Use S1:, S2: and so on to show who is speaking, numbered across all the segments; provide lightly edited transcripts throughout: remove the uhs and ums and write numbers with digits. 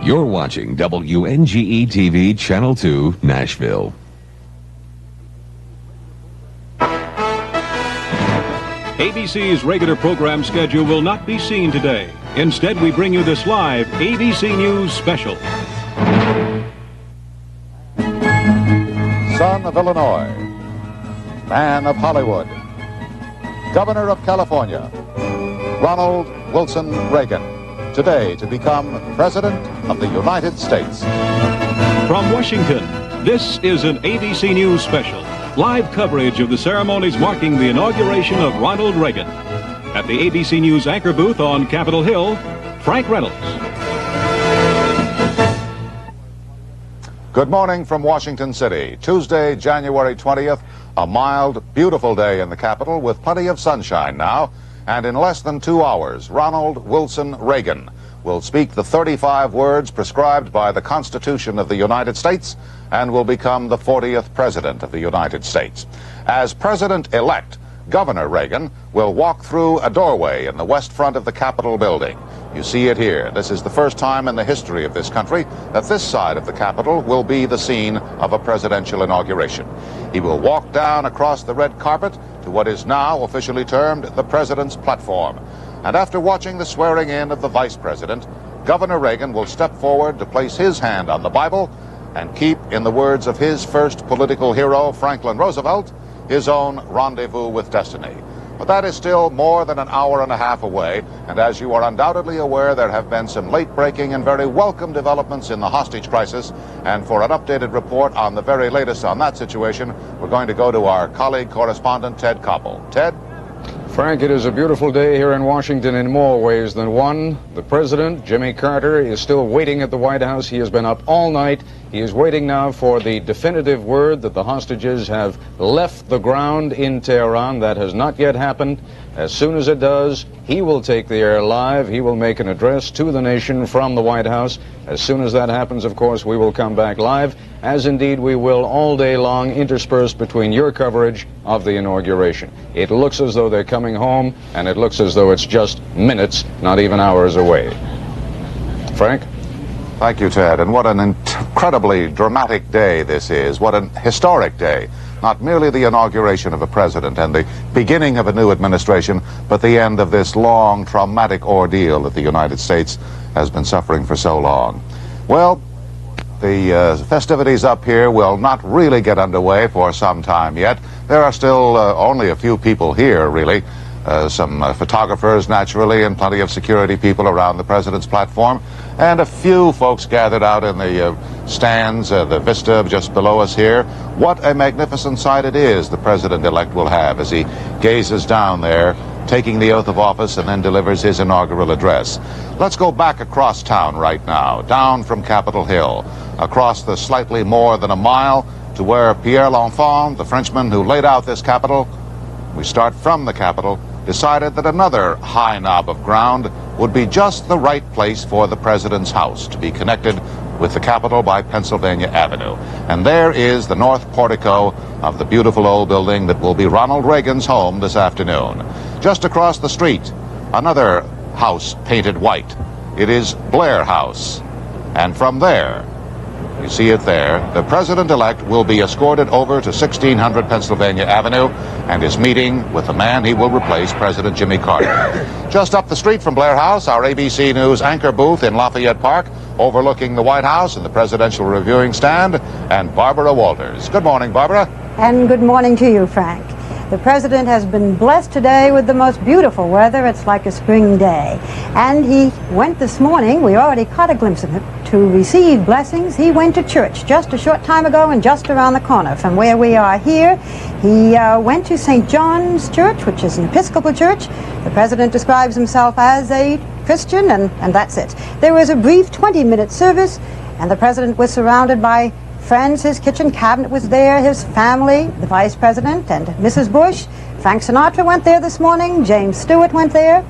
S1: You're watching WNGE-TV Channel 2, Nashville.
S2: ABC's regular program schedule will not be seen today. Instead, we bring you this live ABC News special.
S3: Son of Illinois, man of Hollywood, Governor of California, Ronald Wilson Reagan, today to become President of the United States.
S2: From Washington, this is an ABC News special. Live coverage of the ceremonies marking the inauguration of Ronald Reagan. At the ABC News anchor booth on Capitol Hill, Frank Reynolds.
S3: Good morning from Washington City. Tuesday, January 20th, a mild, beautiful day in the Capitol with plenty of sunshine now. And in less than 2 hours, Ronald Wilson Reagan will speak the 35 words prescribed by the Constitution of the United States and will become the 40th President of the United States. As President-elect, Governor Reagan will walk through a doorway in the west front of the Capitol building. You see it here. This is the first time in the history of this country that this side of the Capitol will be the scene of a presidential inauguration. He will walk down across the red carpet to what is now officially termed the President's platform. And after watching the swearing in of the Vice President, Governor Reagan will step forward to place his hand on the Bible and keep, in the words of his first political hero, Franklin Roosevelt, his own rendezvous with destiny. But that is still more than an hour and a half away, and as you are undoubtedly aware, there have been some late-breaking and very welcome developments in the hostage crisis, and for an updated report on the very latest on that situation, we're going to go to our colleague correspondent, Ted Koppel. Ted?
S4: Frank, it is a beautiful day here in Washington in more ways than one. The President, Jimmy Carter, is still waiting at the White House. He has been up all night. He is waiting now for the definitive word that the hostages have left the ground in Tehran. That has not yet happened. As soon as it does, he will take the air live. He will make an address to the nation from the White House. As soon as that happens, of course, we will come back live, as indeed we will all day long, interspersed between your coverage of the inauguration. It looks as though they're coming home, and it looks as though it's just minutes, not even hours away. Frank?
S3: Thank you, Ted. And what an incredibly dramatic day this is. What an historic day. Not merely the inauguration of a president and the beginning of a new administration, but the end of this long, traumatic ordeal that the United States has been suffering for so long. Well, the festivities up here will not really get underway for some time yet. There are still only a few people here, really. Some photographers, naturally, and plenty of security people around the president's platform, and a few folks gathered out in the stands, the vista just below us here. What a magnificent sight it is the president-elect will have as he gazes down there, taking the oath of office, and then delivers his inaugural address. Let's go back across town right now, down from Capitol Hill, across the slightly more than a mile to where Pierre L'Enfant, the Frenchman who laid out this Capitol, we start from the Capitol, decided that another high knob of ground would be just the right place for the president's house to be connected with the Capitol by Pennsylvania Avenue. And there is the north portico of the beautiful old building that will be Ronald Reagan's home this afternoon. Just across the street, another house painted white. It is Blair House. And from there, you see it there, the president-elect will be escorted over to 1600 Pennsylvania Avenue and is meeting with the man he will replace, President Jimmy Carter. Just up the street from Blair House, our ABC News anchor booth in Lafayette Park, overlooking the White House and the presidential reviewing stand, and Barbara Walters. Good morning, Barbara.
S5: And good morning to you, Frank. The president has been blessed today with the most beautiful weather. It's like a spring day. And he went this morning, we already caught a glimpse of him, to receive blessings. He went to church just a short time ago and just around the corner from where we are here. He went to St. John's Church, which is an Episcopal church. The president describes himself as a Christian, and that's it. There was a brief 20-minute service, and the president was surrounded by friends. His kitchen cabinet was there, his family, the vice president and Mrs. Bush. Frank Sinatra went there this morning. James Stewart went there.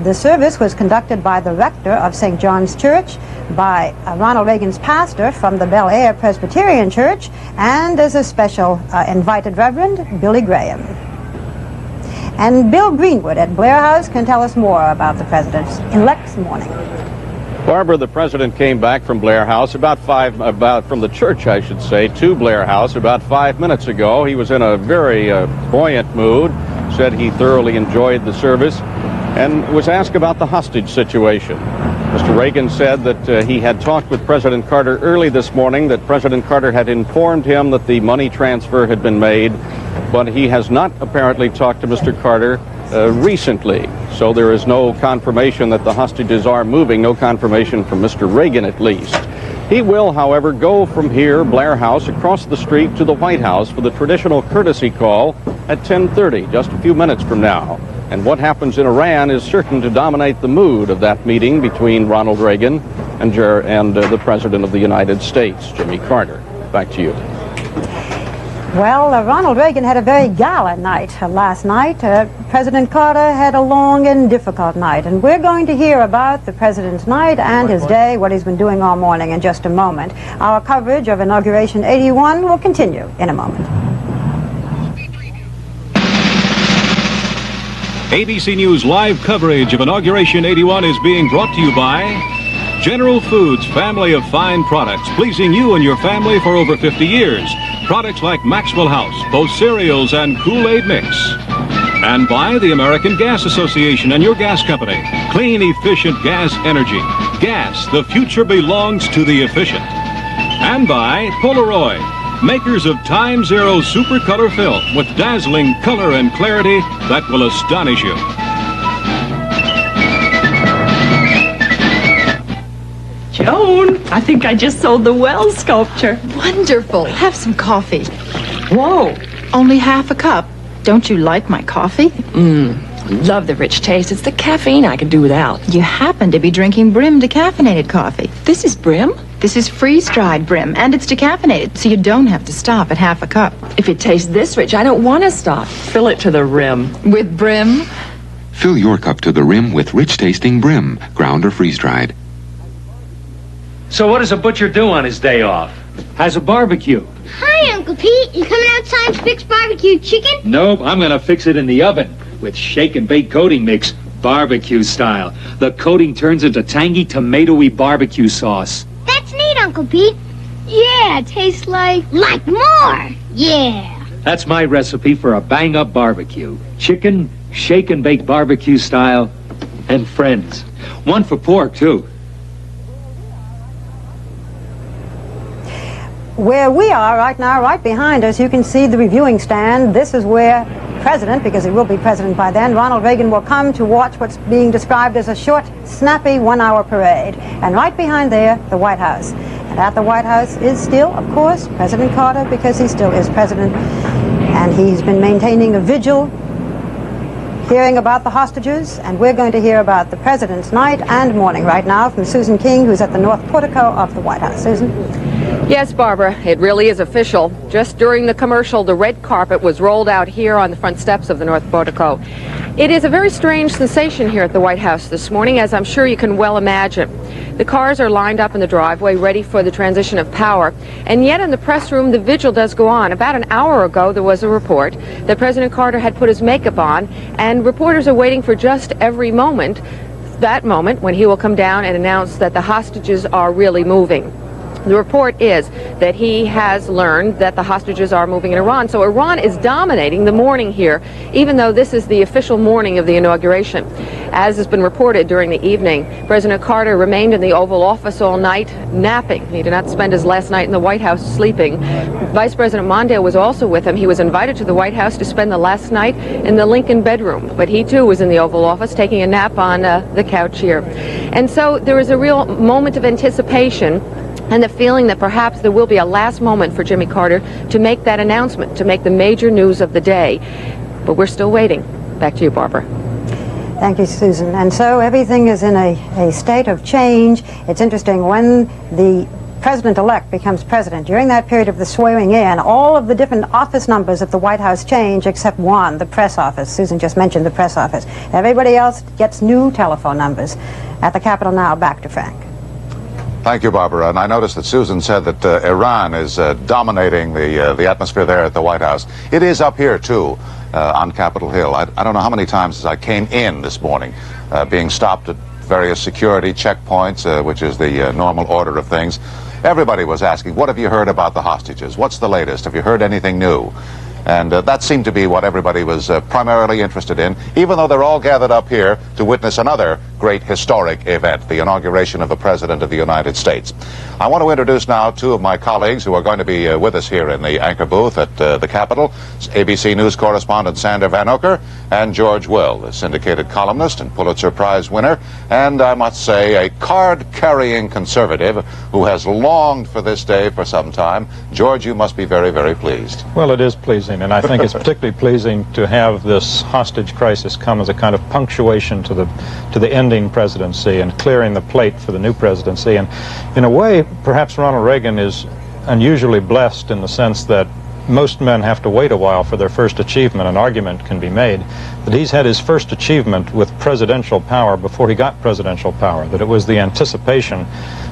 S5: The service was conducted by the rector of St. John's Church, by Ronald Reagan's pastor from the Bel Air Presbyterian Church, and as a special invited Reverend, Billy Graham. And Bill Greenwood at Blair House can tell us more about the president's elect's morning.
S6: Barbara, the president came back from Blair House from the church, I should say, to Blair House about 5 minutes ago. He was in a very buoyant mood, said he thoroughly enjoyed the service, and was asked about the hostage situation. Mr. Reagan said that he had talked with President Carter early this morning, that President Carter had informed him that the money transfer had been made, but he has not apparently talked to Mr. Carter recently. So there is no confirmation that the hostages are moving, no confirmation from Mr. Reagan at least. He will, however, go from here, Blair House, across the street to the White House for the traditional courtesy call at 10:30, just a few minutes from now. And what happens in Iran is certain to dominate the mood of that meeting between Ronald Reagan and the President of the United States, Jimmy Carter. Back to you.
S5: Well, Ronald Reagan had a very gala night last night. President Carter had a long and difficult night. And we're going to hear about the president's night and his day, what he's been doing all morning in just a moment. Our coverage of Inauguration 81 will continue in a moment.
S2: ABC News live coverage of Inauguration 81 is being brought to you by General Foods, family of fine products, pleasing you and your family for over 50 years. Products like Maxwell House, both cereals and Kool-Aid Mix. And by the American Gas Association and your gas company. Clean, efficient gas energy. Gas, the future belongs to the efficient. And by Polaroid, makers of Time Zero Super Color Film with dazzling color and clarity that will astonish you.
S7: Joan, I think I just sold the well sculpture.
S8: Wonderful. Have some coffee. Whoa, only half a cup. Don't you like my coffee?
S7: Love the rich taste. It's the caffeine I could do without.
S8: You happen to be drinking Brim decaffeinated coffee.
S7: This is Brim?
S8: This is freeze-dried Brim, and it's decaffeinated, so you don't have to stop at half a cup.
S7: If it tastes this rich, I don't want to stop. Fill it to the rim.
S8: With Brim?
S1: Fill your cup to the rim with rich-tasting Brim, ground or freeze-dried.
S9: So what does a butcher do on his day off? Has a barbecue.
S10: Hi, Uncle Pete. You coming outside to fix barbecue chicken?
S9: Nope, I'm gonna fix it in the oven with shake and bake coating mix, barbecue style. The coating turns into tangy, tomatoey barbecue sauce.
S10: That's neat, Uncle Pete. Yeah, it tastes like more. Yeah.
S9: That's my recipe for a bang-up barbecue. Chicken, shake and bake barbecue style, and friends. One for pork, too.
S5: Where we are right now, right behind us, you can see the reviewing stand. This is where President, because he will be president by then, Ronald Reagan will come to watch what's being described as a short, snappy one-hour parade. And right behind there, the White House. And at the White House is still, of course, President Carter, because he still is president. And he's been maintaining a vigil, hearing about the hostages, and we're going to hear about the president's night and morning right now from Susan King, who's at the North Portico of the White House. Susan?
S11: Yes, Barbara, it really is official. Just during the commercial, the red carpet was rolled out here on the front steps of the North Portico. It is a very strange sensation here at the White House this morning, as I'm sure you can well imagine. The cars are lined up in the driveway, ready for the transition of power. And yet in the press room, the vigil does go on. About an hour ago, there was a report that President Carter had put his makeup on, and reporters are waiting for just every moment, that moment when he will come down and announce that the hostages are really moving. The report is that he has learned that the hostages are moving in Iran. So Iran is dominating the morning here, even though this is the official morning of the inauguration. As has been reported during the evening, President Carter remained in the Oval Office all night, napping. He did not spend his last night in the White House sleeping. Vice President Mondale was also with him. He was invited to the White House to spend the last night in the Lincoln bedroom, but he too was in the Oval Office taking a nap on the couch here. And so there is a real moment of anticipation and the feeling that perhaps there will be a last moment for Jimmy Carter to make that announcement, to make the major news of the day. But we're still waiting. Back to you, Barbara.
S5: Thank you, Susan. And so everything is in a state of change. It's interesting, when the president-elect becomes president, during that period of the swearing in, all of the different office numbers at the White House change except one, the press office. Susan just mentioned the press office. Everybody else gets new telephone numbers. At the Capitol now, back to Frank.
S3: Thank you, Barbara. And I noticed that Susan said that Iran is dominating the atmosphere there at the White House. It is up here, too, on Capitol Hill. I don't know how many times as I came in this morning, being stopped at various security checkpoints, which is the normal order of things. Everybody was asking, what have you heard about the hostages? What's the latest? Have you heard anything new? And that seemed to be what everybody was primarily interested in, even though they're all gathered up here to witness another great historic event, the inauguration of the President of the United States. I want to introduce now two of my colleagues who are going to be with us here in the anchor booth at the Capitol. ABC News correspondent Sander Van Ocker and George Will, the syndicated columnist and Pulitzer Prize winner, and I must say a card-carrying conservative who has longed for this day for some time. George, you must be very, very pleased.
S12: Well, it is pleasing, and I think it's particularly pleasing to have this hostage crisis come as a kind of punctuation to the ending presidency and clearing the plate for the new presidency. And in a way, perhaps Ronald Reagan is unusually blessed in the sense that most men have to wait a while for their first achievement. An argument can be made that he's had his first achievement with presidential power before he got presidential power, that it was the anticipation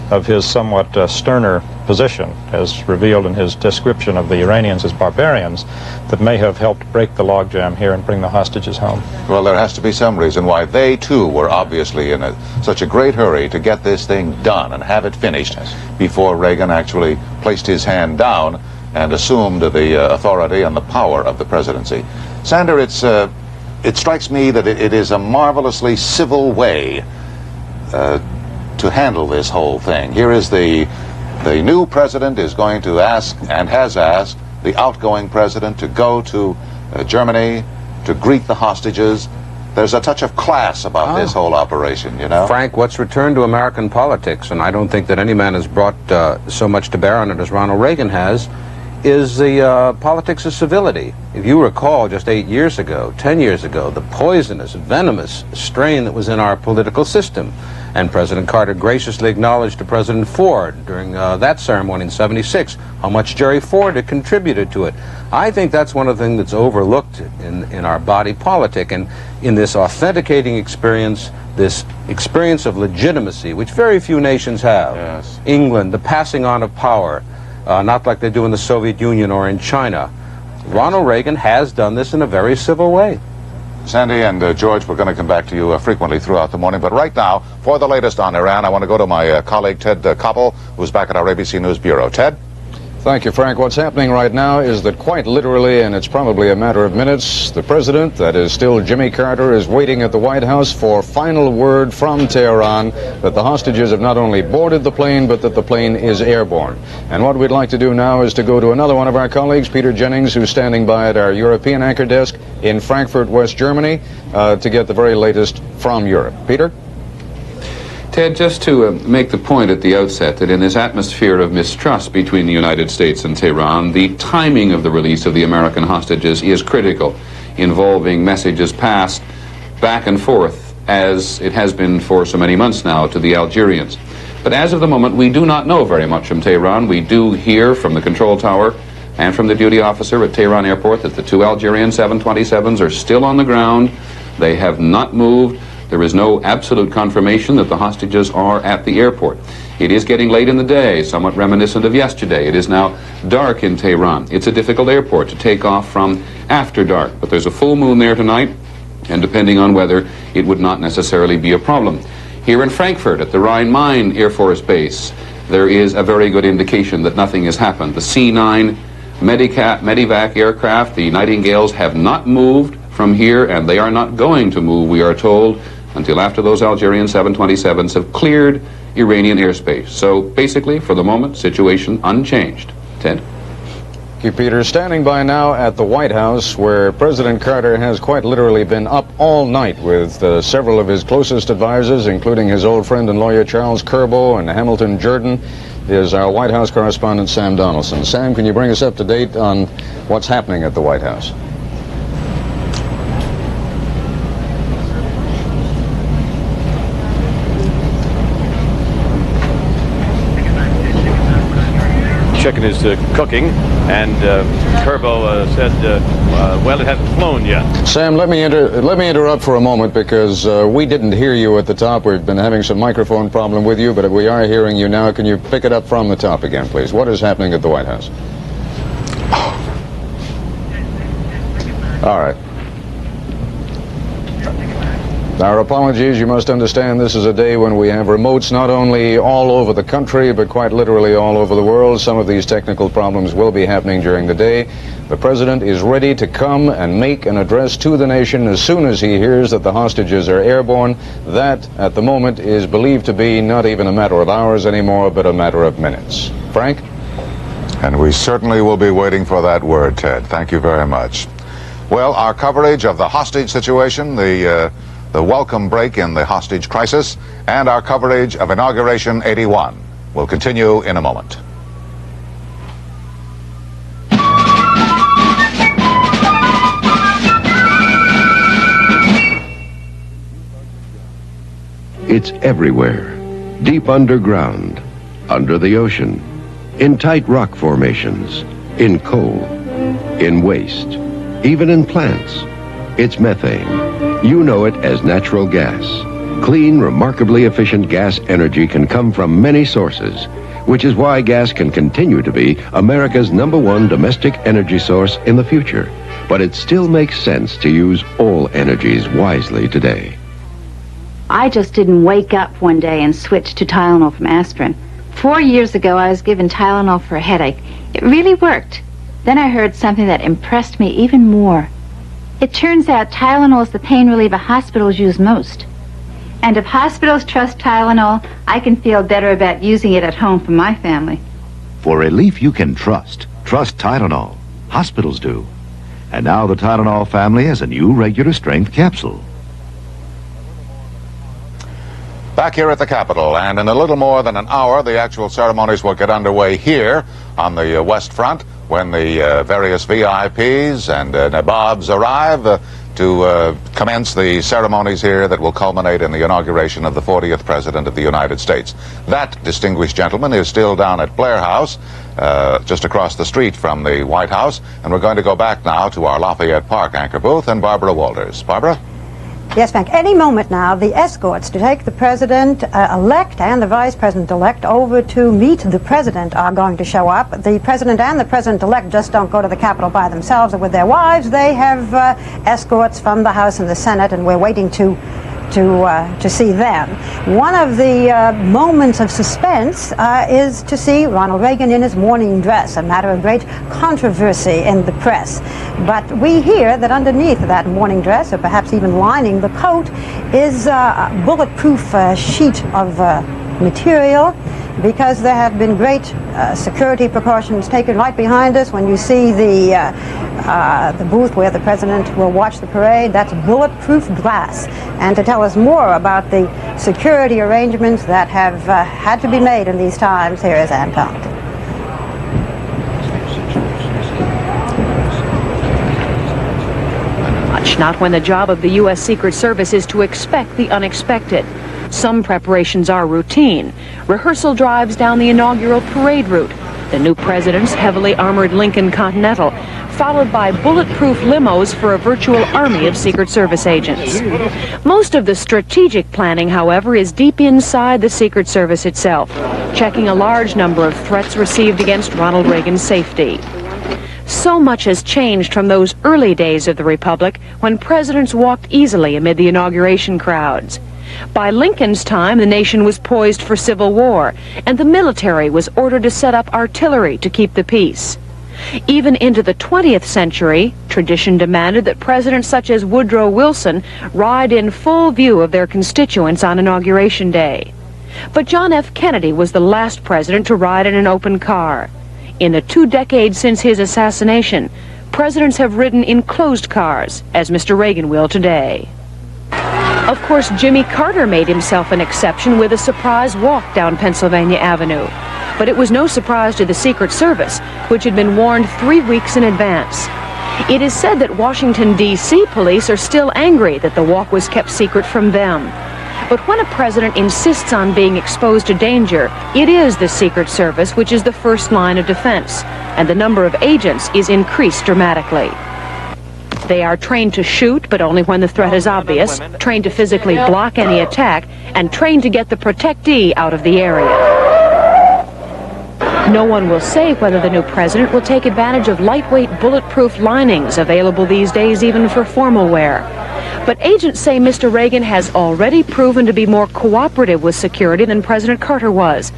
S12: of his somewhat sterner position, as revealed in his description of the Iranians as barbarians, that may have helped break the logjam here and bring the hostages home.
S3: Well, there has to be some reason why they, too, were obviously in such a great hurry to get this thing done and have it finished before Reagan actually placed his hand down and assumed the authority and the power of the presidency. Sander, it strikes me that it is a marvelously civil way to handle this whole thing. Here is the new president is going to ask, and has asked, the outgoing president to go to Germany to greet the hostages. There's a touch of class about this whole operation, you know?
S4: Frank, what's returned to American politics, and I don't think that any man has brought so much to bear on it as Ronald Reagan has, is the politics of civility. If you recall, just 8 years ago, 10 years ago, the poisonous, venomous strain that was in our political system. And President Carter graciously acknowledged to President Ford during that ceremony in '76 how much Jerry Ford had contributed to it. I think that's one of the things that's overlooked in our body politic, and in this authenticating experience, this experience of legitimacy, which very few nations have.
S3: Yes.
S4: England, the passing on of power, not like they do in the Soviet Union or in China. Ronald Reagan has done this in a very civil way.
S3: Sandy and George, we're going to come back to you frequently throughout the morning. But right now, for the latest on Iran, I want to go to my colleague Ted Koppel, who's back at our ABC News Bureau. Ted?
S4: Thank you, Frank. What's happening right now is that quite literally, and it's probably a matter of minutes, the president, that is still Jimmy Carter, is waiting at the White House for final word from Tehran that the hostages have not only boarded the plane, but that the plane is airborne. And what we'd like to do now is to go to another one of our colleagues, Peter Jennings, who's standing by at our European anchor desk in Frankfurt, West Germany, to get the very latest from Europe. Peter?
S13: Ted, just to make the point at the outset that in this atmosphere of mistrust between the United States and Tehran, the timing of the release of the American hostages is critical, involving messages passed back and forth, as it has been for so many months now, to the Algerians. But as of the moment, we do not know very much from Tehran. We do hear from the control tower and from the duty officer at Tehran Airport that the two Algerian 727s are still on the ground. They have not moved. There is no absolute confirmation that the hostages are at the airport. It is getting late in the day, somewhat reminiscent of yesterday. It is now dark in Tehran. It's a difficult airport to take off from after dark, but there's a full moon there tonight, and depending on weather, it would not necessarily be a problem. Here in Frankfurt at the Rhine-Main Air Force Base, there is a very good indication that nothing has happened. The C-9 Medivac aircraft, the Nightingales, have not moved from here, and they are not going to move, we are told, until after those Algerian 727s have cleared Iranian airspace. So basically, for the moment, situation unchanged. Ted?
S4: Thank you, Peter. Standing by now at the White House, where President Carter has quite literally been up all night with several of his closest advisors, including his old friend and lawyer Charles Curbo and Hamilton Jordan, is our White House correspondent Sam Donaldson. Sam, can you bring us up to date on what's happening at the White House?
S6: Chicken is cooking, and Curbo said, well, it hasn't flown yet.
S4: Sam, let me interrupt for a moment, because we didn't hear you at the top. We've been having some microphone problem with you, but we are hearing you now. Can you pick it up from the top again, please? What is happening at the White House? All right. Our apologies. You must understand this is a day when we have remotes not only all over the country, but quite literally all over the world. Some of these technical problems will be happening during the day. The president is ready to come and make an address to the nation as soon as he hears that the hostages are airborne. That, at the moment, is believed to be not even a matter of hours anymore, but a matter of minutes. Frank?
S3: And we certainly will be waiting for that word, Ted. Thank you very much. Well, our coverage of the hostage situation, the welcome break in the hostage crisis, and our coverage of Inauguration 81 will continue in a moment.
S14: It's everywhere, deep underground, under the ocean, in tight rock formations, in coal, in waste, even in plants. It's methane. You know it as natural gas. Clean, remarkably efficient gas energy can come from many sources, which is why gas can continue to be America's #1 domestic energy source in the future. But it still makes sense to use all energies wisely today.
S15: I just didn't wake up one day and switch to Tylenol from aspirin. 4 years ago, I was given Tylenol for a headache. It really worked. Then I heard something that impressed me even more. It turns out Tylenol is the pain reliever hospitals use most. And if hospitals trust Tylenol, I can feel better about using it at home for my family.
S16: For relief you can trust Tylenol. Hospitals do. And now the Tylenol family has a new regular strength capsule.
S3: Back here at the Capitol, and in a little more than an hour, the actual ceremonies will get underway here on the West Front when the various VIPs and nabobs arrive to commence the ceremonies here that will culminate in the inauguration of the 40th President of the United States. That distinguished gentleman is still down at Blair House, just across the street from the White House, and we're going to go back now to our Lafayette Park anchor booth and Barbara Walters. Barbara?
S5: Yes, Frank. Any moment now, the escorts to take the president-elect and the vice president-elect over to meet the president are going to show up. The president and the president-elect just don't go to the Capitol by themselves or with their wives. They have escorts from the House and the Senate, and we're waiting to see them. One of the moments of suspense is to see Ronald Reagan in his morning dress, a matter of great controversy in the press. But we hear that underneath that morning dress, or perhaps even lining the coat, is a bulletproof sheet of material, because there have been great security precautions taken right behind us. When you see the booth where the president will watch the parade, that's bulletproof glass. And to tell us more about the security arrangements that have had to be made in these times, here is Ann Compton.
S11: Not when the job of the U.S. Secret Service is to expect the unexpected. Some preparations are routine. Rehearsal drives down the inaugural parade route, the new president's heavily armored Lincoln Continental, followed by bulletproof limos for a virtual army of Secret Service agents. Most of the strategic planning, however, is deep inside the Secret Service itself, checking a large number of threats received against Ronald Reagan's safety. So much has changed from those early days of the Republic when presidents walked easily amid the inauguration crowds. By Lincoln's time, the nation was poised for civil war, and the military was ordered to set up artillery to keep the peace. Even into the 20th century, tradition demanded that presidents such as Woodrow Wilson ride in full view of their constituents on Inauguration Day. But John F. Kennedy was the last president to ride in an open car. In the 2 decades since his assassination, presidents have ridden in closed cars, as Mr. Reagan will today. Of course, Jimmy Carter made himself an exception with a surprise walk down Pennsylvania Avenue. But it was no surprise to the Secret Service, which had been warned 3 weeks in advance. It is said that Washington, D.C. police are still angry that the walk was kept secret from them. But when a president insists on being exposed to danger, it is the Secret Service which is the first line of defense, and the number of agents is increased dramatically. They are trained to shoot, but only when the threat is obvious, trained to physically block any attack, and trained to get the protectee out of the area. No one will say whether the new president will take advantage of lightweight bulletproof linings available these days even for formal wear. But agents say Mr. Reagan has already proven to be more cooperative with security than President Carter was.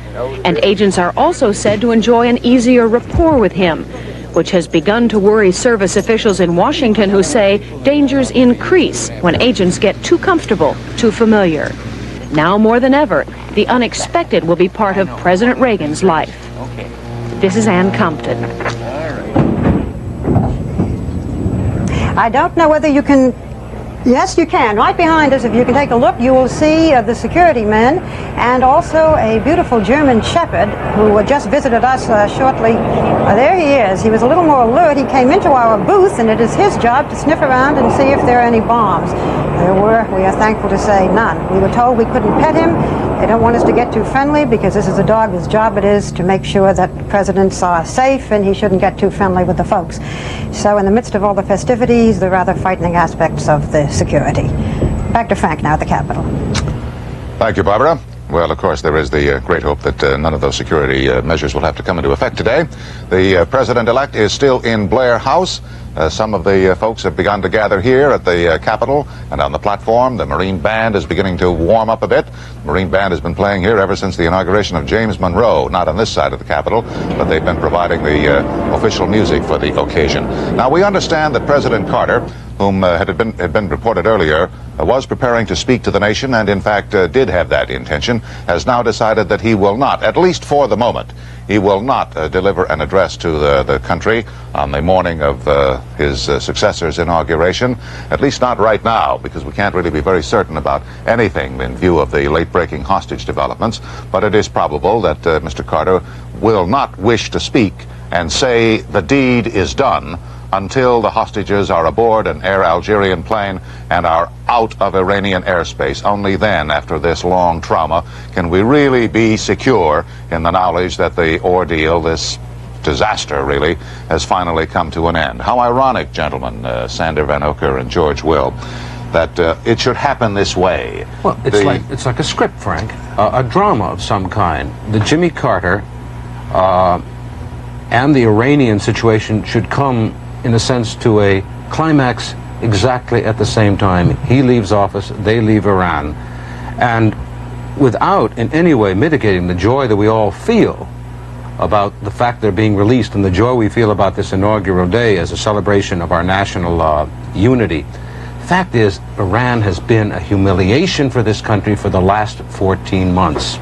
S11: And agents are also said to enjoy an easier rapport with him, which has begun to worry service officials in Washington who say dangers increase when agents get too comfortable, too familiar. Now more than ever, the unexpected will be part of President Reagan's life. This is Ann Compton.
S5: I don't know whether you can... Yes, you can. Right behind us, if you can take a look, you will see the security men and also a beautiful German shepherd who just visited us shortly. There he is. He was a little more alert. He came into our booth, and it is his job to sniff around and see if there are any bombs. There were, we are thankful to say, none. We were told we couldn't pet him. They don't want us to get too friendly because this is a dog whose job it is to make sure that presidents are safe, and he shouldn't get too friendly with the folks. So in the midst of all the festivities, the rather frightening aspects of the security. Back to Frank now at the Capitol.
S3: Thank you, Barbara. Well, of course, there is the great hope that none of those security measures will have to come into effect today. The president-elect is still in Blair House. Some of the folks have begun to gather here at the Capitol and on the platform. The Marine Band is beginning to warm up a bit. The Marine Band has been playing here ever since the inauguration of James Monroe, not on this side of the Capitol, but they've been providing the official music for the occasion. Now, we understand that President Carter, whom had been reported earlier, was preparing to speak to the nation and in fact did have that intention, has now decided that he will not, at least for the moment, he will not deliver an address to the country on the morning of his successor's inauguration, at least not right now, because we can't really be very certain about anything in view of the late-breaking hostage developments. But it is probable that Mr. Carter will not wish to speak and say the deed is done until the hostages are aboard an Air Algerian plane and are out of Iranian airspace. Only then, after this long trauma, can we really be secure in the knowledge that the ordeal, this disaster really, has finally come to an end. How ironic, gentlemen, Sander Van Ocker and George Will, that it should happen this way.
S17: Well, it's like a script, Frank, a drama of some kind. The Jimmy Carter and the Iranian situation should come, in a sense, to a climax exactly at the same time. He leaves office, they leave Iran. And without in any way mitigating the joy that we all feel about the fact they're being released and the joy we feel about this inaugural day as a celebration of our national unity. Fact is, Iran has been a humiliation for this country for the last 14 months.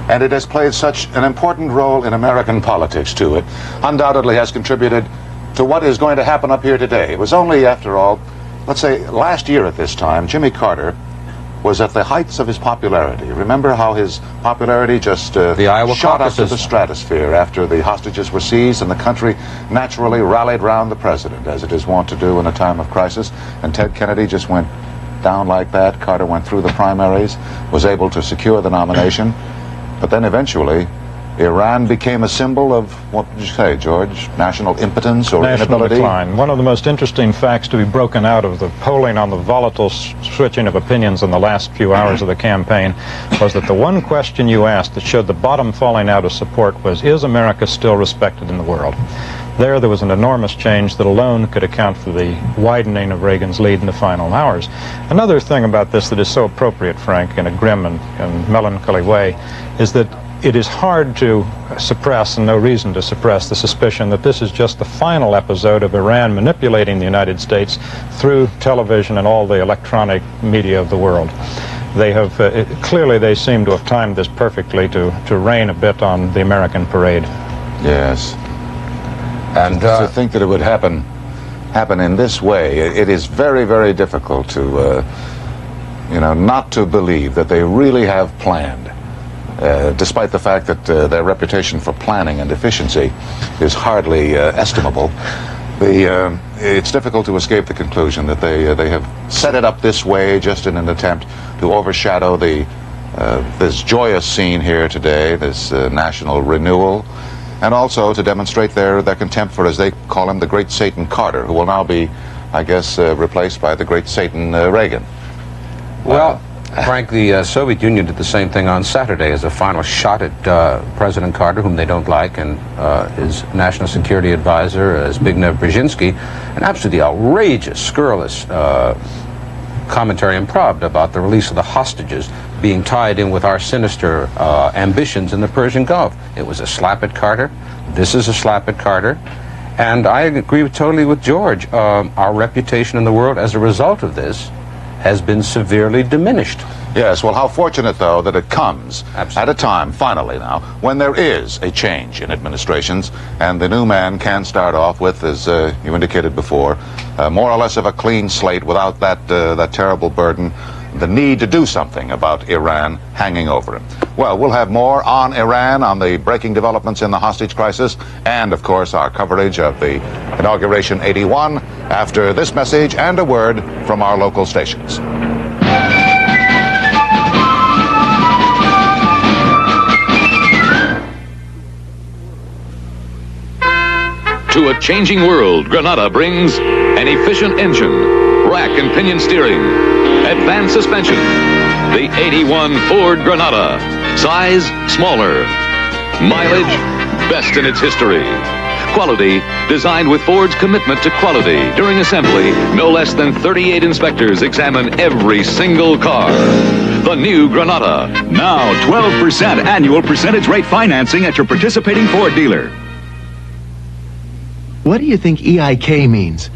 S3: And it has played such an important role in American politics, too. It undoubtedly has contributed to what is going to happen up here today. It was only, after all, let's say last year at this time, Jimmy Carter was at the heights of his popularity. Remember how his popularity just shot up to the stratosphere after the hostages were seized and the country naturally rallied round the president, as it is wont to do in a time of crisis. And Ted Kennedy just went down like that. Carter went through the primaries, was able to secure the nomination. But then eventually, Iran became a symbol of, what did you say, George? National impotence or
S12: national
S3: inability?
S12: Decline. One of the most interesting facts to be broken out of the polling on the volatile switching of opinions in the last few hours of the campaign was that the one question you asked that showed the bottom falling out of support was, is America still respected in the world? There was an enormous change that alone could account for the widening of Reagan's lead in the final hours. Another thing about this that is so appropriate, Frank, in a grim and melancholy way, is that it is hard to suppress, and no reason to suppress, the suspicion that this is just the final episode of Iran manipulating the United States through television and all the electronic media of the world. They have, clearly they seem to have timed this perfectly to rain a bit on the American parade.
S3: Yes. And to think that it would happen in this way, it is very, very difficult to, not to believe that they really have planned. Despite the fact that their reputation for planning and efficiency is hardly estimable, it's difficult to escape the conclusion that they have set it up this way just in an attempt to overshadow this joyous scene here today, this national renewal, and also to demonstrate their contempt for, as they call him, the great Satan Carter, who will now be, I guess, replaced by the great Satan Reagan.
S17: Well, Frank, the Soviet Union did the same thing on Saturday as a final shot at President Carter, whom they don't like, and his national security advisor, Zbigniew Brzezinski, an absolutely outrageous, scurrilous commentary in Pravda about the release of the hostages being tied in with our sinister ambitions in the Persian Gulf. It was a slap at Carter. This is a slap at Carter. And I agree totally with George. Our reputation in the world as a result of this has been severely diminished.
S3: Yes, well, how fortunate, though, that it comes at a time, finally now, when there is a change in administrations, and the new man can start off with, as you indicated before, more or less of a clean slate without that terrible burden, the need to do something about Iran hanging over him. Well, we'll have more on Iran, on the breaking developments in the hostage crisis, and, of course, our coverage of the Inauguration 81 after this message and a word from our local stations.
S18: To a changing world, Granada brings an efficient engine, rack and pinion steering, advanced suspension, the 81 Ford Granada. Size, smaller. Mileage, best in its history. Quality, designed with Ford's commitment to quality. During assembly, no less than 38 inspectors examine every single car. The new Granada.
S2: Now 12% annual percentage rate financing at your participating Ford dealer.
S19: What do you think EIK means?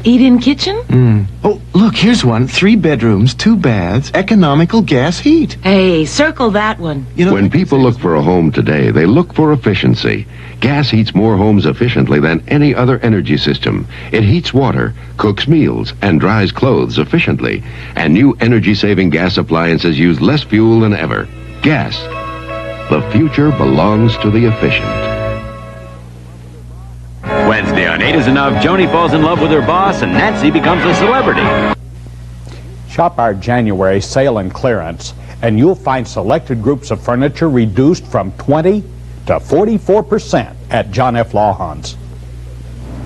S8: Eat-in kitchen?
S19: Oh, look, here's one. 3 bedrooms, 2 baths, economical gas heat.
S8: Hey, circle that one.
S19: You know,
S14: when people look for a home today, they look for efficiency. Gas heats more homes efficiently than any other energy system. It heats water, cooks meals, and dries clothes efficiently. And new energy-saving gas appliances use less fuel than ever. Gas. The future belongs to the efficient.
S20: Wednesday on 8 is Enough, Joni falls in love with her boss and Nancy becomes a celebrity.
S21: Shop our January sale and clearance, and you'll find selected groups of furniture reduced from 20 to 44% at John F. Lawhons.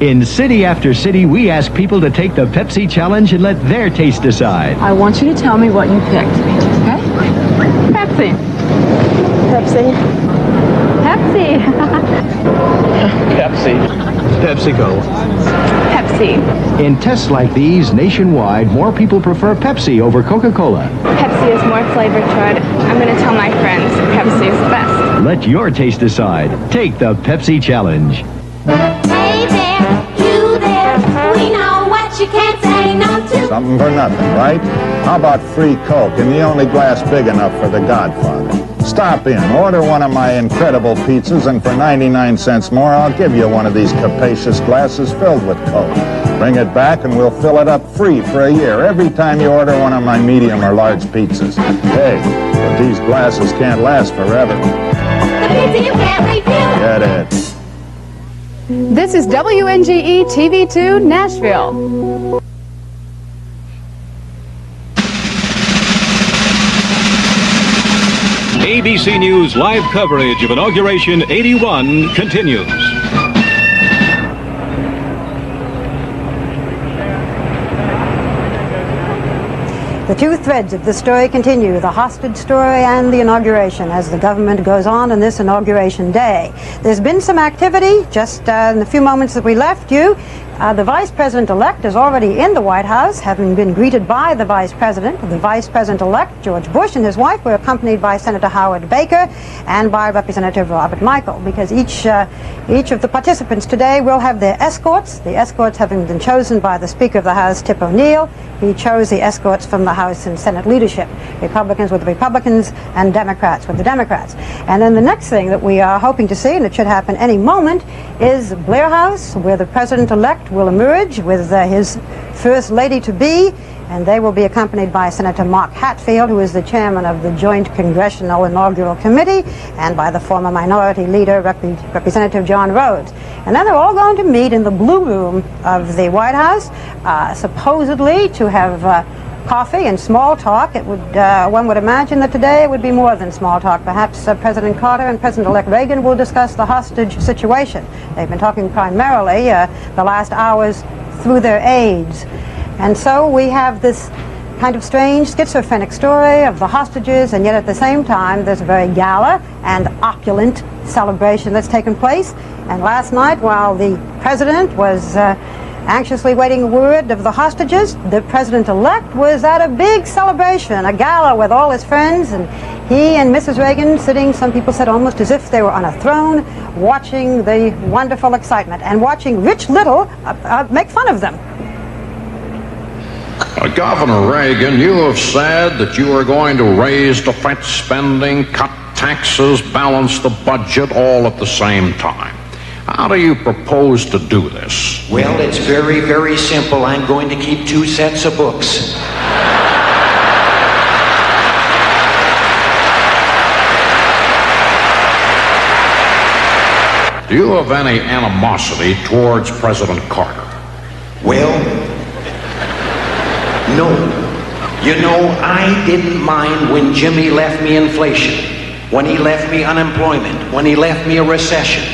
S22: In city after city, we ask people to take the Pepsi challenge and let their taste decide.
S7: I want you to tell me what you picked, okay? Pepsi. Pepsi. Pepsi.
S22: Pepsi. PepsiCo.
S7: Pepsi.
S22: In tests like these nationwide, more people prefer Pepsi over Coca-Cola.
S23: Pepsi is more flavor to it. I'm going to tell my friends Pepsi is the best.
S22: Let your taste decide. Take the Pepsi challenge.
S10: Hey there, you there. We know what you can't say no to.
S24: Something for nothing, right? How about free Coke in the only glass big enough for the Godfather? Stop in, order one of my incredible pizzas, and for 99 cents more, I'll give you one of these capacious glasses filled with Coke. Bring it back and we'll fill it up free for a year every time you order one of my medium or large pizzas. Hey, but these glasses can't last forever.
S10: The pizza you can't refuse.
S24: Get it.
S25: This is WNGE-TV 2 Nashville.
S2: ABC News live coverage of Inauguration 81 continues.
S5: The two threads of the story continue, the hostage story and the inauguration, as the government goes on this inauguration day. There's been some activity just in the few moments that we left you. The Vice President-elect is already in the White House, having been greeted by the Vice President. The Vice President-elect, George Bush, and his wife were accompanied by Senator Howard Baker and by Representative Robert Michael, because each of the participants today will have their escorts, the escorts having been chosen by the Speaker of the House, Tip O'Neill. He chose the escorts from the House and Senate leadership, Republicans with the Republicans and Democrats with the Democrats. And then the next thing that we are hoping to see, and it should happen any moment, is Blair House, where the President-elect will emerge with his First Lady-to-be, and they will be accompanied by Senator Mark Hatfield, who is the chairman of the Joint Congressional Inaugural Committee, and by the former Minority Leader, Representative John Rhodes. And then they're all going to meet in the Blue Room of the White House, supposedly to have coffee and small talk. It would, one would imagine that today it would be more than small talk. Perhaps President Carter and President-elect Reagan will discuss the hostage situation. They've been talking primarily the last hours through their aides. And so we have this kind of strange schizophrenic story of the hostages, and yet at the same time there's a very gala and opulent celebration that's taken place. And last night, while the president was Anxiously waiting word of the hostages, the president-elect was at a big celebration, a gala with all his friends, and he and Mrs. Reagan sitting, some people said almost as if they were on a throne, watching the wonderful excitement and watching Rich Little make fun of them.
S1: Governor Reagan, you have said that you are going to raise defense spending, cut taxes, balance the budget all at the same time. How do you propose to do this?
S4: Well, it's very, very simple. I'm going to keep 2 sets of books.
S1: Do you have any animosity towards President Carter?
S4: Well, no. You know, I didn't mind when Jimmy left me inflation, when he left me unemployment, when he left me a recession.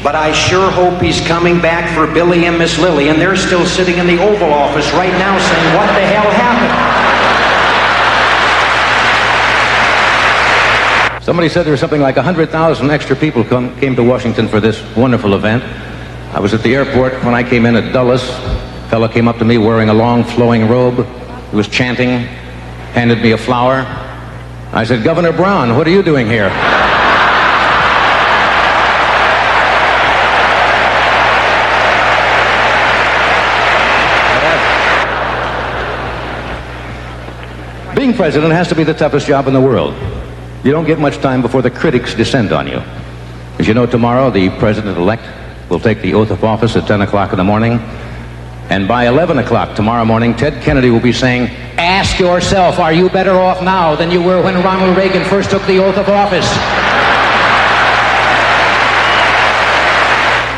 S4: But I sure hope he's coming back for Billy and Miss Lily, and they're still sitting in the Oval Office right now saying, what the hell happened?
S17: Somebody said there was something like 100,000 extra people came to Washington for this wonderful event. I was at the airport when I came in at Dulles. A fellow came up to me wearing a long flowing robe. He was chanting, handed me a flower. I said, Governor Brown, what are you doing here? Being president has to be the toughest job in the world. You don't get much time before the critics descend on you. As you know, tomorrow the president-elect will take the oath of office at 10 o'clock in the morning. And by 11 o'clock tomorrow morning, Ted Kennedy will be saying, ask yourself, are you better off now than you were when Ronald Reagan first took the oath of office?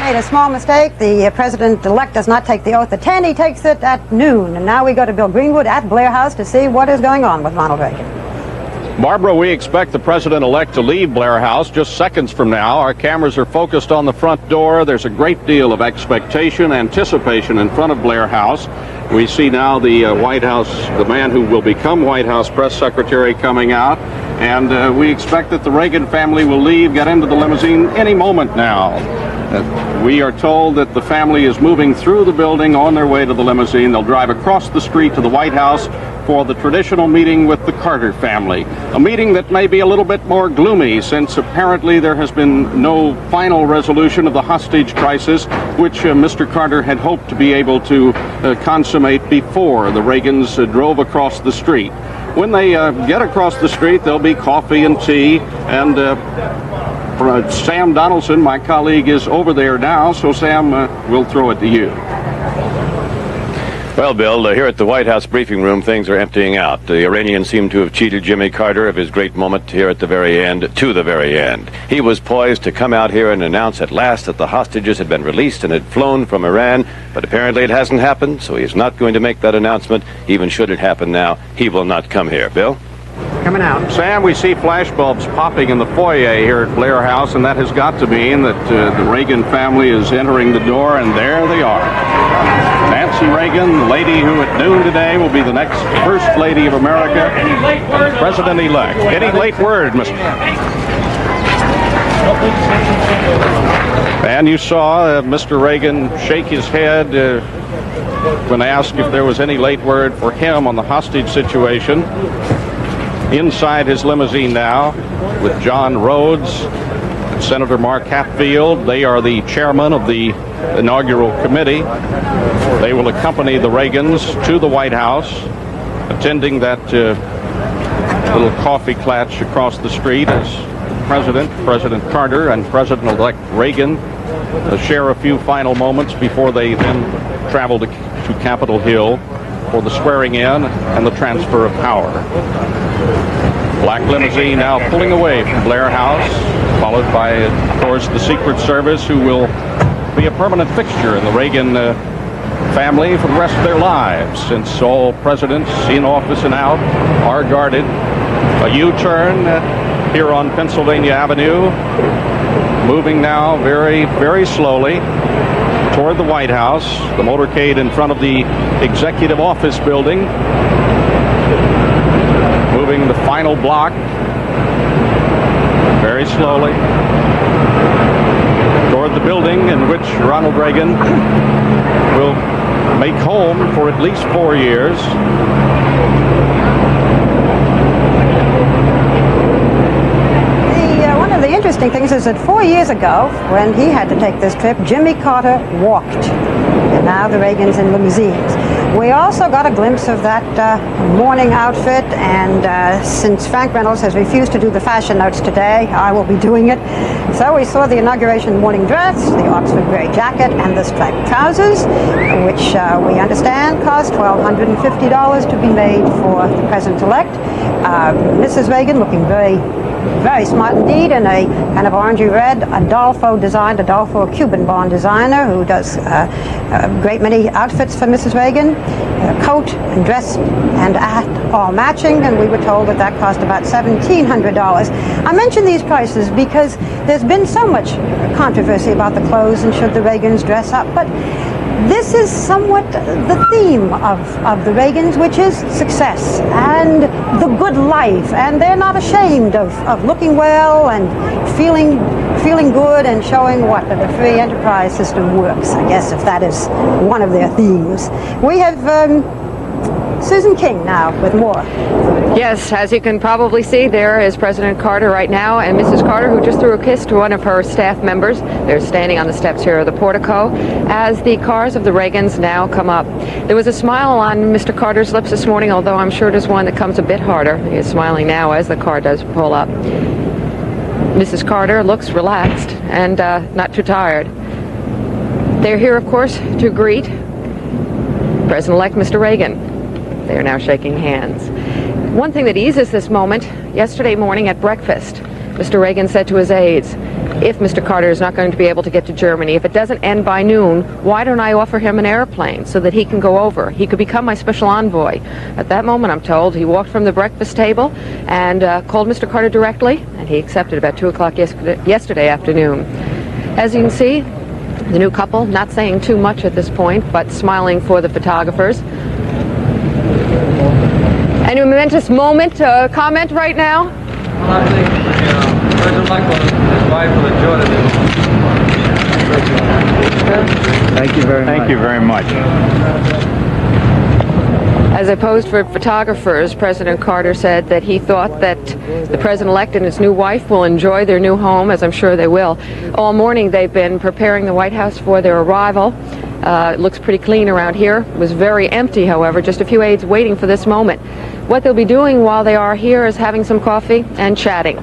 S5: Made a small mistake. The president-elect does not take the oath at 10. He takes it at noon. And now we go to Bill Greenwood at Blair House to see what is going on with Ronald Reagan.
S6: Barbara, we expect the president-elect to leave Blair House just seconds from now. Our cameras are focused on the front door. There's a great deal of expectation, anticipation in front of Blair House. We see now the White House, the man who will become White House press secretary coming out. And we expect that the Reagan family will leave, get into the limousine any moment now. We are told that the family is moving through the building on their way to the limousine. They'll drive across the street to the White House for the traditional meeting with the Carter family. A meeting that may be a little bit more gloomy since apparently there has been no final resolution of the hostage crisis, which Mr. Carter had hoped to be able to consummate before the Reagans drove across the street. When they get across the street, there'll be coffee and tea, and Sam Donaldson, my colleague, is over there now, so Sam, we'll throw it to you.
S9: Well, Bill, here at the White House briefing room, things are emptying out. The Iranians seem to have cheated Jimmy Carter of his great moment here at the very end, to the very end. He was poised to come out here and announce at last that the hostages had been released and had flown from Iran, but apparently it hasn't happened, so he's not going to make that announcement. Even should it happen now, he will not come here. Bill?
S6: Coming out. Sam, we see flashbulbs popping in the foyer here at Blair House, and that has got to mean that the Reagan family is entering the door, and there they are. Nancy Reagan, the lady who at noon today will be the next First Lady of America, President-elect. Any late word, Mr. And you saw Mr. Reagan shake his head when asked if there was any late word for him on the hostage situation. Inside his limousine now with John Rhodes and Senator Mark Hatfield. They are the chairman of the inaugural committee. They will accompany the Reagans to the White House, attending that little coffee klatch across the street as President Carter, and President-elect Reagan share a few final moments before they then travel to Capitol Hill for the swearing in and the transfer of power. Black limousine now pulling away from Blair House, followed by, of course, the Secret Service, who will be a permanent fixture in the Reagan family for the rest of their lives, since all presidents in office and out are guarded. A U-turn here on Pennsylvania Avenue, moving now very, very slowly toward the White House, the motorcade in front of the Executive Office Building, moving the final block very slowly toward the building in which Ronald Reagan will make home for at least 4 years.
S5: One of the interesting things is that 4 years ago, when he had to take this trip, Jimmy Carter walked. And now the Reagans in limousines. We also got a glimpse of that morning outfit, and since Frank Reynolds has refused to do the fashion notes today, I will be doing it. So we saw the inauguration morning dress, the Oxford gray jacket, and the striped trousers, which we understand cost $1,250 to be made for the president-elect. Mrs. Reagan looking very smart indeed, in a kind of orangey red Adolfo, a Cuban-born designer who does a great many outfits for Mrs. Reagan. Coat and dress and hat all matching, and we were told that that cost about $1,700. I mention these prices because there's been so much controversy about the clothes and should the Reagans dress up, but this is somewhat the theme of the Reagans, which is success and the good life, and they're not ashamed of looking well and feeling good and showing that the free enterprise system works, I guess, if that is one of their themes. We have Susan King now with more.
S11: Yes, as you can probably see, there is President Carter right now, and Mrs. Carter, who just threw a kiss to one of her staff members. They're standing on the steps here of the portico as the cars of the Reagans now come up. There was a smile on Mr. Carter's lips this morning, although I'm sure there's one that comes a bit harder. He is smiling now as the car does pull up. Mrs. Carter looks relaxed and not too tired. They're here, of course, to greet President-elect Mr. Reagan. They are now shaking hands. One thing that eases this moment, yesterday morning at breakfast, Mr. Reagan said to his aides, if Mr. Carter is not going to be able to get to Germany, if it doesn't end by noon, why don't I offer him an airplane so that he can go over? He could become my special envoy. At that moment, I'm told, he walked from the breakfast table and called Mr. Carter directly, and he accepted about 2 o'clock yesterday afternoon. As you can see, the new couple not saying too much at this point, but smiling for the photographers. Any momentous moment, comment right now?
S12: Well, I think President-elect his wife will enjoy it.
S20: Thank you very much.
S12: Thank you very much.
S11: As I posed for photographers, President Carter said that he thought that the president-elect and his new wife will enjoy their new home, as I'm sure they will. All morning they've been preparing the White House for their arrival. It looks pretty clean around here. It was very empty, however, just a few aides waiting for this moment. What they'll be doing while they are here is having some coffee and chatting.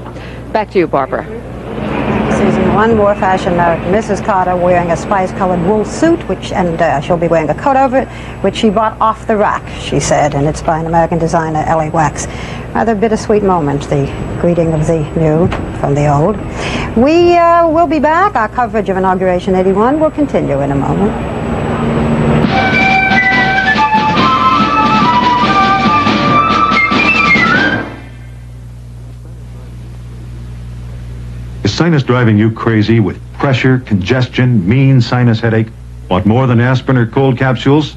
S11: Back to you, Barbara.
S5: Susan, one more fashion note. Mrs. Carter wearing a spice-colored wool suit, and she'll be wearing a coat over it, which she bought off the rack, she said, and it's by an American designer, Ellie Wax. Rather bittersweet moment, the greeting of the new from the old. We will be back. Our coverage of Inauguration 81 will continue in a moment.
S13: Is sinus driving you crazy with pressure, congestion, mean sinus headache? Want more than aspirin or cold capsules?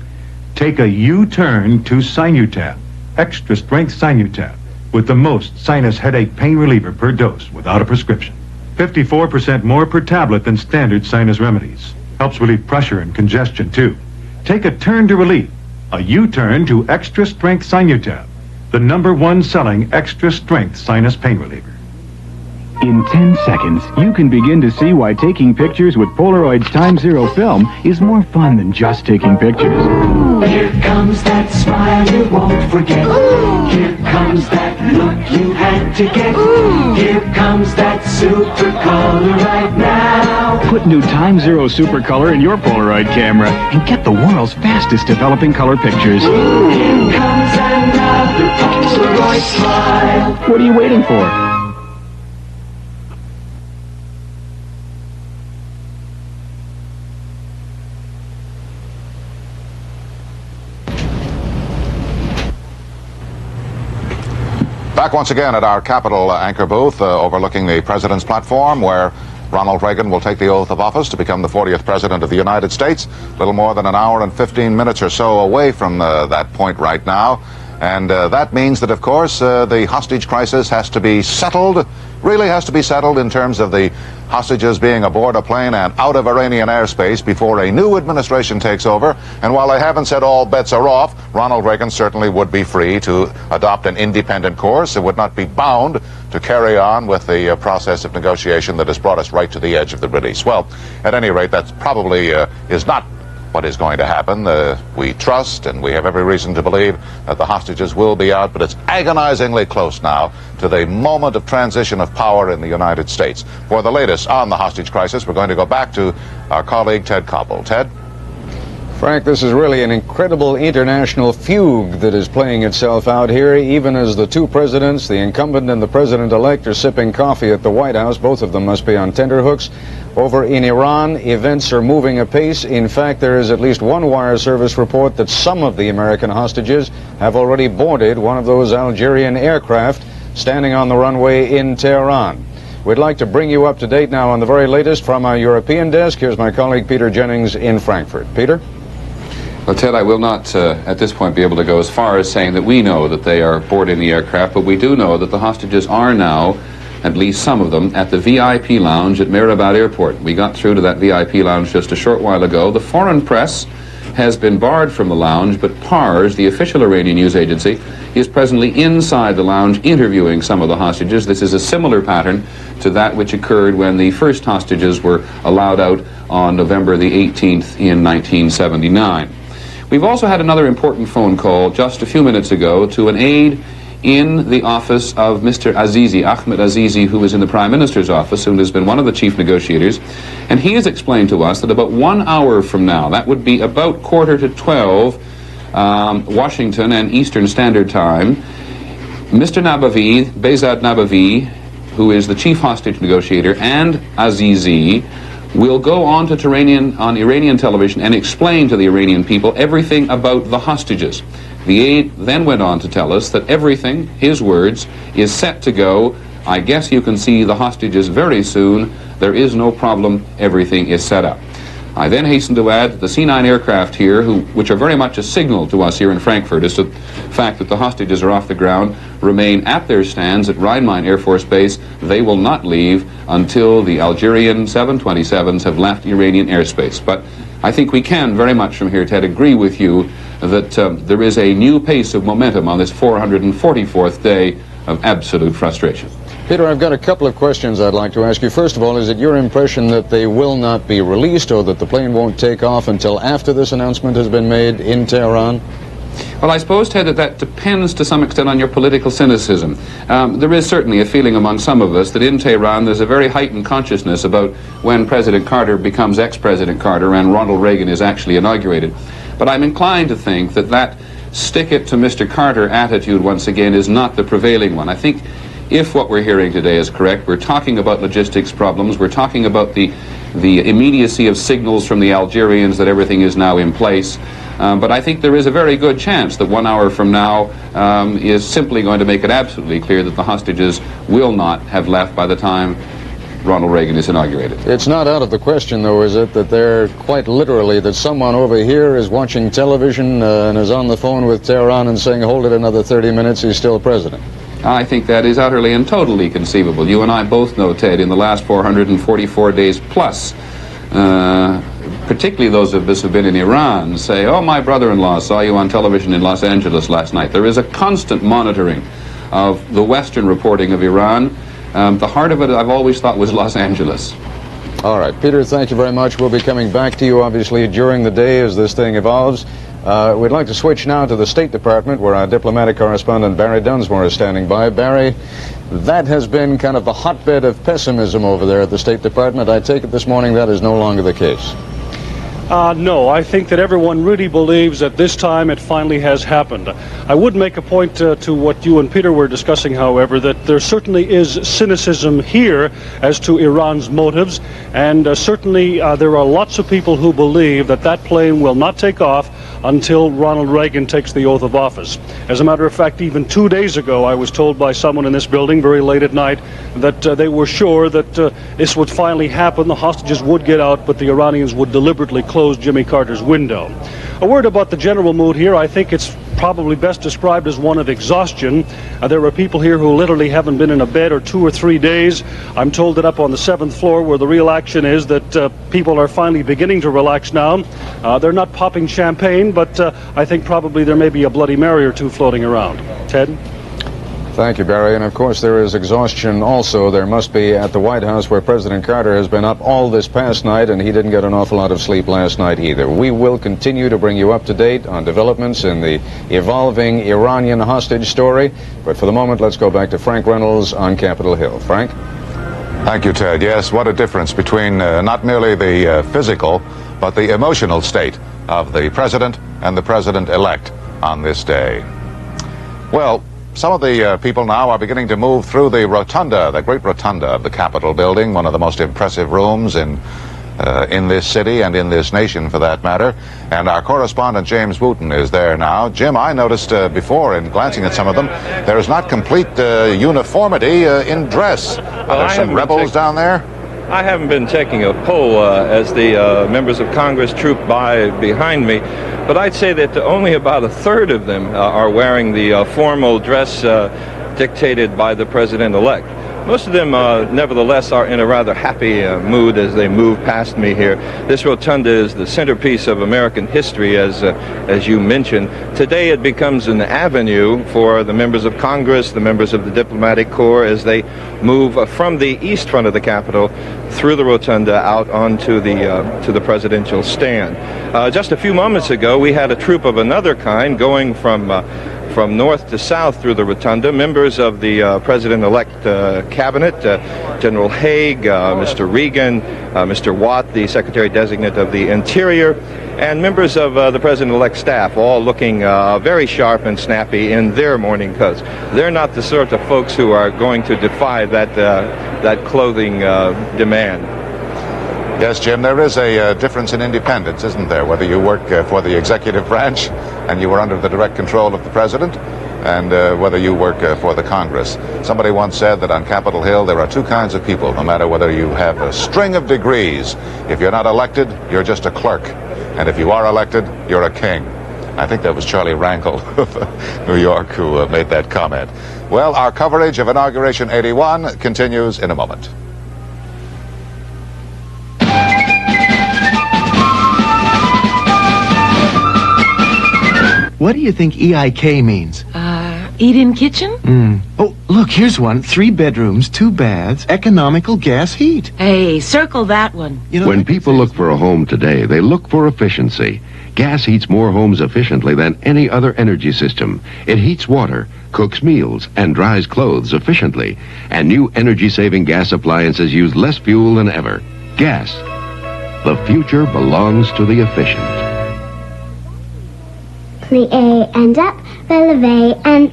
S13: Take a U-turn to Sinutab, extra strength Sinutab, with the most sinus headache pain reliever per dose without a prescription. 54% more per tablet than standard sinus remedies. Helps relieve pressure and congestion too. Take a turn to relief, a U-turn to extra strength Sinutab, the #1 selling extra strength sinus pain reliever.
S22: In 10 seconds, you can begin to see why taking pictures with Polaroid's Time Zero film is more fun than just taking pictures.
S15: Here comes that smile you won't forget. Here comes that look you had to get. Here comes that super color right now.
S22: Put new Time Zero Super Color in your Polaroid camera and get the world's fastest developing color pictures.
S15: Here comes another Polaroid smile.
S22: What are you waiting for?
S3: Back once again at our Capitol anchor booth overlooking the President's platform, where Ronald Reagan will take the oath of office to become the 40th President of the United States. A little more than an hour and 15 minutes or so away from that point right now. And that means that, of course, the hostage crisis has to be settled, really has to be settled in terms of the hostages being aboard a plane and out of Iranian airspace before a new administration takes over. And while I haven't said all bets are off, Ronald Reagan certainly would be free to adopt an independent course. It would not be bound to carry on with the process of negotiation that has brought us right to the edge of the release. Well, at any rate, that probably is not what is going to happen. We trust and we have every reason to believe that the hostages will be out, but it's agonizingly close now to the moment of transition of power in the United States. For the latest on the hostage crisis, we're going to go back to our colleague Ted Koppel. Ted?
S8: Frank, this is really an incredible international fugue that is playing itself out here, even as the two presidents, the incumbent and the president-elect, are sipping coffee at the White House. Both of them must be on tenterhooks. Over in Iran, events are moving apace. In fact, there is at least one wire service report that some of the American hostages have already boarded one of those Algerian aircraft standing on the runway in Tehran. We'd like to bring you up to date now on the very latest from our European desk. Here's my colleague Peter Jennings in Frankfurt. Peter?
S14: Well, Ted, I will not at this point be able to go as far as saying that we know that they are boarding the aircraft, but we do know that the hostages are now, at least some of them, at the VIP lounge at Mehrabad Airport. We got through to that VIP lounge just a short while ago. The foreign press has been barred from the lounge, but PARS, the official Iranian news agency, is presently inside the lounge interviewing some of the hostages. This is a similar pattern to that which occurred when the first hostages were allowed out on November the 18th in 1979. We've also had another important phone call just a few minutes ago to an aide in the office of Mr. Azizi, Ahmed Azizi, who is in the Prime Minister's office and has been one of the chief negotiators. And he has explained to us that about 1 hour from now, that would be about 11:45 Washington and Eastern Standard Time, Mr. Nabavi, Behzad Nabavi, who is the chief hostage negotiator, and Azizi will go on to Iranian television and explain to the Iranian people everything about the hostages. The aide then went on to tell us that everything, his words, is set to go. I guess you can see the hostages very soon. There is no problem. Everything is set up. I then hasten to add that the C-9 aircraft here, which are very much a signal to us here in Frankfurt as to the fact that the hostages are off the ground, remain at their stands at Rhein-Main Air Force Base. They will not leave until the Algerian 727s have left Iranian airspace. But I think we can very much from here, Ted, agree with you that there is a new pace of momentum on this 444th day of absolute frustration.
S8: Peter, I've got a couple of questions I'd like to ask you. First of all, is it your impression that they will not be released or that the plane won't take off until after this announcement has been made in Tehran?
S14: Well, I suppose, Ted, that depends to some extent on your political cynicism. There is certainly a feeling among some of us that in Tehran there's a very heightened consciousness about when President Carter becomes ex-President Carter and Ronald Reagan is actually inaugurated. But I'm inclined to think that stick it to Mr. Carter attitude once again is not the prevailing one. I think if what we're hearing today is correct, we're talking about logistics problems, we're talking about the immediacy of signals from the Algerians that everything is now in place. But I think there is a very good chance that 1 hour from now is simply going to make it absolutely clear that the hostages will not have left by the time Ronald Reagan is inaugurated.
S8: It's not out of the question, though, is it, that they're quite literally, that someone over here is watching television and is on the phone with Tehran and saying, hold it another 30 minutes, he's still president?
S14: I think that is utterly and totally conceivable. You and I both know, Ted, in the last 444 days plus, particularly those of us who've been in Iran, say, oh, my brother-in-law saw you on television in Los Angeles last night. There is a constant monitoring of the Western reporting of Iran. The heart of it, I've always thought, was Los Angeles.
S8: All right, Peter, thank you very much. We'll be coming back to you, obviously, during the day as this thing evolves. We'd like to switch now to the State Department, where our diplomatic correspondent Barry Dunsmore is standing by. Barry, that has been kind of the hotbed of pessimism over there at the State Department. I take it this morning that is no longer the case.
S16: No, I think that everyone really believes that this time it finally has happened. I would make a point to what you and Peter were discussing, however, that there certainly is cynicism here as to Iran's motives, and certainly there are lots of people who believe that that plane will not take off until Ronald Reagan takes the oath of office. As a matter of fact, even 2 days ago, I was told by someone in this building very late at night that they were sure that this would finally happen, the hostages would get out, but the Iranians would deliberately close Jimmy Carter's window. A word about the general mood here. I think it's probably best described as one of exhaustion. There are people here who literally haven't been in a bed or 2 or 3 days. I'm told that up on the 7th floor, where the real action is, that people are finally beginning to relax now. They're not popping champagne, but I think probably there may be a Bloody Mary or two floating around. Ted?
S8: Thank you, Barry. And of course, there is exhaustion also. There must be at the White House, where President Carter has been up all this past night, and he didn't get an awful lot of sleep last night either. We will continue to bring you up to date on developments in the evolving Iranian hostage story. But for the moment, let's go back to Frank Reynolds on Capitol Hill. Frank?
S3: Thank you, Ted. Yes, what a difference between not merely the physical, but the emotional state of the president and the president-elect on this day. Well, some of the people now are beginning to move through the rotunda, the great rotunda of the Capitol building, one of the most impressive rooms in this city and in this nation, for that matter. And our correspondent, James Wooten, is there now. Jim, I noticed before, in glancing at some of them, there is not complete uniformity in dress. Are there some rebels down there?
S7: I haven't been taking a poll as the members of Congress troop by behind me, but I'd say that only about a third of them are wearing the formal dress dictated by the president-elect. Most of them, nevertheless, are in a rather happy mood as they move past me here. This rotunda is the centerpiece of American history, as you mentioned. Today it becomes an avenue for the members of Congress, the members of the diplomatic corps, as they move from the east front of the Capitol through the rotunda out onto the presidential stand. Just a few moments ago, we had a troop of another kind going from north to south through the rotunda. Members of the president-elect cabinet, General Haig, Mr. Reagan, Mr. Watt, the secretary-designate of the Interior, and members of the president-elect staff, all looking very sharp and snappy in their morning coats. They're not the sort of folks who are going to defy that clothing demand.
S3: Yes, Jim, there is a difference in independence, isn't there? Whether you work for the executive branch and you are under the direct control of the president, and whether you work for the Congress. Somebody once said that on Capitol Hill there are two kinds of people, no matter whether you have a string of degrees. If you're not elected, you're just a clerk. And if you are elected, you're a king. I think that was Charlie Rangel of New York who made that comment. Well, our coverage of Inauguration 81 continues in a moment.
S18: What do you think EIK means?
S19: Eat-in kitchen?
S18: Oh, look, here's one. 3 bedrooms, 2 baths, economical gas heat.
S19: Hey, circle that one.
S18: You know,
S21: when people look for a home today, they look for efficiency. Gas heats more homes efficiently than any other energy system. It heats water, cooks meals, and dries clothes efficiently. And new energy-saving gas appliances use less fuel than ever. Gas. The future belongs to the efficient.
S10: The A and up, Beleve and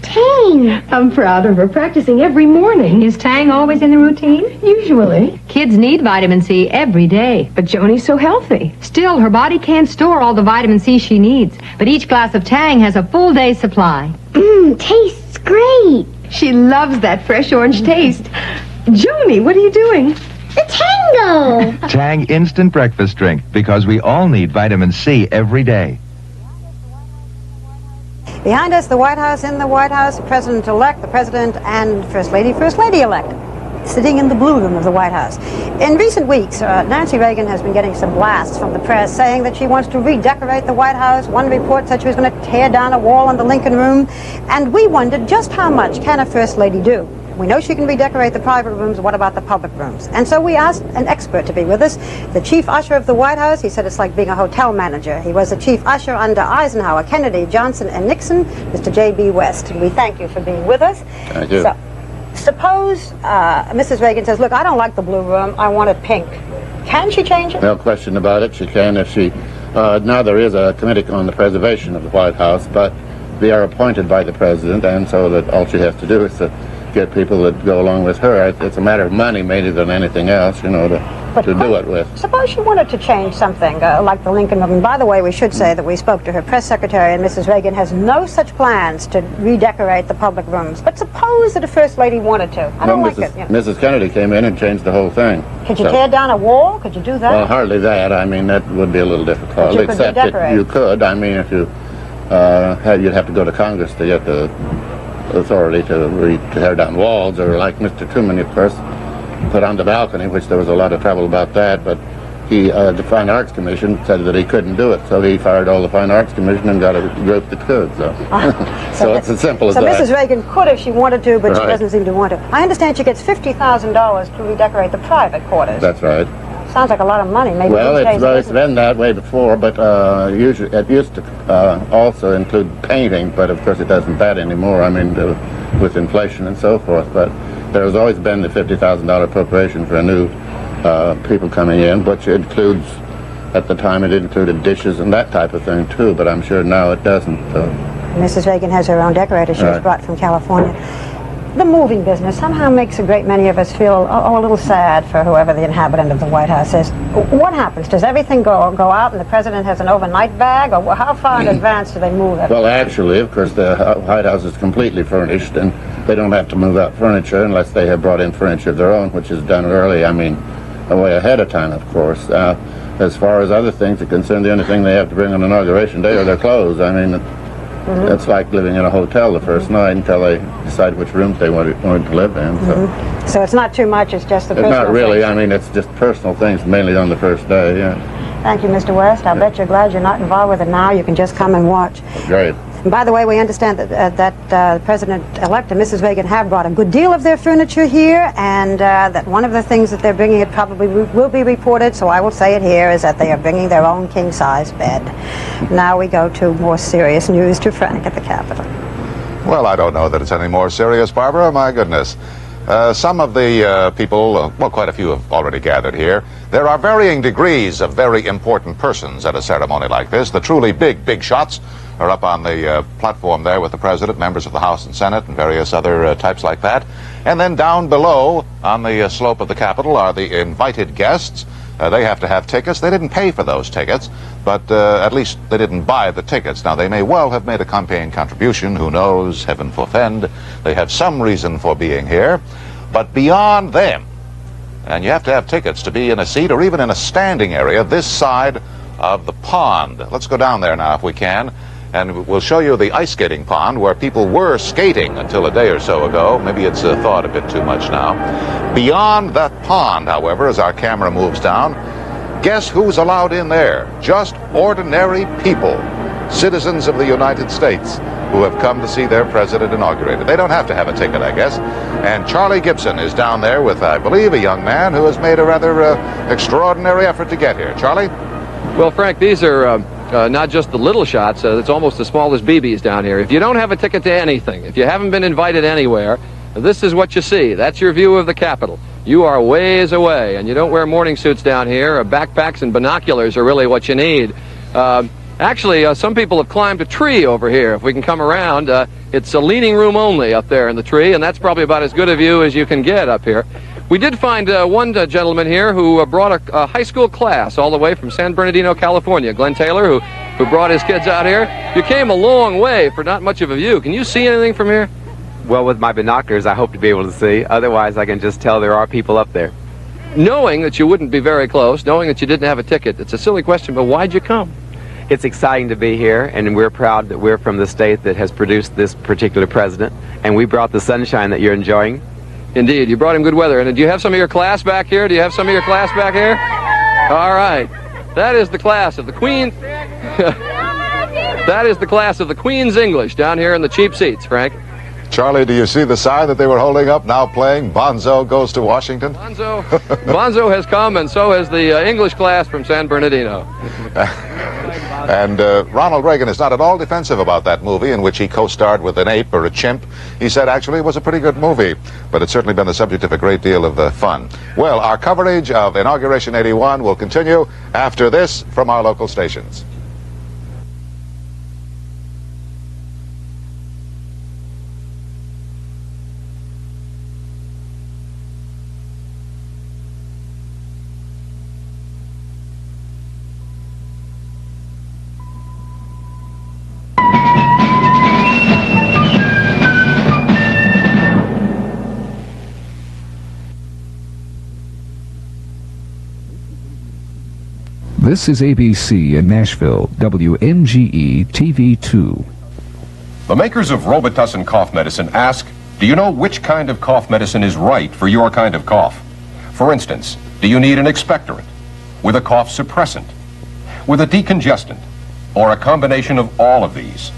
S10: Tang.
S23: I'm proud of her, practicing every morning.
S26: Is Tang always in the routine?
S23: Usually.
S26: Kids need vitamin C every day.
S23: But Joni's so healthy.
S26: Still, her body can't store all the vitamin C she needs. But each glass of Tang has a full day's supply.
S10: Tastes great.
S23: She loves that fresh orange taste. Joni, what are you doing?
S10: The tango.
S27: Tang instant breakfast drink, because we all need vitamin C every day.
S5: Behind us, the White House. In the White House, the President-elect, the President, and First Lady-elect, sitting in the blue room of the White House. In recent weeks, Nancy Reagan has been getting some blasts from the press saying that she wants to redecorate the White House. One report said she was going to tear down a wall in the Lincoln Room. And we wondered just how much can a First Lady do? We know she can redecorate the private rooms. What about the public rooms? And so we asked an expert to be with us, the chief usher of the White House. He said it's like being a hotel manager. He was the chief usher under Eisenhower, Kennedy, Johnson, and Nixon, Mr. J.B. West. And we thank you for being with us.
S28: Thank you.
S5: So, suppose Mrs. Reagan says, look, I don't like the blue room. I want it pink. Can she change it?
S28: No question about it. She can if she... now there is a committee on the preservation of the White House, but they are appointed by the president, and so that all she has to do is to get people that go along with her. It's a matter of money maybe than anything else, you know, to do it with.
S5: Suppose she wanted to change something like the Lincoln Room. And by the way, we should say that we spoke to her press secretary, and Mrs. Reagan has no such plans to redecorate the public rooms. But suppose that a First Lady wanted to. I don't like it. You know.
S28: Mrs. Kennedy came in and changed the whole thing.
S5: Could you tear down a wall? Could you do that?
S28: Well, hardly that. I mean, that would be a little difficult.
S5: But you could
S28: Except
S5: redecorate.
S28: that you could. I mean, if you you'd have to go to Congress to get the authority to tear down walls, or like Mr. Truman, of course, put on the balcony, which there was a lot of trouble about that, but the Fine Arts Commission said that he couldn't do it, so he fired all the Fine Arts Commission and got a group that could. So it's as simple as
S5: so
S28: that.
S5: Mrs. Reagan could if she wanted to, but she
S28: Right.
S5: doesn't seem to want to. I understand she gets $50,000 to redecorate the private quarters.
S28: That's right.
S5: Sounds like a lot of money. Maybe
S28: Well,
S5: these days it
S28: it's
S5: isn't.
S28: been that way before, but usually it used to also include painting, but of course it doesn't that anymore. I mean, with inflation and so forth. But there has always been the $50,000 appropriation for a new people coming in, which includes, at the time it included dishes and that type of thing too, but I'm sure now it doesn't.
S5: Mrs. Reagan has her own decorator she was
S28: Right.
S5: brought from California. The moving business somehow makes a great many of us feel a little sad for whoever the inhabitant of the White House is. What happens? Does everything go out and the president has an overnight bag, or how far in advance do they move it?
S28: Well, actually, of course, the White House is completely furnished, and they don't have to move out furniture unless they have brought in furniture of their own, which is done early, I mean, way ahead of time, of course. As far as other things are concerned, the only thing they have to bring on Inauguration Day are their clothes. I mean, it's like living in a hotel the first night until they decide which rooms they want to live in. So.
S5: So it's not too much, it's just the
S28: It's
S5: personal
S28: not really,
S5: things.
S28: I mean, it's just personal things, mainly on the first day, yeah.
S5: Thank you, Mr. West. I'll bet you're glad you're not involved with it now. You can just come and watch.
S28: Great.
S5: And by the way, we understand that President-elect and Mrs. Reagan have brought a good deal of their furniture here, and that one of the things that they're bringing, it probably will be reported, so I will say it here, is that they are bringing their own king-size bed. Now we go to more serious news to Frank at the Capitol.
S3: Well, I don't know that it's any more serious, Barbara. My goodness. Some of the people, well, quite a few have already gathered here. There are varying degrees of very important persons at a ceremony like this. The truly big shots are up on the platform there with the President, members of the House and Senate, and various other types like that. And then down below on the slope of the Capitol are the invited guests. They have to have tickets. They didn't pay for those tickets, but at least they didn't buy the tickets. Now, they may well have made a campaign contribution. Who knows? Heaven forfend. They have some reason for being here. But beyond them, and you have to have tickets to be in a seat or even in a standing area this side of the pond. Let's go down there now if we can, and we'll show you the ice skating pond where people were skating until a day or so ago. Maybe it's thawed a bit too much now. Beyond that pond, however, as our camera moves down, guess who's allowed in there? Just ordinary people, citizens of the United States, who have come to see their president inaugurated. They don't have to have a ticket, I guess. And Charlie Gibson is down there with, I believe, a young man who has made a rather extraordinary effort to get here. Charlie?
S1: Well, Frank, these are not just the little shots. It's almost as small as BBs down here. If you don't have a ticket to anything, if you haven't been invited anywhere, this is what you see. That's your view of the Capitol. You are ways away, and you don't wear morning suits down here. Backpacks and binoculars are really what you need. Actually, some people have climbed a tree over here. If we can come around, it's a leaning room only up there in the tree, and that's probably about as good a view as you can get up here. We did find one gentleman here who brought a high school class all the way from San Bernardino, California. Glenn Taylor, who brought his kids out here. You came a long way for not much of a view. Can you see anything from here?
S2: Well, with my binoculars, I hope to be able to see. Otherwise, I can just tell there are people up there.
S1: Knowing that you wouldn't be very close, knowing that you didn't have a ticket, it's a silly question, but why'd you come?
S2: It's exciting to be here, and we're proud that we're from the state that has produced this particular president, and we brought the sunshine that you're enjoying.
S1: Indeed, you brought him good weather. And do you have some of your class back here? Do you have some of your class back here? All right. That is the class of the Queen. That is the class of the Queen's English down here in the cheap seats, Frank.
S3: Charlie, do you see the sign that they were holding up now playing Bonzo Goes to Washington?
S1: Bonzo has come, and so has the English class from San Bernardino.
S3: And Ronald Reagan is not at all defensive about that movie in which he co-starred with an ape or a chimp. He said actually it was a pretty good movie, but it's certainly been the subject of a great deal of fun. Well, our coverage of Inauguration 81 will continue after this from our local stations.
S4: This is ABC in Nashville, WNGE-TV 2.
S6: The makers of Robitussin cough medicine ask, do you know which kind of cough medicine is right for your kind of cough? For instance, do you need an expectorant, with a cough suppressant, with a decongestant, or a combination of all of these?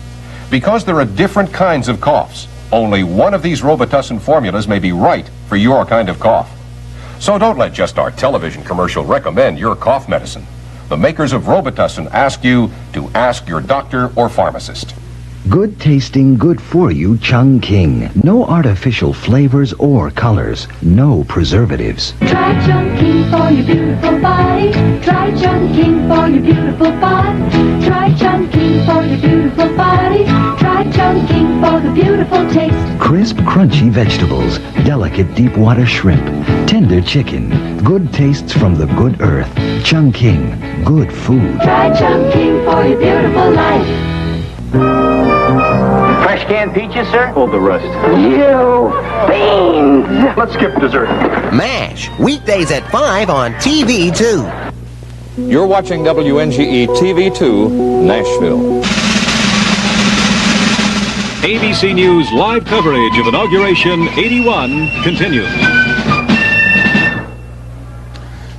S6: Because there are different kinds of coughs, only one of these Robitussin formulas may be right for your kind of cough. So don't let just our television commercial recommend your cough medicine. The makers of Robitussin ask you to ask your doctor or pharmacist.
S9: Good tasting, good for you Chungking. No artificial flavors or colors. No preservatives.
S15: Try Chungking for your beautiful body. Try Chungking for your beautiful body. Try Chungking for your beautiful body. Try Chungking for the beautiful taste.
S9: Crisp, crunchy vegetables. Delicate deep water shrimp. Tender chicken. Good tastes from the good earth. Chungking. Good food.
S15: Try Chungking for your beautiful life.
S12: Fresh canned peaches, sir?
S17: Hold the rest.
S12: You fiends!
S17: Let's skip dessert.
S20: MASH, weekdays at 5 on TV 2.
S7: You're watching WNGE-TV 2, Nashville.
S24: ABC News live coverage of Inauguration 81 continues.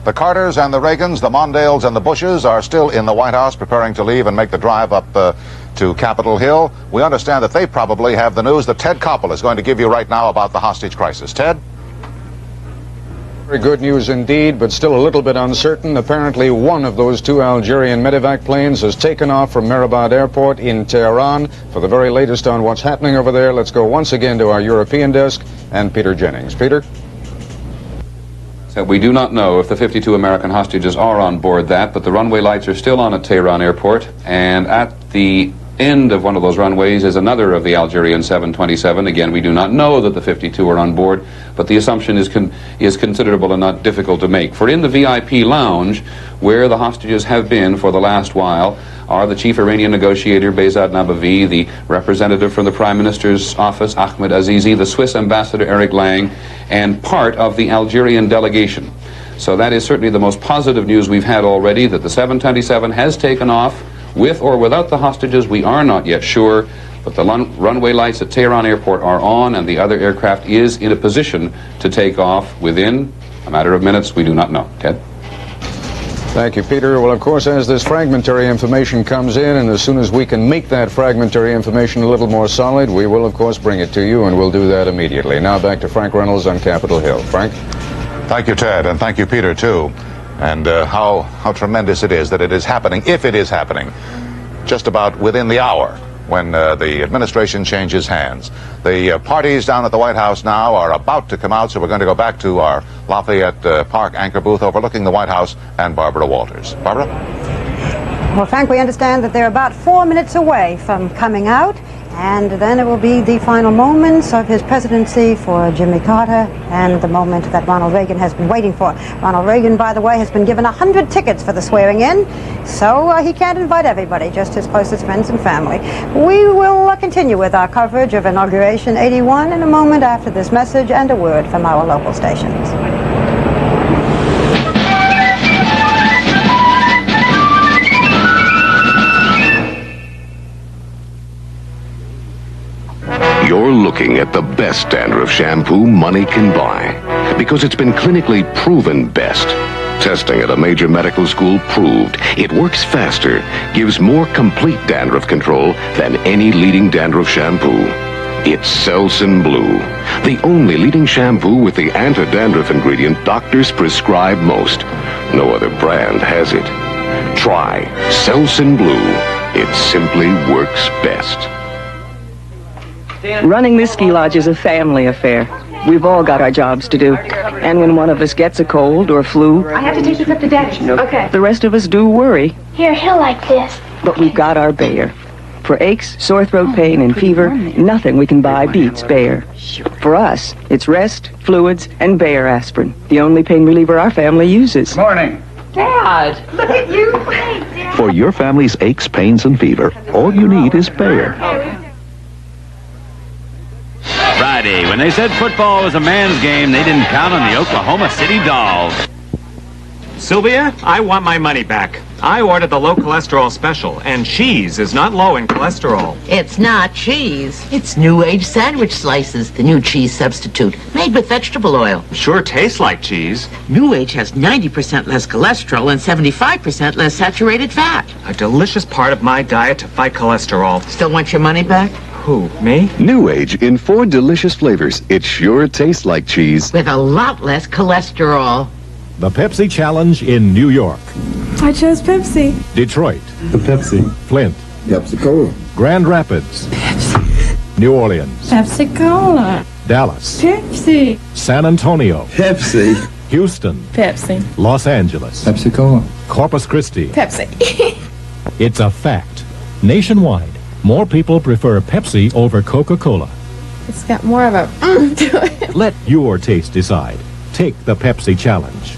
S3: The Carters and the Reagans, the Mondales and the Bushes are still in the White House preparing to leave and make the drive up to Capitol Hill. We understand that they probably have the news that Ted Koppel is going to give you right now about the hostage crisis. Ted?
S8: Very good news indeed, but still a little bit uncertain. Apparently one of those two Algerian medevac planes has taken off from Mehrabad Airport in Tehran. For the very latest on what's happening over there, let's go once again to our European desk and Peter Jennings. Peter?
S14: So we do not know if the 52 American hostages are on board that, but the runway lights are still on at Tehran Airport, and at the end of one of those runways is another of the Algerian 727. Again, we do not know that the 52 are on board, but the assumption is considerable and not difficult to make. For in the VIP lounge, where the hostages have been for the last while, are the chief Iranian negotiator Behzad Nabavi, the representative from the Prime Minister's office Ahmed Azizi, the Swiss ambassador Eric Lang, and part of the Algerian delegation. So that is certainly the most positive news we've had already, that the 727 has taken off. With or without the hostages, we are not yet sure, but the runway lights at Tehran Airport are on, and the other aircraft is in a position to take off within a matter of minutes. We do not know. Ted?
S8: Thank you, Peter. Well, of course, as this fragmentary information comes in, and as soon as we can make that fragmentary information a little more solid, we will, of course, bring it to you, and we'll do that immediately. Now back to Frank Reynolds on Capitol Hill. Frank?
S3: Thank you, Ted, and thank you, Peter, too. And how tremendous it is that it is happening, if it is happening, just about within the hour when the administration changes hands. The parties down at the White House now are about to come out, so we're going to go back to our Lafayette Park anchor booth overlooking the White House and Barbara Walters. Barbara?
S5: Well, Frank, we understand that they're about 4 minutes away from coming out, and then it will be the final moments of his presidency for Jimmy Carter and the moment that Ronald Reagan has been waiting for. Ronald Reagan, by the way, has been given 100 tickets for the swearing in, so he can't invite everybody, just his closest friends and family. We will continue with our coverage of Inauguration 81 in a moment after this message and a word from our local stations.
S21: You're looking at the best dandruff shampoo money can buy because it's been clinically proven best. Testing at a major medical school proved it works faster, gives more complete dandruff control than any leading dandruff shampoo. It's Selsun Blue, the only leading shampoo with the anti-dandruff ingredient doctors prescribe most. No other brand has it. Try Selsun Blue. It simply works best.
S25: Running this ski lodge is a family affair. We've all got our jobs to do. And when one of us gets a cold or flu,
S23: I have to take this up to Daddy. Okay.
S25: the rest of us do worry.
S10: Here, he'll like this.
S25: But we've got our Bayer. For aches, sore throat pain, and fever, nothing we can buy beats Bayer. For us, it's rest, fluids, and Bayer aspirin, the only pain reliever our family uses.
S17: Morning.
S23: Dad, look at you. Hey, Dad.
S29: For your family's aches, pains, and fever, all you need is Bayer.
S30: Friday, when they said football was a man's game, they didn't count on the Oklahoma City Dolls.
S11: Sylvia, I want my money back. I ordered the low cholesterol special, and cheese is not low in cholesterol.
S13: It's not cheese. It's New Age sandwich slices, the new cheese substitute, made with vegetable oil.
S11: Sure tastes like cheese.
S13: New Age has 90% less cholesterol and 75% less saturated fat.
S11: A delicious part of my diet to fight cholesterol.
S13: Still want your money back?
S11: Who, me?
S16: New Age in 4 delicious flavors. It sure tastes like cheese.
S13: With a lot less cholesterol.
S24: The Pepsi Challenge in New York.
S23: I chose Pepsi.
S24: Detroit.
S17: The Pepsi.
S24: Flint.
S17: Pepsi Cola.
S24: Grand Rapids. Pepsi. New Orleans.
S23: Pepsi Cola.
S24: Dallas.
S23: Pepsi.
S24: San Antonio.
S17: Pepsi.
S24: Houston.
S23: Pepsi.
S24: Los Angeles.
S17: Pepsi Cola.
S24: Corpus Christi.
S23: Pepsi.
S24: It's a fact. Nationwide, more people prefer Pepsi over Coca-Cola.
S23: It's got more of a to it.
S24: Let your taste decide. Take the Pepsi Challenge.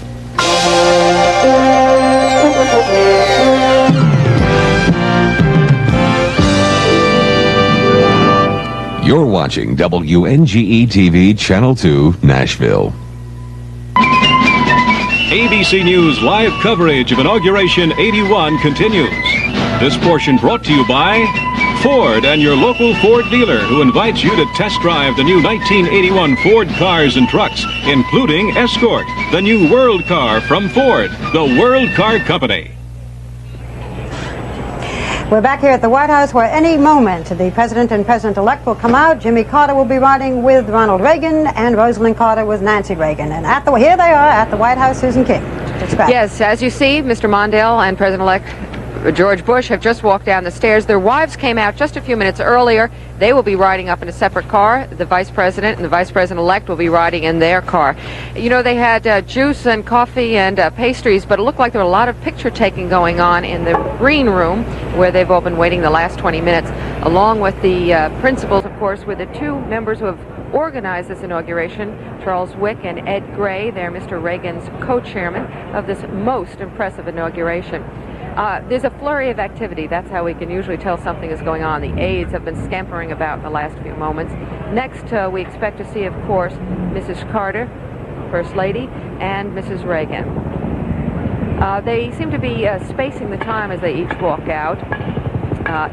S18: You're watching WNGE-TV Channel 2, Nashville.
S24: ABC News live coverage of Inauguration 81 continues. This portion brought to you by Ford and your local Ford dealer, who invites you to test drive the new 1981 Ford cars and trucks, including Escort, the new World Car from Ford, the World Car Company.
S5: We're back here at the White House, where any moment the president and president-elect will come out. Jimmy Carter will be riding with Ronald Reagan, and Rosalind Carter with Nancy Reagan. And here they are at the White House. Susan King.
S19: Yes, as you see, Mr. Mondale and President-elect George Bush have just walked down the stairs. Their wives came out just a few minutes earlier. They will be riding up in a separate car. The vice president and the vice president-elect will be riding in their car. You know, they had juice and coffee and pastries, but it looked like there were a lot of picture-taking going on in the green room, where they've all been waiting the last 20 minutes, along with the principals, of course, with the 2 members who have organized this inauguration, Charles Wick and Ed Gray. They're Mr. Reagan's co-chairman of this most impressive inauguration. There's a flurry of activity. That's how we can usually tell something is going on. The aides have been scampering about in the last few moments. Next, we expect to see, of course, Mrs. Carter, First Lady, and Mrs. Reagan. They seem to be spacing the time as they each walk out.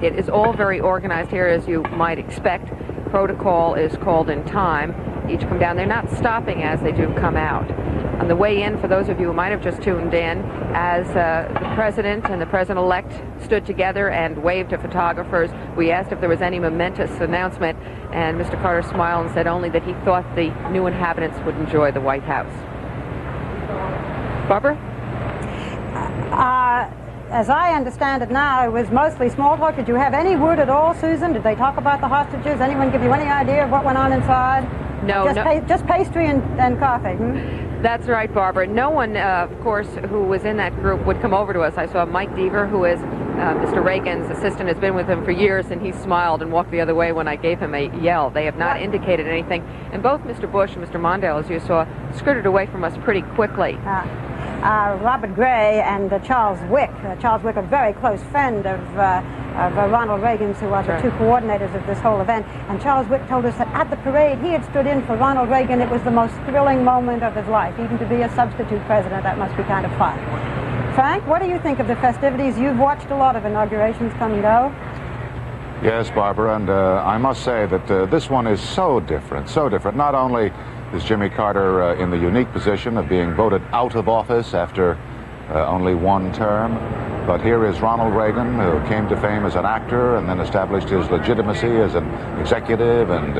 S19: It is all very organized here, as you might expect. Protocol is called in time. Each come down. They're not stopping as they do come out. On the way in, for those of you who might have just tuned in, as the president and the president-elect stood together and waved to photographers, we asked if there was any momentous announcement, and Mr. Carter smiled and said only that he thought the new inhabitants would enjoy the White House. Barbara?
S5: As I understand it now, it was mostly small talk. Did you have any word at all, Susan? Did they talk about the hostages? Anyone give you any idea of what went on inside?
S19: No.
S5: Just pastry and coffee.
S19: That's right, Barbara. No one, of course, who was in that group would come over to us. I saw Mike Deaver, who is Mr. Reagan's assistant, has been with him for years, and he smiled and walked the other way when I gave him a yell. They have not indicated anything. And both Mr. Bush and Mr. Mondale, as you saw, skirted away from us pretty quickly.
S5: Robert Gray and Charles Wick. Charles Wick, a very close friend of Ronald Reagan's, who was the 2 coordinators of this whole event. And Charles Wick told us that at the parade he had stood in for Ronald Reagan. It was the most thrilling moment of his life. Even to be a substitute president, that must be kind of fun. Frank, what do you think of the festivities? You've watched a lot of inaugurations come and go.
S3: Yes, Barbara, and I must say that this one is so different, so different. Not only is Jimmy Carter in the unique position of being voted out of office after only 1 term, but here is Ronald Reagan, who came to fame as an actor and then established his legitimacy as an executive and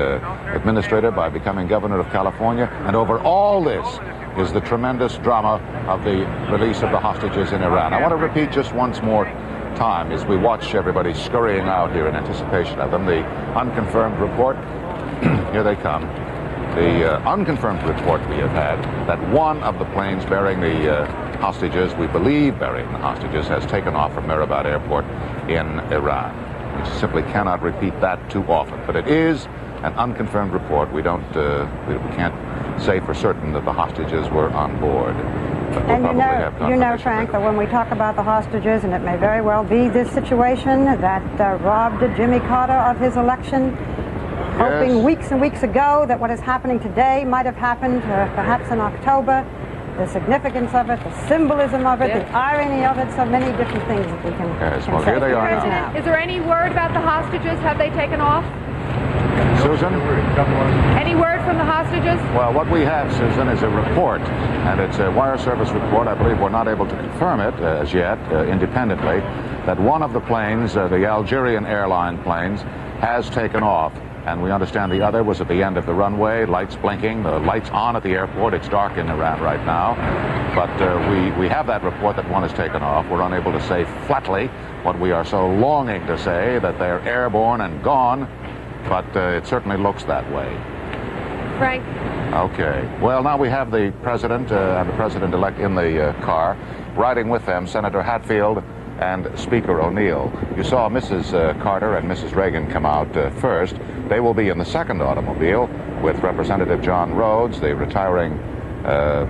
S3: administrator by becoming governor of California. And over all this is the tremendous drama of the release of the hostages in Iran. I want to repeat just once more time as we watch everybody scurrying out here in anticipation of them. The unconfirmed report, here they come. The unconfirmed report we have had that one of the planes bearing the hostages, we believe bearing the hostages, has taken off from Mehrabat Airport in Iran. We simply cannot repeat that too often, but it is an unconfirmed report. We can't say for certain that the hostages were on board.
S5: And you know, Frank, that when we talk about the hostages, and it may very well be this situation that robbed Jimmy Carter of his election, hoping weeks and weeks ago that what is happening today might have happened perhaps in October. the significance of it, the symbolism of it, the irony of it, so many different things that we can,
S3: well,
S5: say.
S3: here they are now.
S19: Is there any word about the hostages? Have they taken off?
S3: Susan?
S19: Any word from the hostages?
S3: Well, what we have, Susan, is a report, and it's a wire service report. I believe we're not able to confirm it as yet, independently, that one of the planes, the Algerian airline planes, has taken off. And we understand the other was at the end of the runway, lights blinking, the lights on at the airport. It's dark in Iran right now. But we have that report that one has taken off. We're unable to say flatly what we are so longing to say, that they're airborne and gone. But it certainly looks that way.
S19: Frank?
S3: Okay. Well, now we have the president and the president-elect in the car. Riding with them, Senator Hatfield and Speaker O'Neill. You saw Mrs. Carter and Mrs. Reagan come out first. They will be in the second automobile with Representative John Rhodes, the retiring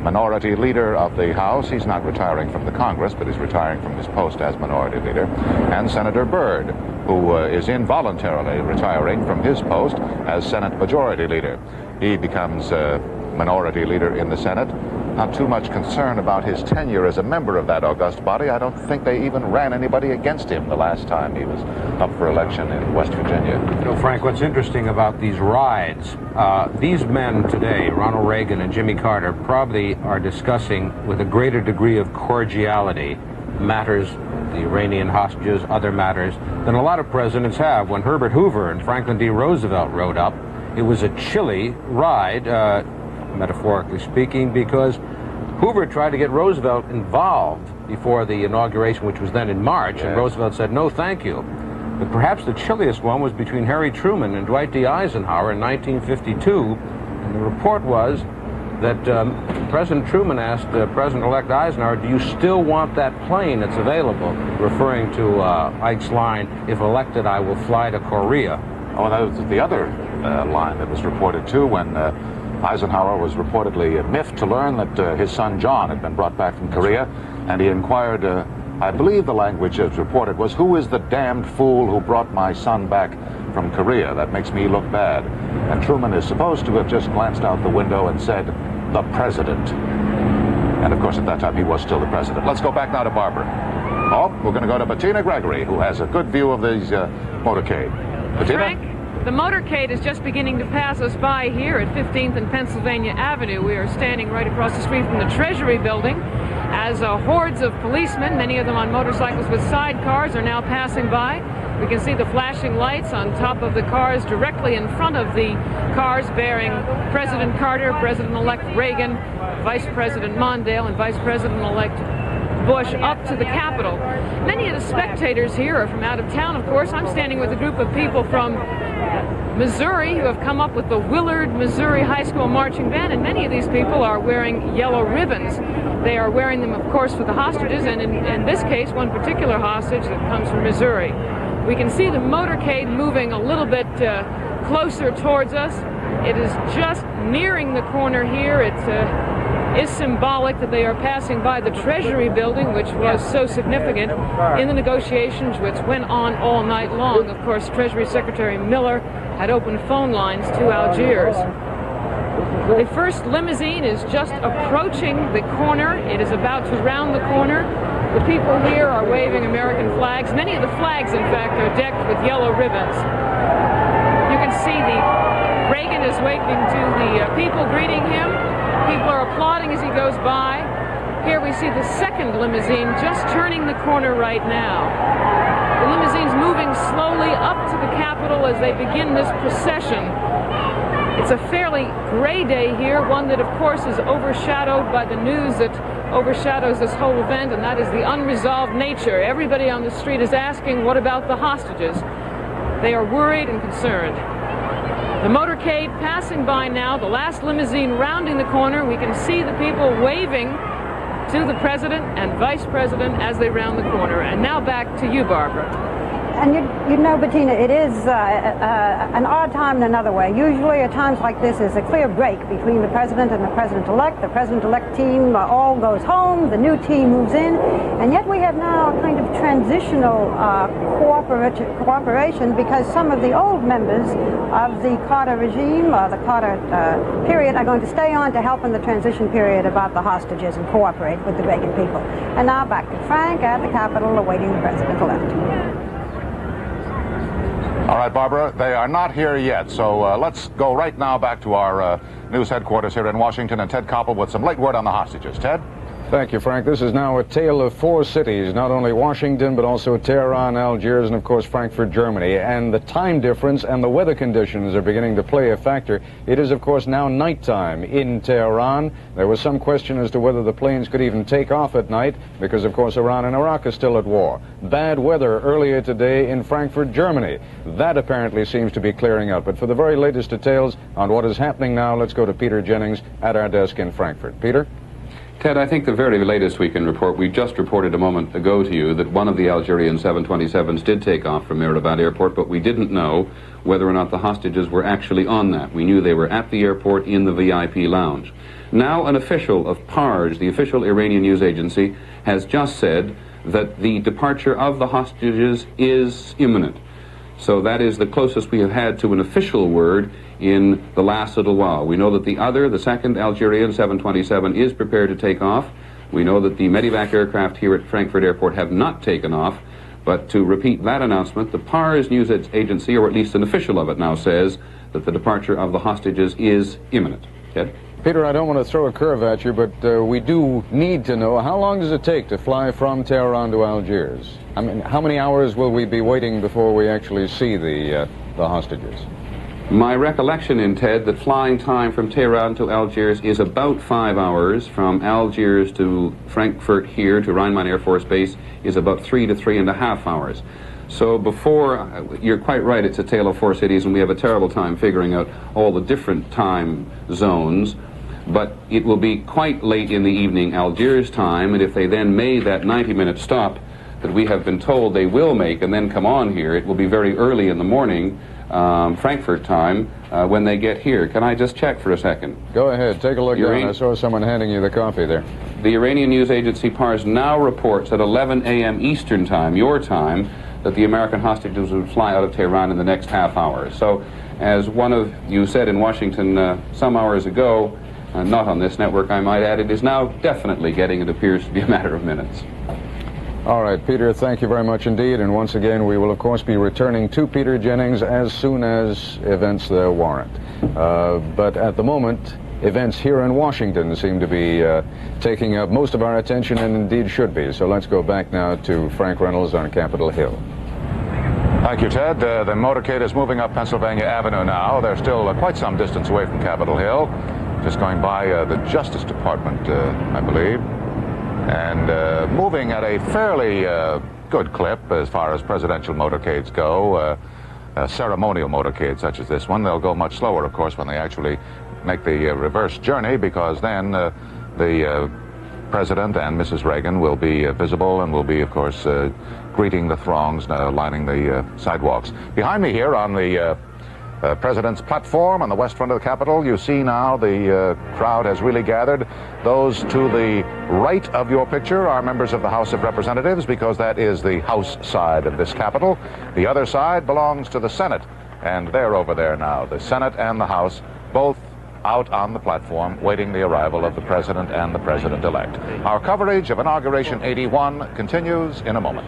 S3: minority leader of the House. He's not retiring from the Congress, but he's retiring from his post as minority leader. And Senator Byrd, who is involuntarily retiring from his post as Senate Majority Leader. He becomes minority leader in the Senate. Not too much concern about his tenure as a member of that august body. I don't think they even ran anybody against him the last time he was up for election in West Virginia.
S1: You know, Frank, what's interesting about these rides, these men today, Ronald Reagan and Jimmy Carter, probably are discussing with a greater degree of cordiality matters, the Iranian hostages, other matters, than a lot of presidents have. When Herbert Hoover and Franklin D. Roosevelt rode up, it was a chilly ride, metaphorically speaking, because Hoover tried to get Roosevelt involved before the inauguration, which was then in March, and Roosevelt said, no, thank you. But perhaps the chilliest one was between Harry Truman and Dwight D. Eisenhower in 1952, and the report was that President Truman asked President-elect Eisenhower, do you still want that plane that's available, referring to Ike's line, if elected, I will fly to Korea.
S3: Oh, that was the other line that was reported, too, when Eisenhower was reportedly miffed to learn that his son John had been brought back from Korea, and he inquired, I believe the language that's reported was, who is the damned fool who brought my son back from Korea? That makes me look bad. And Truman is supposed to have just glanced out the window and said, the president. And of course at that time he was still the president. Let's go back now to Barbara. Oh, we're going to go to Bettina Gregory, who has a good view of these motorcade. Bettina?
S2: Frank, the motorcade is just beginning to pass us by here at 15th and Pennsylvania Avenue. We are standing right across the street from the Treasury building as hordes of policemen, many of them on motorcycles with sidecars, are now passing by. We can see the flashing lights on top of the cars directly in front of the cars bearing President Carter, President-elect Reagan, Vice President Mondale, and Vice President-elect Bush up to the Capitol. Many of the spectators here are from out of town, of course. I'm standing with a group of people from Missouri who have come up with the Willard, Missouri High School Marching Band, and many of these people are wearing yellow ribbons. They are wearing them, of course, for the hostages, and in this case, one particular hostage that comes from Missouri. We can see the motorcade moving a little bit closer towards us. It is just nearing the corner here. It is symbolic that they are passing by the Treasury building, which was so significant in the negotiations which went on all night long. Of course, Treasury Secretary Miller had opened phone lines to Algiers. The first limousine is just approaching the corner. It is about to round the corner. The people here are waving American flags. Many of the flags, in fact, are decked with yellow ribbons. You can see Reagan is waving to the people greeting him. People are applauding as he goes by. Here we see the second limousine just turning the corner right now. The limousine's moving slowly up to the Capitol as they begin this procession. It's a fairly gray day here, one that, of course, is overshadowed by the news that overshadows this whole event, and that is the unresolved nature. Everybody on the street is asking, what about the hostages? They are worried and concerned. The motorcade passing by now, the last limousine rounding the corner. We can see the people waving to the president and vice president as they round the corner. And now back to you, Barbara.
S5: And you know, Bettina, it is an odd time in another way. Usually at times like this is a clear break between the president and the president-elect. The president-elect team all goes home, the new team moves in, and yet we have now a kind of transitional cooperation because some of the old members of the Carter regime, the Carter period, are going to stay on to help in the transition period about the hostages and cooperate with the Reagan people. And now back to Frank at the Capitol awaiting the president-elect.
S3: All right, Barbara, they are not here yet, so let's go right now back to our news headquarters here in Washington, and Ted Koppel with some late word on the hostages. Ted?
S8: Thank you, Frank. This is now a tale of 4 cities, not only Washington, but also Tehran, Algiers, and, of course, Frankfurt, Germany. And the time difference and the weather conditions are beginning to play a factor. It is, of course, now nighttime in Tehran. There was some question as to whether the planes could even take off at night because, of course, Iran and Iraq are still at war. Bad weather earlier today in Frankfurt, Germany. That apparently seems to be clearing up. But for the very latest details on what is happening now, let's go to Peter Jennings at our desk in Frankfurt. Peter?
S14: Ted, I think the very latest we can report, we just reported a moment ago to you that one of the Algerian 727s did take off from Mirabat Airport, but we didn't know whether or not the hostages were actually on that. We knew they were at the airport in the VIP lounge. Now an official of PARJ, the official Iranian news agency, has just said that the departure of the hostages is imminent. So that is the closest we have had to an official word in the last little while. We know that the second Algerian 727 is prepared to take off. We know that the Medivac aircraft here at Frankfurt Airport have not taken off. But to repeat that announcement, the PARS news agency, or at least an official of it now, says that the departure of the hostages is imminent. Ted?
S8: Peter, I don't want to throw a curve at you, but we do need to know, how long does it take to fly from Tehran to Algiers? I mean, how many hours will we be waiting before we actually see the hostages?
S14: My recollection in Ted that flying time from Tehran to Algiers is about 5 hours. From Algiers to Frankfurt here to Rheinland Air Force Base is about 3 to 3.5 hours. So you're quite right, it's a tale of 4 cities, and we have a terrible time figuring out all the different time zones. But it will be quite late in the evening Algiers time, and if they then made that 90-minute stop that we have been told they will make and then come on here, it will be very early in the morning, Frankfurt time, when they get here. Can I just check for a second?
S8: Go ahead, take a look down. I saw someone handing you the coffee there.
S14: The Iranian news agency PARS now reports at 11 a.m. Eastern time, your time, that the American hostages would fly out of Tehran in the next half hour. So, as one of you said in Washington some hours ago, not on this network I might add, it is now definitely getting, it appears to be a matter of minutes.
S8: All right, Peter, thank you very much indeed. And once again, we will, of course, be returning to Peter Jennings as soon as events warrant. But at the moment, events here in Washington seem to be taking up most of our attention, and indeed should be. So let's go back now to Frank Reynolds on Capitol Hill.
S3: Thank you, Ted. The motorcade is moving up Pennsylvania Avenue now. They're still quite some distance away from Capitol Hill, just going by the Justice Department, I believe. And moving at a fairly good clip as far as presidential motorcades go. Ceremonial motorcades such as this one, they'll go much slower, of course, when they actually make the reverse journey, because then the President and Mrs. Reagan will be visible and will be, of course, greeting the throngs lining the sidewalks. Behind me here on the President's platform on the west front of the Capitol, you see now the crowd has really gathered. Those to the right of your picture are members of the House of Representatives, because that is the House side of this Capitol. The other side belongs to the Senate, and they're over there now. The Senate and the House both out on the platform waiting the arrival of the President and the President-elect. Our coverage of Inauguration 81 continues in a moment.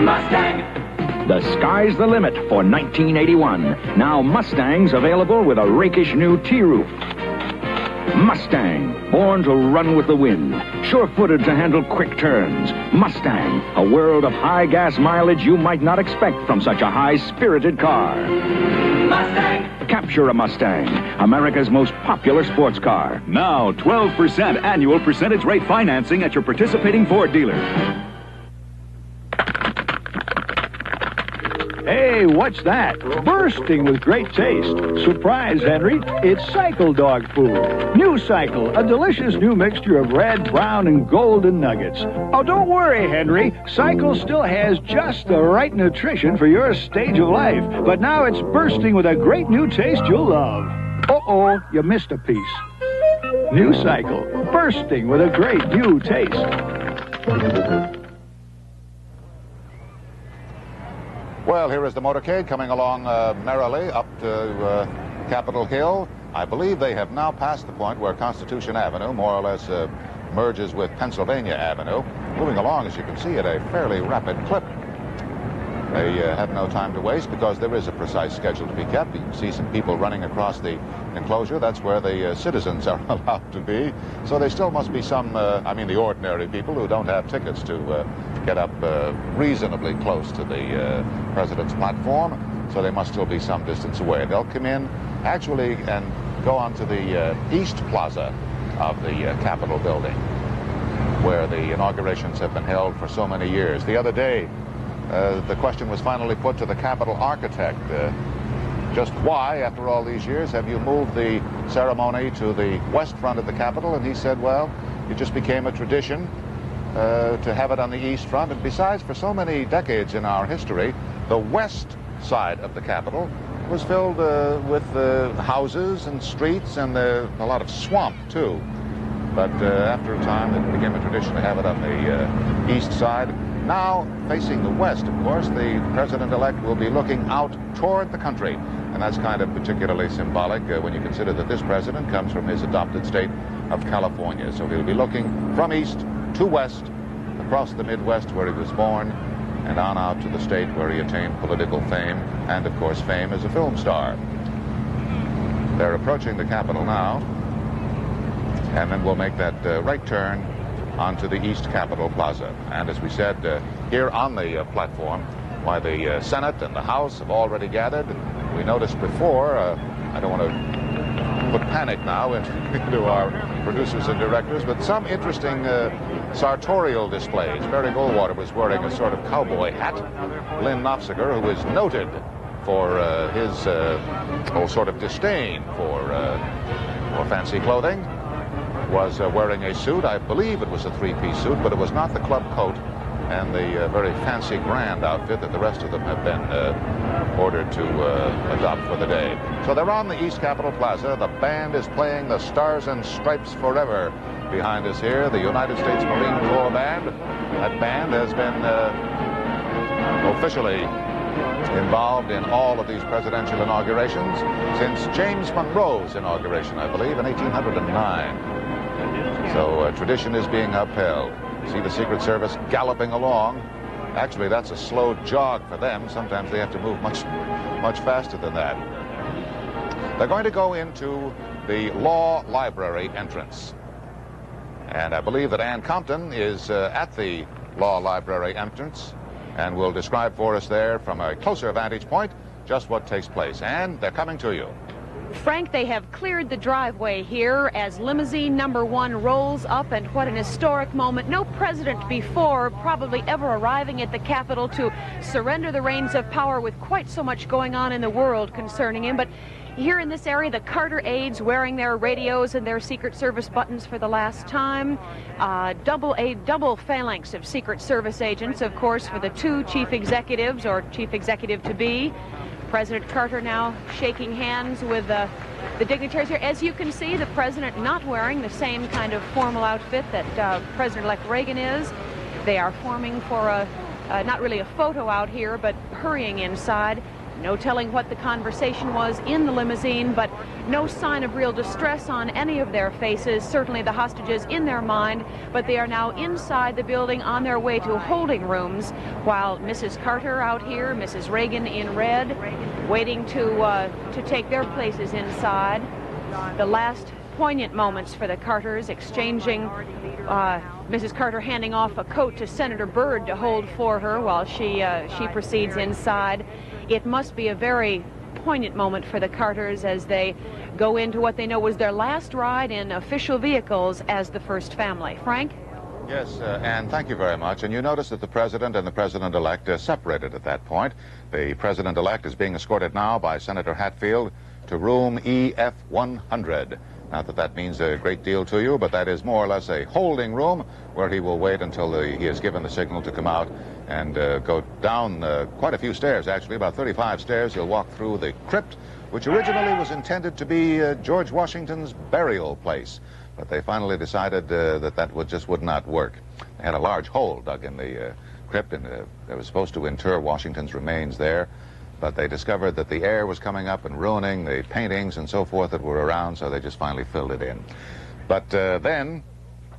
S4: Mustang! The sky's the limit for 1981. Now Mustangs available with a rakish new T-roof. Mustang, born to run with the wind, sure-footed to handle quick turns. Mustang, a world of high gas mileage you might not expect from such a high-spirited car. Mustang! Capture a Mustang, America's most popular sports car.
S6: Now 12% annual percentage rate financing at your participating Ford dealer. Hey,
S7: Hey, what's that? Bursting with great taste. Surprise, Henry. It's Cycle dog food. New Cycle, a delicious new mixture of red, brown, and golden nuggets. Oh, don't worry, Henry. Cycle still has just the right nutrition for your stage of life. But now it's bursting with a great new taste you'll love. Uh-oh, you missed a piece. New Cycle, bursting with a great new taste.
S3: Well, here is the motorcade coming along merrily up to Capitol Hill. I believe they have now passed the point where Constitution Avenue more or less merges with Pennsylvania Avenue, moving along, as you can see, at a fairly rapid clip. They have no time to waste because there is a precise schedule to be kept. You can see some people running across the enclosure. That's where the citizens are allowed to be. So there still must be some, the ordinary people who don't have tickets to get up reasonably close to the president's platform. So they must still be some distance away. They'll come in, actually, and go onto the East Plaza of the Capitol building, where the inaugurations have been held for so many years. The other day, the question was finally put to the Capitol architect, just why, after all these years, have you moved the ceremony to the west front of the Capitol? And he said, well, it just became a tradition to have it on the east front. And besides, for so many decades in our history, the west side of the Capitol was filled with houses and streets and a lot of swamp, too. But after a time, it became a tradition to have it on the east side. Now, facing the west, of course, the president-elect will be looking out toward the country. And that's kind of particularly symbolic when you consider that this president comes from his adopted state of California. So he'll be looking from east to west, across the Midwest where he was born, and on out to the state where he attained political fame, and, of course, fame as a film star. They're approaching the Capitol now, and then we'll make that right turn onto the East Capitol Plaza. And as we said, here on the platform, why the Senate and the House have already gathered. We noticed before, I don't want to put panic now into our producers and directors, but some interesting sartorial displays. Barry Goldwater was wearing a sort of cowboy hat. Lynn Nofziger, who is noted for his sort of disdain for fancy clothing, was wearing a suit. I believe it was a three-piece suit, but it was not the club coat and the very fancy grand outfit that the rest of them have been ordered to adopt for the day. So they're on the East Capitol Plaza. The band is playing the Stars and Stripes Forever behind us here, the United States Marine Corps Band. That band has been officially involved in all of these presidential inaugurations since James Monroe's inauguration, I believe, in 1809. So tradition is being upheld. See the Secret Service galloping along. Actually, that's a slow jog for them. Sometimes they have to move much faster than that. They're going to go into the Law Library entrance. And I believe that Ann Compton is at the Law Library entrance and will describe for us there from a closer vantage point just what takes place. And they're coming to you.
S9: Frank, they have cleared the driveway here as limousine number 1 rolls up, and what an historic moment. No president before probably ever arriving at the Capitol to surrender the reins of power with quite so much going on in the world concerning him. But here in this area, the Carter aides wearing their radios and their Secret Service buttons for the last time. Double phalanx of Secret Service agents, of course, for the 2 chief executives or chief executive to be. President Carter now shaking hands with the dignitaries here. As you can see, the president not wearing the same kind of formal outfit that President-elect Reagan is. They are forming for not really a photo out here, but hurrying inside. No telling what the conversation was in the limousine, but no sign of real distress on any of their faces. Certainly the hostages in their mind, but they are now inside the building on their way to holding rooms, while Mrs. Carter out here, Mrs. Reagan in red, waiting to take their places inside. The last poignant moments for the Carters, exchanging Mrs. Carter handing off a coat to Senator Byrd to hold for her while she proceeds inside. It must be a very poignant moment for the Carters as they go into what they know was their last ride in official vehicles as the first family. Frank?
S3: Yes, and thank you very much. And you notice that the president and the president-elect separated at that point. The president-elect is being escorted now by Senator Hatfield to room EF-100. Not that that means a great deal to you, but that is more or less a holding room where he will wait until he is given the signal to come out and go down quite a few stairs, actually, about 35 stairs. He'll walk through the crypt, which originally was intended to be George Washington's burial place. But they finally decided that just would not work. They had a large hole dug in the crypt, and they were supposed to inter Washington's remains there. But they discovered that the air was coming up and ruining the paintings and so forth that were around, so they just finally filled it in. But then,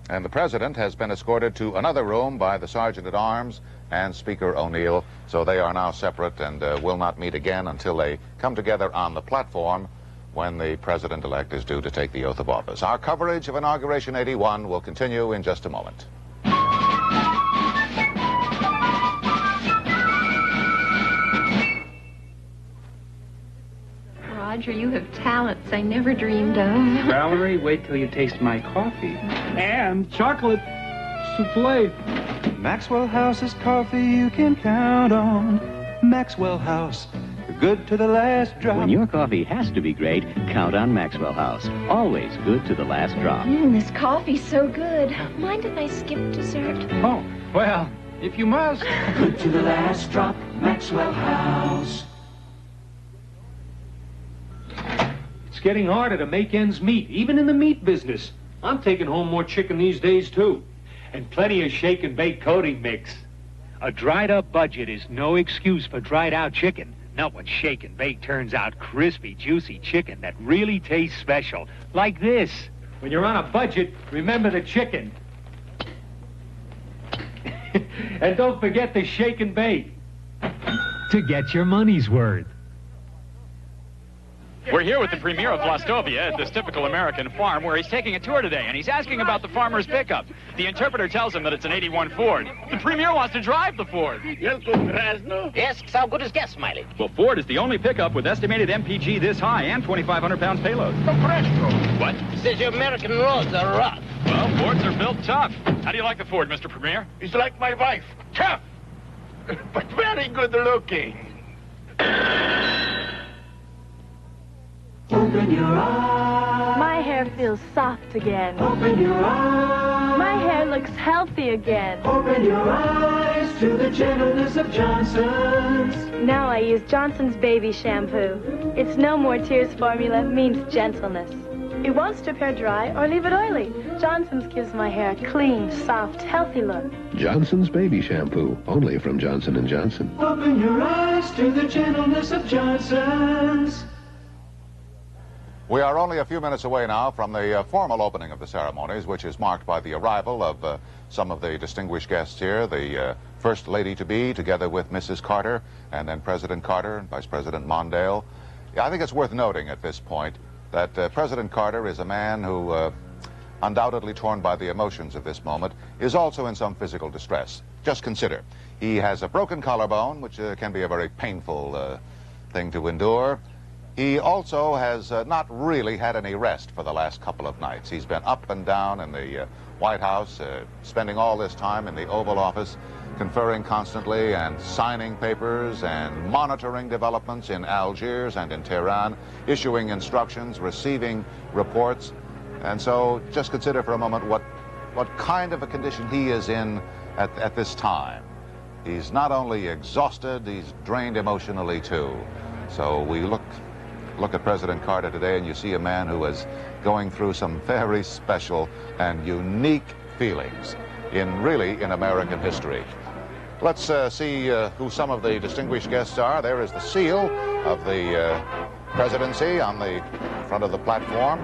S3: and the president has been escorted to another room by the Sergeant-at-Arms and Speaker O'Neill, so they are now separate and will not meet again until they come together on the platform when the president-elect is due to take the oath of office. Our coverage of Inauguration 81 will continue in just a moment.
S23: Roger, you have talents I never dreamed of.
S10: Valerie, wait till you taste my coffee. And chocolate souffle.
S12: Maxwell House's coffee you can count on. Maxwell House, good to the last drop.
S30: When your coffee has to be great, count on Maxwell House. Always good to the last drop.
S23: This coffee's so good. Mind if I skip dessert?
S10: Oh, well, if you must.
S12: Good to the last drop, Maxwell House.
S10: It's getting harder to make ends meet, even in the meat business. I'm taking home more chicken these days, too. And plenty of shake and bake coating mix. A dried-up budget is no excuse for dried-out chicken. Not when shake and bake turns out crispy, juicy chicken that really tastes special. Like this. When you're on a budget, remember the chicken. And don't forget the shake and bake. To get your money's worth.
S15: We're here with the premier of Vlastovia at this typical American farm where he's taking a tour today, and he's asking about the farmer's pickup. The interpreter tells him that it's an 81 Ford. The premier wants to drive the Ford.
S17: Yes, how good as guess, Smiley.
S15: Well, Ford is the only pickup with estimated MPG this high and 2,500 pounds payload. What?
S17: Says your American roads are rough.
S15: Well, Fords are built tough. How do you like the Ford, Mr. Premier?
S17: It's like my wife. Tough, but very good looking.
S20: Open your eyes. My hair feels soft again. Open your eyes. My hair looks healthy again. Open your eyes to the gentleness of Johnson's. Now I use Johnson's baby shampoo. Its no more tears formula means gentleness. It won't strip hair dry or leave it oily. Johnson's gives my hair a clean, soft, healthy look.
S16: Johnson's baby shampoo, only from Johnson & Johnson.
S20: Open your eyes to the gentleness of Johnson's.
S3: We are only a few minutes away now from the formal opening of the ceremonies, which is marked by the arrival of some of the distinguished guests here, the First Lady-to-be, together with Mrs. Carter, and then President Carter and Vice President Mondale. I think it's worth noting at this point that President Carter is a man who, undoubtedly torn by the emotions of this moment, is also in some physical distress. Just consider, he has a broken collarbone, which can be a very painful thing to endure. He also has not really had any rest for the last couple of nights. He's been up and down in the White House, spending all this time in the Oval Office, conferring constantly and signing papers and monitoring developments in Algiers and in Tehran, issuing instructions, receiving reports. And so just consider for a moment what kind of a condition he is in at this time. He's not only exhausted, he's drained emotionally too. So we look at President Carter today and you see a man who is going through some very special and unique feelings in American history. Let's see who some of the distinguished guests are. There is the seal of the presidency on the front of the platform.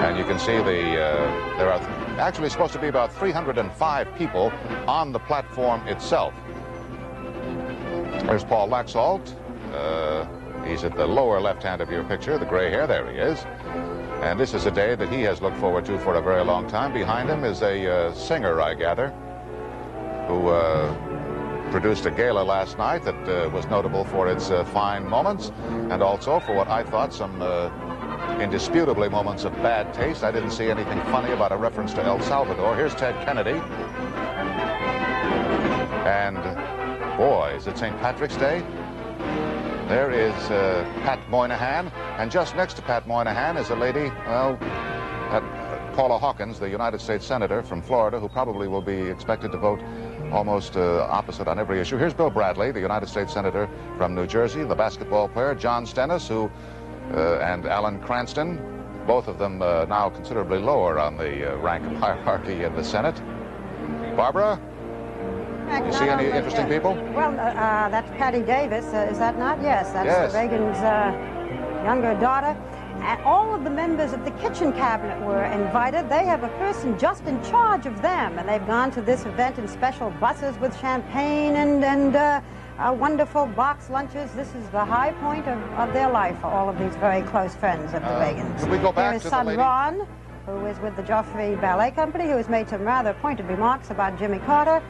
S3: And you can see there are actually supposed to be about 305 people on the platform itself. There's Paul Laxalt. He's at the lower left hand of your picture, the gray hair. There he is. And this is a day that he has looked forward to for a very long time. Behind him is a singer, I gather, who produced a gala last night that was notable for its fine moments, and also for what I thought some indisputably moments of bad taste. I didn't see anything funny about a reference to El Salvador. Here's Ted Kennedy. And, boy, is it St. Patrick's Day? There is Pat Moynihan, and just next to Pat Moynihan is a lady, well, Paula Hawkins, the United States Senator from Florida, who probably will be expected to vote almost opposite on every issue. Here's Bill Bradley, the United States Senator from New Jersey, the basketball player, John Stennis, who, and Alan Cranston, both of them now considerably lower on the rank of hierarchy in the Senate. Barbara? You see any interesting people?
S5: Well, that's Patty Davis, is that not? Yes, that's Reagan's younger daughter. And all of the members of the kitchen cabinet were invited. They have a person just in charge of them, and they've gone to this event in special buses with champagne and wonderful box lunches. This is the high point of their life for all of these very close friends of the Reagans.
S3: Can we go back
S5: Here is
S3: to
S5: son
S3: the lady?
S5: Ron, who is with the Joffrey Ballet Company, who has made some rather pointed remarks about Jimmy Carter.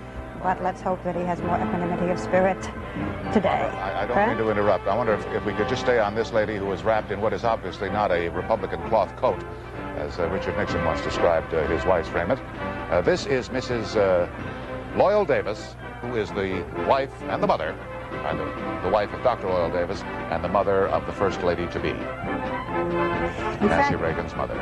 S5: But let's hope that he has more equanimity of spirit today.
S3: I don't mean to interrupt. I wonder if we could just stay on this lady who is wrapped in what is obviously not a Republican cloth coat, as Richard Nixon once described his wife's raiment. This is Mrs. Loyal Davis, who is the wife and the mother, the wife of Dr. Loyal Davis, and the mother of the First Lady-to-be, Nancy Reagan's mother.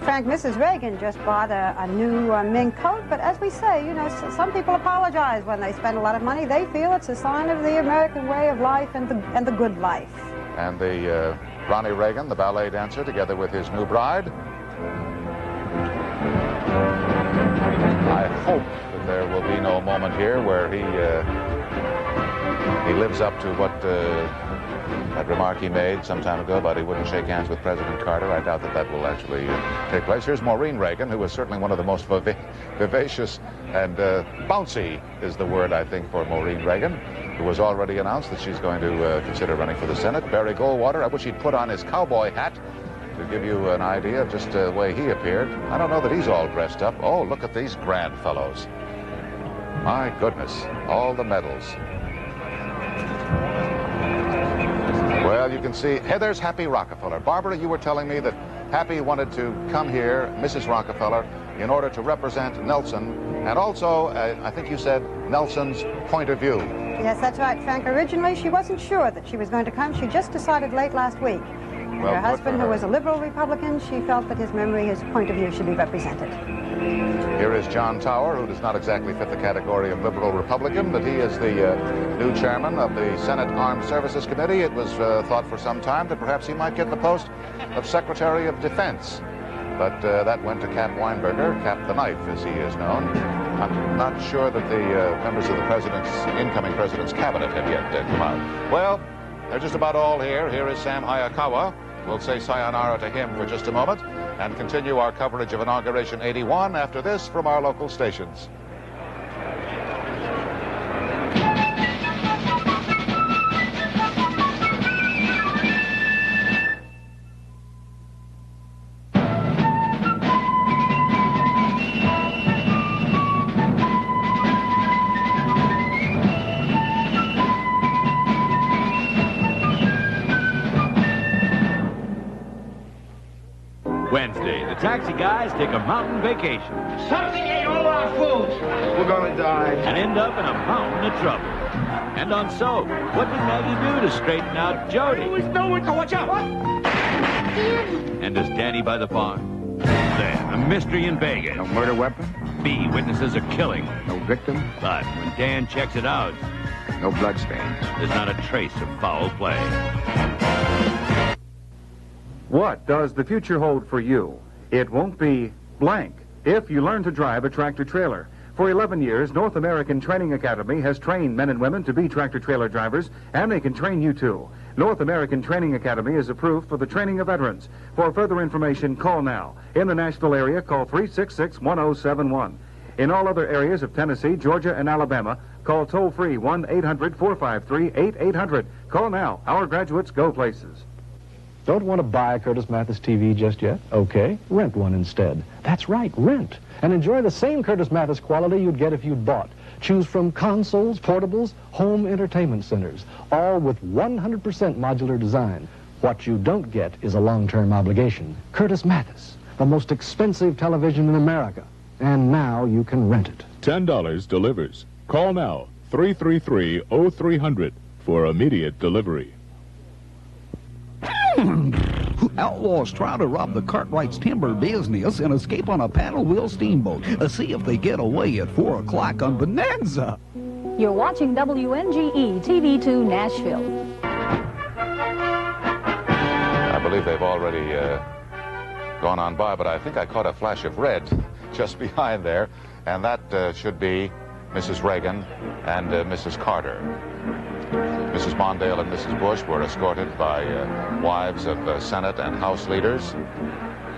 S5: Frank, Mrs. Reagan just bought a new mink coat, but as we say, you know, some people apologize when they spend a lot of money. They feel it's a sign of the American way of life and the good life.
S3: And the Ronnie Reagan, the ballet dancer, together with his new bride. I hope that there will be no moment here where he lives up to what that remark he made some time ago about he wouldn't shake hands with President Carter. I doubt that that will actually take place. Here's Maureen Reagan, who is certainly one of the most vivacious and bouncy is the word, I think, for Maureen Reagan, who has already announced that she's going to consider running for the Senate. Barry Goldwater, I wish he'd put on his cowboy hat to give you an idea of just the way he appeared. I don't know that he's all dressed up. Oh, look at these grand fellows. My goodness, all the medals. Well, you can see, hey, there's Happy Rockefeller. Barbara, you were telling me that Happy wanted to come here, Mrs. Rockefeller, in order to represent Nelson, and also, I think you said, Nelson's point of view.
S5: Yes, that's right, Frank. Originally, she wasn't sure that she was going to come. She just decided late last week.
S3: Well,
S5: her husband, who was a liberal Republican, she felt that his memory, his point of view should be represented.
S3: Here is John Tower, who does not exactly fit the category of liberal Republican, but he is the new chairman of the Senate Armed Services Committee. It was thought for some time that perhaps he might get the post of Secretary of Defense. But that went to Cap Weinberger, Cap the Knife, as he is known. I'm not sure that the members of the incoming president's cabinet have yet come out. Well, they're just about all here. Here is Sam Hayakawa. We'll say sayonara to him for just a moment and continue our coverage of Inauguration 81 after this from our local stations.
S11: Wednesday, the taxi guys take a mountain vacation.
S17: Something ate all our food. We're gonna die.
S11: And end up in a mountain of trouble. And on So, what did Maggie do to straighten out Jody?
S17: There was no one. Oh, watch out. What?
S11: And does Danny by the pond? Then, a mystery in Vegas.
S17: No murder weapon?
S11: B, witnesses a killing.
S17: No victim?
S11: But when Dan checks it out,
S17: no bloodstains.
S11: There's not a trace of foul play.
S13: What does the future hold for you? It won't be blank if you learn to drive a tractor-trailer. For 11 years, North American Training Academy has trained men and women to be tractor-trailer drivers, and they can train you too. North American Training Academy is approved for the training of veterans. For further information, call now. In the Nashville area, call 366-1071. In all other areas of Tennessee, Georgia, and Alabama, call toll-free 1-800-453-8800. Call now. Our graduates go places.
S18: Don't want to buy a Curtis Mathes TV just yet? Okay, rent one instead. That's right, rent. And enjoy the same Curtis Mathes quality you'd get if you'd bought. Choose from consoles, portables, home entertainment centers, all with 100% modular design. What you don't get is a long-term obligation. Curtis Mathis, the most expensive television in America. And now you can rent it.
S1: $10 delivers. Call now, 333-0300 for immediate delivery.
S19: Outlaws try to rob the Cartwright's timber business and escape on a paddle wheel steamboat. See if they get away at 4 o'clock on Bonanza.
S21: You're watching WNGE-TV 2 Nashville.
S3: I believe they've already gone on by, but I think I caught a flash of red just behind there, and that should be Mrs. Reagan and Mrs. Carter. Mrs. Mondale and Mrs. Bush were escorted by wives of Senate and House leaders.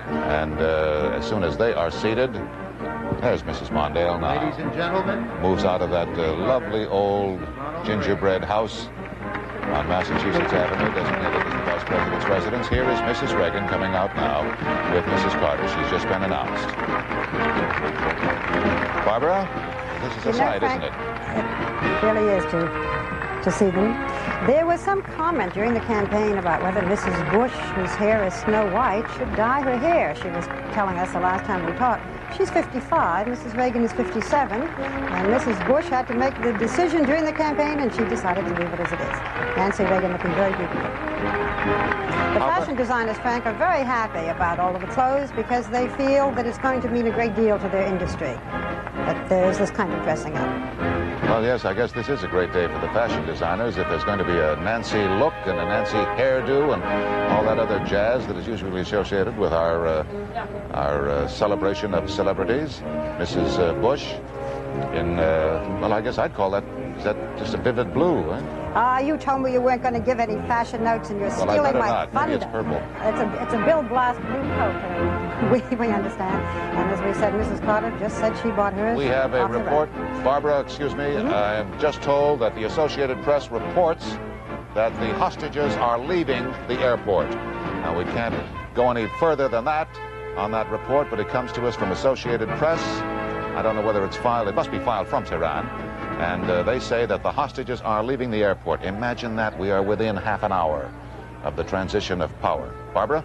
S3: And as soon as they are seated, there's Mrs. Mondale now.
S22: Ladies and gentlemen.
S3: Moves out of that lovely old gingerbread house on Massachusetts Avenue, designated as the Vice President's residence. Here is Mrs. Reagan coming out now with Mrs. Carter. She's just been announced. Barbara, this is a sight, isn't it?
S5: It really is to see them. There was some comment during the campaign about whether Mrs. Bush, whose hair is snow white, should dye her hair. She was telling us the last time we talked. She's 55, Mrs. Reagan is 57, and Mrs. Bush had to make the decision during the campaign, and she decided to leave it as it is. Nancy Reagan looking very beautiful. The fashion designers, Frank, are very happy about all of the clothes because they feel that it's going to mean a great deal to their industry, that there's this kind of dressing up.
S3: Well, yes, I guess this is a great day for the fashion designers. If there's going to be a Nancy look and a Nancy hairdo and all that other jazz that is usually associated with our celebration of celebrities, Mrs. Bush in, well, I guess I'd call that, is that just a vivid blue, right?
S5: You told me you weren't going to give any fashion notes, and you're
S3: Well,
S5: stealing my
S3: not.
S5: thunder.
S3: Maybe it's purple.
S5: It's a Bill Blass blue coat. We understand. And as we said, Mrs. Carter just said she bought hers.
S3: We have a
S5: off the
S3: report. Barbara, excuse me. I'm just told that the Associated Press reports that the hostages are leaving the airport. Now, we can't go any further than that on that report, but it comes to us from Associated Press. I don't know whether it's filed. It must be filed from Tehran. And they say that the hostages are leaving the airport. Imagine that. We are within half an hour of the transition of power. Barbara?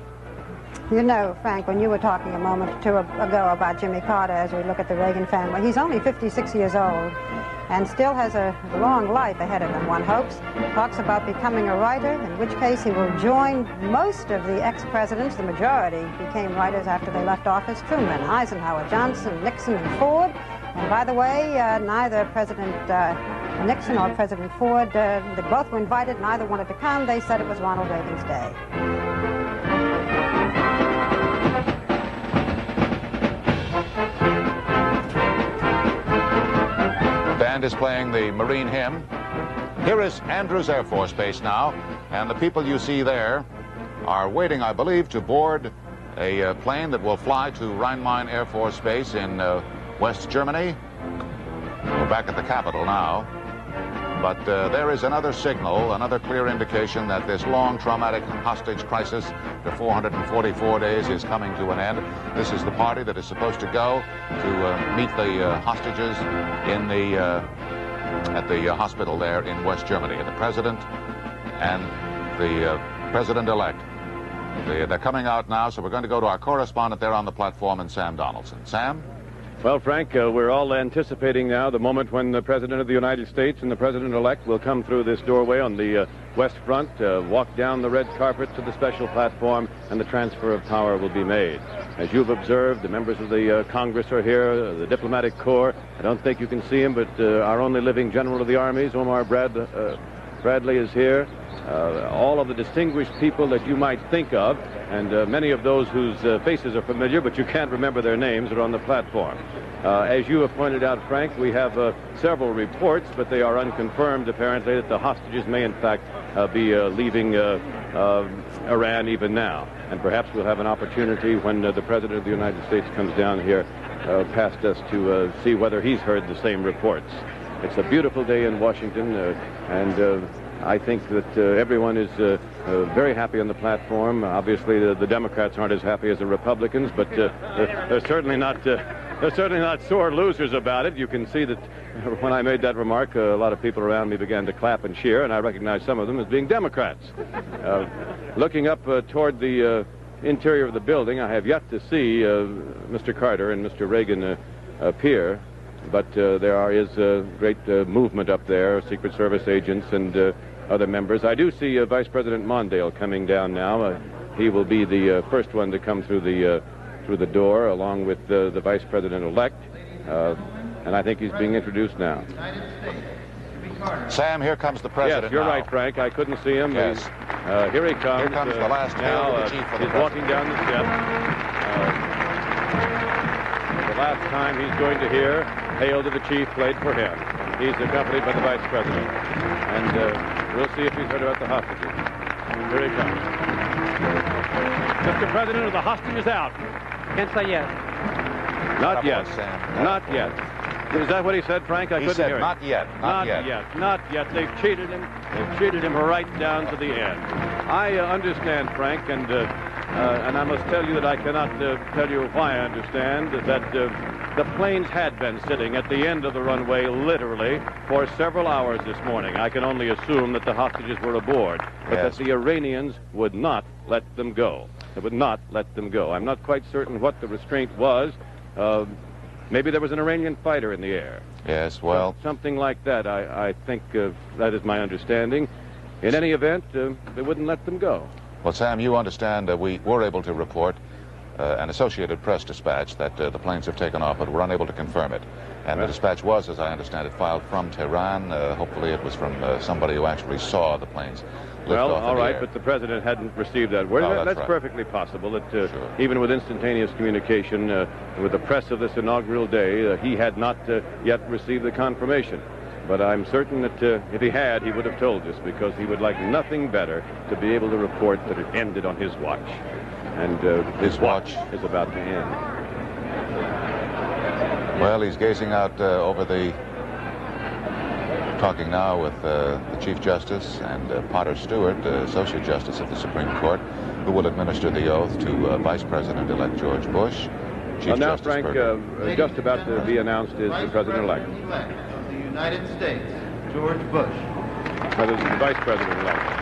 S5: You know, Frank, when you were talking a moment or two ago about Jimmy Carter, as we look at the Reagan family, he's only 56 years old and still has a long life ahead of him, one hopes. Talks about becoming a writer, in which case he will join most of the ex-presidents. The majority became writers after they left office. Truman, Eisenhower, Johnson, Nixon, and Ford. And by the way, neither President Nixon or President Ford, they both were invited, neither wanted to come. They said it was Ronald Reagan's day.
S3: The band is playing the Marine hymn. Here is Andrews Air Force Base now, and the people you see there are waiting, I believe, to board a plane that will fly to Rhein-Main Air Force Base in West Germany. We're back at the Capitol now. But there is another signal, another clear indication that this long traumatic hostage crisis, the 444 days, is coming to an end. This is the party that is supposed to go to meet the hostages in the at the hospital there in West Germany. And the president and the president-elect, they're coming out now, so we're going to go to our correspondent there on the platform, and Sam Donaldson. Sam?
S24: Well, Frank, we're all anticipating now the moment when the President of the United States and the President-elect will come through this doorway on the West Front, walk down the red carpet to the special platform, and the transfer of power will be made. As you've observed, the members of the Congress are here, the diplomatic corps. I don't think you can see him, but our only living general of the armies, Omar Bradley, is here. All of the distinguished people that you might think of, and many of those whose faces are familiar, but you can't remember their names, are on the platform. As you have pointed out, Frank, we have several reports, but they are unconfirmed, apparently, that the hostages may, in fact, be leaving Iran even now. And perhaps we'll have an opportunity when the President of the United States comes down here past us to see whether he's heard the same reports. It's a beautiful day in Washington, and I think that everyone is very happy on the platform. Obviously, the Democrats aren't as happy as the Republicans, but they're certainly not They're certainly not sore losers about it. You can see that when I made that remark, a lot of people around me began to clap and cheer, and I recognized some of them as being Democrats. Looking up toward the interior of the building, I have yet to see Mr. Carter and Mr. Reagan appear, but there is great movement up there, Secret Service agents and other members. I do see Vice President Mondale coming down now. He will be the first one to come through the door, along with the Vice President-elect, and I think he's being introduced now.
S3: Sam, here comes the president.
S24: Yes, you're
S3: now.
S24: right, Frank. I couldn't see him.
S3: Yes.
S24: Here he comes.
S3: Here comes the last hail to the chief of the
S24: he's walking down the steps. The last time he's going to hear "Hail to the Chief" played for him. He's accompanied by the Vice President, and we'll see if he's heard about the hostages. Here he comes. Mr. President, are the hostages out?
S2: Can't say yes.
S24: Not yet. Sam. Not yet. Is that what he said, Frank? I couldn't hear it.
S3: Not yet.
S24: Not yet. Not yet. They've cheated him. They've cheated him right down to the end. I understand, Frank, and I must tell you that I cannot tell you why I understand that the planes had been sitting at the end of the runway literally for several hours this morning. I can only assume that the hostages were aboard, but that the Iranians would not let them go. They would not let them go. I'm not quite certain what the restraint was. Maybe there was an Iranian fighter in the air.
S3: Yes, well...
S24: Something like that. I think that is my understanding. In any event, they wouldn't let them go.
S3: Well, Sam, you understand we were able to report an Associated Press dispatch that the planes have taken off, but we're unable to confirm it. And the dispatch was, as I understand it, filed from Tehran. Hopefully it was from somebody who actually saw the planes lift off in the
S24: all right,
S3: air.
S24: but the president hadn't received that word. That's
S3: right.
S24: Perfectly possible that even with instantaneous communication with the press of this inaugural day, he had not yet received the confirmation. But I'm certain that if he had, he would have told us, because he would like nothing better to be able to report that it ended on his watch. And his watch is about to end.
S3: Well, he's gazing out over the... talking now with the Chief Justice and Potter Stewart, Associate Justice of the Supreme Court, who will administer the oath to Vice President-elect George Bush. Chief
S24: now,
S3: Justice
S24: Frank, just about to be announced is the President-elect.
S4: Of the United States, George Bush.
S24: That is the Vice President-elect.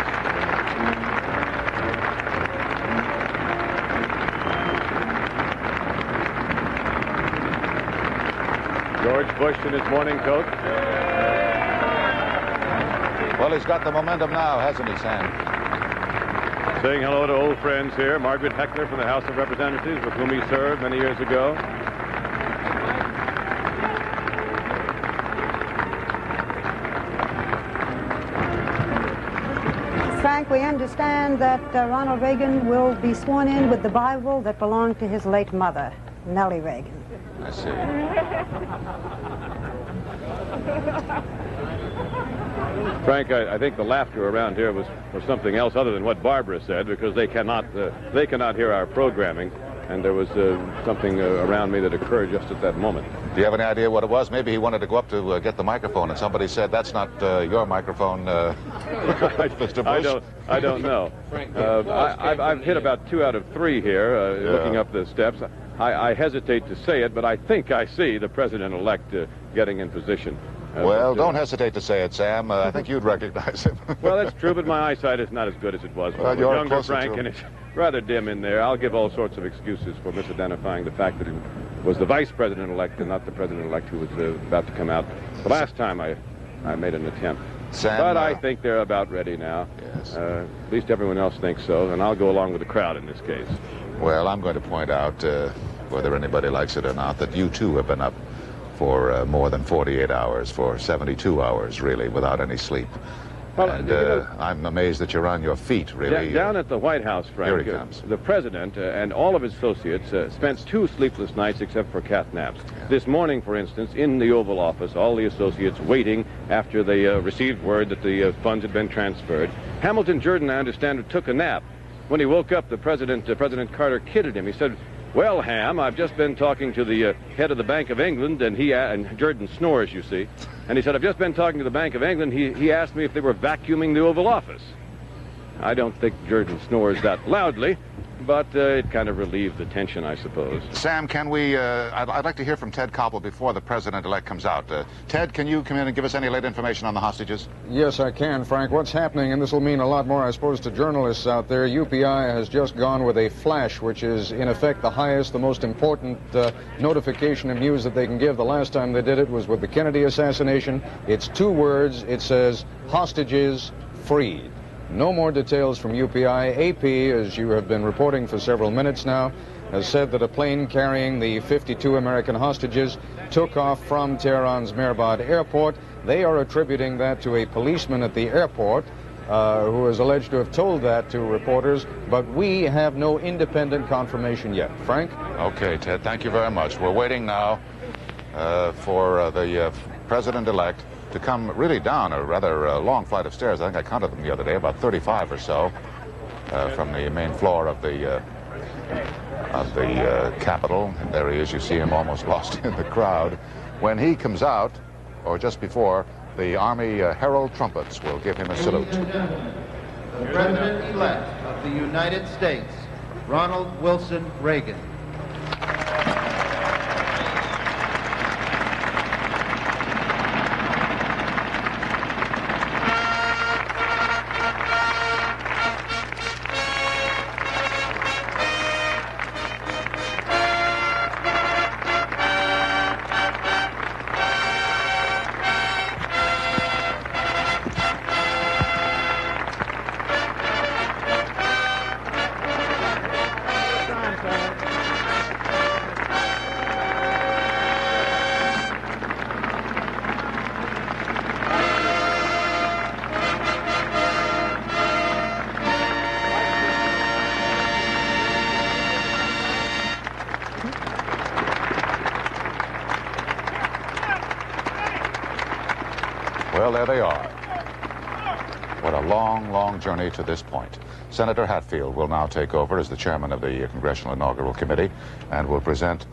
S24: George Bush in his morning coat.
S3: Well, he's got the momentum now, hasn't he, Sam?
S24: Saying hello to old friends here. Margaret Heckler from the House of Representatives, with whom he served many years ago.
S5: Frank, we understand that Ronald Reagan will be sworn in with the Bible that belonged to his late mother, Nellie Reagan.
S3: I see.
S24: Frank, I think the laughter around here was something else other than what Barbara said, because they cannot hear our programming, and there was something around me that occurred just at that moment.
S3: Do you have any idea what it was? Maybe he wanted to go up to get the microphone, and somebody said, "That's not your microphone, Mr. Bush."
S24: I don't know. I've hit about 2 out of 3 here, looking up the steps. I hesitate to say it, but I think I see the President-elect getting in position.
S3: Well, don't hesitate to say it, Sam. I think you'd recognize him.
S24: Well, that's true, but my eyesight is not as good as it was.
S3: Well, you're
S24: younger,
S3: closer
S24: Frank,
S3: to
S24: and it's rather dim in there. I'll give all sorts of excuses for misidentifying the fact that it was the Vice President-elect and not the President-elect who was about to come out. The last time I made an attempt.
S3: Sam,
S24: but I think they're about ready now.
S3: Yes.
S24: At least everyone else thinks so, and I'll go along with the crowd in this case.
S3: Well, I'm going to point out, whether anybody likes it or not, that you too have been up for more than 48 hours, for 72 hours, really, without any sleep.
S24: Well,
S3: and I'm amazed that you're on your feet, really.
S24: Down at the White House, Frank,
S3: Here he comes.
S24: The President and all of his associates spent 2 sleepless nights except for cat naps. Yeah. This morning, for instance, in the Oval Office, all the associates waiting after they received word that the funds had been transferred. Hamilton Jordan, I understand, took a nap. When he woke up, President Carter kidded him. He said, "Well, Ham, I've just been talking to the head of the Bank of England," and and Jordan snores, you see. And he said, "I've just been talking to the Bank of England. He asked me if they were vacuuming the Oval Office." I don't think Jordan snores that loudly, but it kind of relieved the tension, I suppose.
S3: Sam, can we, I'd like to hear from Ted Koppel before the president-elect comes out. Ted, can you come in and give us any late information on the hostages?
S2: Yes, I can, Frank. What's happening, and this will mean a lot more, I suppose, to journalists out there, UPI has just gone with a flash, which is, in effect, the highest, the most important notification of news that they can give. The last time they did it was with the Kennedy assassination. It's 2 words. It says, hostages freed. No more details from UPI. AP, as you have been reporting for several minutes now, has said that a plane carrying the 52 American hostages took off from Tehran's Mehrabad airport. They are attributing that to a policeman at the airport who is alleged to have told that to reporters, but we have no independent confirmation yet. Frank?
S3: Okay, Ted, thank you very much. We're waiting now for the president-elect to come really down a rather long flight of stairs. I think I counted them the other day, about 35 or so, from the main floor of the Capitol. And there he is. You see him almost lost in the crowd. When he comes out, or just before, the Army herald trumpets will give him a salute.
S4: The President-elect of the United States, Ronald Wilson Reagan.
S3: Well, there they are. What a long, long journey to this point. Senator Hatfield will now take over as the chairman of the Congressional Inaugural Committee and will present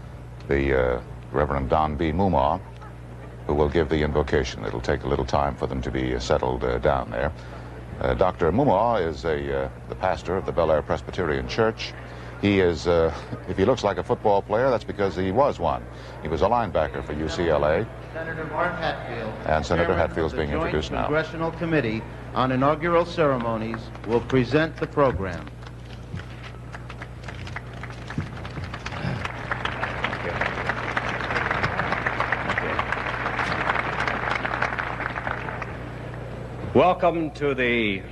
S3: the Reverend Don B. Mumma, who will give the invocation. It'll take a little time for them to be settled down there. Dr. Mumma is the pastor of the Bel Air Presbyterian Church. He is, if he looks like a football player, that's because he was one. He was a linebacker for UCLA.
S4: Senator Mark Hatfield,
S3: and Senator Hatfield's being introduced now.
S4: The Congressional Committee on Inaugural Ceremonies will present the program.
S6: Welcome to the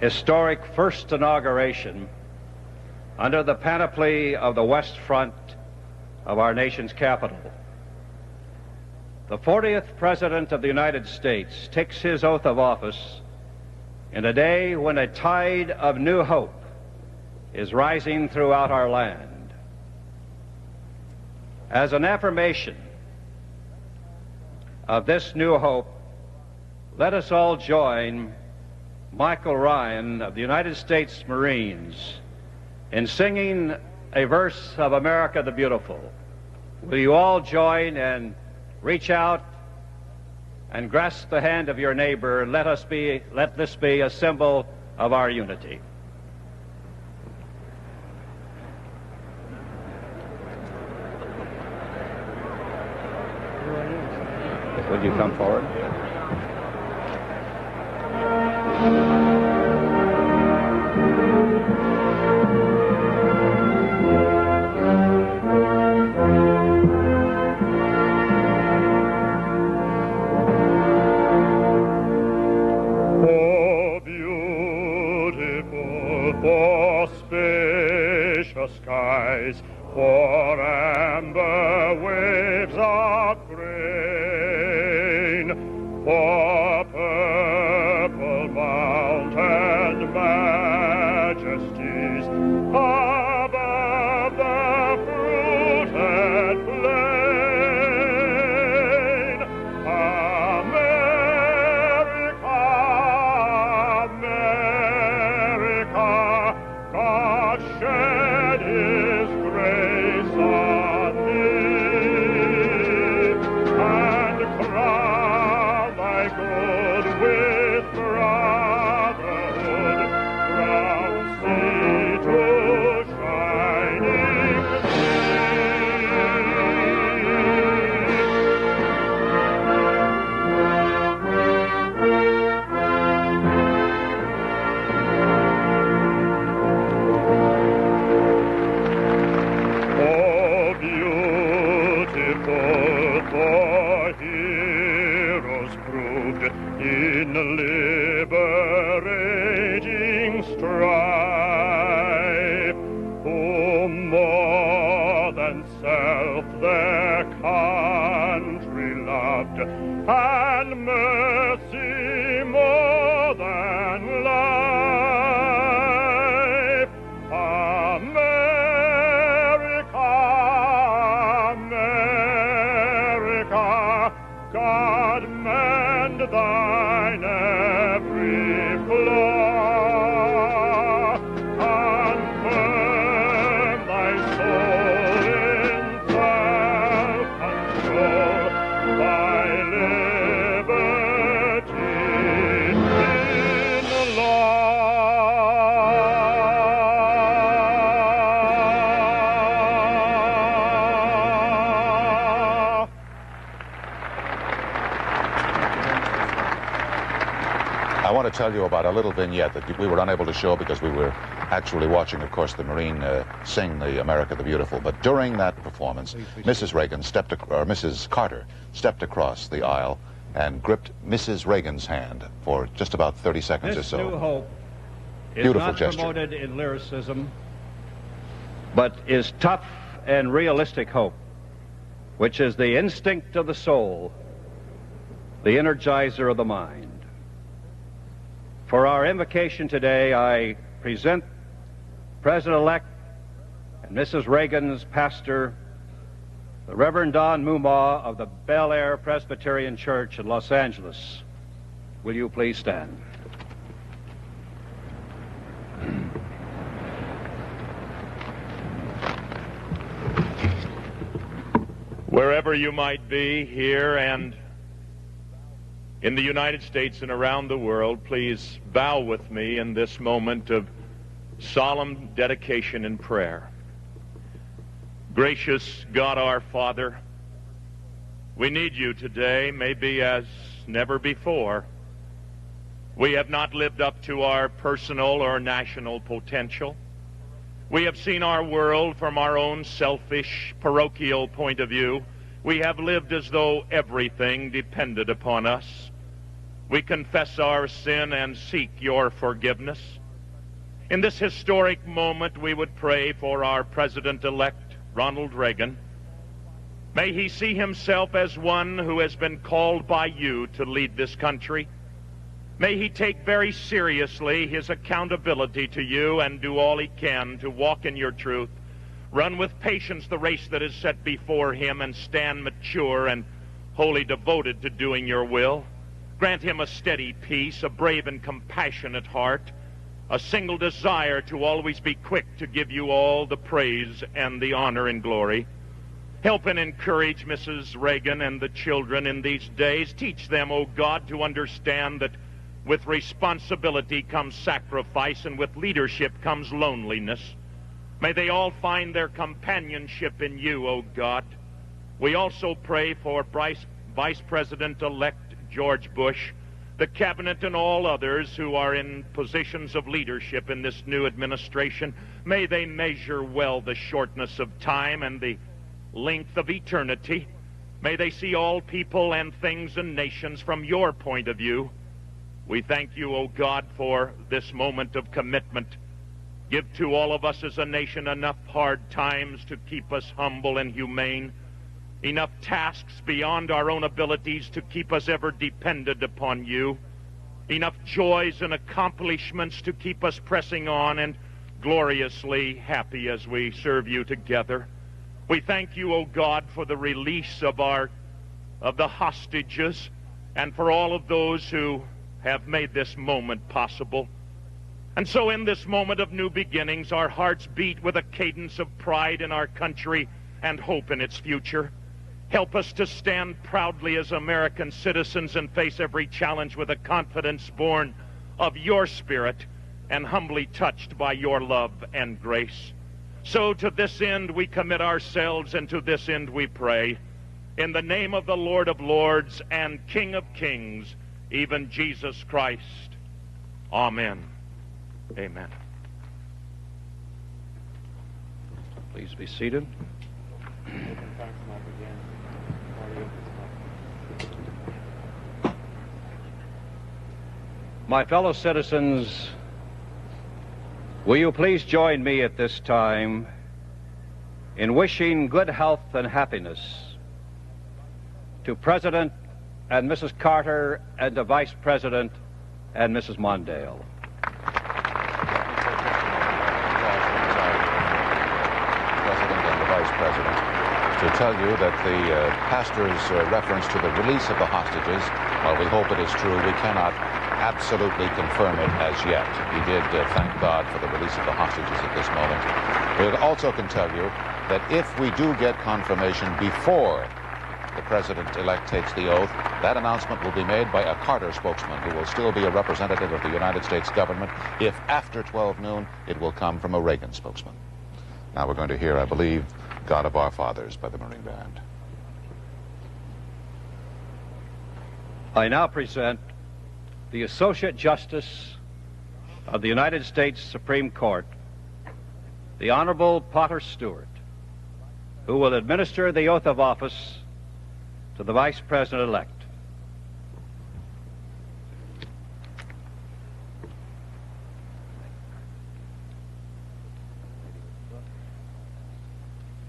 S6: historic first inauguration under the panoply of the West Front of our nation's capital. The 40th President of the United States takes his oath of office in a day when a tide of new hope is rising throughout our land. As an affirmation of this new hope, let us all join Michael Ryan of the United States Marines in singing a verse of America the Beautiful. Will you all join and reach out and grasp the hand of your neighbor, and let this be a symbol of our unity. Would you come forward?
S8: Skies, for amber waves of grain, for purple mountain majesties above the fruited plain. America, America, God shed His grace on thee, and crown thy good with brotherhood, from sea to more than self their country loved, and mercy more than life. America, America, God mend thine every flaw. Confirm thy soul in self-control, thy liberty in law.
S3: I want to tell you about a little vignette that we were unable to show because we were actually watching, of course, the Marine sing the America the Beautiful. But during that performance, Mrs. Carter stepped across the aisle and gripped Mrs. Reagan's hand for just about 30 seconds or so.
S6: This new hope is
S3: Beautiful
S6: not
S3: gesture.
S6: promoted in lyricism, but is tough and realistic hope, which is the instinct of the soul, the energizer of the mind. For our invocation today, I present President-elect and Mrs. Reagan's pastor, the Reverend Don Mumma of the Bel Air Presbyterian Church in Los Angeles. Will you please stand?
S17: Wherever you might be, here and in the United States and around the world, please bow with me in this moment of solemn dedication and prayer. Gracious God our Father, we need you today, maybe as never before. We have not lived up to our personal or national potential. We have seen our world from our own selfish, parochial point of view. We have lived as though everything depended upon us. We confess our sin and seek your forgiveness. In this historic moment, we would pray for our President-elect, Ronald Reagan. May he see himself as one who has been called by you to lead this country. May he take very seriously his accountability to you and do all he can to walk in your truth, run with patience the race that is set before him, and stand mature and wholly devoted to doing your will. Grant him a steady peace, a brave and compassionate heart, a single desire to always be quick to give you all the praise and the honor and glory. Help and encourage Mrs. Reagan and the children in these days. Teach them, O God, to understand that with responsibility comes sacrifice, and with leadership comes loneliness. May they all find their companionship in you, O God. We also pray for Vice President-elect George Bush, the cabinet, and all others who are in positions of leadership in this new administration. May they measure well the shortness of time and the length of eternity. May they see all people and things and nations from your point of view. We thank you, O God, for this moment of commitment. Give to all of us as a nation enough hard times to keep us humble and humane, enough tasks beyond our own abilities to keep us ever dependent upon you, enough joys and accomplishments to keep us pressing on and gloriously happy as we serve you together. We thank you, O God, for the release of the hostages, and for all of those who have made this moment possible. And so in this moment of new beginnings, our hearts beat with a cadence of pride in our country and hope in its future. Help us to stand proudly as American citizens and face every challenge with a confidence born of your spirit and humbly touched by your love and grace. So to this end we commit ourselves, and to this end we pray. In the name of the Lord of Lords and King of Kings, even Jesus Christ. Amen. Amen.
S6: Please be seated. My fellow citizens, will you please join me at this time in wishing good health and happiness to President and Mrs. Carter and to Vice President and Mrs. Mondale.
S3: President and the Vice President, to tell you that the pastor's reference to the release of the hostages, while we hope it is true, we cannot absolutely confirm it as yet. He did thank God for the release of the hostages at this moment. We also can tell you that if we do get confirmation before the President-elect takes the oath, that announcement will be made by a Carter spokesman who will still be a representative of the United States government. If after 12 noon, it will come from a Reagan spokesman. Now we're going to hear, I believe, God of Our Fathers by the Marine Band.
S6: I now present the Associate Justice of the United States Supreme Court, the Honorable Potter Stewart, who will administer the oath of office to the Vice President-elect.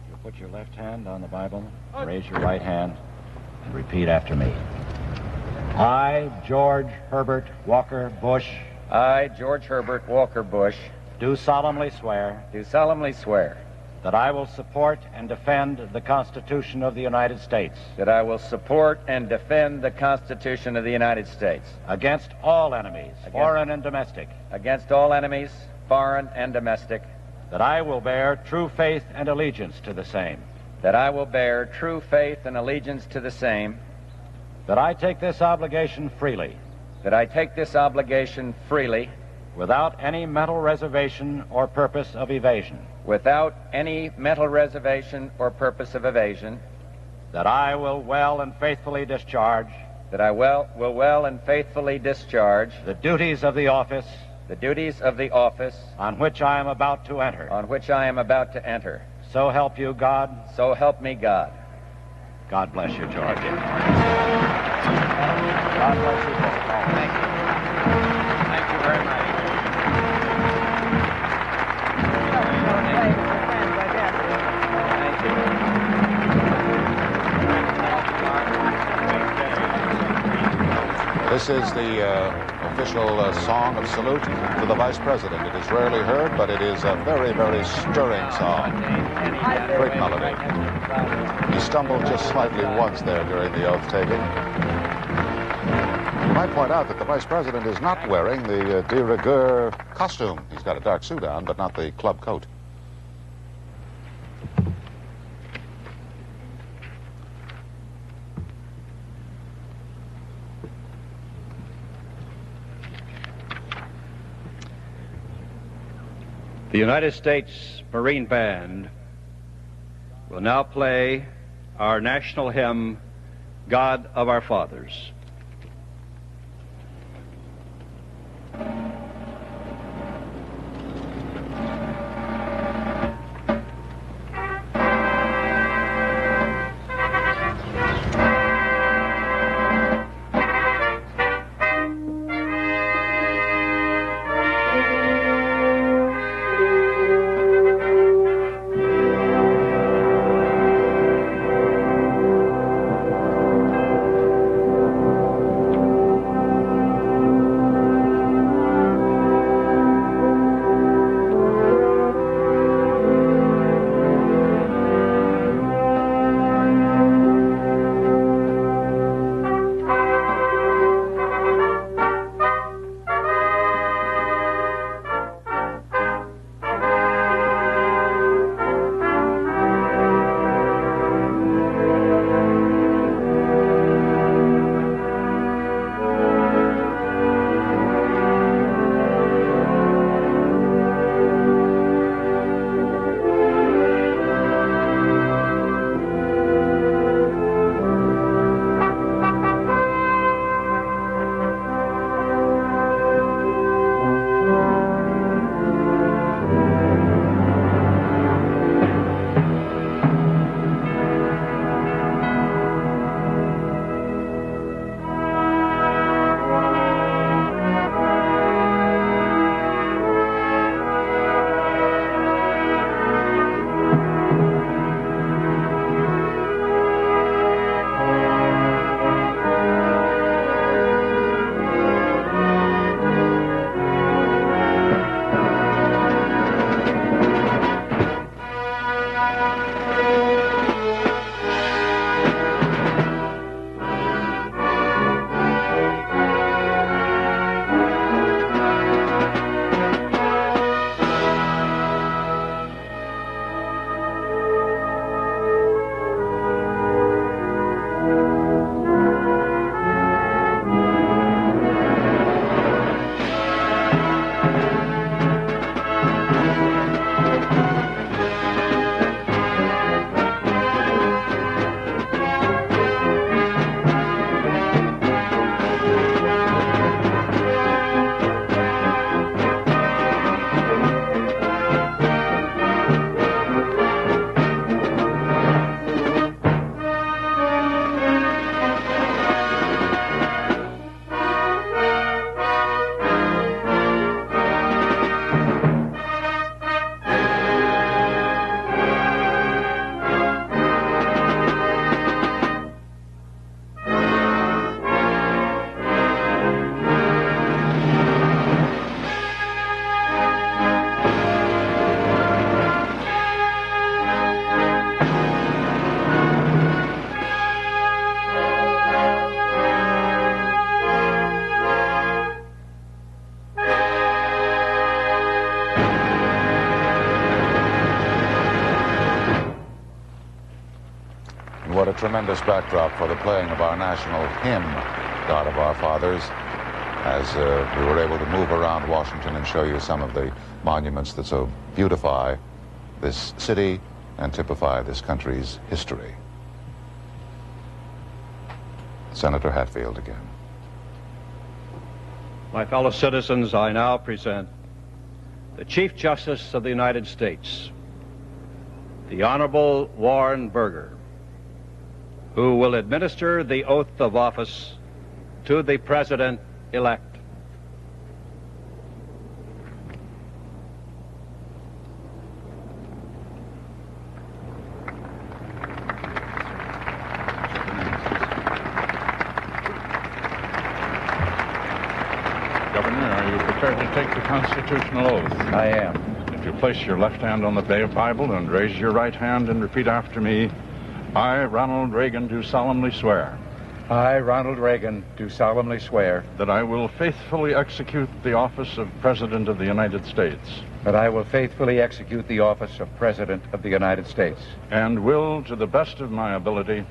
S7: You put your left hand on the Bible, raise your right hand, and repeat after me. I, George Herbert Walker Bush.
S9: I, George Herbert Walker Bush.
S7: Do solemnly swear.
S9: Do solemnly swear.
S7: That I will support and defend the Constitution of the United States.
S9: That I will support and defend the Constitution of the United States.
S7: Against all enemies, foreign and domestic.
S9: Against all enemies, foreign and domestic.
S7: That I will bear true faith and allegiance to the same.
S9: That I will bear true faith and allegiance to the same.
S7: That I take this obligation freely.
S9: That I take this obligation freely.
S7: Without any mental reservation or purpose of evasion.
S9: Without any mental reservation or purpose of evasion.
S7: That I will well and faithfully discharge.
S9: That I will well and faithfully discharge.
S7: The duties of the office.
S9: The duties of the office.
S7: On which I am about to enter.
S9: On which I am about to enter.
S7: So help you God.
S9: So help me God.
S7: God bless you, George.
S9: Thank you.
S7: God bless you both.
S9: Thank you. Thank you very much.
S3: This is the official song of salute to the Vice President. It is rarely heard, but it is a very, very stirring song. Great melody. He stumbled just slightly once there during the oath-taking. You might point out that the Vice President is not wearing the de rigueur costume. He's got a dark suit on, but not the club coat.
S6: The United States Marine Band will now play our national hymn, God of Our Fathers.
S3: What a tremendous backdrop for the playing of our national hymn, God of Our Fathers, as we were able to move around Washington and show you some of the monuments that so beautify this city and typify this country's history. Senator Hatfield again.
S6: My fellow citizens, I now present the Chief Justice of the United States, the Honorable Warren Burger, who will administer the oath of office to the President-elect.
S12: Governor, are you prepared to take the constitutional oath?
S9: I am.
S12: If you place your left hand on the Bible and raise your right hand and repeat after me, I, Ronald Reagan, do solemnly swear.
S9: I, Ronald Reagan, do solemnly swear
S12: that I will faithfully execute the office of President of the United States.
S9: that I will faithfully execute the office of President of the United States.
S12: And will, to the best of my ability,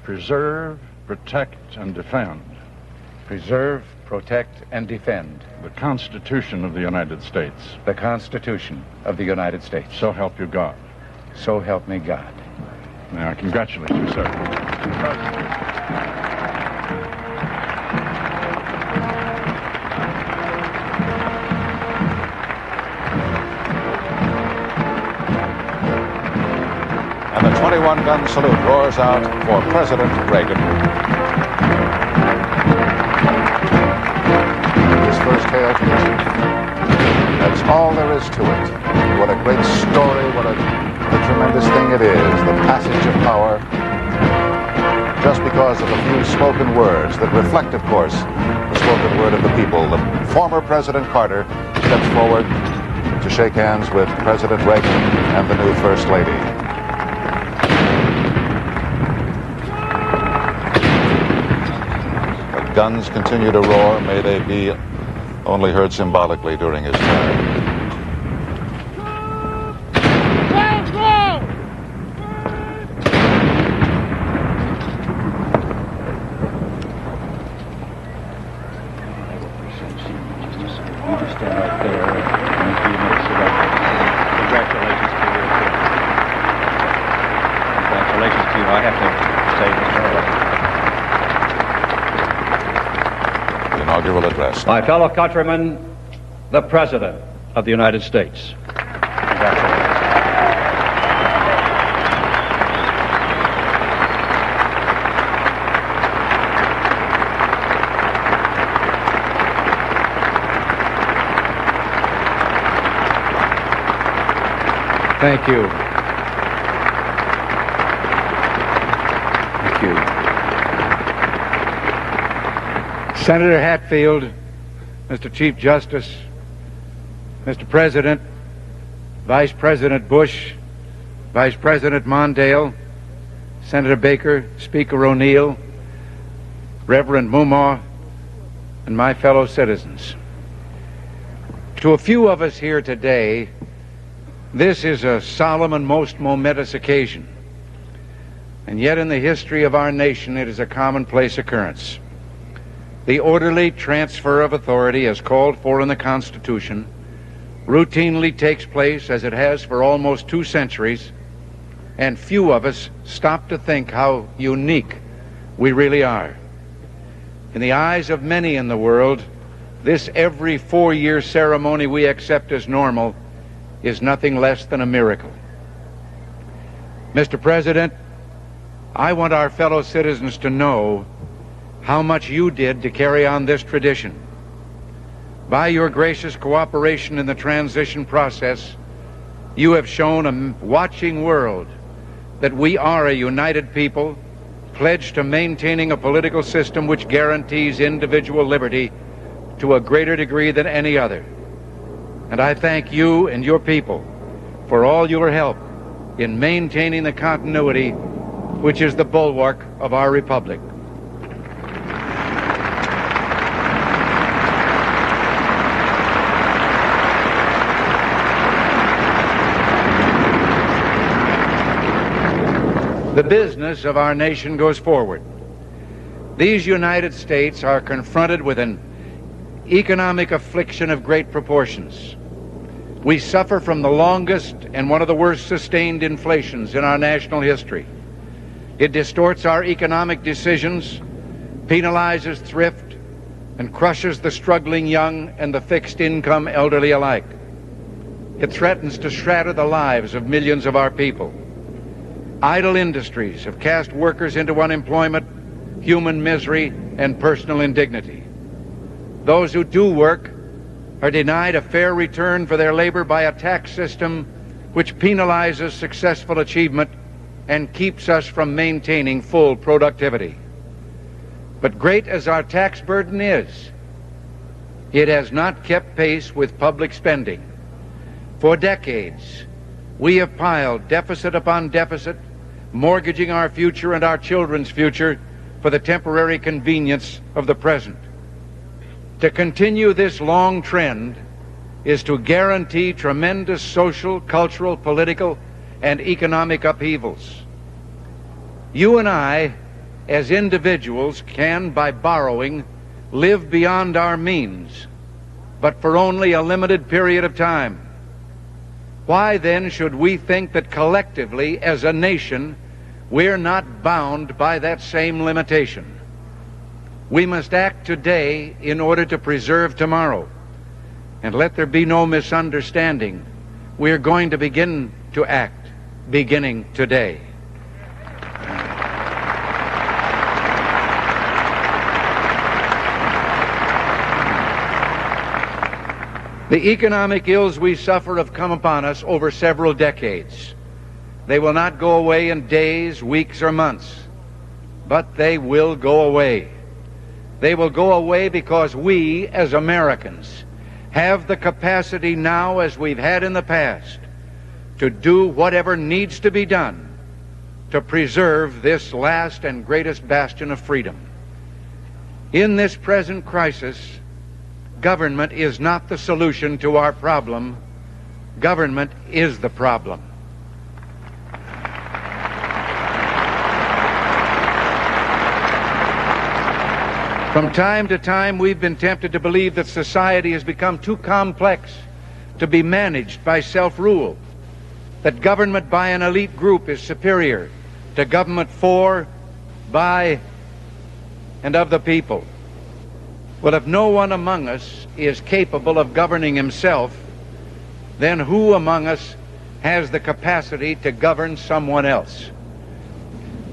S12: preserve, protect, and defend.
S9: Preserve, protect, and defend.
S12: The Constitution of the United States.
S9: The Constitution of the United States.
S12: So help you God.
S9: So help me God.
S12: May I congratulate you, sir.
S3: And the 21-gun salute roars out for President Reagan. His first hail to the chief. That's all there is to it. What a great story, what a tremendous thing it is, the passage of power, just because of a few spoken words that reflect, of course, the spoken word of the people. The former President Carter steps forward to shake hands with President Reagan and the new First Lady. The guns continue to roar. May they be only heard symbolically during his time.
S6: My fellow countrymen, the President of the United States.
S9: Thank you. Thank you. Senator Hatfield, Mr. Chief Justice, Mr. President, Vice President Bush, Vice President Mondale, Senator Baker, Speaker O'Neill, Reverend Mumaw, and my fellow citizens. To a few of us here today, this is a solemn and most momentous occasion. And yet in the history of our nation, it is a commonplace occurrence. The orderly transfer of authority as called for in the Constitution routinely takes place as it has for almost 2 centuries, and few of us stop to think how unique we really are. In the eyes of many in the world, this every 4-year ceremony we accept as normal is nothing less than a miracle. Mr. President, I want our fellow citizens to know how much you did to carry on this tradition. By your gracious cooperation in the transition process, you have shown a watching world that we are a united people, pledged to maintaining a political system which guarantees individual liberty to a greater degree than any other. And I thank you and your people for all your help in maintaining the continuity which is the bulwark of our republic. the business of our nation goes forward. These United States are confronted with an economic affliction of great proportions. We suffer from the longest and one of the worst sustained inflations in our national history. It distorts our economic decisions, penalizes thrift, and crushes the struggling young and the fixed-income elderly alike. It threatens to shatter the lives of millions of our people. Idle industries have cast workers into unemployment, human misery, and personal indignity. Those who do work are denied a fair return for their labor by a tax system which penalizes successful achievement and keeps us from maintaining full productivity. But great as our tax burden is, it has not kept pace with public spending. For decades, we have piled deficit upon deficit, mortgaging our future and our children's future for the temporary convenience of the present. To continue this long trend is to guarantee tremendous social, cultural, political, and economic upheavals. You and I, as individuals, can, by borrowing, live beyond our means, but for only a limited period of time. Why then should we think that collectively, as a nation, we're not bound by that same limitation? We must act today in order to preserve tomorrow. And let there be no misunderstanding. We're going to begin to act beginning today. The economic ills we suffer have come upon us over several decades. They will not go away in days, weeks, or months, but they will go away. They will go away because we, as Americans, have the capacity now, as we've had in the past, to do whatever needs to be done to preserve this last and greatest bastion of freedom. In this present crisis, government is not the solution to our problem. Government is the problem. From time to time, we've been tempted to believe that society has become too complex to be managed by self-rule, that government by an elite group is superior to government for, by, and of the people. Well, if no one among us is capable of governing himself, then who among us has the capacity to govern someone else?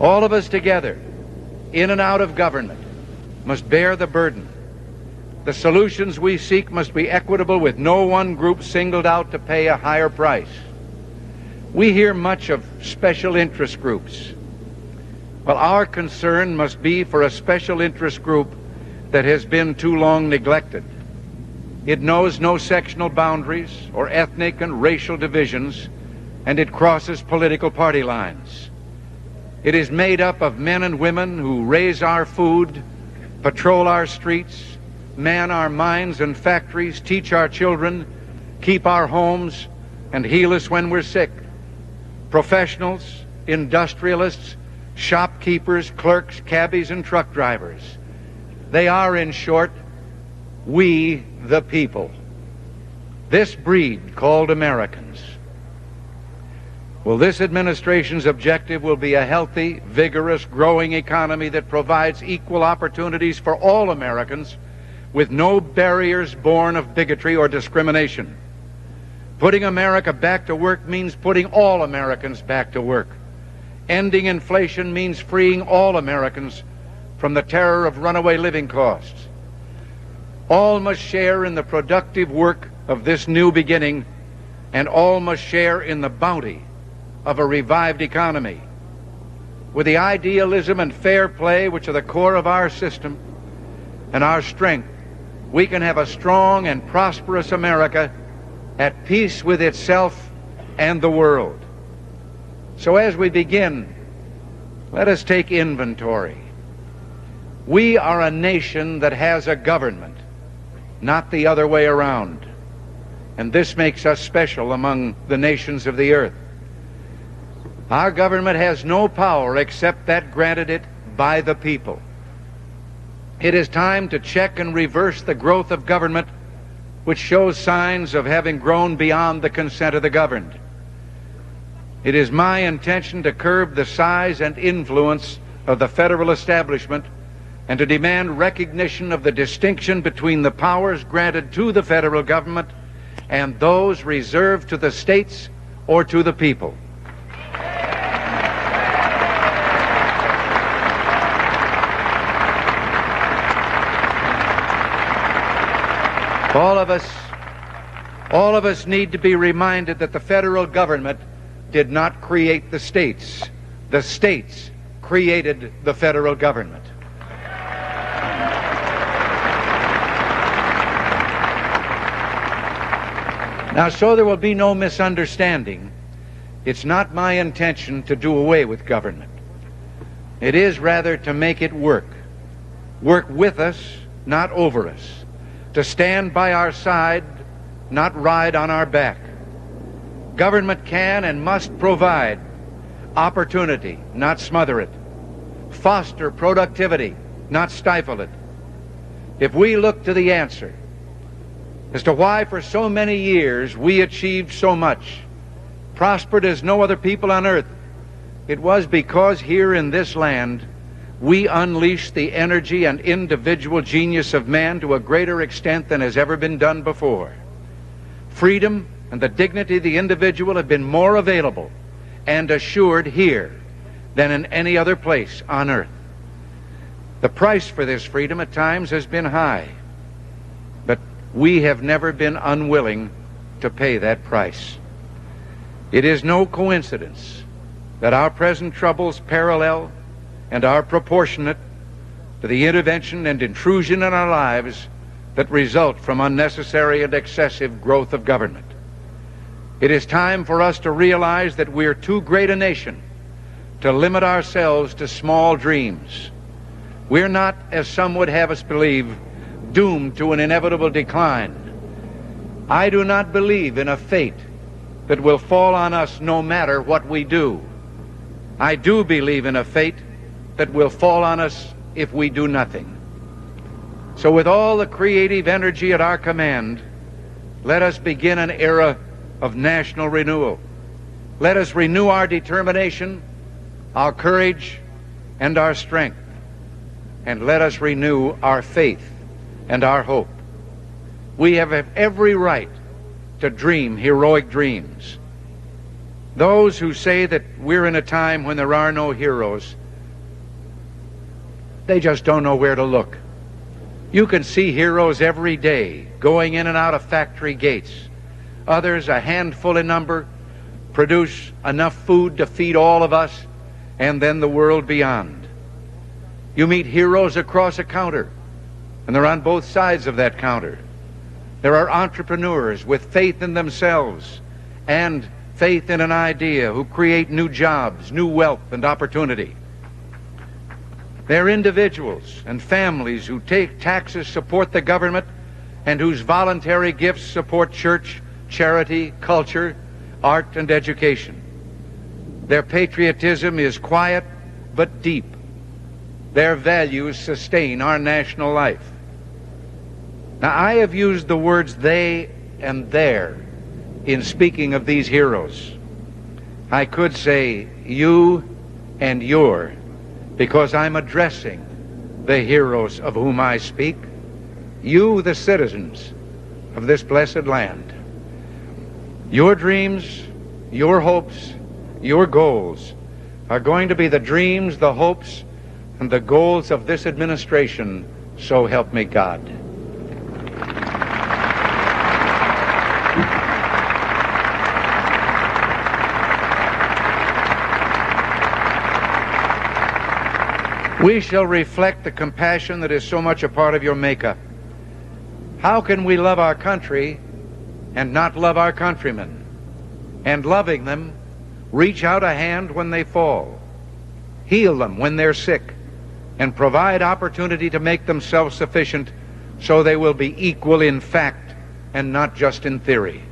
S9: All of us together, in and out of government, must bear the burden. The solutions we seek must be equitable, with no one group singled out to pay a higher price. We hear much of special interest groups. Well, our concern must be for a special interest group that has been too long neglected. It knows no sectional boundaries or ethnic and racial divisions, and it crosses political party lines. It is made up of men and women who raise our food, patrol our streets, man our mines and factories, teach our children, keep our homes, and heal us when we're sick. Professionals, industrialists, shopkeepers, clerks, cabbies, and truck drivers. They are, in short, we the people. This breed called Americans. Well, this administration's objective will be a healthy, vigorous, growing economy that provides equal opportunities for all Americans with no barriers born of bigotry or discrimination. Putting America back to work means putting all Americans back to work. Ending inflation means freeing all Americans from the terror of runaway living costs. All must share in the productive work of this new beginning, and all must share in the bounty of a revived economy. With the idealism and fair play which are the core of our system and our strength, we can have a strong and prosperous America at peace with itself and the world. So as we begin, let us take inventory. We are a nation that has a government, not the other way around. And this makes us special among the nations of the earth. Our government has no power except that granted it by the people. It is time to check and reverse the growth of government, which shows signs of having grown beyond the consent of the governed. It is my intention to curb the size and influence of the federal establishment and to demand recognition of the distinction between the powers granted to the federal government and those reserved to the states or to the people. All of us need to be reminded that the federal government did not create the states. The states created the federal government. Now, so there will be no misunderstanding, it's not my intention to do away with government. It is rather to make it work with us, not over us, to stand by our side, not ride on our back. Government can and must provide opportunity, not smother it, foster productivity, not stifle it. If we look to the answer as to why for so many years we achieved so much, prospered as no other people on earth, it was because here in this land we unleashed the energy and individual genius of man to a greater extent than has ever been done before. Freedom and the dignity of the individual have been more available and assured here than in any other place on earth. The price for this freedom at times has been high, but we have never been unwilling to pay that price. It is no coincidence that our present troubles parallel and are proportionate to the intervention and intrusion in our lives that result from unnecessary and excessive growth of government. It is time for us to realize that we're too great a nation to limit ourselves to small dreams. We're not, as some would have us believe, doomed to an inevitable decline. I do not believe in a fate that will fall on us no matter what we do. I do believe in a fate that will fall on us if we do nothing. So with all the creative energy at our command, let us begin an era of national renewal. Let us renew our determination, our courage, and our strength. And let us renew our faith and our hope. We have every right to dream heroic dreams. Those who say that we're in a time when there are no heroes, they just don't know where to look. You can see heroes every day going in and out of factory gates. Others, a handful in number, produce enough food to feed all of us and then the world beyond. You meet heroes across a counter, and they're on both sides of that counter. There are entrepreneurs with faith in themselves and faith in an idea who create new jobs, new wealth, and opportunity. They're individuals and families who take taxes, support the government, and whose voluntary gifts support church, charity, culture, art, and education. Their patriotism is quiet but deep. Their values sustain our national life. Now, I have used the words they and their in speaking of these heroes. I could say you and your, because I'm addressing the heroes of whom I speak, you, the citizens of this blessed land. Your dreams, your hopes, your goals are going to be the dreams, the hopes, and the goals of this administration, so help me God. We shall reflect the compassion that is so much a part of your makeup. How can we love our country and not love our countrymen? And loving them, reach out a hand when they fall, heal them when they're sick, and provide opportunity to make them self-sufficient so they will be equal in fact and not just in theory.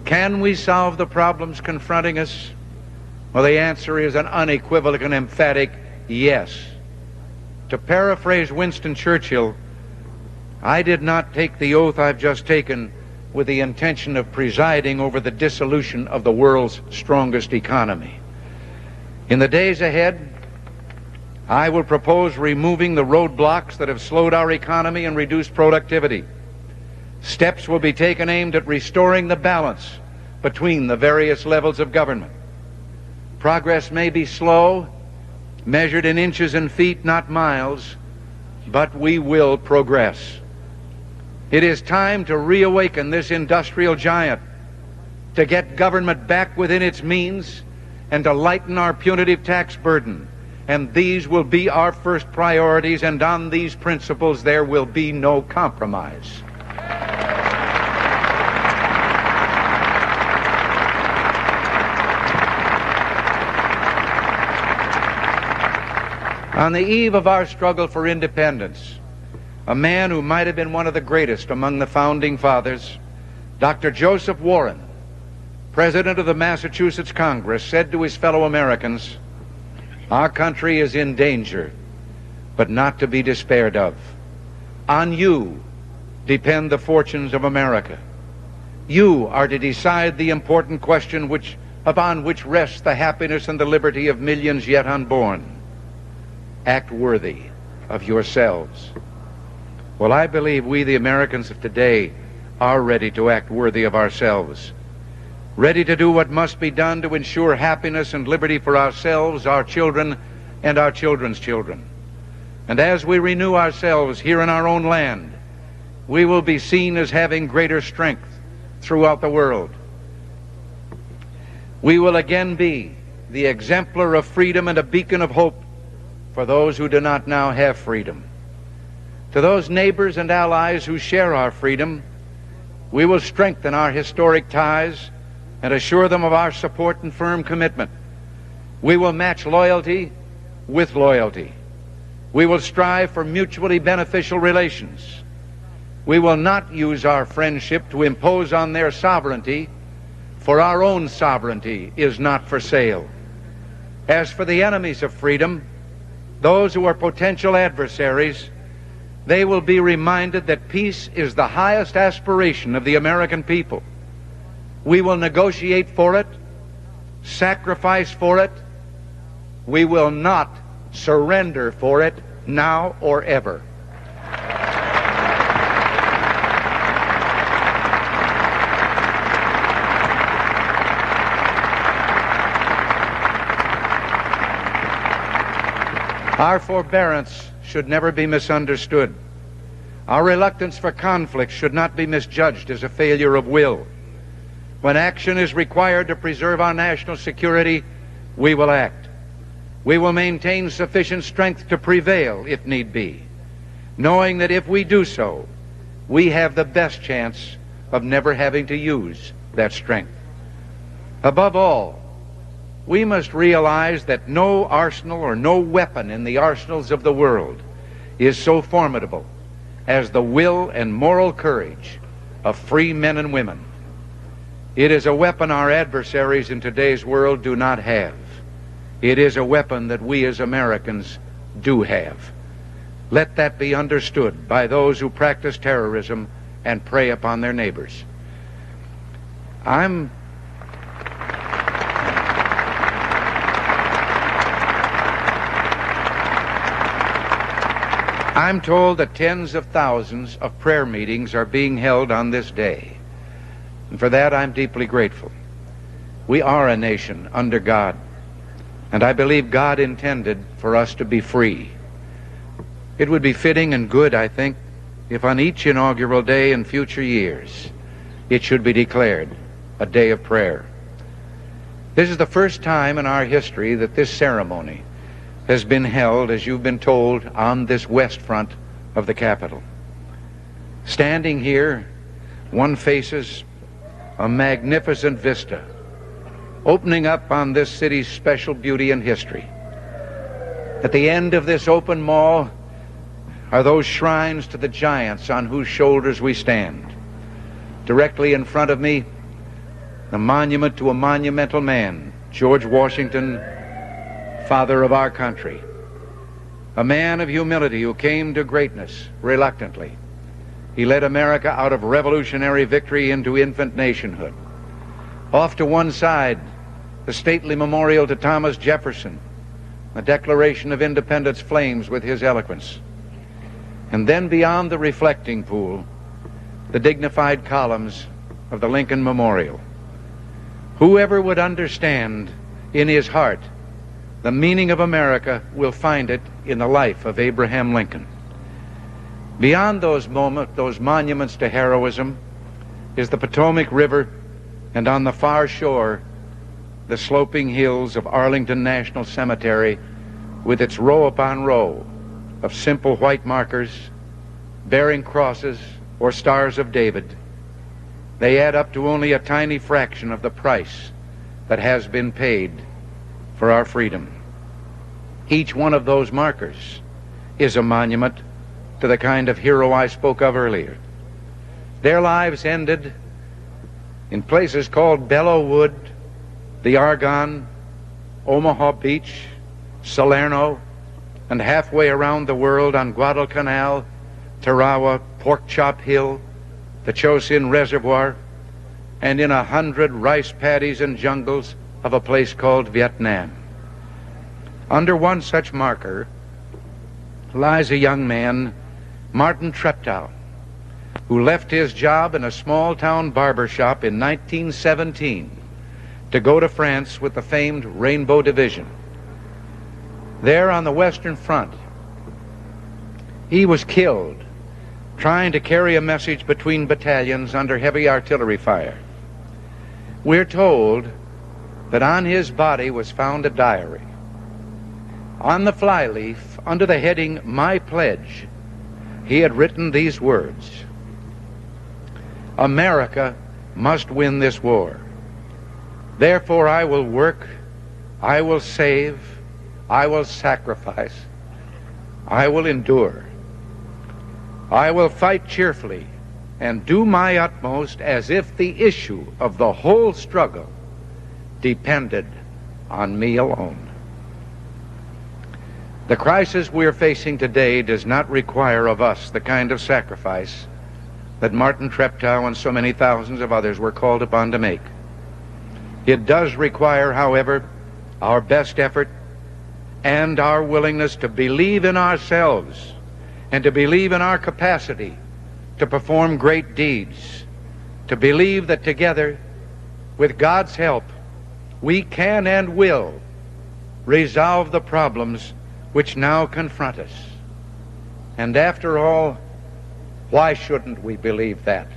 S9: Can we solve the problems confronting us? Well, the answer is an unequivocal and emphatic yes. To paraphrase Winston Churchill, I did not take the oath I've just taken with the intention of presiding over the dissolution of the world's strongest economy. In the days ahead, I will propose removing the roadblocks that have slowed our economy and reduced productivity. Steps will be taken aimed at restoring the balance between the various levels of government. Progress may be slow, measured in inches and feet, not miles, but we will progress. It is time to reawaken this industrial giant, to get government back within its means, and to lighten our punitive tax burden. And these will be our first priorities, and on these principles there will be no compromise. On the eve of our struggle for independence, a man who might have been one of the greatest among the founding fathers, Dr. Joseph Warren, President of the Massachusetts Congress, said to his fellow Americans, "Our country is in danger, but not to be despaired of. On you depend the fortunes of America. You are to decide the important question upon which rests the happiness and the liberty of millions yet unborn. Act worthy of yourselves." Well, I believe we, the Americans of today, are ready to act worthy of ourselves, ready to do what must be done to ensure happiness and liberty for ourselves, our children, and our children's children. And as we renew ourselves here in our own land, we will be seen as having greater strength throughout the world. We will again be the exemplar of freedom and a beacon of hope for those who do not now have freedom. To those neighbors and allies who share our freedom, we will strengthen our historic ties and assure them of our support and firm commitment. We will match loyalty with loyalty. We will strive for mutually beneficial relations. We will not use our friendship to impose on their sovereignty, for our own sovereignty is not for sale. As for the enemies of freedom, those who are potential adversaries, they will be reminded that peace is the highest aspiration of the American people. We will negotiate for it, sacrifice for it. We will not surrender for it now or ever. Our forbearance should never be misunderstood. Our reluctance for conflict should not be misjudged as a failure of will. When action is required to preserve our national security, we will act. We will maintain sufficient strength to prevail if need be, knowing that if we do so, we have the best chance of never having to use that strength. Above all, we must realize that no arsenal or no weapon in the arsenals of the world is so formidable as the will and moral courage of free men and women. It is a weapon our adversaries in today's world do not have. It is a weapon that we as Americans do have. Let that be understood by those who practice terrorism and prey upon their neighbors. I'm told that tens of thousands of prayer meetings are being held on this day. And for that, I'm deeply grateful. We are a nation under God, and I believe God intended for us to be free. It would be fitting and good, I think, if on each inaugural day in future years, it should be declared a day of prayer. This is the first time in our history that this ceremony has been held, as you've been told, on this west front of the Capitol. Standing here, one faces a magnificent vista opening up on this city's special beauty and history. At the end of this open mall are those shrines to the giants on whose shoulders we stand. Directly in front of me, the monument to a monumental man, George Washington, father of our country, a man of humility who came to greatness reluctantly. He led America out of revolutionary victory into infant nationhood. Off to one side, the stately memorial to Thomas Jefferson, the Declaration of Independence flames with his eloquence. And then beyond the reflecting pool, the dignified columns of the Lincoln Memorial. Whoever would understand in his heart the meaning of America will find it in the life of Abraham Lincoln. Beyond those monuments to heroism, is the Potomac River, and on the far shore, the sloping hills of Arlington National Cemetery with its row upon row of simple white markers bearing crosses or stars of David. They add up to only a tiny fraction of the price that has been paid for our freedom. Each one of those markers is a monument to the kind of hero I spoke of earlier. Their lives ended in places called Belleau Wood, the Argonne, Omaha Beach, Salerno, and halfway around the world on Guadalcanal, Tarawa, Pork Chop Hill, the Chosin Reservoir, and in 100 rice paddies and jungles of a place called Vietnam. Under one such marker lies a young man, Martin Treptow, who left his job in a small-town barber shop in 1917 to go to France with the famed Rainbow Division. There on the Western Front, he was killed trying to carry a message between battalions under heavy artillery fire. We're told that on his body was found a diary. On the flyleaf, under the heading, "My Pledge," he had written these words: "America must win this war. Therefore I will work, I will save, I will sacrifice, I will endure. I will fight cheerfully and do my utmost as if the issue of the whole struggle depended on me alone." The crisis we're facing today does not require of us the kind of sacrifice that Martin Treptow and so many thousands of others were called upon to make. It does require, however, our best effort and our willingness to believe in ourselves and to believe in our capacity to perform great deeds, to believe that together, with God's help, we can and will resolve the problems which now confront us. And after all, why shouldn't we believe that?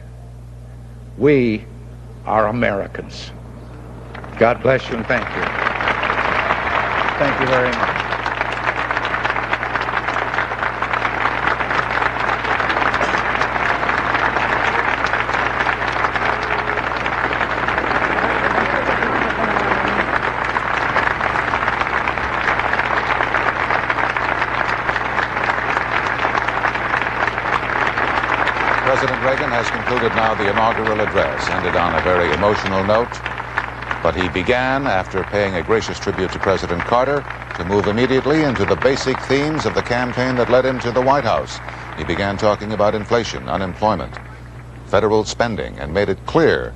S9: We are Americans. God bless you and thank you. Thank you very much.
S3: President Reagan has concluded now the inaugural address, ended on a very emotional note, but he began, after paying a gracious tribute to President Carter, to move immediately into the basic themes of the campaign that led him to the White House. He began talking about inflation, unemployment, federal spending, and made it clear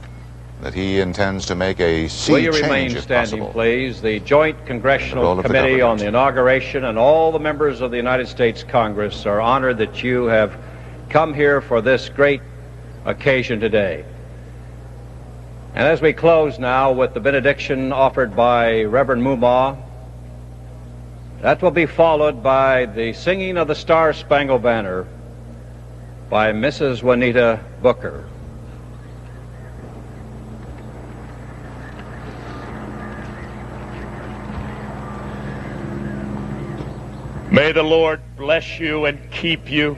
S3: that he intends to make a sea
S6: change,
S3: if possible.
S6: Will you remain standing, please? The Joint Congressional Committee on the Inauguration and all the members of the United States Congress are honored that you have come here for this great occasion today. And as we close now with the benediction offered by Reverend Mumma, that will be followed by the singing of the Star-Spangled Banner by Mrs. Juanita Booker.
S17: May the Lord bless you and keep you.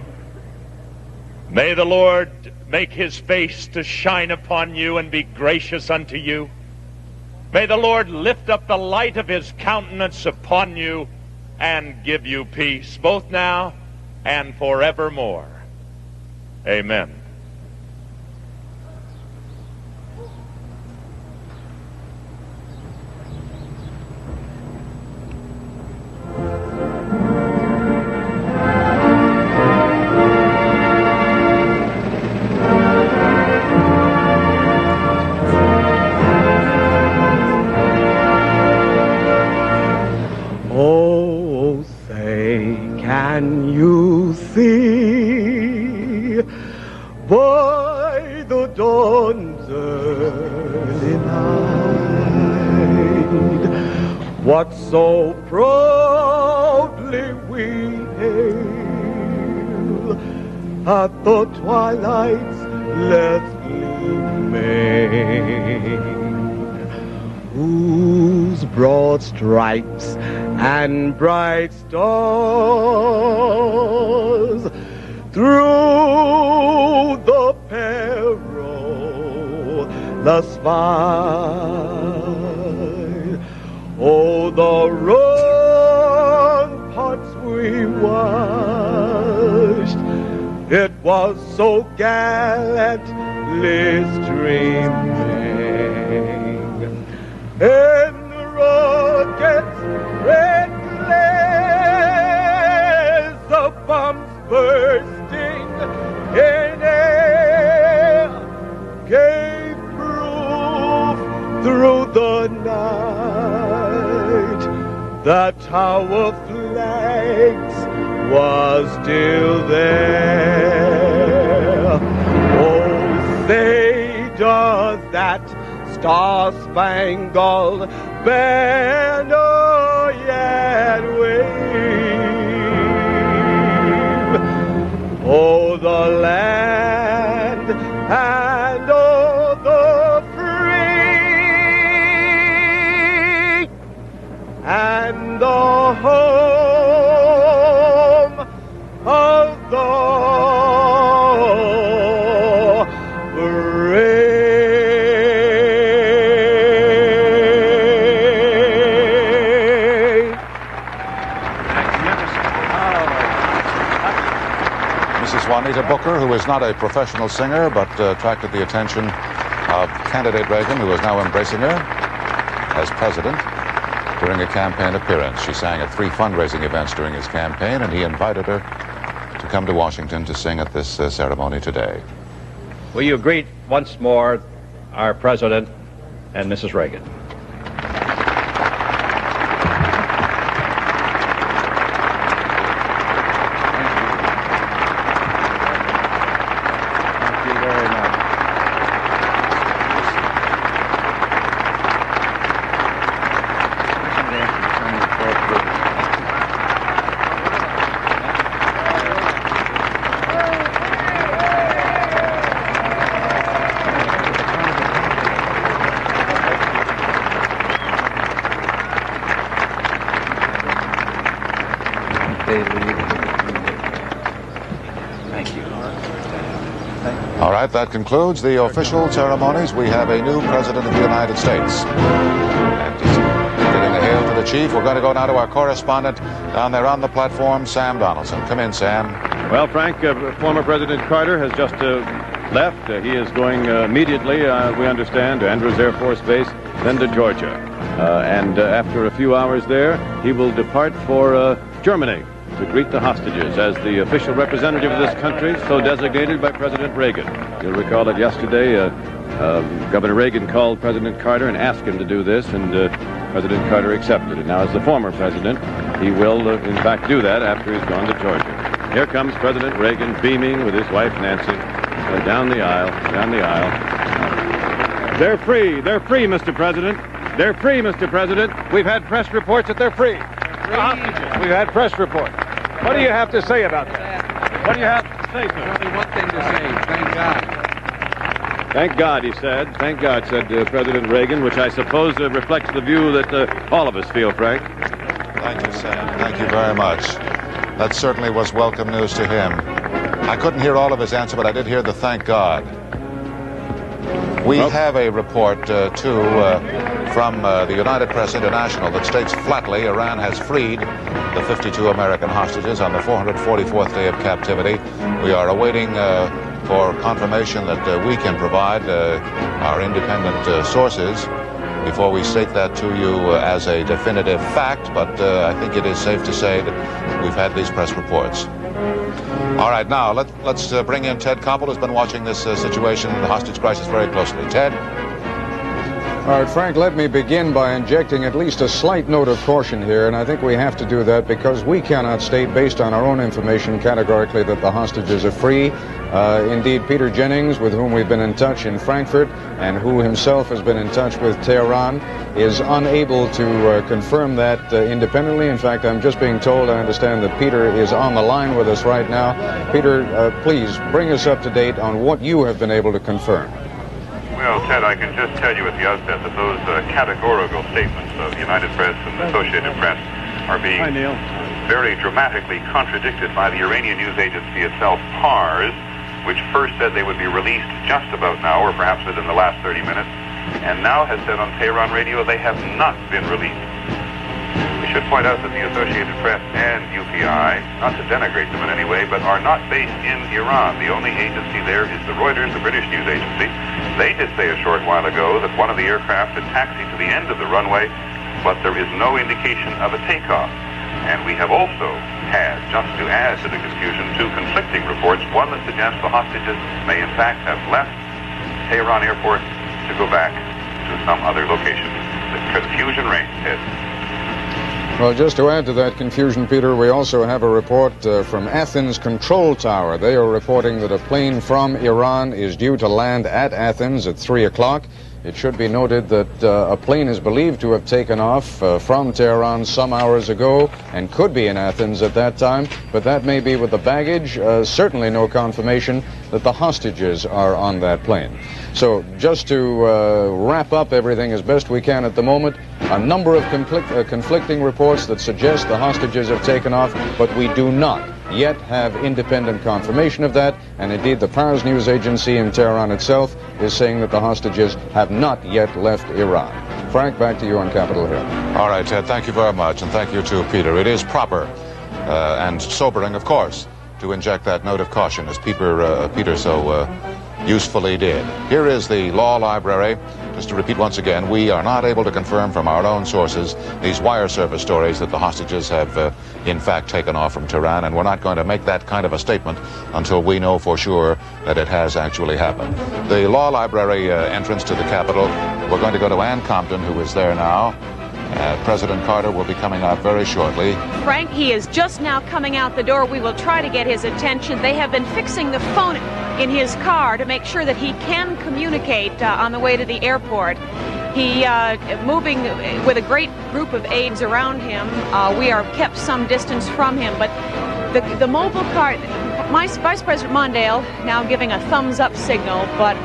S17: May the Lord make his face to shine upon you and be gracious unto you. May the Lord lift up the light of his countenance upon you and give you peace, both now and forevermore. Amen.
S10: what so proudly we hail at the twilight's last gleaming, whose broad stripes and bright stars through the perilous fight, oh, the ramparts we watched, it was so gallantly streaming in the rocket's red blaze, the bombs bursting in air gave proof through the night that our flags was still there. Oh, say does that star-spangled banner yet wave? Oh, the land and all the free, and the home of the brave.
S3: Mrs. Juanita Booker, who is not a professional singer, but attracted the attention of candidate Reagan, who is now embracing her as president during a campaign appearance. She sang at 3 fundraising events during his campaign, and he invited her to come to Washington to sing at this ceremony today.
S6: Will you greet once more our President and Mrs. Reagan?
S3: All right, that concludes the official ceremonies. We have a new President of the United States. And he's giving a hail to the chief. We're going to go now to our correspondent down there on the platform, Sam Donaldson. Come in, Sam.
S24: Well, Frank, former President Carter has just left. He is going immediately, we understand, to Andrews Air Force Base, then to Georgia. And after a few hours there, he will depart for Germany to greet the hostages as the official representative of this country, so designated by President Reagan. You'll recall that yesterday Governor Reagan called President Carter and asked him to do this, and President Carter accepted it. Now, as the former president, he will, in fact, do that after he's gone to Georgia. Here comes President Reagan, beaming with his wife, Nancy, down the aisle, down the aisle. They're free, Mr. President. They're free, Mr. President. We've had press reports that they're free. We've had press reports. What do you have to say about that? What do you have to say, sir?
S14: Only one thing to say. Thank God.
S24: Thank God, he said. Thank God, said President Reagan, which I suppose reflects the view that all of us feel, Frank.
S3: Thank you, Sam. Thank you very much. That certainly was welcome news to him. I couldn't hear all of his answer, but I did hear the thank God. We have a report, too, from the United Press International that states flatly Iran has freed the 52 American hostages on the 444th day of captivity. We are awaiting for confirmation that we can provide our independent sources before we state that to you as a definitive fact, but I think it is safe to say that we've had these press reports. All right, now let's bring in Ted Koppel, who's been watching this situation, the hostage crisis, very closely. Ted?
S2: All right, Frank, let me begin by injecting at least a slight note of caution here, and I think we have to do that because we cannot state, based on our own information, categorically that the hostages are free. Indeed, Peter Jennings, with whom we've been in touch in Frankfurt and who himself has been in touch with Tehran, is unable to confirm that independently. In fact, I'm just being told, I understand that Peter is on the line with us right now. Peter, please bring us up to date on what you have been able to confirm.
S15: Well, Ted, I can just tell you at the outset that those categorical statements of the United Press and the Associated Press are being very dramatically contradicted by the Iranian news agency itself, Pars, which first said they would be released just about now, or perhaps within the last 30 minutes, and now has said on Tehran radio they have not been released. We should point out that the Associated Press and UPI, not to denigrate them in any way, but are not based in Iran. The only agency there is the Reuters, the British news agency. They did say a short while ago that one of the aircraft had taxied to the end of the runway, but there is no indication of a takeoff. And we have also had, just to add to the confusion, two conflicting reports. One that suggests the hostages may in fact have left Tehran airport to go back to some other location. The confusion reigns, Ted.
S2: Well, just to add to that confusion, Peter, we also have a report from Athens Control Tower. They are reporting that a plane from Iran is due to land at Athens at 3 o'clock. It should be noted that a plane is believed to have taken off from Tehran some hours ago and could be in Athens at that time, but that may be with the baggage. Certainly no confirmation that the hostages are on that plane. So just to wrap up everything as best we can at the moment, a number of conflicting reports that suggest the hostages have taken off, but we do not yet have independent confirmation of that, and indeed the Pars news agency in Tehran itself is saying that the hostages have not yet left Iran. Frank, back to you on Capitol Hill.
S3: All right, Ted, thank you very much, and thank you too, Peter. It is proper and sobering, of course, to inject that note of caution, as Peter so usefully did. Here is the law library. Just to repeat once again, we are not able to confirm from our own sources these wire service stories that the hostages have in fact taken off from Tehran, and we're not going to make that kind of a statement until we know for sure that it has actually happened. The law library entrance to the Capitol, we're going to go to Ann Compton, who is there now. President Carter will be coming out very shortly.
S16: Frank, he is just now coming out the door. We will try to get his attention. They have been fixing the phone in his car to make sure that he can communicate on the way to the airport. He moving with a great group of aides around him. We are kept some distance from him, but the mobile car, Vice President Mondale now giving a thumbs up signal, but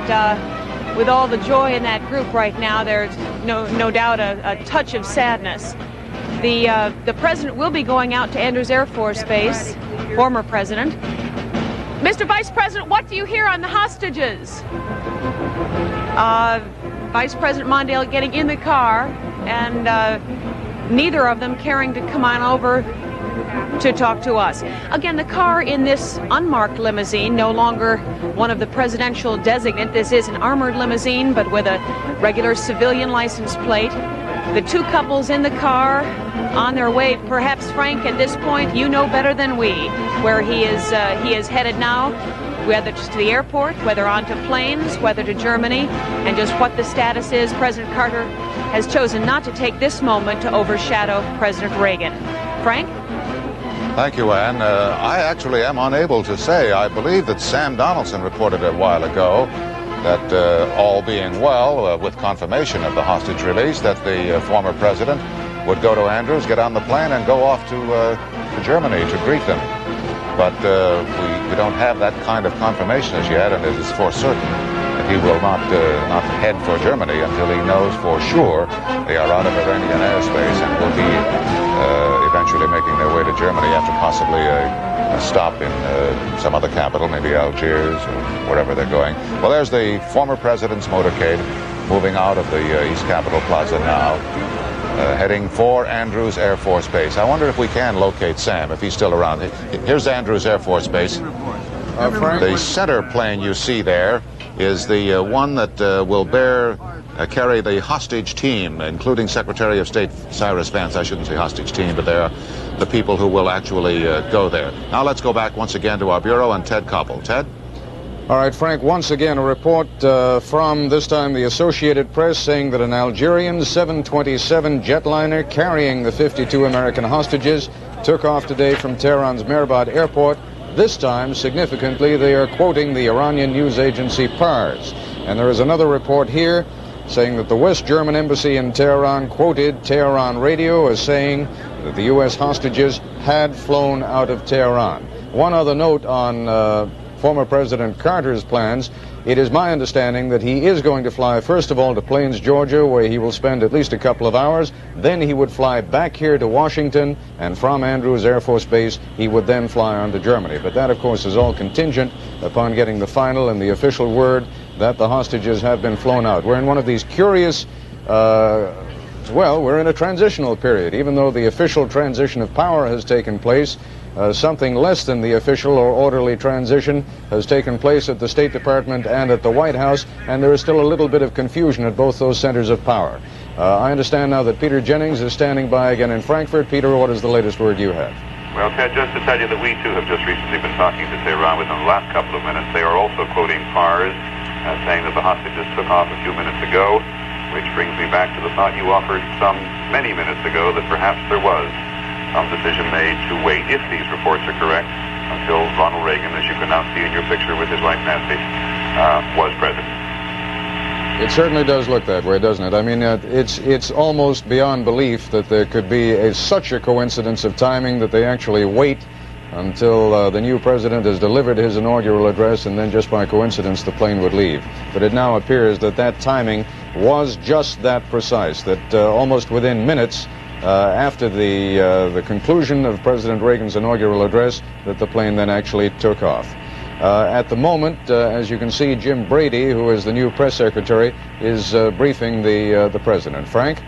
S16: with all the joy in that group right now, there's no doubt a touch of sadness. The president will be going out to Andrews Air Force Base, former president. Mr. Vice President, what do you hear on the hostages? Vice President Mondale getting in the car, and neither of them caring to come on over to talk to us. Again, the car in this unmarked limousine, no longer one of the presidential designate. This is an armored limousine, but with a regular civilian license plate. The two couples in the car on their way, perhaps, Frank, at this point, you know better than we where he is headed now, whether just to the airport, whether onto planes, whether to Germany, and just what the status is. President Carter has chosen not to take this moment to overshadow President Reagan. Frank?
S3: Thank you, Ann. I actually am unable to say. I believe that Sam Donaldson reported a while ago that all being well, with confirmation of the hostage release, that the former president would go to Andrews, get on the plane, and go off to Germany to greet them. But we don't have that kind of confirmation as yet, and it is for certain that he will not head for Germany until he knows for sure they are out of Iranian airspace and will be eventually making their way to Germany after possibly a stop in some other capital, maybe Algiers or wherever they're going. Well, there's the former president's motorcade moving out of the East Capitol Plaza now, heading for Andrews Air Force Base. I wonder if we can locate Sam, if he's still around. Here's Andrews Air Force Base. The center plane you see there is the one that will carry the hostage team, including Secretary of State Cyrus Vance. I shouldn't say hostage team, but they're the people who will actually go there. Now let's go back once again to our bureau and Ted Koppel. Ted?
S2: All right, Frank, once again, a report from, this time, the Associated Press saying that an Algerian 727 jetliner carrying the 52 American hostages took off today from Tehran's Mehrabad airport. This time, significantly, they are quoting the Iranian news agency Pars. And there is another report here saying that the West German embassy in Tehran quoted Tehran radio as saying that the U.S. hostages had flown out of Tehran. One other note on former President Carter's plans. It is my understanding that he is going to fly, first of all, to Plains, Georgia, where he will spend at least a couple of hours. Then he would fly back here to Washington, and from Andrews Air Force Base, he would then fly on to Germany. But that, of course, is all contingent upon getting the final and the official word that the hostages have been flown out. We're in one of these curious, well, we're in a transitional period. Even though the official transition of power has taken place, something less than the official or orderly transition has taken place at the State Department and at the White House, and there is still a little bit of confusion at both those centers of power. I understand now that Peter Jennings is standing by again in Frankfurt. Peter, what is the latest word you have?
S15: Well, Ted, just to tell you that we, too, have just recently been talking to Tehran within the last couple of minutes. They are also quoting Pars, saying that the hostages took off a few minutes ago, which brings me back to the thought you offered some many minutes ago that perhaps there was some decision made to wait, if these reports are correct, until Ronald Reagan, as you can now see in your picture with his wife Nancy, was president.
S2: It certainly does look that way, doesn't it? I mean, it's almost beyond belief that there could be such a coincidence of timing that they actually wait until the new president has delivered his inaugural address, and then just by coincidence the plane would leave. But it now appears that that timing was just that precise, that almost within minutes after the conclusion of President Reagan's inaugural address, that the plane then actually took off. At the moment, as you can see, Jim Brady, who is the new press secretary, is briefing the president. Frank?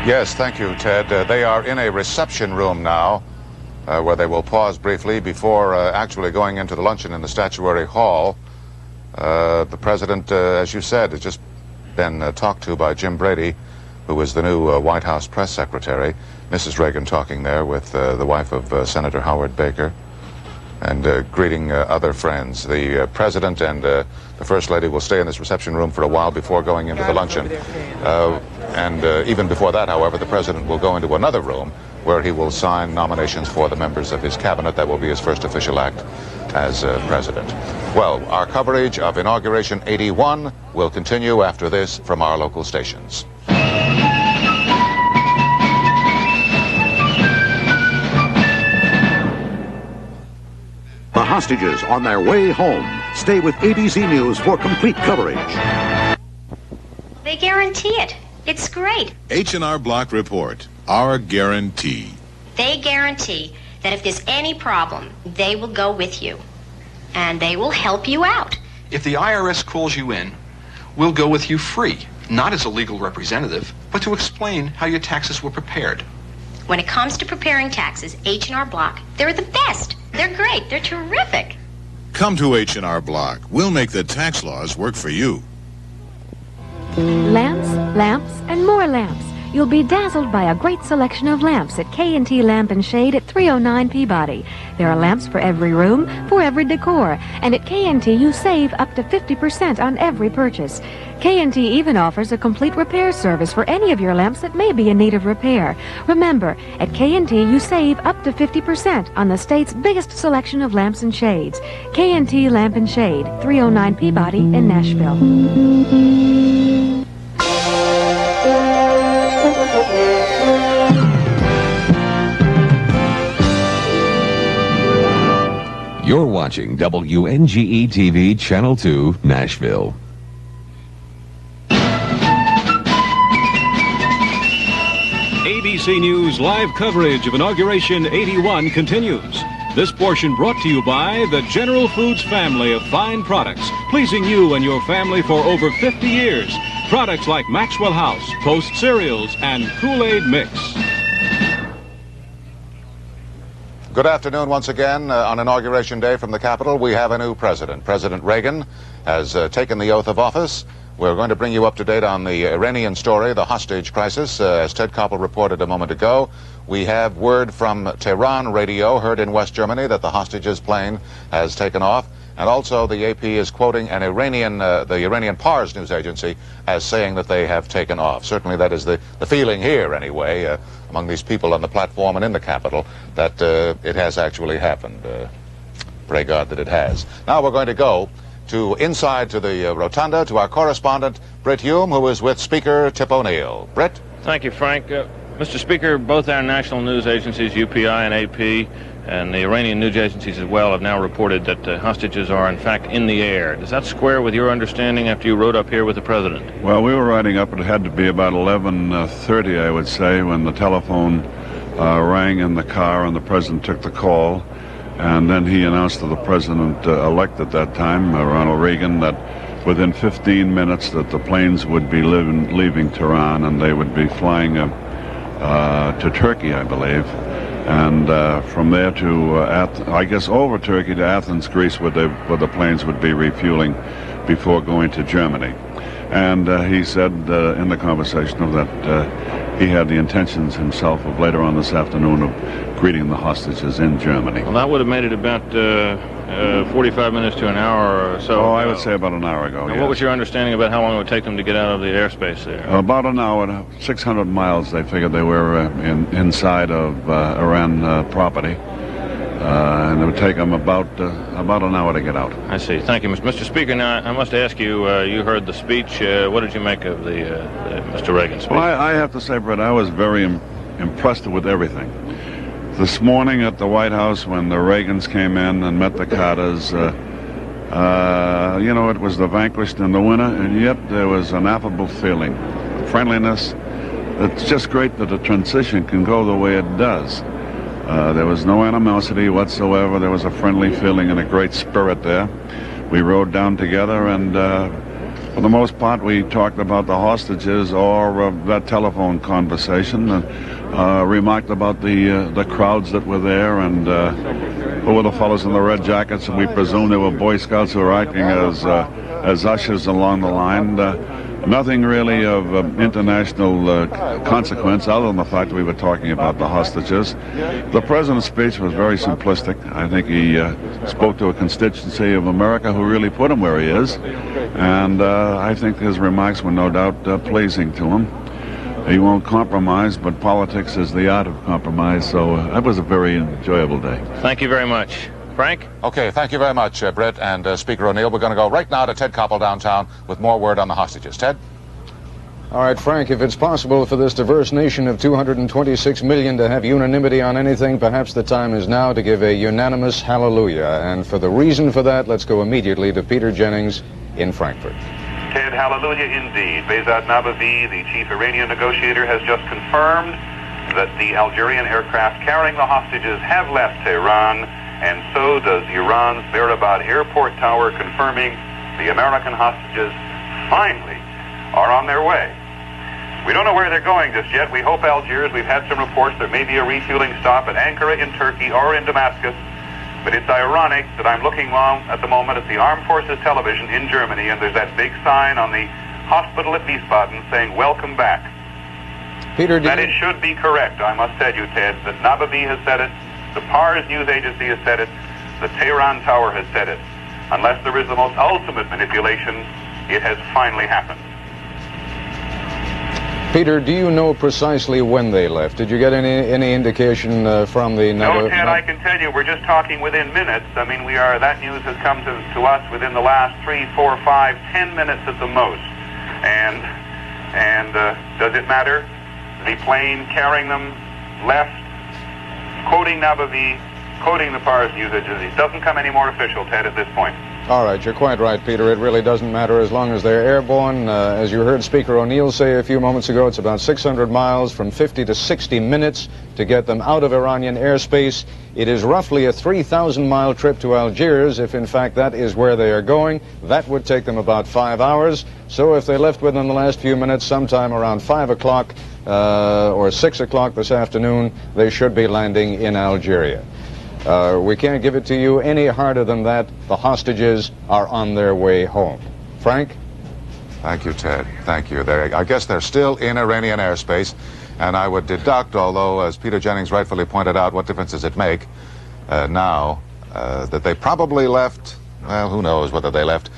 S3: Yes, thank you, Ted. They are in a reception room now, where they will pause briefly before actually going into the luncheon in the statuary hall. The president, as you said, has just been talked to by Jim Brady, who is the new White House press secretary. Mrs. Reagan talking there with the wife of Senator Howard Baker, and greeting other friends. The president and the first lady will stay in this reception room for a while before going into the luncheon. Even before that, however, the president will go into another room where he will sign nominations for the members of his cabinet. That will be his first official act as president. Well, our coverage of Inauguration 81 will continue after this from our local stations.
S11: The hostages on their way home. Stay with ABC News for complete coverage.
S20: They guarantee it. It's great.
S22: H&R Block Report. Our guarantee.
S20: They guarantee that if there's any problem, they will go with you. And they will help you out.
S23: If the IRS calls you in, we'll go with you free. Not as a legal representative, but to explain how your taxes were prepared.
S20: When it comes to preparing taxes, H&R Block, they're the best. They're great. They're terrific.
S22: Come to H&R Block. We'll make the tax laws work for you.
S25: Lamps, lamps, and more lamps. You'll be dazzled by a great selection of lamps at K&T Lamp and Shade at 309 Peabody. There are lamps for every room, for every decor, and at K&T you save up to 50% on every purchase. K&T even offers a complete repair service for any of your lamps that may be in need of repair. Remember, at K&T you save up to 50% on the state's biggest selection of lamps and shades. K&T Lamp and Shade, 309 Peabody in Nashville.
S26: You're watching WNGE-TV Channel 2, Nashville.
S27: ABC News live coverage of Inauguration 81 continues. This portion brought to you by the General Foods family of fine products, pleasing you and your family for over 50 years. Products like Maxwell House, Post Cereals, and Kool-Aid Mix.
S3: Good afternoon once again. On Inauguration Day from the Capitol, we have a new president. President Reagan has taken the oath of office. We're going to bring you up to date on the Iranian story, the hostage crisis. As Ted Koppel reported a moment ago, we have word from Tehran radio, heard in West Germany, that the hostages plane has taken off. And also the AP is quoting an the Iranian Pars news agency as saying that they have taken off. Certainly that is the feeling here anyway, among these people on the platform and in the Capitol, that it has actually happened. Pray God that it has. Now we're going to go inside to the rotunda to our correspondent, Britt Hume, who is with Speaker Tip O'Neill. Britt?
S1: Thank you, Frank. Mr. Speaker, both our national news agencies, UPI and AP, and the Iranian news agencies as well, have now reported that hostages are, in fact, in the air. Does that square with your understanding after you rode up here with the President?
S12: Well, we were riding up. It had to be about 11:30, I would say, when the telephone rang in the car and the President took the call. And then he announced to the President-elect at that time, Ronald Reagan, that within 15 minutes that the planes would be leaving Tehran and they would be flying to Turkey, I believe. And from there to, I guess, over Turkey to Athens, Greece, where the planes would be refueling before going to Germany. And he said in the conversation of that he had the intentions himself of later on this afternoon of greeting the hostages in Germany.
S1: Well, that would have made it about 45 minutes to an hour or so.
S12: Oh, I would say about an hour ago, yes.
S1: What was your understanding about how long it would take them to get out of the airspace there?
S12: About an hour, 600 miles, they figured they were inside of Iran property. And it would take them about an hour to get out.
S1: I see. Thank you, Mr. Speaker. Now, I must ask you, you heard the speech. What did you make of the Mr. Reagan speech?
S12: Well, I have to say, Brett, I was very impressed with everything. This morning at the White House, when the Reagans came in and met the Carters, you know, it was the vanquished and the winner, and yet there was an affable feeling, friendliness. It's just great that the transition can go the way it does. There was no animosity whatsoever. There was a friendly feeling and a great spirit there. We rode down together, and for the most part, we talked about the hostages or that telephone conversation, and remarked about the crowds that were there, and who were the fellows in the red jackets, and we presume they were Boy Scouts who were acting as ushers along the line. Nothing really of international consequence other than the fact that we were talking about the hostages. The President's speech was very simplistic. I think he spoke to a constituency of America who really put him where he is, and I think his remarks were no doubt pleasing to him. He won't compromise, but politics is the art of compromise, so that was a very enjoyable day.
S1: Thank you very much. Frank?
S3: Okay, thank you very much, Britt and Speaker O'Neill. We're going to go right now to Ted Koppel downtown with more word on the hostages. Ted?
S2: All right, Frank, if it's possible for this diverse nation of 226 million to have unanimity on anything, perhaps the time is now to give a unanimous hallelujah. And for the reason for that, let's go immediately to Peter Jennings in Frankfurt.
S15: Ted, hallelujah indeed. Behzad Nabavi, the chief Iranian negotiator, has just confirmed that the Algerian aircraft carrying the hostages have left Tehran, and so does Iran's Mehrabad airport tower, confirming the American hostages finally are on their way. We don't know where they're going just yet. We hope Algiers. We've had some reports there may be a refueling stop at Ankara in Turkey or in Damascus. But it's ironic that I'm looking on at the moment at the Armed Forces television in Germany, and there's that big sign on the hospital at Wiesbaden saying, "Welcome back."
S2: Peter,
S15: that it should be correct, I must tell you, Ted, that Nabavi has said it, the Pars news agency has said it, the Tehran tower has said it. Unless there is the most ultimate manipulation, it has finally happened.
S2: Peter, do you know precisely when they left? Did you get any indication from the...
S15: No, Ted, I can tell you, we're just talking within minutes. I mean, that news has come to us within the last 3, 4, 5, 10 minutes at the most. And does it matter? The plane carrying them left, quoting Nabavi, quoting the Pars news agency. It doesn't come any more official, Ted, at this point.
S2: All right, you're quite right, Peter. It really doesn't matter as long as they're airborne. As you heard Speaker O'Neill say a few moments ago, it's about 600 miles from 50 to 60 minutes to get them out of Iranian airspace. It is roughly a 3,000-mile trip to Algiers, if in fact that is where they are going. That would take them about 5 hours. So if they left within the last few minutes, sometime around 5 o'clock or 6 o'clock this afternoon, they should be landing in Algeria. We can't give it to you any harder than that. The hostages are on their way home. Frank?
S3: Thank you, Ted. Thank you. I guess they're still in Iranian airspace, and I would deduct, although, as Peter Jennings rightfully pointed out, what difference does it make now, that they probably left well, who knows whether they left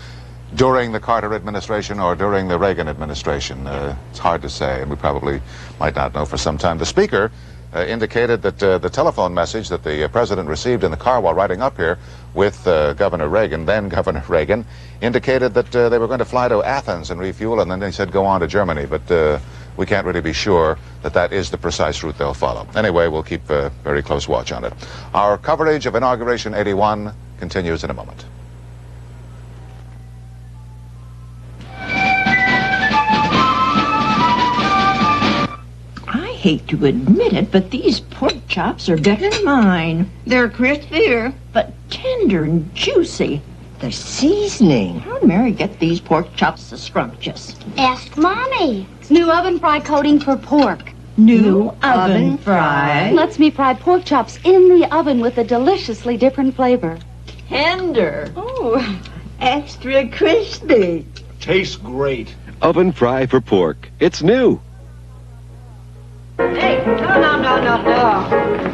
S3: during the Carter administration or during the Reagan administration. It's hard to say, and we probably might not know for some time. The Speaker indicated that the telephone message that the President received in the car while riding up here with Governor Reagan, then Governor Reagan, indicated that they were going to fly to Athens and refuel, and then they said go on to Germany. But we can't really be sure that that is the precise route they'll follow. Anyway, we'll keep very close watch on it. Our coverage of Inauguration 81 continues in a moment.
S4: I hate to admit it, but these pork chops are better than mine. They're crispier, but tender and juicy. The seasoning. How'd Mary get these pork chops so scrumptious?
S5: Ask Mommy. New oven fry coating for pork.
S4: New oven fry?
S5: Lets me fry pork chops in the oven with a deliciously different flavor.
S4: Tender. Oh, extra crispy.
S8: Tastes great.
S13: Oven fry for pork. It's new.
S4: Hey, no.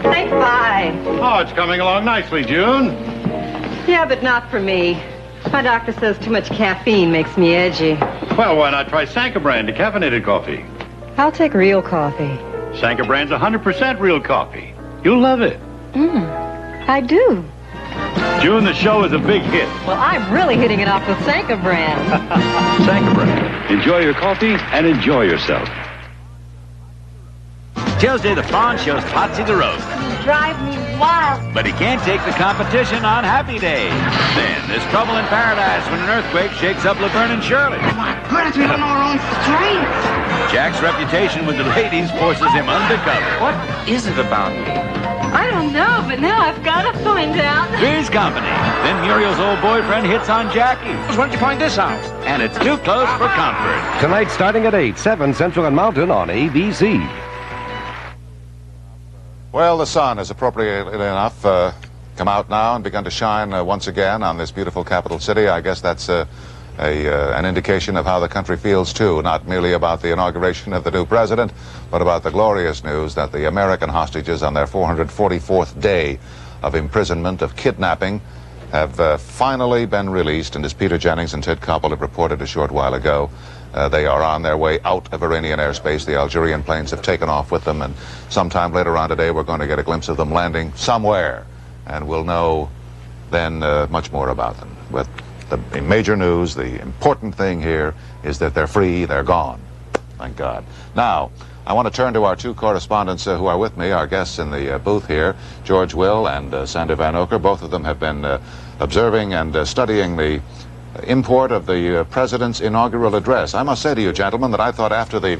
S4: Say bye.
S18: Oh, it's coming along nicely, June.
S19: Yeah, but not for me. My doctor says too much caffeine makes me edgy.
S18: Well, why not try Sanka brand decaffeinated coffee?
S19: I'll take real coffee.
S18: Sanka brand's 100% real coffee. You'll love it.
S19: I do.
S18: June, the show is a big hit.
S19: Well, I'm really hitting it off with Sanka brand.
S13: Sanka brand. Enjoy your coffee and enjoy yourself.
S21: Tuesday, the Fawn shows Potsy the Roast.
S5: You drive me wild.
S21: But he can't take the competition on Happy Days. Then there's trouble in paradise when an earthquake shakes up Laverne and Shirley.
S5: My goodness, we don't know our own strength.
S21: Jack's reputation with the ladies forces him undercover. What is it about me?
S5: I don't know, but now I've got to find out.
S21: Three's Company. Then Muriel's old boyfriend hits on Jackie.
S18: Where'd you find this out?
S21: And it's too close for comfort.
S13: Tonight starting at 8, 7 Central and Mountain on ABC.
S3: Well, the sun has appropriately enough come out now and begun to shine once again on this beautiful capital city. I guess that's an indication of how the country feels, too, not merely about the inauguration of the new president, but about the glorious news that the American hostages on their 444th day of imprisonment, of kidnapping, have finally been released. And as Peter Jennings and Ted Koppel have reported a short while ago, they are on their way out of Iranian airspace. The Algerian planes have taken off with them, and sometime later on today we're going to get a glimpse of them landing somewhere, and we'll know then much more about them. But the major news, the important thing here, is that they're free, they're gone. Thank God. Now, I want to turn to our two correspondents who are with me, our guests in the booth here, George Will and Sander Van Oker. Both of them have been observing and studying the import of the President's inaugural address. I must say to you, gentlemen, that I thought after the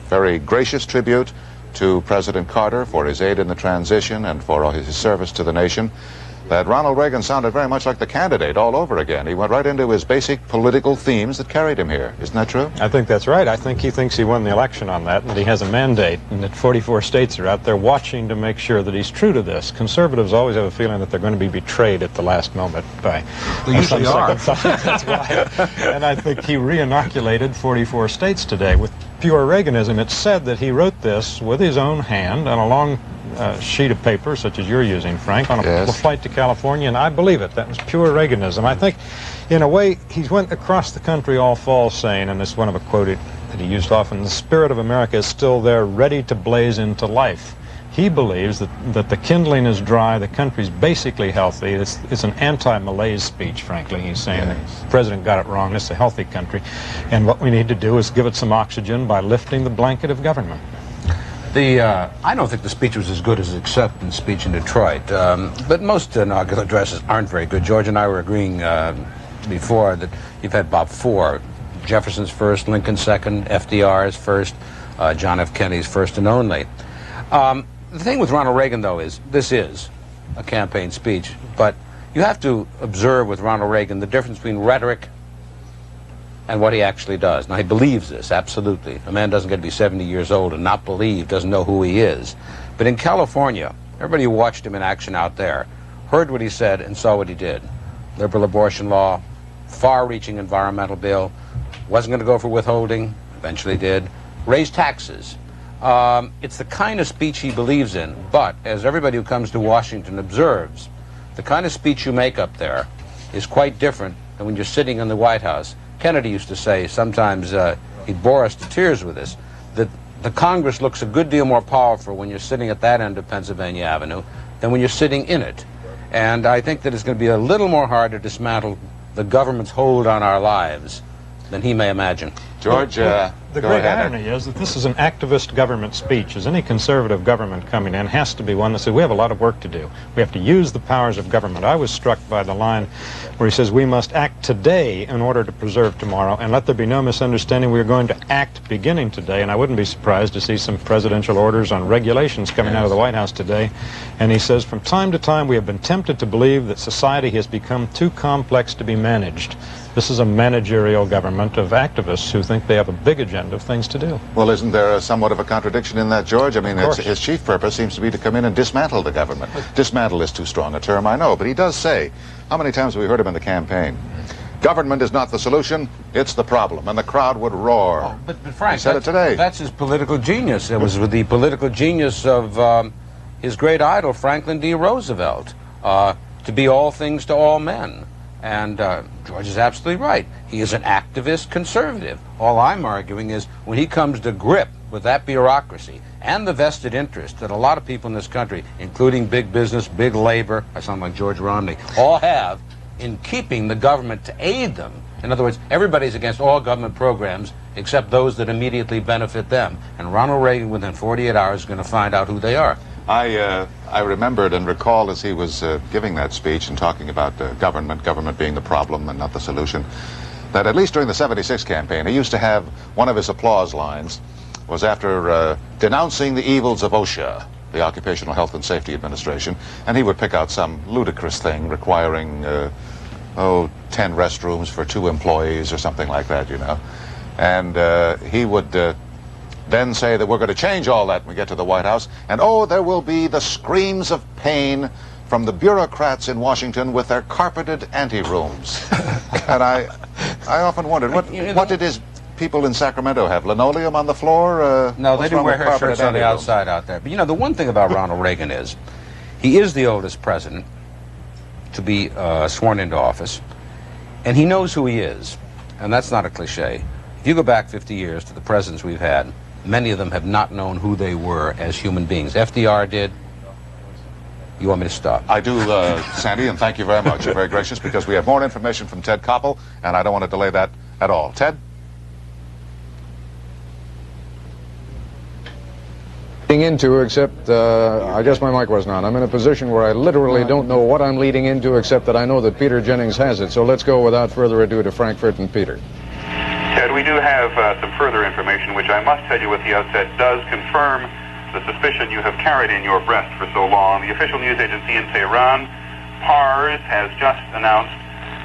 S3: very gracious tribute to President Carter for his aid in the transition and for his service to the nation, that Ronald Reagan sounded very much like the candidate all over again. He went right into his basic political themes that carried him here. Isn't that true?
S28: I think that's right. I think he thinks he won the election on that, and that he has a mandate, and that 44 states are out there watching to make sure that he's true to this. Conservatives always have a feeling that they're going to be betrayed at the last moment by
S21: They usually are.
S28: That's why. And I think he re-inoculated 44 states today with pure Reaganism. It's said that he wrote this with his own hand on a long sheet of paper, such as you're using, Frank, on a flight to California, and I believe it. That was pure Reaganism. I think, in a way, he went across the country all fall saying, and this is one of a quote that he used often, the spirit of America is still there, ready to blaze into life. He believes that the kindling is dry, the country's basically healthy. It's an anti-malaise speech, frankly. He's saying the president got it wrong. It's a healthy country. And what we need to do is give it some oxygen by lifting the blanket of government.
S29: I don't think the speech was as good as the acceptance speech in Detroit, but most inaugural addresses aren't very good. George and I were agreeing before that you've had Bob four. Jefferson's first, Lincoln's second, FDR's first, John F. Kennedy's first and only. The thing with Ronald Reagan, though, is this is a campaign speech, but you have to observe with Ronald Reagan the difference between rhetoric and what he actually does. Now, he believes this, absolutely. A man doesn't get to be 70 years old and not believe, doesn't know who he is. But in California, everybody who watched him in action out there heard what he said and saw what he did. Liberal abortion law, far-reaching environmental bill, wasn't going to go for withholding, eventually did, raised taxes. It's the kind of speech he believes in, but as everybody who comes to Washington observes, the kind of speech you make up there is quite different than when you're sitting in the White House. Kennedy used to say, sometimes he'd bore us to tears with this, that the Congress looks a good deal more powerful when you're sitting at that end of Pennsylvania Avenue than when you're sitting in it. And I think that it's going to be a little more hard to dismantle the government's hold on our lives than he may imagine.
S3: George,
S28: the great irony is that this is an activist government speech. As any conservative government coming in has to be one that says we have a lot of work to do. We have to use the powers of government. I was struck by the line where he says we must act today in order to preserve tomorrow, and let there be no misunderstanding, we are going to act beginning today. And I wouldn't be surprised to see some presidential orders on regulations coming out of the White House today. And he says from time to time we have been tempted to believe that society has become too complex to be managed. This is a managerial government of activists who think they have a big agenda of things to do.
S3: Well, isn't there somewhat of a contradiction in that, George? I mean, his chief purpose seems to be to come in and dismantle the government. Dismantle is too strong a term, I know, but he does say, how many times have we heard him in the campaign? Government is not the solution, it's the problem. And the crowd would roar.
S29: Oh, but Frank,
S3: he said it today.
S29: That's his political genius. It was with the political genius of his great idol, Franklin D. Roosevelt, to be all things to all men. And George is absolutely right. He is an activist conservative. All I'm arguing is when he comes to grip with that bureaucracy and the vested interest that a lot of people in this country, including big business, big labor, I sound like George Romney, all have in keeping the government to aid them. In other words, everybody's against all government programs except those that immediately benefit them. And Ronald Reagan, within 48 hours, is going to find out who they are.
S3: I remembered and recalled as he was giving that speech and talking about government being the problem and not the solution, that at least during the '76 campaign, he used to have one of his applause lines was after denouncing the evils of OSHA, the Occupational Health and Safety Administration, and he would pick out some ludicrous thing requiring, 10 restrooms for 2 employees or something like that, you know. And he would then say that we're going to change all that when we get to the White House, and oh, there will be the screams of pain from the bureaucrats in Washington with their carpeted anterooms. And I often wondered, what did his people in Sacramento have? Linoleum on the floor?
S29: No, they didn't wear hair shirts on the outside out there. But you know, the one thing about Ronald Reagan is, he is the oldest president to be sworn into office, and he knows who he is, and that's not a cliche. If you go back 50 years to the presidents we've had, many of them have not known who they were as human beings. FDR did. You want me to stop?
S3: I do, Sandy, and thank you very much. You're very gracious, because we have more information from Ted Koppel, and I don't want to delay that at all. Ted?
S2: Into, except I guess my mic wasn't on. I'm in a position where I literally don't know what I'm leading into, except that I know that Peter Jennings has it. So let's go without further ado to Frankfurt and Peter.
S15: Ted, we do have some further information, which I must tell you at the outset does confirm the suspicion you have carried in your breast for so long. The official news agency in Tehran, PARS, has just announced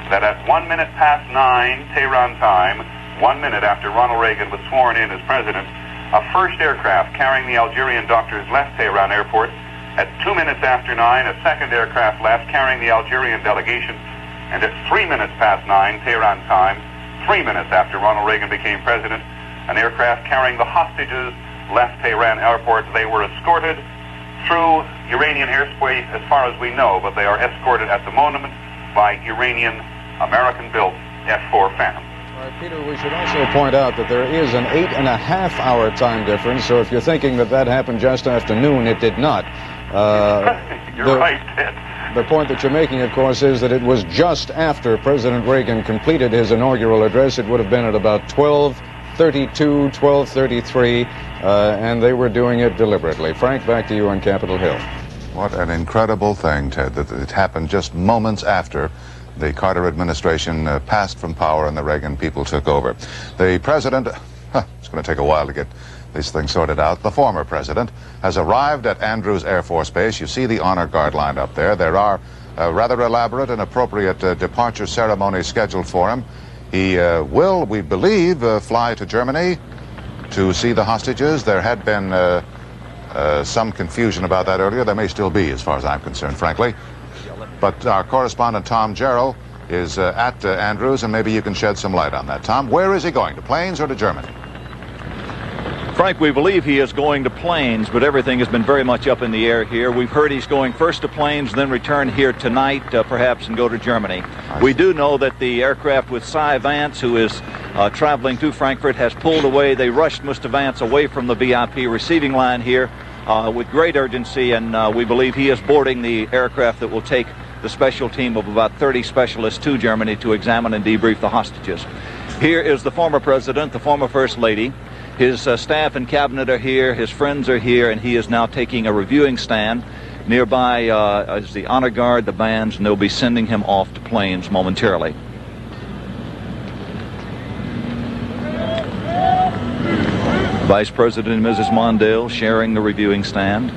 S15: that at 1 minute past 9 Tehran time, 1 minute after Ronald Reagan was sworn in as president, a first aircraft carrying the Algerian doctors left Tehran airport. At 2 minutes after 9, a second aircraft left carrying the Algerian delegation. And at 3 minutes past 9 Tehran time, 3 minutes after Ronald Reagan became president, an aircraft carrying the hostages left Tehran airport. They were escorted through Iranian airspace as far as we know, but they are escorted at the moment by Iranian American-built F-4 Phantom.
S2: All right, Peter, we should also point out that there is an 8.5-hour time difference, so if you're thinking that that happened just after noon, it did not.
S15: You're right, Ted.
S2: The point that you're making, of course, is that it was just after President Reagan completed his inaugural address. It would have been at about 12:32, 12:33, and they were doing it deliberately. Frank, back to you on Capitol Hill.
S3: What an incredible thing, Ted, that it happened just moments after the Carter administration passed from power and the Reagan people took over. The president, it's going to take a while to get these things sorted out. The former president has arrived at Andrews Air Force Base. You see the honor guard lined up there. There are rather elaborate and appropriate departure ceremonies scheduled for him. He will, we believe, fly to Germany to see the hostages. There had been some confusion about that earlier. There may still be, as far as I'm concerned, frankly. But our correspondent, Tom Jarrell, is at Andrews, and maybe you can shed some light on that. Tom, where is he going, to planes or to Germany?
S6: Frank, we believe he is going to Plains, but everything has been very much up in the air here. We've heard he's going first to Plains, then return here tonight, perhaps, and go to Germany. We do know that the aircraft with Cy Vance, who is traveling to Frankfurt, has pulled away. They rushed Mr. Vance away from the VIP receiving line here with great urgency, and we believe he is boarding the aircraft that will take the special team of about 30 specialists to Germany to examine and debrief the hostages. Here is the former president, the former first lady. His staff and cabinet are here, his friends are here, and he is now taking a reviewing stand. Nearby is the honor guard, the bands, and they'll be sending him off to Plains momentarily. Vice President and Mrs. Mondale sharing the reviewing stand.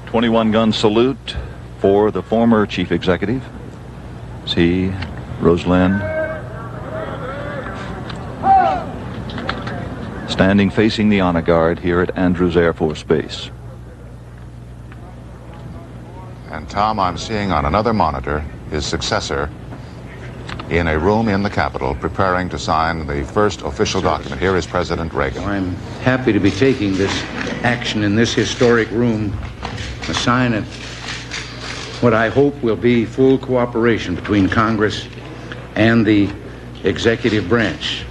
S6: .21-gun salute for the former chief executive. See Rosalind standing facing the honor guard here at Andrews Air Force Base.
S3: And Tom, I'm seeing on another monitor his successor in a room in the Capitol preparing to sign the first official document. Here is President Reagan.
S29: I'm happy to be taking this action in this historic room, a sign of what I hope will be full cooperation between Congress and the executive branch.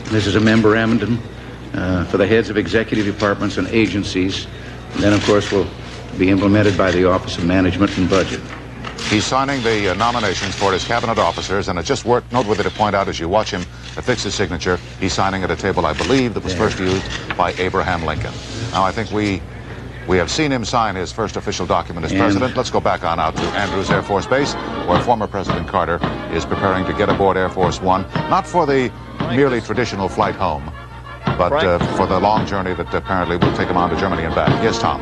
S29: This is a memorandum for the heads of executive departments and agencies, and then, of course, will be implemented by the Office of Management and Budget.
S3: He's signing the nominations for his cabinet officers, and it's just noteworthy to point out as you watch him affix his signature, he's signing at a table, I believe, that was first used by Abraham Lincoln. Now, I think we have seen him sign his first official document as president. Let's go back on out to Andrews Air Force Base, where former President Carter is preparing to get aboard Air Force One, not for the merely traditional flight home, but for the long journey that apparently will take him on to Germany and back. Yes, Tom.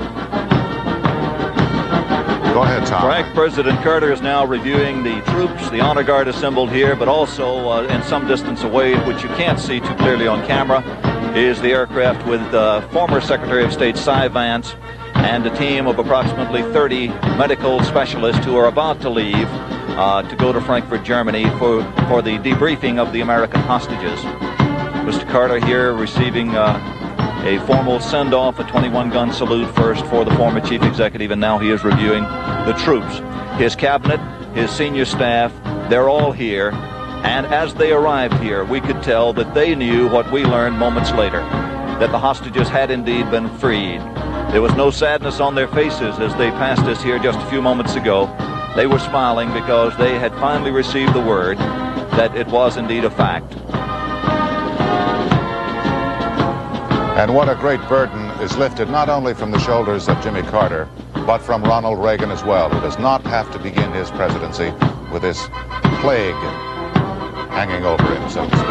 S3: Go ahead, Tom.
S6: Frank, President Carter is now reviewing the troops, the honor guard assembled here, but also in some distance away, which you can't see too clearly on camera, is the aircraft with former Secretary of State Cy Vance and a team of approximately 30 medical specialists who are about to leave to go to Frankfurt, Germany for the debriefing of the American hostages. Mr. Carter here receiving a formal send-off, a 21-gun salute first for the former chief executive, and now he is reviewing the troops. His cabinet, his senior staff, they're all here, and as they arrived here, we could tell that they knew what we learned moments later, that the hostages had indeed been freed. There was no sadness on their faces as they passed us here just a few moments ago. They were smiling because they had finally received the word that it was indeed a fact.
S3: And what a great burden is lifted not only from the shoulders of Jimmy Carter, but from Ronald Reagan as well, who does not have to begin his presidency with this plague hanging over him, so to speak.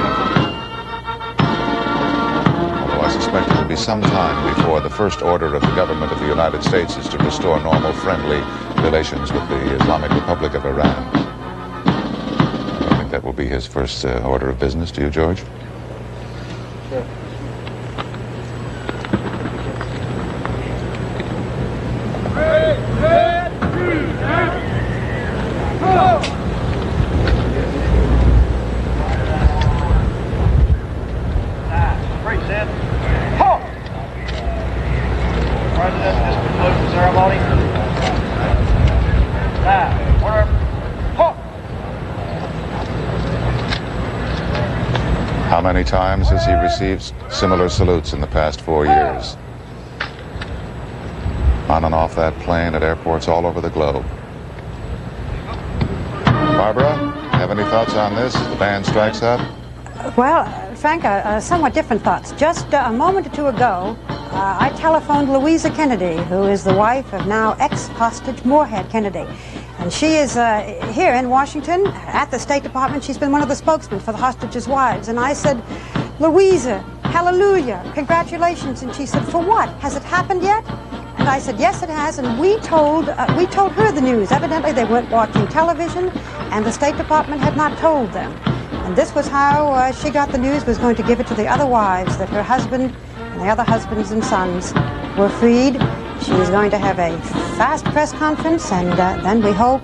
S3: Although I suspect it will be some time before the first order of the government of the United States is to restore normal, friendly relations with the Islamic Republic of Iran. I think that will be his first order of business. Do you, George?
S2: Sure.
S7: Red, red, green,
S3: many times has he received similar salutes in the past 4 years? On and off that plane at airports all over the globe. Barbara, have any thoughts on this? The band strikes up?
S7: Well, Frank, somewhat different thoughts. Just a moment or two ago, I telephoned Louisa Kennedy, who is the wife of now ex-hostage Moorhead Kennedy. And she is here in Washington at the State Department. She's been one of the spokesmen for the hostages' wives. And I said, Louisa, hallelujah, congratulations. And she said, for what? Has it happened yet? And I said, yes, it has. And we told her the news. Evidently, they weren't watching television, and the State Department had not told them. And this was how she got the news, was going to give it to the other wives, that her husband and the other husbands and sons were freed. She's going to have a fast press conference, and then we hope,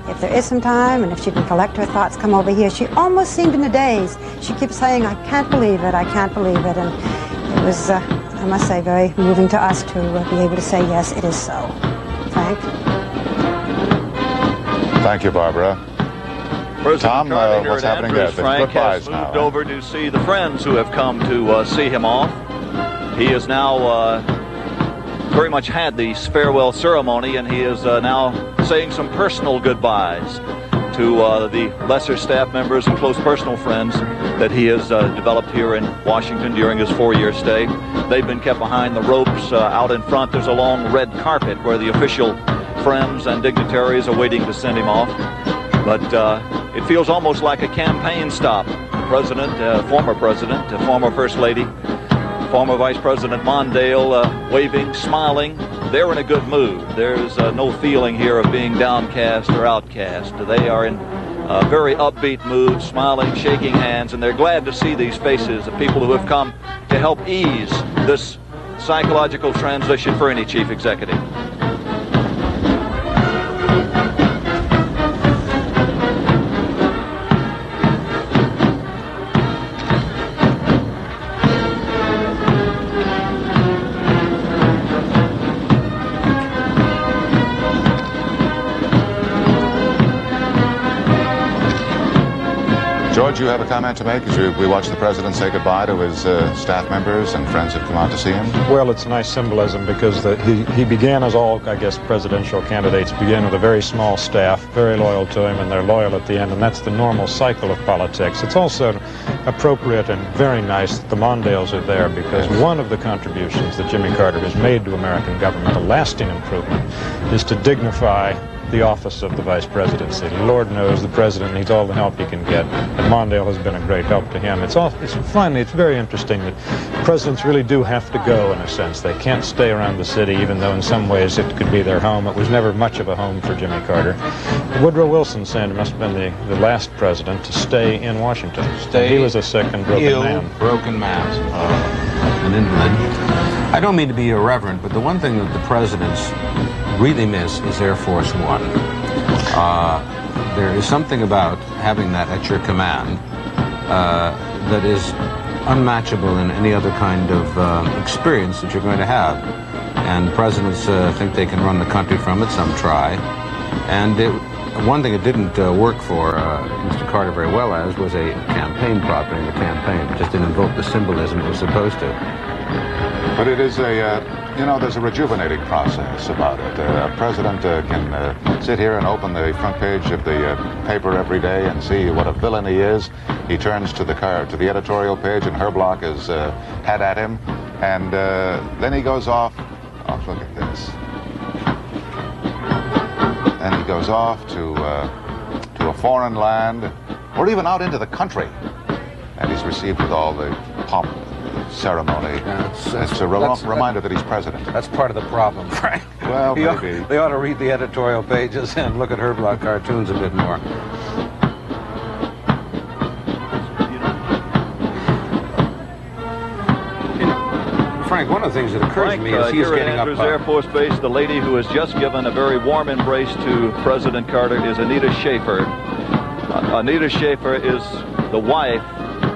S7: if there is some time, and if she can collect her thoughts, come over here. She almost seemed in a daze. She keeps saying, I can't believe it, I can't believe it. And it was, I must say, very moving to us to be able to say, yes, it is so. Frank?
S3: Thank you, Barbara. Tom, what's happening there? The
S6: Frank
S3: goodbyes
S6: has moved
S3: now.
S6: over to see the friends who have come to see him off. He has now very much had the farewell ceremony, and he is now saying some personal goodbyes to the lesser staff members and close personal friends that he has developed here in Washington during his 4-year stay. They've been kept behind the ropes. Out in front, there's a long red carpet where the official friends and dignitaries are waiting to send him off. But it feels almost like a campaign stop. President, former First Lady, former Vice President Mondale waving, smiling. They're in a good mood. There's no feeling here of being downcast or outcast. They are in a very upbeat mood, smiling, shaking hands, and they're glad to see these faces of people who have come to help ease this psychological transition for any chief executive.
S3: George, you have a comment to make as we watch the president say goodbye to his staff members and friends who've come out to see him?
S28: Well, it's nice symbolism because he began, as all, I guess, presidential candidates begin, with a very small staff, very loyal to him, and they're loyal at the end, and that's the normal cycle of politics. It's also appropriate and very nice that the Mondales are there, because one of the contributions that Jimmy Carter has made to American government, a lasting improvement, is to dignify the office of the vice presidency. Lord knows the president needs all the help he can get, and Mondale has been a great help to him. It's very interesting that presidents really do have to go, in a sense. They can't stay around the city, even though in some ways it could be their home. It was never much of a home for Jimmy Carter. Woodrow Wilson said it must have been the last president to stay in Washington. He was a sick and broken man.
S29: An invalid. I don't mean to be irreverent, but the one thing that the presidents really miss is Air Force One. There is something about having that at your command that is unmatchable in any other kind of experience that you're going to have. And presidents think they can run the country from it. Some try. And one thing it didn't work for Mr. Carter very well as was a campaign prop during the campaign. It just didn't invoke the symbolism it was supposed to.
S3: But it is there's a rejuvenating process about it. A president can sit here and open the front page of the paper every day and see what a villain he is. He turns to the editorial page, and Herblock is had at him, and then he goes off. Oh, look at this. Then he goes off to a foreign land, or even out into the country, and he's received with all the pomp, ceremony. It's a reminder that he's president.
S29: That's part of the problem, Frank.
S3: Well, maybe.
S29: They ought to read the editorial pages and look at Herblock cartoons a bit more. Frank, one of the things that occurs to me is he's getting up.
S6: Andrews Air Force Base, the lady who has just given a very warm embrace to President Carter is Anita Schaefer. Anita Schaefer is the wife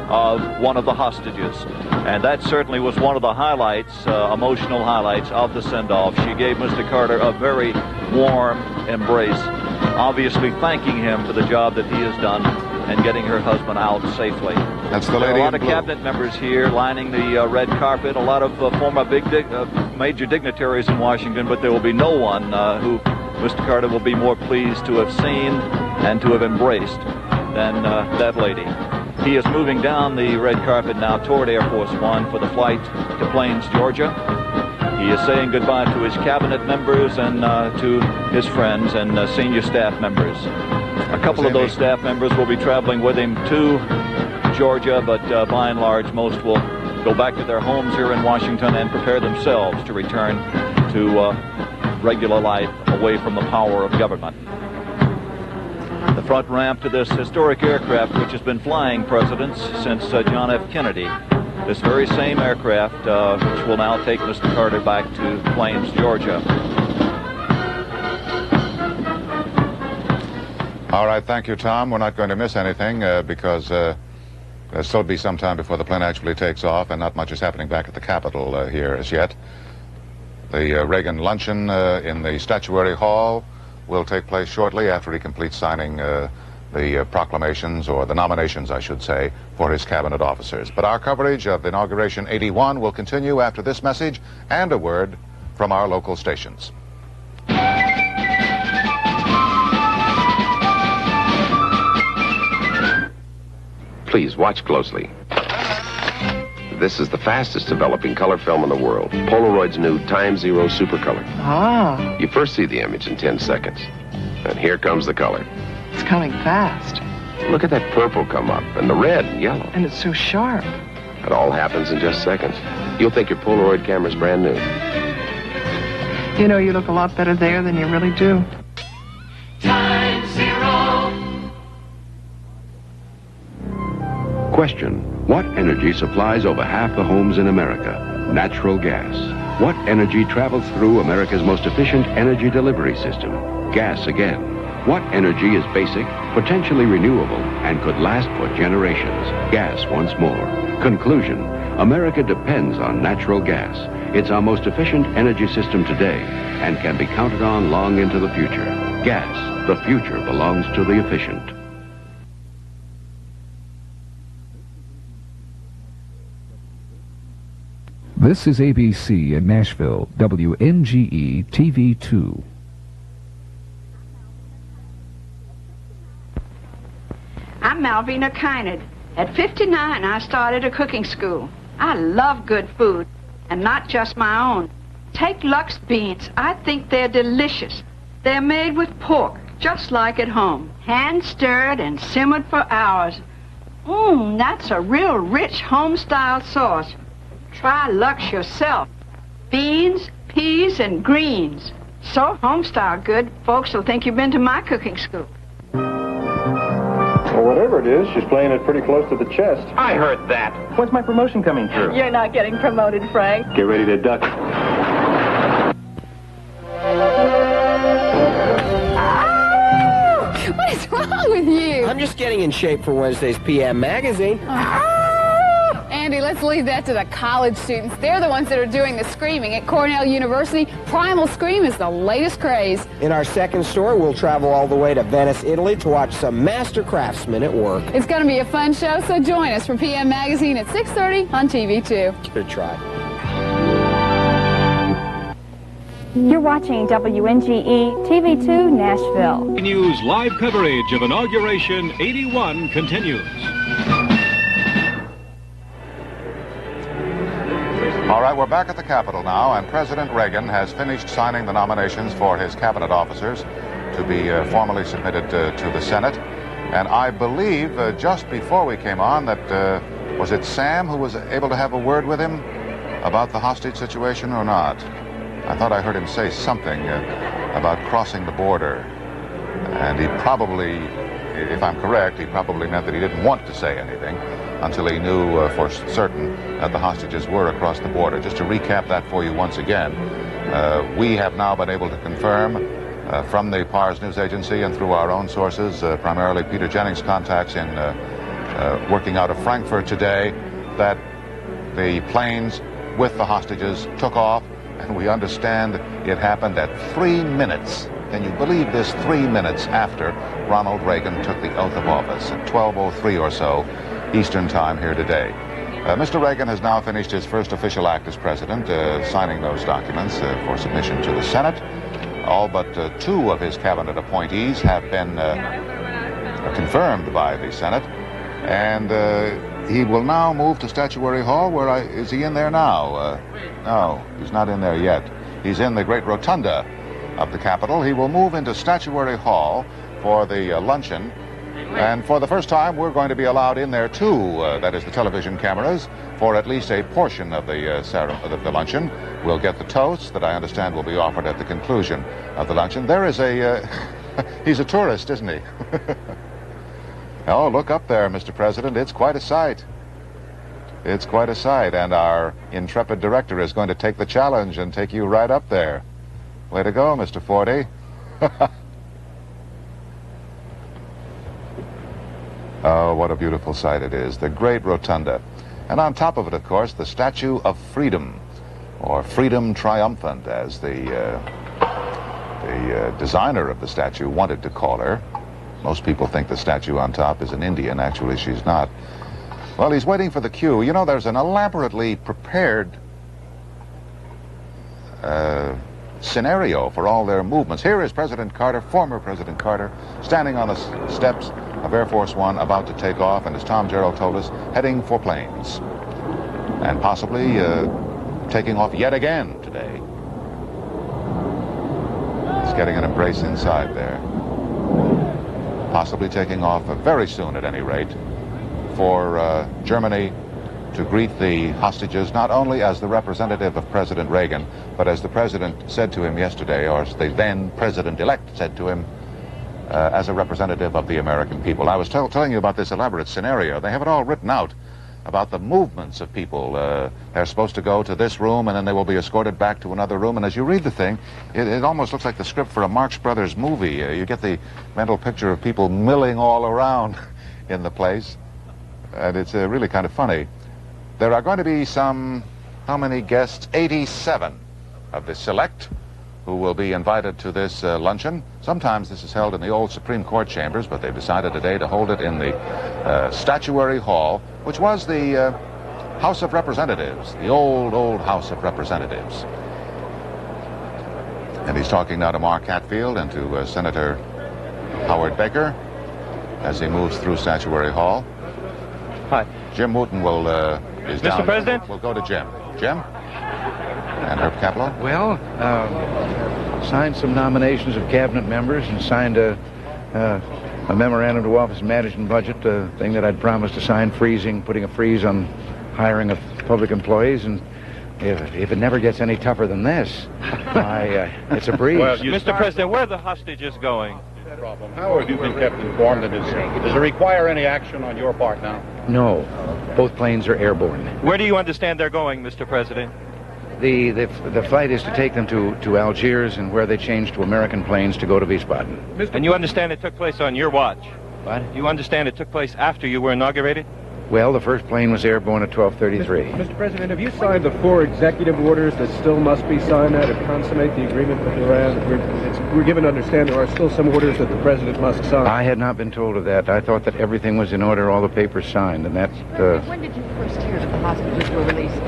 S6: of one of the hostages, and that certainly was one of the highlights, emotional highlights of the send-off. She gave Mr. Carter a very warm embrace, obviously thanking him for the job that he has done and getting her husband out safely.
S3: That's the
S6: There are
S3: lady
S6: a lot
S3: in
S6: of
S3: blue.
S6: cabinet members here lining the red carpet, a lot of former major dignitaries in Washington, but there will be no one who Mr. Carter will be more pleased to have seen and to have embraced than that lady. He is moving down the red carpet now toward Air Force One for the flight to Plains, Georgia. He is saying goodbye to his cabinet members and to his friends and senior staff members. A couple of those staff members will be traveling with him to Georgia, but by and large, most will go back to their homes here in Washington and prepare themselves to return to regular life away from the power of government. The front ramp to this historic aircraft, which has been flying presidents since John F. Kennedy, this very same aircraft, which will now take Mr. Carter back to Plains, Georgia.
S3: All right, thank you, Tom. We're not going to miss anything because there'll still be some time before the plane actually takes off, and not much is happening back at the Capitol here as yet. The Reagan luncheon in the Statuary Hall will take place shortly after he completes signing the proclamations, or the nominations, I should say, for his cabinet officers. But our coverage of Inauguration 81 will continue after this message and a word from our local stations.
S8: Please watch closely. This is the fastest developing color film in the world. Polaroid's new Time Zero Supercolor.
S9: Ah,
S8: You first see the image in 10 seconds. And here comes the color.
S9: it's coming fast.
S8: Look at that purple come up, and the red and yellow.
S9: And it's so sharp.
S8: It all happens in just seconds. You'll think your Polaroid camera's brand new.
S9: You know, you look a lot better there than you really do. Time Zero.
S13: Question: what energy supplies over half the homes in America? Natural gas. What energy travels through America's most efficient energy delivery system? Gas again. What energy is basic, potentially renewable, and could last for generations? Gas once more. Conclusion: America depends on natural gas. It's our most efficient energy system today and can be counted on long into the future. Gas, the future belongs to the efficient.
S10: This is ABC in Nashville, WNGE-TV 2.
S11: I'm Malvina Kynard. At 59, I started a cooking school. I love good food, and not just my own. Take Lux beans. I think they're delicious. They're made with pork, just like at home. Hand-stirred and simmered for hours. That's a real rich home-style sauce. Try Lux yourself. Beans, peas, and greens. So home-style good, folks will think you've been to my cooking school.
S14: Well, whatever it is, she's playing it pretty close to the chest.
S18: I heard that. When's my promotion coming through?
S16: You're not getting promoted, Frank.
S14: Get ready to duck.
S16: What is wrong with you?
S17: I'm just getting in shape for Wednesday's PM magazine.
S16: Andy, let's leave that to the college students. They're the ones that are doing the screaming. At Cornell University, Primal Scream is the latest craze.
S17: In our second story, we'll travel all the way to Venice, Italy to watch some master craftsmen at work.
S16: It's going to be a fun show, so join us for PM Magazine at 6:30 on TV2.
S17: Give it a try.
S23: You're watching WNGE TV 2 Nashville.
S27: News live coverage of Inauguration 81 continues.
S3: All right, we're back at the Capitol now, and President Reagan has finished signing the nominations for his cabinet officers to be formally submitted to the Senate. And I believe just before we came on that, was it Sam who was able to have a word with him about the hostage situation or not? I thought I heard him say something about crossing the border. And he probably, if I'm correct, he probably meant that he didn't want to say anything until he knew for certain that the hostages were across the border. Just to recap that for you once again, we have now been able to confirm from the PARS news agency and through our own sources, primarily Peter Jennings' contacts in working out of Frankfurt today, that the planes with the hostages took off, and we understand it happened at 3 minutes Can you believe this 3 minutes after Ronald Reagan took the oath of office at 12:03 or so Eastern Time here today? Mr. Reagan has now finished his first official act as president, signing those documents for submission to the Senate. All but 2 of his cabinet appointees have been confirmed by the Senate, and he will now move to Statuary Hall. Is he in there now? No, he's not in there yet. He's in the great rotunda of the Capitol. He will move into Statuary Hall for the luncheon, and for the first time we're going to be allowed in there too, that is the television cameras, for at least a portion of the luncheon. We'll get the toasts that I understand will be offered at the conclusion of the luncheon. There is a he's a tourist, isn't he? Oh, look up there, Mr. President. It's quite a sight. It's quite a sight, and our intrepid director is going to take the challenge and take you right up there. Way to go, Mr. Forty. Oh, what a beautiful sight it is. The great rotunda. And on top of it, of course, the Statue of Freedom, or Freedom Triumphant, as the designer of the statue wanted to call her. Most people think the statue on top is an Indian. Actually, she's not. Well, he's waiting for the cue. You know, there's an elaborately prepared scenario for all their movements. Here is President Carter, former President Carter, standing on the steps of Air Force One, about to take off, and as Tom Gerald told us, heading for planes. And possibly taking off yet again today. He's getting an embrace inside there. Possibly taking off very soon, at any rate, for Germany to greet the hostages, not only as the representative of President Reagan, but as the president said to him yesterday, or as the then president-elect said to him, as a representative of the American people. I was telling you about this elaborate scenario. They have it all written out about the movements of people. They're supposed to go to this room, and then they will be escorted back to another room. And as you read the thing, it almost looks like the script for a Marx Brothers movie. You get the mental picture of people milling all around in the place. And it's really kind of funny. There are going to be some, how many guests? 87 of the select who will be invited to this luncheon. Sometimes this is held in the old Supreme Court chambers, but they've decided today to hold it in the Statuary Hall, which was the House of Representatives, the old House of Representatives. And he's talking now to Mark Hatfield and to Senator Howard Baker as he moves through Statuary Hall.
S1: Hi.
S3: Jim Wooten is down.
S1: Mr. President?
S3: We'll go to Jim. Jim? And Herb Kaplow?
S4: Well, signed some nominations of cabinet members and signed a memorandum to Office of Management Budget, thing that I'd promised to sign, putting a freeze on hiring of public employees. And if it never gets any tougher than this, it's a breeze.
S1: Well, Mr. President, where are the hostages going?
S18: How have you been kept informed of this? Does it require any action on your part now?
S4: No. Both planes are airborne.
S1: Where do you understand they're going, Mr. President?
S4: The flight is to take them to Algiers, and where they change to American planes to go to Wiesbaden.
S1: And you understand it took place on your watch?
S4: What?
S1: You understand it took place after you were inaugurated?
S4: Well, the first plane was airborne at 12:33.
S12: Mr. President, have you signed the 4 executive orders that still must be signed now to consummate the agreement with Iran? We're given to understand there are still some orders that the president must sign.
S4: I had not been told of that. I thought that everything was in order, all the papers signed, and that's...
S19: When did you first hear that the hostages were released?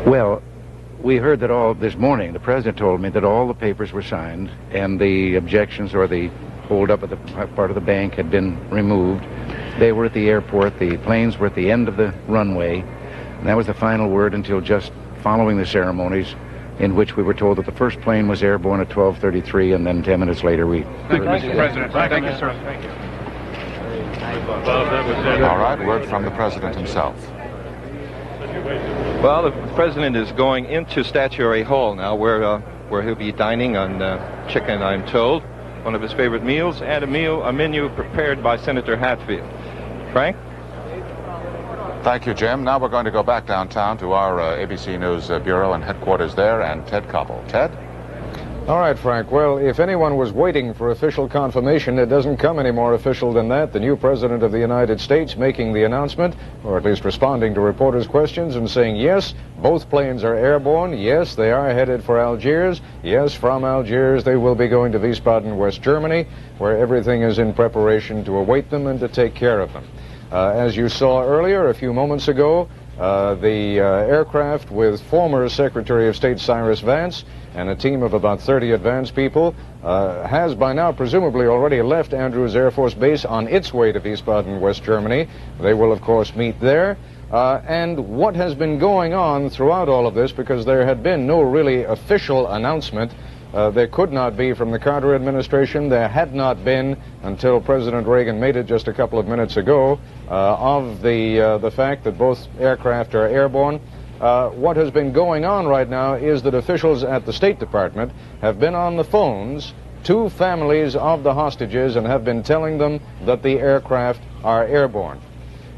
S4: Well, we heard that this morning, the president told me that all the papers were signed, and the objections or the hold-up at the part of the bank had been removed. They were at the airport, the planes were at the end of the runway, and that was the final word until just following the ceremonies, in which we were told that the first plane was airborne at 12:33, and then 10 minutes later we...
S18: Thank you, Mr. President. Thank you, sir. Thank you.
S3: All right, word from the president himself.
S1: Well, the president is going into Statuary Hall now, where he'll be dining on chicken, I'm told, one of his favorite meals, and a menu prepared by Senator Hatfield. Frank?
S3: Thank you, Jim. Now we're going to go back downtown to our ABC News Bureau and headquarters there, and Ted Koppel. Ted?
S2: All right, Frank. Well, if anyone was waiting for official confirmation, it doesn't come any more official than that. The new President of the United States making the announcement, or at least responding to reporters' questions and saying, yes, both planes are airborne. Yes, they are headed for Algiers. Yes, from Algiers, they will be going to Wiesbaden, West Germany, where everything is in preparation to await them and to take care of them. As you saw earlier, a few moments ago, the aircraft with former Secretary of State Cyrus Vance and a team of about 30 advance people has by now presumably already left Andrews Air Force Base on its way to Wiesbaden, West Germany. They will, of course, meet there. And what has been going on throughout all of this, because there had been no really official announcement, there could not be from the Carter administration, there had not been until President Reagan made it just a couple of minutes ago, of the fact that both aircraft are airborne. What has been going on right now is that officials at the State Department have been on the phones to families of the hostages and have been telling them that the aircraft are airborne.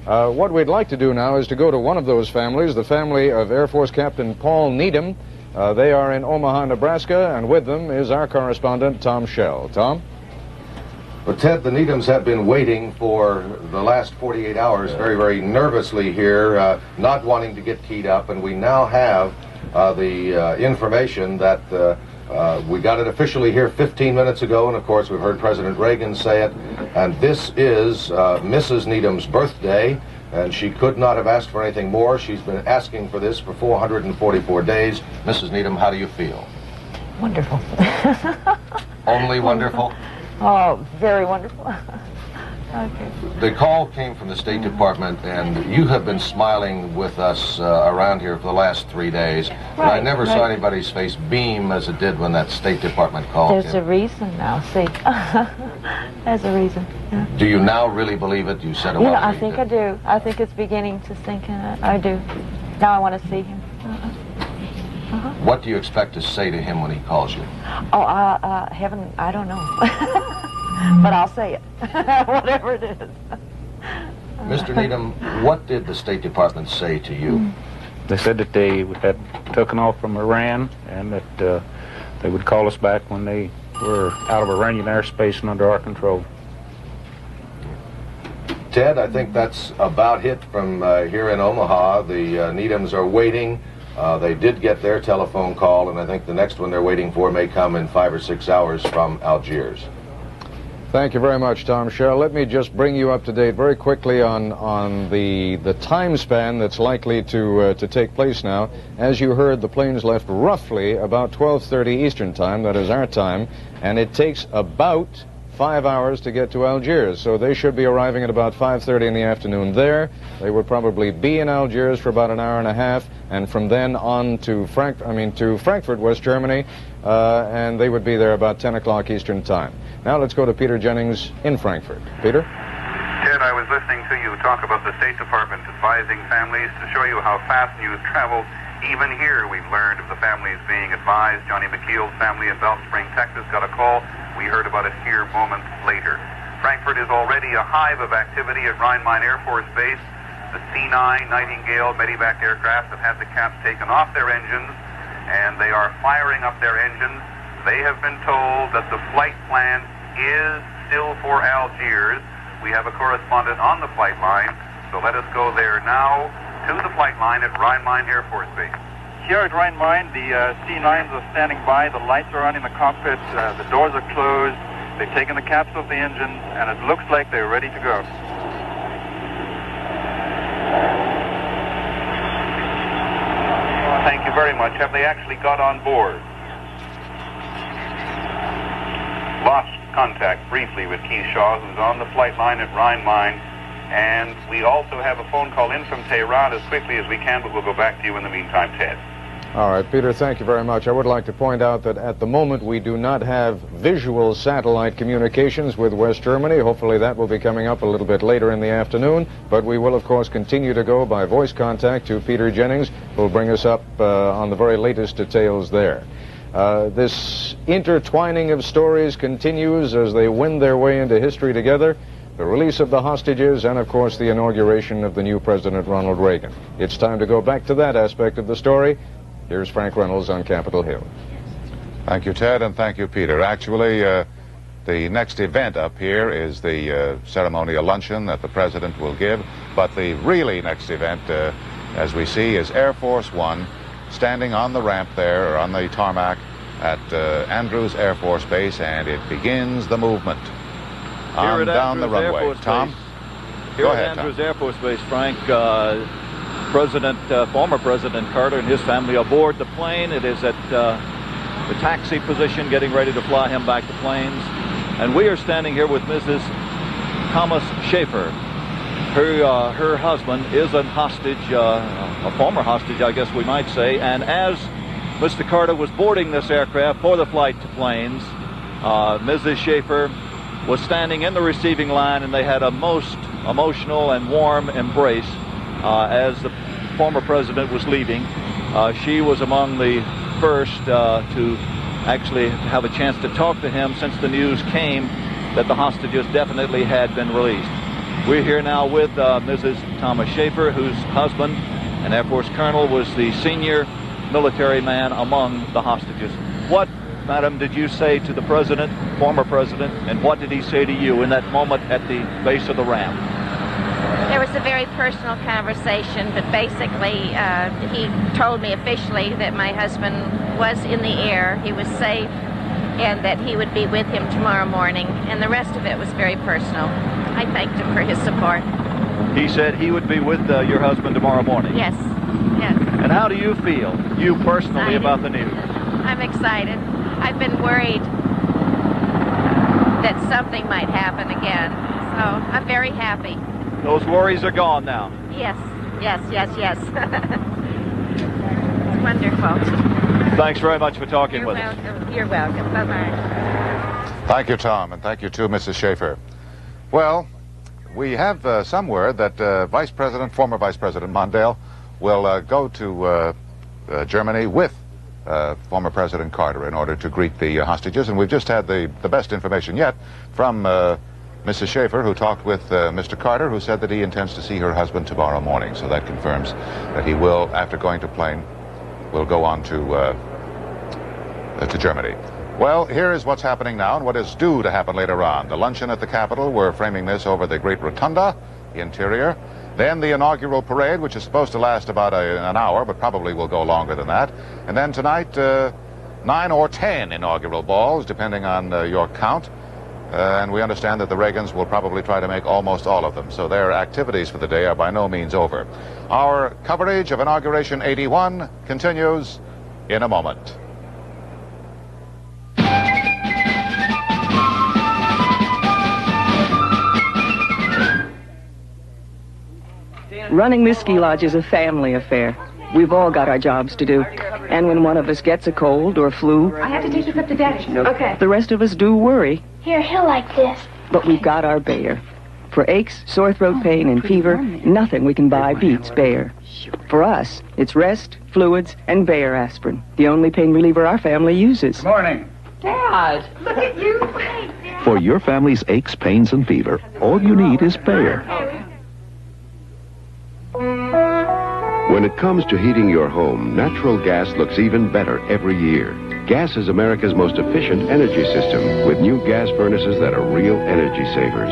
S2: What we'd like to do now is to go to one of those families, the family of Air Force Captain Paul Needham. They are in Omaha, Nebraska, and with them is our correspondent, Tom Schell. Tom?
S5: Well, Ted, the Needhams have been waiting for the last 48 hours very, very nervously here, not wanting to get keyed up, and we now have the information that we got it officially here 15 minutes ago, and of course we've heard President Reagan say it, and this is Mrs. Needham's birthday, and she could not have asked for anything more. She's been asking for this for 444 days. Mrs. Needham, how do you feel?
S15: Wonderful.
S5: Only wonderful?
S15: Oh, very wonderful. Okay.
S5: The call came from the State Department, and you have been smiling with us around here for the last 3 days.
S15: Right,
S5: and I never saw anybody's face beam as it did when that State Department called.
S15: There's a reason now, see. There's a reason. Yeah.
S5: Do you now really believe it? You said a while ago.
S15: I think I do. I think it's beginning to sink in. I do. Now I want to see him.
S5: What do you expect to say to him when he calls you?
S15: Oh, heaven, I don't know. But I'll say it, whatever it is.
S5: Mr. Needham, what did the State Department say to you?
S29: They said that they had taken off from Iran and that they would call us back when they were out of Iranian airspace and under our control.
S5: Ted, I think that's about it from here in Omaha. The Needhams are waiting. They did get their telephone call, and I think the next one they're waiting for may come in 5 or 6 hours from Algiers.
S2: Thank you very much, Tom Schell. Let me just bring you up to date very quickly on the time span that's likely to take place now. As you heard, the planes left roughly about 12:30 Eastern Time, that is our time, and it takes about 5 hours to get to Algiers. So they should be arriving at about 5:30 in the afternoon there. They would probably be in Algiers for about an hour and a half, and from then on to Frankfurt, West Germany, and they would be there about 10 o'clock Eastern Time. Now let's go to Peter Jennings in Frankfurt. Peter?
S20: Ted, I was listening to you talk about the State Department advising families to show you how fast news travels. Even here, we've learned of the families being advised. Johnny McKeel's family in Bell Spring, Texas, got a call. We heard about it here moments later. Frankfurt is already a hive of activity at Rhein-Main Air Force Base. The C-9 Nightingale Medivac aircraft have had the caps taken off their engines, and they are firing up their engines. They have been told that the flight plan is still for Algiers. We have a correspondent on the flight line, so let us go there now to the flight line at Rhein-Main Air Force Base.
S21: Here at Rhein-Main, the C-9s are standing by. The lights are on in the cockpit. The doors are closed. They've taken the caps off the engines, and it looks like they're ready to go.
S20: Thank you very much. Have they actually got on board? Lost contact briefly with Keith Shaw, who's on the flight line at Rhein-Main. And we also have a phone call in from Tehran as quickly as we can, but we'll go back to you in the meantime, Ted.
S2: All right, Peter, thank you very much. I would like to point out that at the moment we do not have visual satellite communications with West Germany. Hopefully that will be coming up a little bit later in the afternoon, but we will, of course, continue to go by voice contact to Peter Jennings, who will bring us up on the very latest details there. This intertwining of stories continues as they wend their way into history together. The release of the hostages, and of course the inauguration of the new President Ronald Reagan. It's time to go back to that aspect of the story. Here's Frank Reynolds on Capitol Hill.
S3: Thank you, Ted, and thank you, Peter. Actually, the next event up here is the ceremonial luncheon that the President will give, but the really next event, as we see, is Air Force One standing on the ramp there, or on the tarmac at Andrews Air Force Base, and it begins the movement on down the runway. Tom?
S6: Here at Andrews Air Force Base, Frank, former President Carter and his family aboard the plane. It is at the taxi position, getting ready to fly him back to Plains. And we are standing here with Mrs. Thomas Schaefer. Her husband is a hostage, a former hostage, I guess we might say. And as Mr. Carter was boarding this aircraft for the flight to Plains, Mrs. Schaefer was standing in the receiving line, and they had a most emotional and warm embrace as the former president was leaving. She was among the first to actually have a chance to talk to him since the news came that the hostages definitely had been released. We're here now with Mrs. Thomas Schaefer, whose husband, an Air Force colonel, was the senior military man among the hostages. What, madam, did you say to the president, former president, and what did he say to you in that moment at the base of the ramp?
S7: There was a very personal conversation, but basically he told me officially that my husband was in the air, he was safe, and that he would be with him tomorrow morning, and the rest of it was very personal. I thanked him for his support.
S6: He said he would be with your husband tomorrow morning?
S7: Yes, yes.
S6: And how do you feel, you personally, about the news?
S7: I'm excited. I've been worried that something might happen again, so I'm very happy.
S6: Those worries are gone now.
S7: Yes, yes, yes, yes. It's wonderful.
S6: Thanks very much for talking with us.
S7: You're welcome. Bye-bye.
S3: Thank you, Tom, and thank you, too, Mrs. Schaefer. Well, we have some word that former Vice President Mondale will go to Germany with former President Carter in order to greet the hostages, and we've just had the best information yet from Mrs. Schaefer, who talked with Mr. Carter, who said that he intends to see her husband tomorrow morning. So that confirms that he will, after going to plane, will go on to Germany. Well, here is what's happening now and what is due to happen later on. The luncheon at the Capitol, we're framing this over the great rotunda, the interior. Then the inaugural parade, which is supposed to last about an hour, but probably will go longer than that. And then tonight, 9 or 10 inaugural balls, depending on your count. And we understand that the Reagans will probably try to make almost all of them. So their activities for the day are by no means over. Our coverage of Inauguration 81 continues in a moment.
S8: Running this ski lodge is a family affair. We've all got our jobs to do. And when one of us gets a cold or flu,
S19: I have to take this up to Daddy. Okay.
S8: the rest of us do worry.
S19: Here, he'll like this.
S8: But we've got our Bayer. For aches, sore throat pain, and fever, nothing we can buy beats Bayer. For us, it's rest, fluids, and Bayer aspirin, the only pain reliever our family uses.
S9: Good morning.
S19: Dad, look at you.
S22: For your family's aches, pains, and fever, all you need is Bayer.
S13: When it comes to heating your home, natural gas looks even better every year. Gas is America's most efficient energy system, with new gas furnaces that are real energy savers.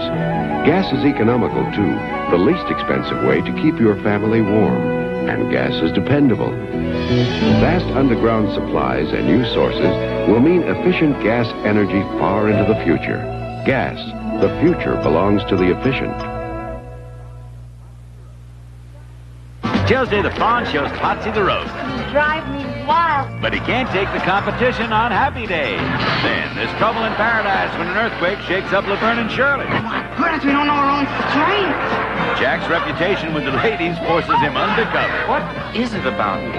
S13: Gas is economical, too, the least expensive way to keep your family warm. And gas is dependable. Vast underground supplies and new sources will mean efficient gas energy far into the future. Gas, the future belongs to the efficient.
S24: Tuesday, the fawn shows Potsy the roast.
S19: Drive me wild.
S24: But he can't take the competition on Happy Day. Then there's trouble in paradise when an earthquake shakes up Laverne and Shirley.
S19: Goodness, we don't know our own strength.
S24: Jack's reputation with the ladies forces him undercover.
S9: What is it about me?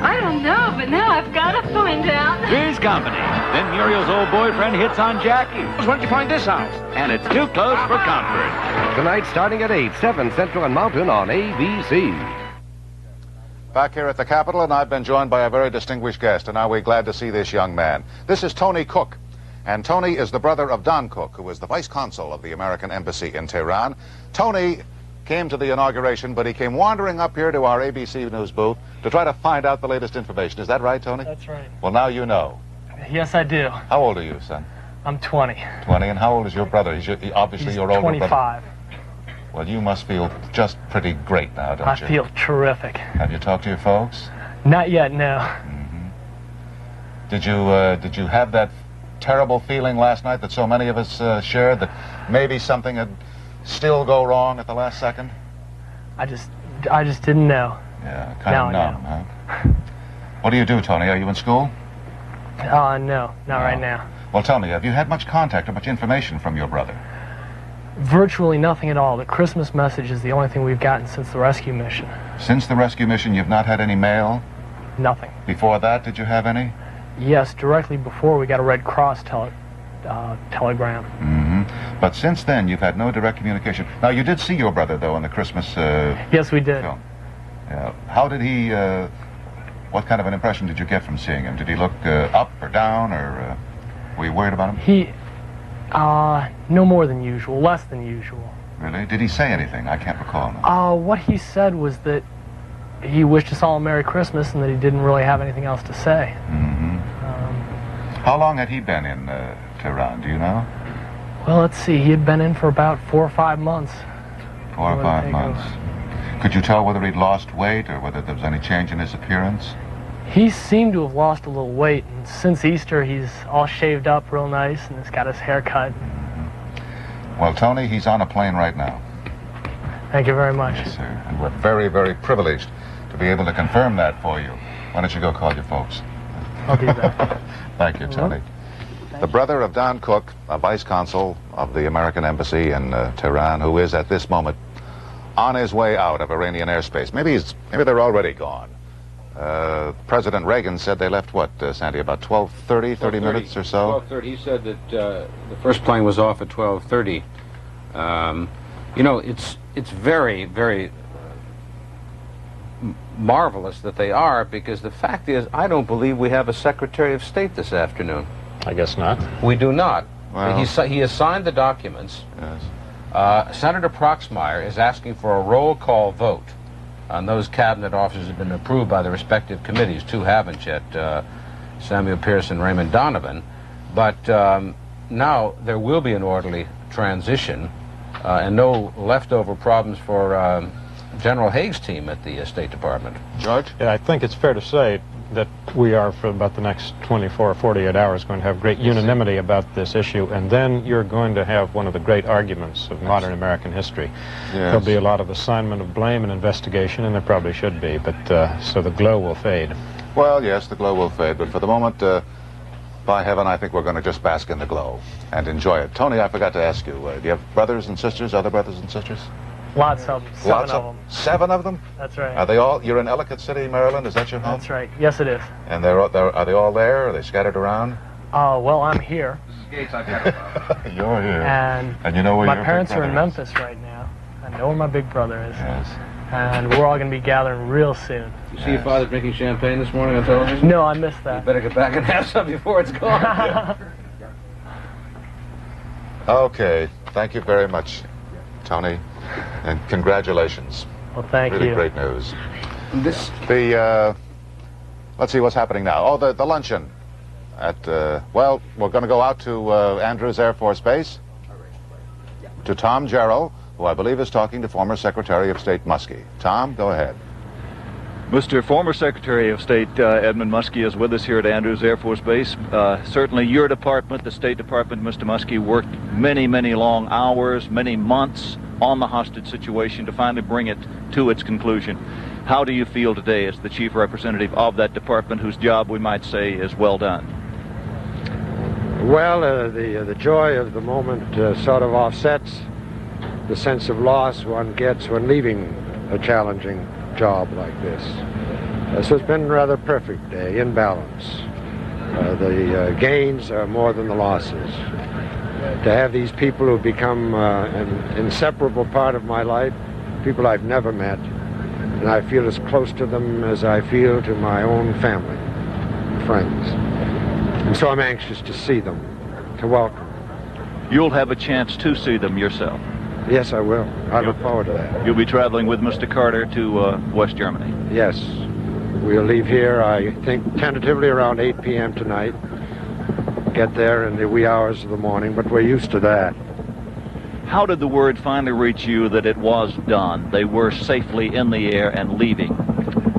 S19: I don't know, but now I've got to find out.
S24: Three's Company. Then Muriel's old boyfriend hits on Jackie.
S9: Why don't you find this out?
S24: And it's too close for comfort.
S25: Tonight, starting at 8, 7 Central and Mountain on ABC.
S3: Back here at the Capitol, and I've been joined by a very distinguished guest, and now we're glad to see this young man. This is Tony Cook, and Tony is the brother of Don Cook, who is the vice consul of the American Embassy in Tehran. Tony came to the inauguration, but he came wandering up here to our ABC News booth to try to find out the latest information. Is that right, Tony?
S26: That's right.
S3: Well, now you know.
S10: Yes, I do.
S3: How old are you, son?
S10: I'm 20.
S3: 20, and how old is your brother? He's obviously your older
S10: 25.
S3: brother. Well, you must feel just pretty great now, don't you?
S10: I feel terrific.
S3: Have you talked to your folks?
S10: Not yet, no.
S3: Did you have that terrible feeling last night that so many of us shared, that maybe something had still go wrong at the last second?
S10: I just didn't know.
S3: Yeah, kind of numb, huh? What do you do, Tony? Are you in school?
S10: No, not right now.
S3: Well, tell me, have you had much contact or much information from your brother?
S10: Virtually nothing at all. The Christmas message is the only thing we've gotten since the rescue mission.
S3: Since the rescue mission, you've not had any mail?
S10: Nothing.
S3: Before that, did you have any?
S10: Yes, directly before we got a Red Cross telegram.
S3: But since then, you've had no direct communication. Now, you did see your brother, though, in the Christmas
S10: Yes, we did.
S3: film. How did he, what kind of an impression did you get from seeing him? Did he look up or down, or were you worried about him?
S10: He, no more than usual, less than usual.
S3: Really? Did he say anything? I can't recall now.
S10: What he said was that he wished us all a Merry Christmas and that he didn't really have anything else to say.
S3: How long had he been in Tehran, do you know?
S10: Well, let's see, he had been in for about 4 or 5 months.
S3: 4 or 5 months. Could you tell whether he'd lost weight or whether there was any change in his appearance?
S10: He seemed to have lost a little weight, and since Easter he's all shaved up real nice and has got his hair cut.
S3: Well, Tony, he's on a plane right now.
S10: Thank you very much.
S3: Yes, sir. And we're very, very privileged to be able to confirm that for you. Why don't you go call your folks?
S10: I'll do that.
S3: Thank you, Tony. The brother of Don Cook, a vice consul of the American embassy in Tehran, who is at this moment on his way out of Iranian airspace. Maybe they're already gone. President Reagan said they left, what, Sandy, about 12:30, 30 minutes or so?
S29: 12:30. He said that the first plane was off at 12:30. You know, it's very, very marvelous that they are, because the fact is, I don't believe we have a Secretary of State this afternoon.
S2: I guess not.
S29: We do not.
S3: Well,
S29: he has signed the documents.
S3: Yes.
S29: Senator Proxmire is asking for a roll call vote on those cabinet officers that have been approved by the respective committees. 2 haven't yet, Samuel Pierce and Raymond Donovan. But now there will be an orderly transition and no leftover problems for General Haig's team at the State Department.
S3: George?
S2: Yeah, I think it's fair to say that we are, for about the next 24 or 48 hours, going to have great unanimity about this issue, and then you're going to have one of the great arguments of modern American history.
S3: Yes.
S2: There'll be a lot of assignment of blame and investigation, and there probably should be, but so the glow will fade.
S3: Well, yes, the glow will fade, but for the moment, by heaven, I think we're going to just bask in the glow and enjoy it. Tony, I forgot to ask you, do you have brothers and sisters, other brothers and sisters?
S10: Lots of them. 7 of them.
S3: 7 of them?
S10: That's right.
S3: Are they all, you're in Ellicott City, Maryland, is that your home?
S10: That's right. Yes, it is.
S3: And are they all there? Are they scattered around?
S10: Well, I'm here.
S3: You're here.
S10: And
S3: you know where
S10: my
S3: your
S10: parents
S3: big
S10: are in
S3: brother
S10: Memphis right now. I know where my big brother is.
S3: Yes.
S10: And we're all going to be gathering real soon.
S29: You see your father drinking champagne this morning on television?
S10: No, I missed that.
S29: You better get back and have some before it's gone.
S3: Yeah. Okay, thank you very much, Tony, and congratulations.
S10: Well, thank you.
S3: Really great news. Let's see what's happening now. Oh, the luncheon at, well, we're going to go out to Andrews Air Force Base, to Tom Jarrell, who I believe is talking to former Secretary of State Muskie. Tom, go ahead.
S6: Mr. Former Secretary of State Edmund Muskie is with us here at Andrews Air Force Base. Certainly your department, the State Department, Mr. Muskie, worked many, many long hours, many months on the hostage situation to finally bring it to its conclusion. How do you feel today as the chief representative of that department, whose job we might say is well done?
S11: Well, the joy of the moment sort of offsets the sense of loss one gets when leaving a challenging job like this. So it's been a rather perfect day, in balance. The gains are more than the losses. To have these people who become an inseparable part of my life, people I've never met, and I feel as close to them as I feel to my own family and friends. And so I'm anxious to see them, to welcome them.
S6: You'll have a chance to see them yourself.
S11: Yes, I will. I look forward to that.
S6: You'll be traveling with Mr. Carter to West Germany.
S11: Yes. We'll leave here, I think, tentatively around 8 p.m. tonight. get there in the wee hours of the morning, but we're used to that.
S6: How did the word finally reach you that it was done? They were safely in the air and leaving?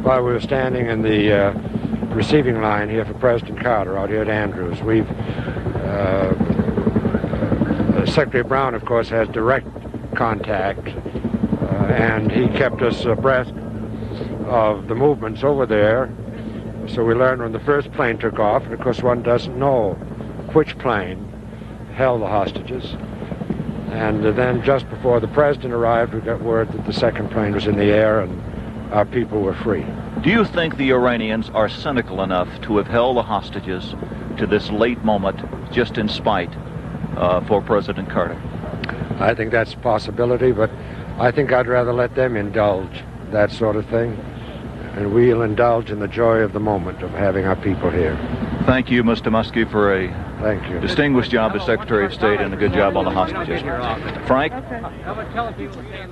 S11: While we were standing in the receiving line here for President Carter out here at Andrews, Secretary Brown, of course, has direct contact, and he kept us abreast of the movements over there. So we learned when the first plane took off, and of course one doesn't know which plane held the hostages. And then just before the president arrived, we got word that the second plane was in the air and our people were free.
S6: Do you think the Iranians are cynical enough to have held the hostages to this late moment just in spite for President Carter?
S11: I think that's a possibility, but I think I'd rather let them indulge that sort of thing, and we'll indulge in the joy of the moment of having our people here.
S6: Thank you, Mr. Muskie, for a
S11: Thank you.
S6: distinguished job as Secretary of State and a good job on the hostages. Frank?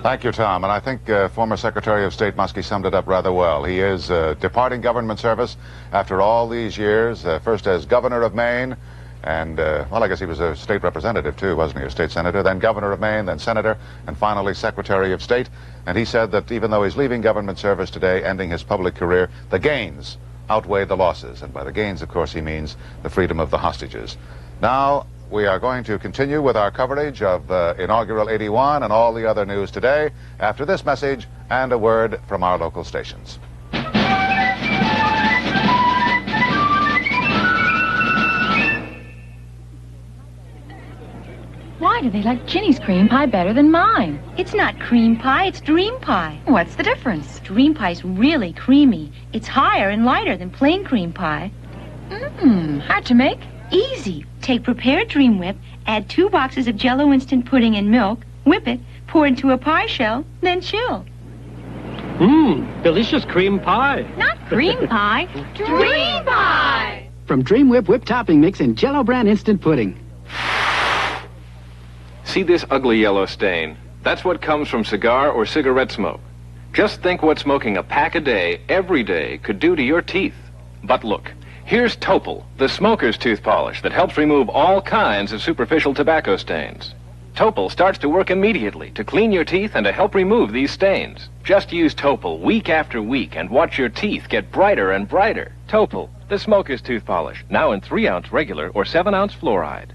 S3: Thank you, Tom. And I think former Secretary of State Muskie summed it up rather well. He is departing government service after all these years, first as governor of Maine, and, well, I guess he was a state representative, too, wasn't he? A state senator, then governor of Maine, then senator, and finally Secretary of State. And he said that even though he's leaving government service today, ending his public career, the gains outweigh the losses. And by the gains, of course, he means the freedom of the hostages. Now, we are going to continue with our coverage of Inaugural 81 and all the other news today after this message and a word from our local stations.
S4: Why do they like Ginny's cream pie better than mine? It's not cream pie, it's dream pie. What's the difference? Dream pie's really creamy. It's higher and lighter than plain cream pie. Hard to make? Easy. Take prepared Dream Whip, add 2 boxes of Jell-O instant pudding and milk, whip it, pour into a pie shell, then chill.
S12: Delicious cream pie.
S4: Not cream pie, dream pie!
S14: From Dream Whip whipped topping mix and Jell-O brand instant pudding.
S16: See this ugly yellow stain? That's what comes from cigar or cigarette smoke. Just think what smoking a pack a day, every day, could do to your teeth. But look, here's Topol, the smoker's tooth polish that helps remove all kinds of superficial tobacco stains. Topol starts to work immediately to clean your teeth and to help remove these stains. Just use Topol week after week and watch your teeth get brighter and brighter. Topol, the smoker's tooth polish, now in 3-ounce regular or 7-ounce fluoride.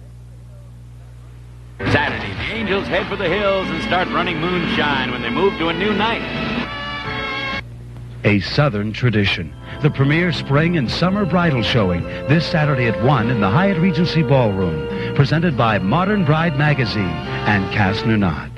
S24: Saturday, the Angels head for the hills and start running moonshine when they move to a new night.
S17: A Southern tradition. The premier spring and summer bridal showing this Saturday at 1 in the Hyatt Regency Ballroom. Presented by Modern Bride Magazine and Kastner Knott.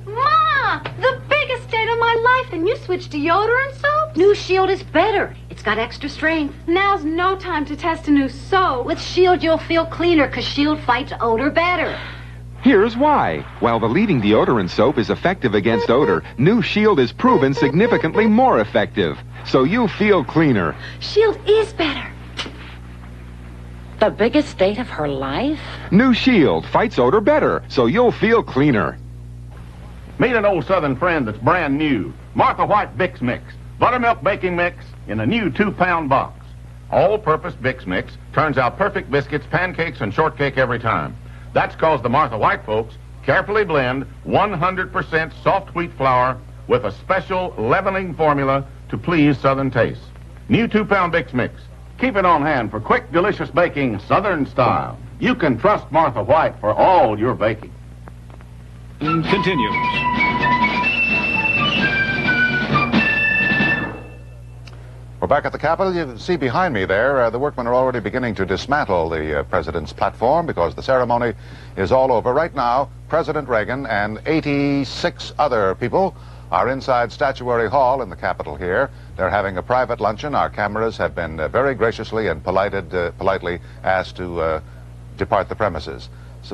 S19: Ma! The biggest date of my life, and you switched to deodorant soap?
S23: New Shield is better. It's got extra strength.
S19: Now's no time to test a new soap.
S23: With Shield, you'll feel cleaner because Shield fights odor better.
S26: Here's why. While the leading deodorant soap is effective against odor, New Shield is proven significantly more effective. So you feel cleaner.
S23: Shield is better.
S15: The biggest date of her life?
S26: New Shield fights odor better, so you'll feel cleaner.
S18: Meet an old Southern friend that's brand new. Martha White Bix Mix. Buttermilk baking mix in a new 2-pound box. All-purpose Bix Mix turns out perfect biscuits, pancakes, and shortcake every time. That's because the Martha White folks carefully blend 100% soft wheat flour with a special leavening formula to please Southern tastes. New 2-pound Bix Mix. Keep it on hand for quick, delicious baking Southern style. You can trust Martha White for all your baking.
S6: Continues.
S3: We're back at the Capitol. You see behind me there, the workmen are already beginning to dismantle the president's platform because the ceremony is all over. Right now, President Reagan and 86 other people are inside Statuary Hall in the Capitol here. They're having a private luncheon. Our cameras have been very graciously and politely asked to depart the premises.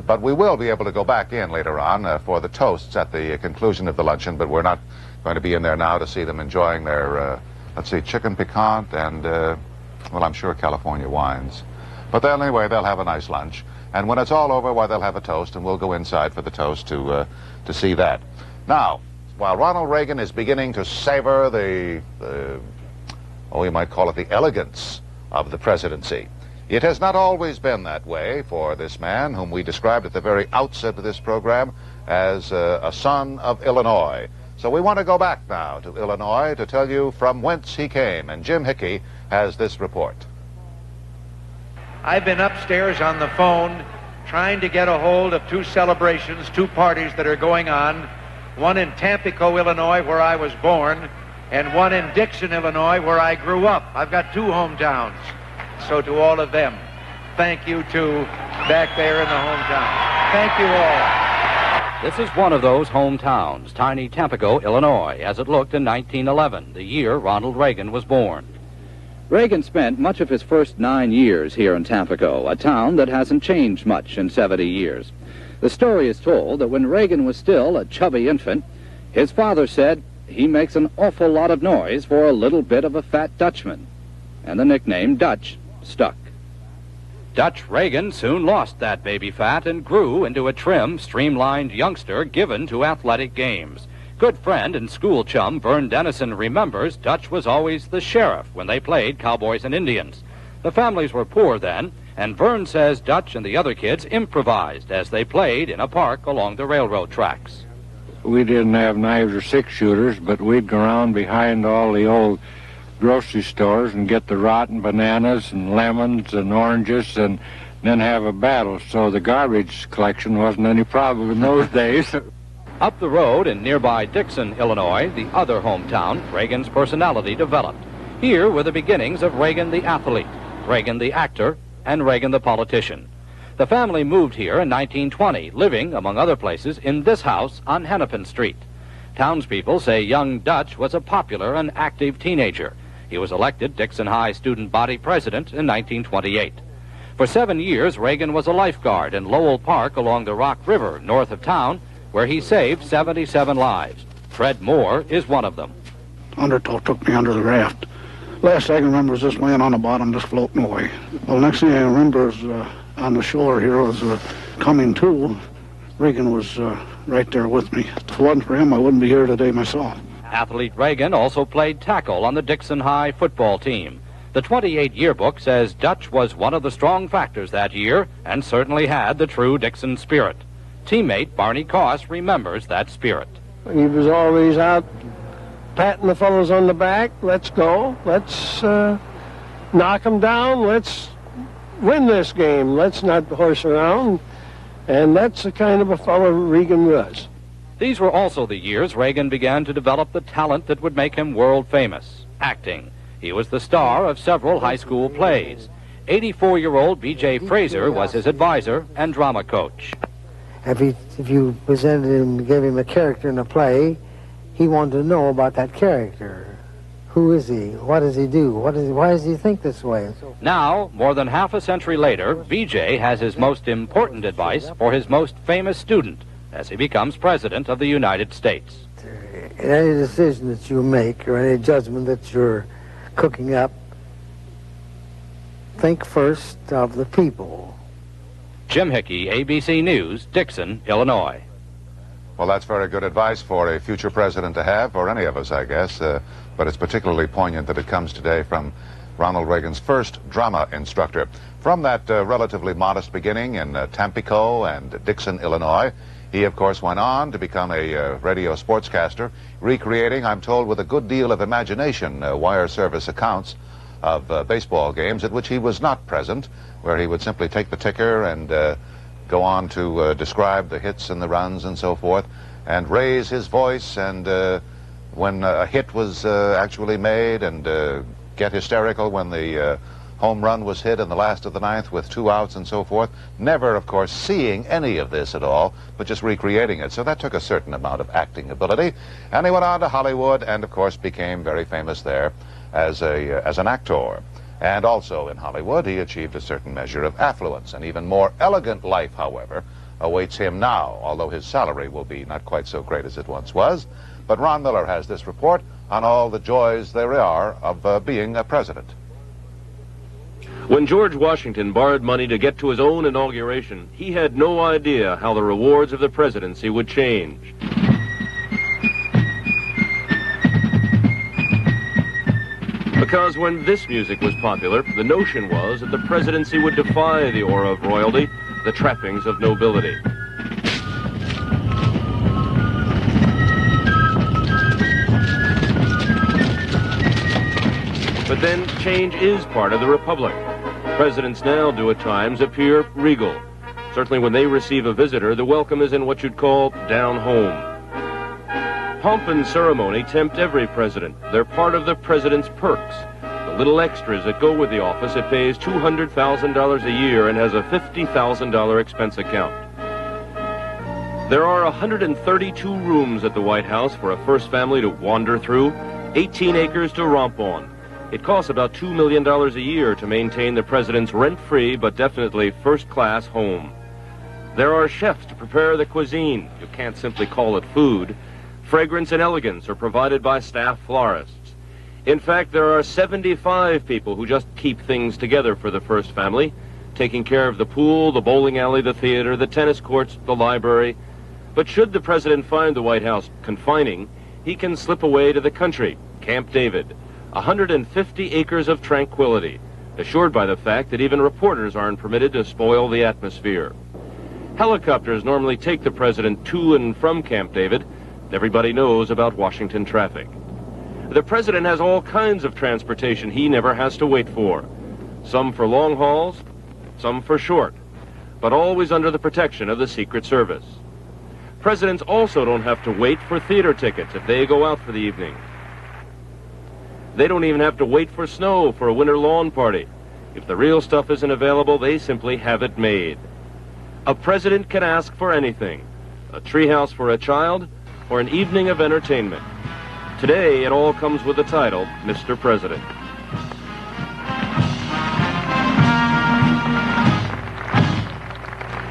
S3: But we will be able to go back in later on for the toasts at the conclusion of the luncheon, but we're not going to be in there now to see them enjoying their let's see, chicken piquant and, well, I'm sure California wines. But anyway, they'll have a nice lunch. And when it's all over, why, they'll have a toast, and we'll go inside for the toast to see that. Now, while Ronald Reagan is beginning to savor we might call it the elegance of the presidency, it has not always been that way for this man, whom we described at the very outset of this program as a son of Illinois. So we want to go back now to Illinois to tell you from whence he came, and Jim Hickey has this report.
S1: I've been upstairs on the phone trying to get a hold of two celebrations, two parties that are going on, one in Tampico, Illinois, where I was born, and one in Dixon, Illinois, where I grew up. I've got two hometowns. So to all of them, thank you too, back there in the hometown. Thank you all.
S5: This is one of those hometowns, tiny Tampico, Illinois, as it looked in 1911, the year Ronald Reagan was born.
S7: Reagan spent much of his first 9 years here in Tampico, a town that hasn't changed much in 70 years. The story is told that when Reagan was still a chubby infant, his father said, "He makes an awful lot of noise for a little bit of a fat Dutchman." And the nickname Dutch stuck.
S5: Dutch Reagan soon lost that baby fat and grew into a trim, streamlined youngster given to athletic games. Good friend and school chum Vern Dennison remembers Dutch was always the sheriff when they played Cowboys and Indians. The families were poor then, and Vern says Dutch and the other kids improvised as they played in a park along the railroad tracks.
S11: We didn't have knives or six-shooters, but we'd go around behind all the old grocery stores and get the rotten bananas and lemons and oranges and then have a battle. So the garbage collection wasn't any problem in those days.
S5: Up the road in nearby Dixon, Illinois, the other hometown, Reagan's personality developed. Here were the beginnings of Reagan the athlete, Reagan the actor, and Reagan the politician. The family moved here in 1920, living, among other places, in this house on Hennepin Street. Townspeople say young Dutch was a popular and active teenager. He was elected Dixon High student body president in 1928. For 7 years, Reagan was a lifeguard in Lowell Park along the Rock River, north of town, where he saved 77 lives. Fred Moore is one of them.
S8: Undertow took me under the raft. Last I can remember is just laying on the bottom, just floating away. Well, next thing I remember is on the shore here was coming to. Reagan was right there with me. If it wasn't for him, I wouldn't be here today myself.
S5: Athlete Reagan also played tackle on the Dixon High football team. The 28 yearbook says Dutch was one of the strong factors that year and certainly had the true Dixon spirit. Teammate Barney Koss remembers that spirit.
S12: He was always out patting the fellows on the back. Let's go. Let's knock them down. Let's win this game. Let's not horse around. And that's the kind of a fellow Reagan was.
S5: These were also the years Reagan began to develop the talent that would make him world famous, acting. He was the star of several high school plays. 84-year-old B.J. Fraser was his advisor and drama coach.
S20: If you presented him, gave him a character in a play, he wanted to know about that character. Who is he? What does he do? Why does he think this way?
S5: Now, more than half a century later, B.J. has his most important advice for his most famous student as he becomes President of the United States.
S20: In any decision that you make or any judgment that you're cooking up, think first of the people.
S5: Jim Hickey, ABC News, Dixon, Illinois.
S3: Well, that's very good advice for a future president to have, or any of us, I guess, but it's particularly poignant that it comes today from Ronald Reagan's first drama instructor. From that relatively modest beginning in Tampico and Dixon, Illinois, he, of course, went on to become a radio sportscaster, recreating, I'm told, with a good deal of imagination, wire service accounts of baseball games at which he was not present, where he would simply take the ticker and go on to describe the hits and the runs and so forth, and raise his voice, and when a hit was actually made, and get hysterical when the home run was hit in the last of the ninth with 2 outs and so forth. Never, of course, seeing any of this at all, but just recreating it. So that took a certain amount of acting ability. And he went on to Hollywood and, of course, became very famous there as an actor. And also in Hollywood, he achieved a certain measure of affluence. An even more elegant life, however, awaits him now, although his salary will be not quite so great as it once was. But Ron Miller has this report on all the joys there are of being a president.
S21: When George Washington borrowed money to get to his own inauguration, he had no idea how the rewards of the presidency would change. Because when this music was popular, the notion was that the presidency would defy the aura of royalty, the trappings of nobility. But then, change is part of the republic. Presidents now do at times appear regal. Certainly when they receive a visitor, the welcome is in what you'd call down home. Pomp and ceremony tempt every president. They're part of the president's perks. The little extras that go with the office. It pays $200,000 a year and has a $50,000 expense account. There are 132 rooms at the White House for a first family to wander through, 18 acres to romp on. It costs about $2 million a year to maintain the president's rent-free but definitely first-class home. There are chefs to prepare the cuisine. You can't simply call it food. Fragrance and elegance are provided by staff florists. In fact, there are 75 people who just keep things together for the first family, taking care of the pool, the bowling alley, the theater, the tennis courts, the library. But should the president find the White House confining, he can slip away to the country, Camp David, 150 acres of tranquility, assured by the fact that even reporters aren't permitted to spoil the atmosphere. Helicopters normally take the president to and from Camp David. Everybody knows about Washington traffic. The president has all kinds of transportation he never has to wait for. Some for long hauls, some for short, but always under the protection of the Secret Service. Presidents also don't have to wait for theater tickets if they go out for the evening. They don't even have to wait for snow for a winter lawn party. If the real stuff isn't available, they simply have it made. A president can ask for anything: a treehouse for a child or an evening of entertainment. Today, it all comes with the title, Mr. President.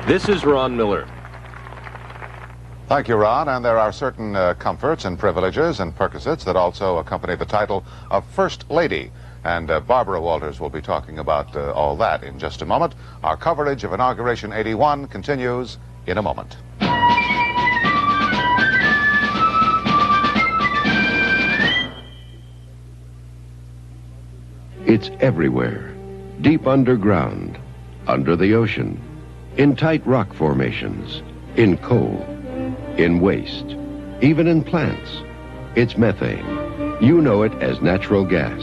S21: This is Ron Miller.
S3: Thank you, Ron. And there are certain comforts and privileges and perquisites that also accompany the title of First Lady. And Barbara Walters will be talking about all that in just a moment. Our coverage of Inauguration 81 continues in a moment.
S2: It's everywhere, deep underground, under the ocean, in tight rock formations, in coal, in waste, even in plants. It's methane. You know it as natural gas.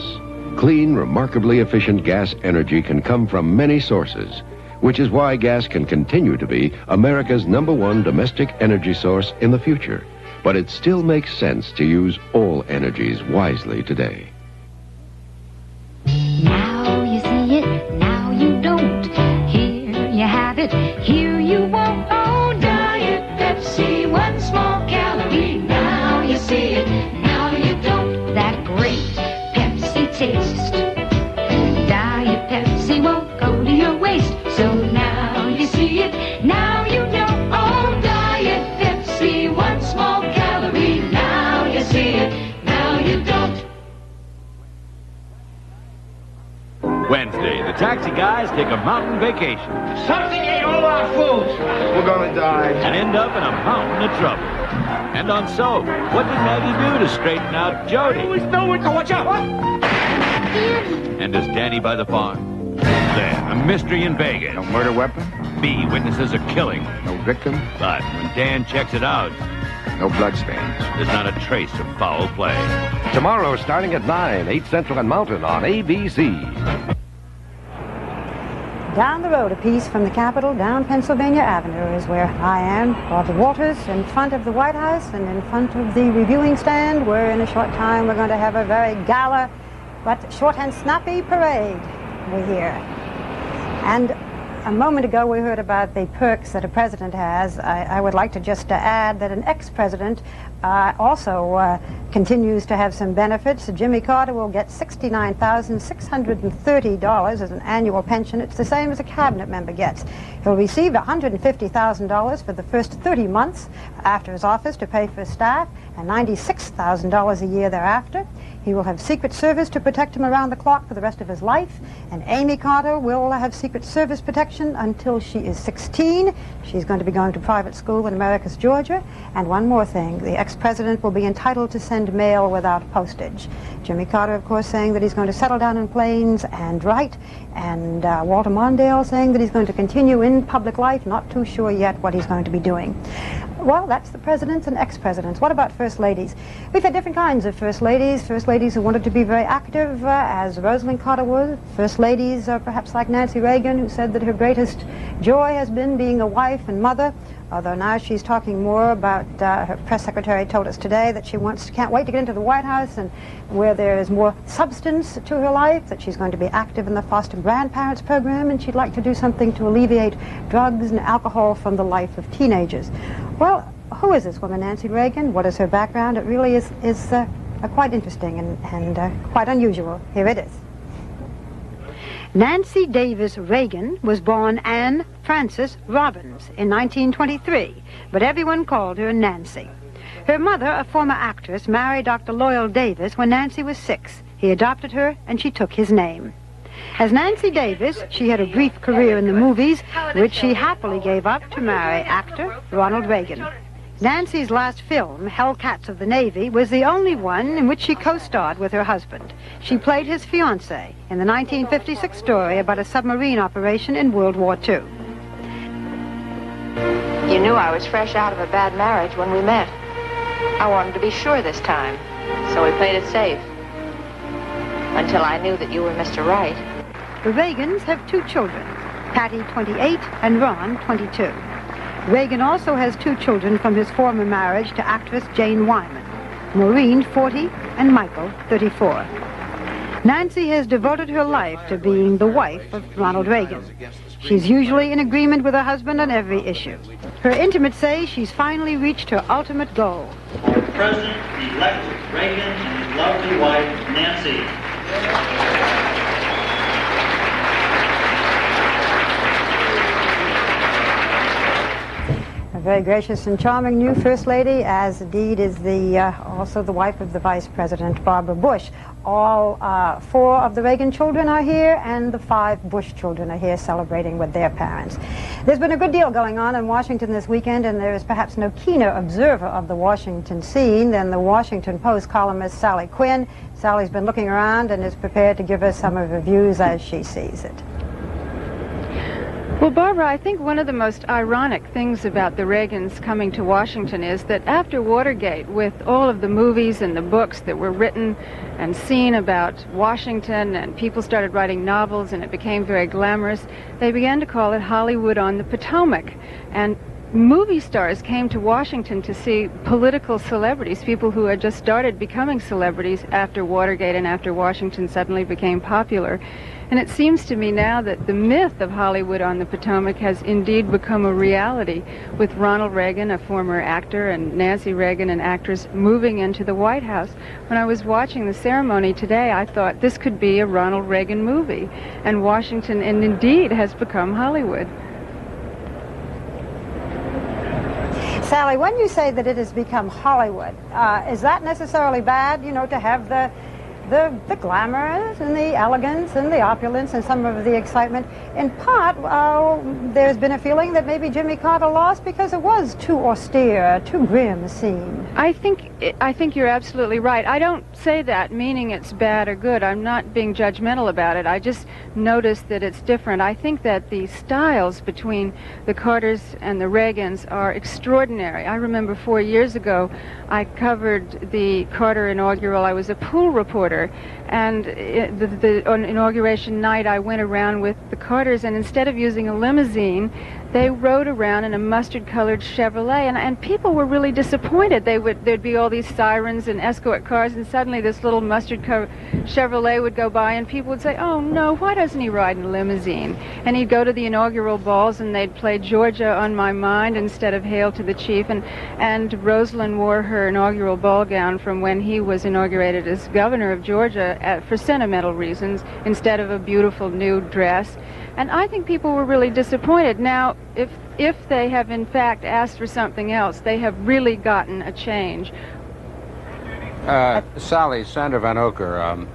S2: Clean, remarkably efficient gas energy can come from many sources, which is why gas can continue to be America's #1 domestic energy source in the future. But it still makes sense to use all energies wisely today.
S9: Now you see it, now you don't. Here you have it, here you won't. Oh, Diet Pepsi, 1 small calorie. Now you see it, now you don't. That great Pepsi taste. Diet Pepsi won't go to your waist. So now you see it, now you know. Oh, Diet Pepsi, 1 small calorie. Now you see it, now you don't.
S24: Wednesday, the taxi guys take a mountain vacation.
S10: Something ate all our food. We're gonna die.
S24: And end up in a mountain of trouble. And on So, what did Maggie do to straighten out Jody?
S10: We know it. Oh, watch out. What?
S24: And does Danny by the farm? Then, a mystery in Vegas.
S13: No murder weapon?
S24: B, witnesses a killing.
S13: No victim?
S24: But when Dan checks it out,
S13: no bloodstains.
S24: There's not a trace of foul play.
S22: Tomorrow, starting at 9, 8 Central and Mountain on ABC.
S25: Down the road a piece from the Capitol, down Pennsylvania Avenue is where I am, Barbara Walters, in front of the White House and in front of the reviewing stand, where in a short time we're going to have a very gala but short and snappy parade, we hear. And a moment ago we heard about the perks that a president has. I would like to just add that an ex-president also continues to have some benefits. Jimmy Carter will get $69,630 as an annual pension. It's the same as a cabinet member gets. He'll receive $150,000 for the first 30 months after his office to pay for his staff, and $96,000 a year thereafter. He will have Secret Service to protect him around the clock for the rest of his life. And Amy Carter will have Secret Service protection until she is 16. She's going to be going to private school in Americus, Georgia. And one more thing, the ex-president will be entitled to send mail without postage. Jimmy Carter, of course, saying that he's going to settle down in Plains and write. And Walter Mondale saying that he's going to continue in public life, not too sure yet what he's going to be doing. Well, that's the presidents and ex-presidents. What about first ladies? We've had different kinds of first ladies who wanted to be very active, as Rosalind Carter was. First ladies, perhaps like Nancy Reagan, who said that her greatest joy has been being a wife and mother, although now she's talking more about, her press secretary told us today that she can't wait to get into the White House, and where there is more substance to her life, that she's going to be active in the foster grandparents program, and she'd like to do something to alleviate drugs and alcohol from the life of teenagers. Well, who is this woman, Nancy Reagan? What is her background? It really is quite interesting and quite unusual. Here it is. Nancy Davis Reagan was born Anne Frances Robbins in 1923, but everyone called her Nancy. Her mother, a former actress, married Dr. Loyal Davis when Nancy was 6. He adopted her, and she took his name. As Nancy Davis, she had a brief career in the movies, which she happily gave up to marry actor Ronald Reagan. Nancy's last film, Hellcats of the Navy, was the only one in which she co-starred with her husband. She played his fiancé in the 1956 story about a submarine operation in World War II.
S15: You knew I was fresh out of a bad marriage when we met. I wanted to be sure this time, so we played it safe. Until I knew that you were Mr. Right.
S25: The Reagans have 2 children, Patty, 28, and Ron, 22. Reagan also has 2 children from his former marriage to actress Jane Wyman, Maureen, 40, and Michael, 34. Nancy has devoted her life to being the wife of Ronald Reagan. She's usually in agreement with her husband on every issue. Her intimates say she's finally reached her ultimate goal.
S4: Our President-elect Reagan and his lovely wife, Nancy.
S25: Very gracious and charming new First Lady, as indeed is also the wife of the Vice President, Barbara Bush. All 4 of the Reagan children are here, and the 5 Bush children are here celebrating with their parents. There's been a good deal going on in Washington this weekend, and there is perhaps no keener observer of the Washington scene than the Washington Post columnist Sally Quinn. Sally's been looking around and is prepared to give us some of her views as she sees it.
S13: Well, Barbara, I think one of the most ironic things about the Reagans coming to Washington is that after Watergate, with all of the movies and the books that were written and seen about Washington, and people started writing novels and it became very glamorous, they began to call it Hollywood on the Potomac. And movie stars came to Washington to see political celebrities, people who had just started becoming celebrities after Watergate and after Washington suddenly became popular. And it seems to me now that the myth of Hollywood on the Potomac has indeed become a reality, with Ronald Reagan, a former actor, and Nancy Reagan, an actress, moving into the White House. When I was watching the ceremony today, I thought this could be a Ronald Reagan movie. And Washington, and indeed, has become Hollywood.
S25: Sally, when you say that it has become Hollywood, is that necessarily bad, you know, to have the glamour and the elegance and the opulence and some of the excitement? In part, there's been a feeling that maybe Jimmy Carter lost because it was too austere, too grim a scene.
S13: I think you're absolutely right. I don't say that meaning it's bad or good. I'm not being judgmental about it. I just noticed that it's different. I think that the styles between the Carters and the Reagans are extraordinary. I remember 4 years ago, I covered the Carter inaugural. I was a pool reporter, and on inauguration night, I went around with the Carters, and instead of using a limousine, they rode around in a mustard-colored Chevrolet, and people were really disappointed. There'd be all these sirens and escort cars, and suddenly this little mustard-colored Chevrolet would go by, and people would say, "Oh no, why doesn't he ride in a limousine?" And he'd go to the inaugural balls, and they'd play Georgia on My Mind instead of Hail to the Chief, and Rosalind wore her inaugural ball gown from when he was inaugurated as governor of Georgia for sentimental reasons instead of a beautiful new dress. And I think people were really disappointed. Now, if they have in fact asked for something else, they have really gotten a change.
S14: Sally, Sandra Van Oker.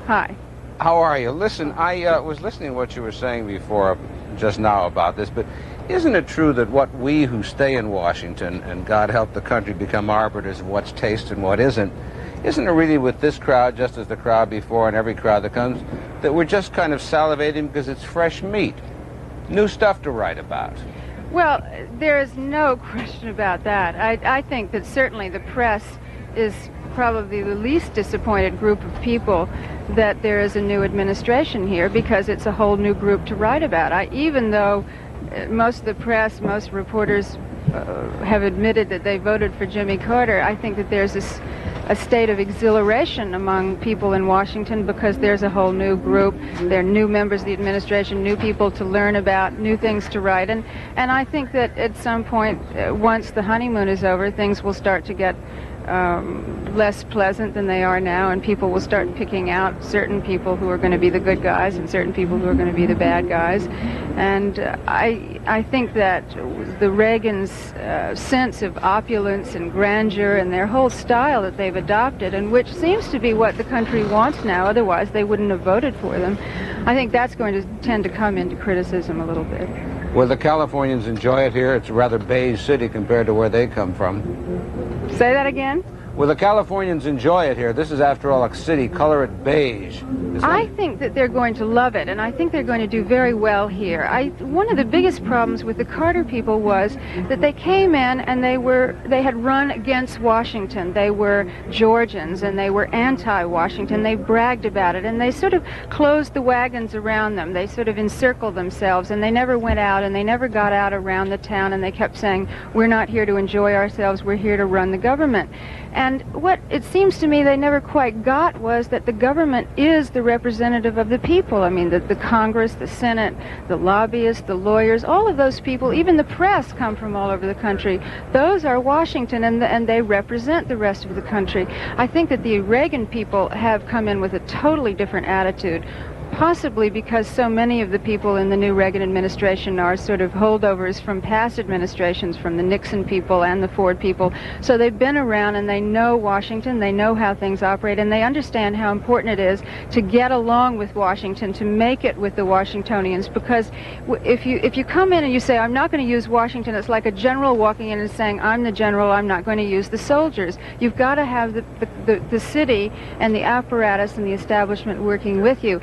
S13: Hi.
S14: How are you? Listen, I was listening to what you were saying before, just now about this, but isn't it true that what we who stay in Washington, and God help the country, become arbiters of what's taste and what isn't it really with this crowd, just as the crowd before and every crowd that comes, that we're just kind of salivating because it's fresh meat, new stuff to write about?
S13: Well, there is no question about that. I think that certainly the press is probably the least disappointed group of people that there is a new administration here, because it's a whole new group to write about. Even though most of the press, most reporters have admitted that they voted for Jimmy Carter, I think that there's a state of exhilaration among people in Washington because there's a whole new group. There are new members of the administration, new people to learn about, new things to write. And I think that at some point, once the honeymoon is over, things will start to get less pleasant than they are now, and people will start picking out certain people who are going to be the good guys and certain people who are going to be the bad guys. And I think that the Reagans' sense of opulence and grandeur and their whole style that they've adopted, and which seems to be what the country wants now, otherwise they wouldn't have voted for them, I think that's going to tend to come into criticism a little bit.
S14: Will the Californians enjoy it here? It's a rather beige city compared to where they come from.
S13: Say that again?
S14: Will the Californians enjoy it here? This is, after all, a city. Color it beige.
S13: I think that they're going to love it, and I think they're going to do very well here. One of the biggest problems with the Carter people was that they came in and they had run against Washington. They were Georgians, and they were anti-Washington. They bragged about it, and they sort of closed the wagons around them. They sort of encircled themselves, and they never went out, and they never got out around the town, and they kept saying, we're not here to enjoy ourselves, we're here to run the government. And what it seems to me they never quite got was that the government is the representative of the people. I mean, the Congress, the Senate, the lobbyists, the lawyers, all of those people, even the press, come from all over the country. Those are Washington, and they represent the rest of the country. I think that the Reagan people have come in with a totally different attitude, possibly because so many of the people in the new Reagan administration are sort of holdovers from past administrations, from the Nixon people and the Ford people. So they've been around and they know Washington, they know how things operate, and they understand how important it is to get along with Washington, to make it with the Washingtonians. Because if you come in and you say, I'm not going to use Washington, it's like a general walking in and saying, I'm the general, I'm not going to use the soldiers. You've got to have the city and the apparatus and the establishment working with you.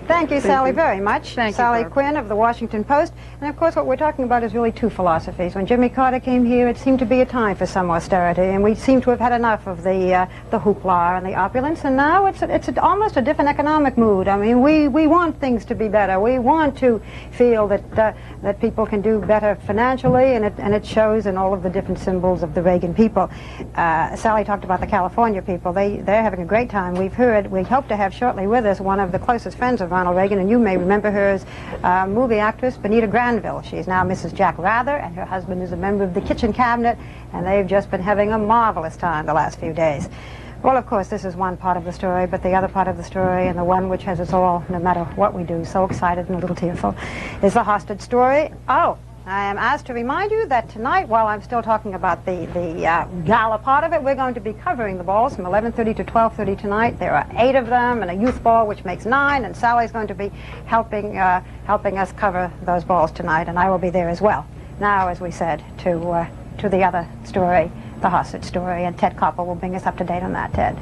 S25: Thank you, Sally, very much.
S13: Thank you,
S25: Sally
S13: Barbara.
S25: Quinn of the Washington Post. And of course, what we're talking about is really two philosophies. When Jimmy Carter came here, it seemed to be a time for some austerity, and we seem to have had enough of the hoopla and the opulence. And now it's almost a different economic mood. I mean, we want things to be better. We want to feel that people can do better financially, and it shows in all of the different symbols of the Reagan people. Sally talked about the California people. They're having a great time. We hope to have shortly with us one of the closest friends of Ronald Reagan, and you may remember her as movie actress Benita Granville. She's now Mrs. Jack Rather, and her husband is a member of the kitchen cabinet, and they've just been having a marvelous time the last few days. Well, of course, this is one part of the story, but the other part of the story, and the one which has us all, no matter what we do, so excited and a little tearful, is the hostage story. Oh, I am asked to remind you that tonight, while I'm still talking about the gala part of it, we're going to be covering the balls from 11:30 to 12:30 tonight. There are 8 of them, and a youth ball, which makes 9, and Sally's going to be helping us cover those balls tonight, and I will be there as well. Now, as we said, to the other story, the hostage story, and Ted Koppel will bring us up to date on that. Ted.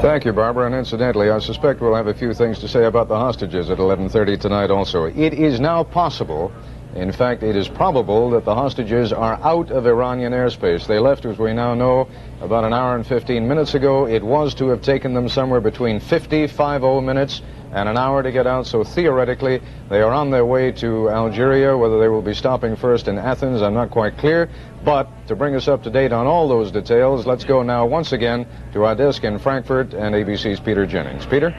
S16: Thank you, Barbara, and incidentally, I suspect we'll have a few things to say about the hostages at 11:30 tonight also. It is now possible, in fact, it is probable, that the hostages are out of Iranian airspace. They left, as we now know, about an hour and 15 minutes ago. It was to have taken them somewhere between 50 minutes and an hour to get out, so theoretically they are on their way to Algeria. Whether they will be stopping first in Athens, I'm not quite clear. But to bring us up to date on all those details, let's go now once again to our desk in Frankfurt and ABC's Peter Jennings. Peter?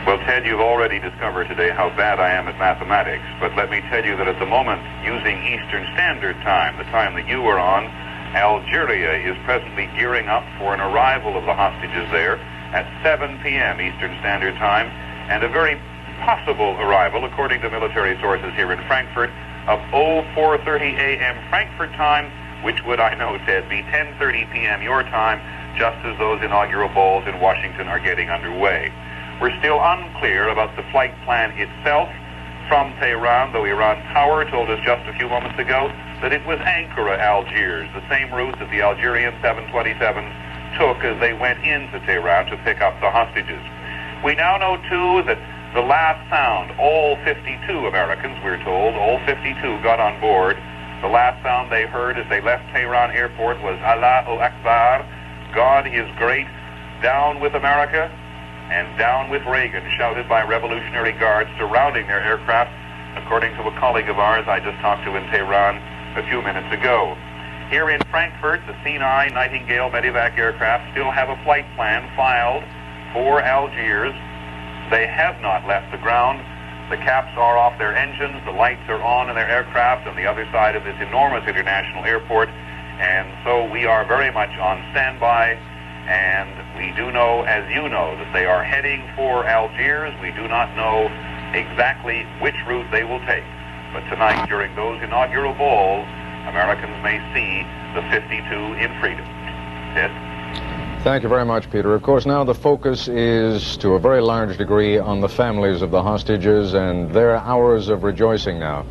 S17: Well, Ted, you've already discovered today how bad I am at mathematics, but let me tell you that at the moment, using Eastern Standard Time, the time that you were on, Algeria is presently gearing up for an arrival of the hostages there at 7 p.m. Eastern Standard Time, and a very possible arrival, according to military sources here in Frankfurt, of 04:30 a.m. Frankfurt time which would, I know, Ted, be 10:30 p.m. your time, just as those inaugural balls in Washington are getting underway. We're still unclear about the flight plan itself from Tehran, though Iran Tower told us just a few moments ago that it was Ankara, Algiers, the same route that the Algerian 727s took as they went into Tehran to pick up the hostages. We now know, too, that the last sound, all 52 Americans, we're told, all 52 got on board. The last sound they heard as they left Tehran airport was Allahu Akbar, God is great, down with America, and down with Reagan, shouted by Revolutionary Guards surrounding their aircraft, according to a colleague of ours I just talked to in Tehran a few minutes ago. Here in Frankfurt, the Sinai Nightingale Medivac aircraft still have a flight plan filed for Algiers. They have not left the ground. The caps are off their engines, the lights are on in their aircraft on the other side of this enormous international airport, and so we are very much on standby, and we do know, as you know, that they are heading for Algiers. We do not know exactly which route they will take, but tonight, during those inaugural balls, Americans may see the 52 in freedom. Ted?
S16: Thank you very much, Peter. Of course, now the focus is to a very large degree on the families of the hostages and their hours of rejoicing now.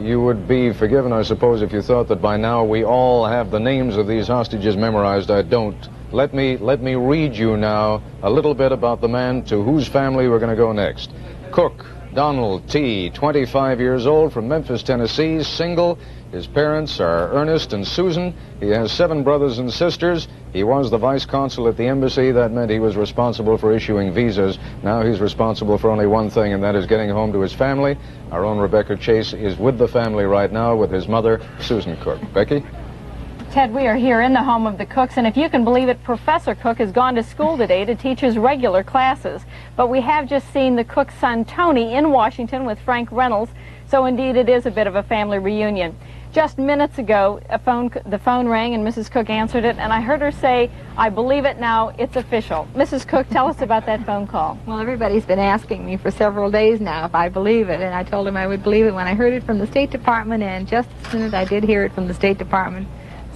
S16: You would be forgiven, I suppose, if you thought that by now we all have the names of these hostages memorized. I don't. Let me read you now a little bit about the man to whose family we're going to go next. Cook Donald T., 25 years old, from Memphis, Tennessee, single. His parents are Ernest and Susan. He has 7 brothers and sisters. He was the vice consul at the embassy. That meant he was responsible for issuing visas. Now he's responsible for only one thing, and that is getting home to his family. Our own Rebecca Chase is with the family right now with his mother, Susan Cook. Becky?
S1: Ted, we are here in the home of the Cooks, and if you can believe it, Professor Cook has gone to school today to teach his regular classes. But we have just seen the Cook's son, Tony, in Washington with Frank Reynolds, so indeed it is a bit of a family reunion. Just minutes ago, the phone rang and Mrs. Cook answered it, and I heard her say, "I believe it now, it's official." Mrs. Cook, tell us about that phone call.
S15: Well, everybody's been asking me for several days now if I believe it, and I told them I would believe it when I heard it from the State Department, and just as soon as I did hear it from the State Department.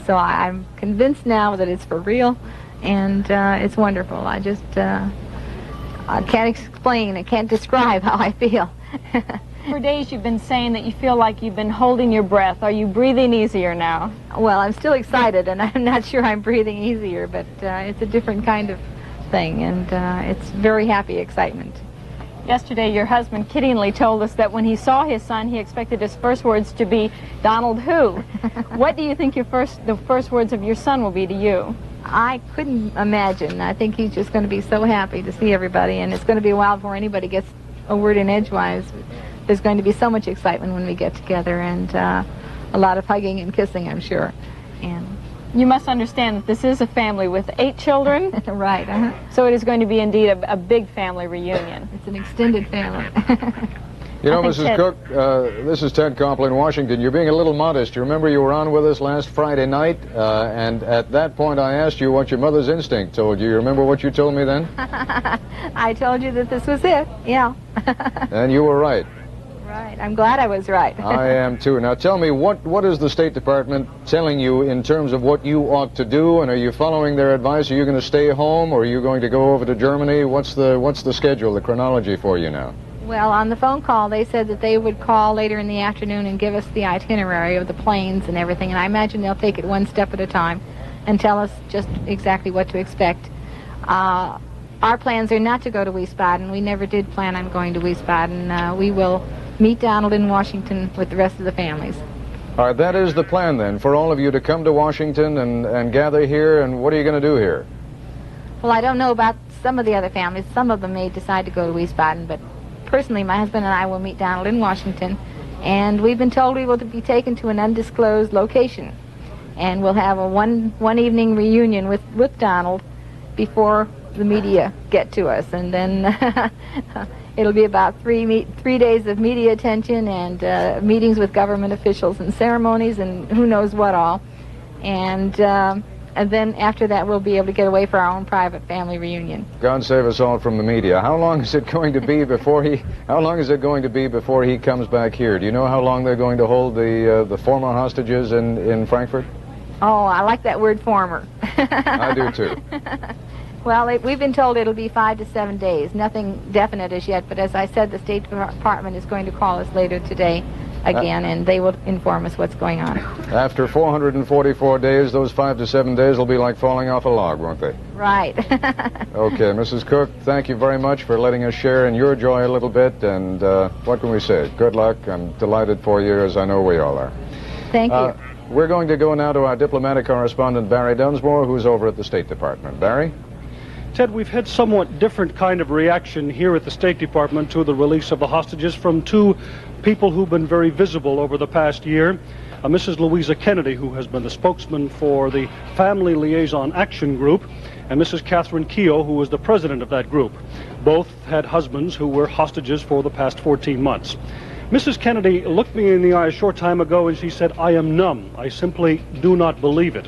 S15: So I'm convinced now that it's for real, and it's wonderful. I just I can't explain, I can't describe how I feel.
S1: For days you've been saying that you feel like you've been holding your breath. Are you breathing easier now?
S15: Well, I'm still excited, and I'm not sure I'm breathing easier, but it's a different kind of thing, and it's very happy excitement.
S1: Yesterday, your husband kiddingly told us that when he saw his son, he expected his first words to be, "Donald who?" What do you think the first words of your son will be to you?
S15: I couldn't imagine. I think he's just going to be so happy to see everybody, and it's going to be a while before anybody gets a word in edgewise. There's going to be so much excitement when we get together, and a lot of hugging and kissing, I'm sure. And
S1: you must understand that this is a family with 8 children.
S15: Right.
S1: So it is going to be indeed a big family reunion.
S15: It's an extended family.
S16: You know, Mrs. Cook, this is Ted Koppel in Washington. You're being a little modest. You remember you were on with us last Friday night, and at that point I asked you what your mother's instinct told you. You remember what you told me then?
S15: I told you that this was it, yeah.
S16: And you were right.
S15: Right. I'm glad I was right.
S16: I am too. Now tell me, what is the State Department telling you in terms of what you ought to do, and are you following their advice? Are you going to stay home, or are you going to go over to Germany? What's the schedule, the chronology for you now?
S15: Well, on the phone call, they said that they would call later in the afternoon and give us the itinerary of the planes and everything, and I imagine they'll take it one step at a time and tell us just exactly what to expect. Our plans are not to go to Wiesbaden. We never did plan on going to Wiesbaden. We will meet Donald in Washington with the rest of the families.
S16: All right, that is the plan then, for all of you to come to Washington and gather here, and what are you going to do here?
S15: Well, I don't know about some of the other families. Some of them may decide to go to Wiesbaden, but personally, my husband and I will meet Donald in Washington, and we've been told we will be taken to an undisclosed location, and we'll have a one evening reunion with Donald before the media get to us, and then it'll be about 3 days of media attention and meetings with government officials and ceremonies and who knows what all. And and then after that we'll be able to get away for our own private family reunion.
S16: God save us all from the media. How long is it going to be before he comes back here? Do you know how long they're going to hold the former hostages in Frankfurt?
S15: Oh, I like that word, former.
S16: I do too.
S15: Well, we've been told it'll be 5 to 7 days. Nothing definite as yet, but as I said, the State Department is going to call us later today again, and they will inform us what's going on.
S16: After 444 days, those 5 to 7 days will be like falling off a log, won't they?
S15: Right.
S16: Okay, Mrs. Cook, thank you very much for letting us share in your joy a little bit, and what can we say? Good luck. I'm delighted for you, as I know we all are.
S15: Thank you.
S16: We're going to go now to our diplomatic correspondent, Barry Dunsmore, who's over at the State Department. Barry?
S6: Ted, we've had somewhat different kind of reaction here at the State Department to the release of the hostages from two people who've been very visible over the past year. Mrs. Louisa Kennedy, who has been the spokesman for the Family Liaison Action Group, and Mrs. Catherine Keogh, who was the president of that group. Both had husbands who were hostages for the past 14 months. Mrs. Kennedy looked me in the eye a short time ago and she said, "I am numb. I simply do not believe it.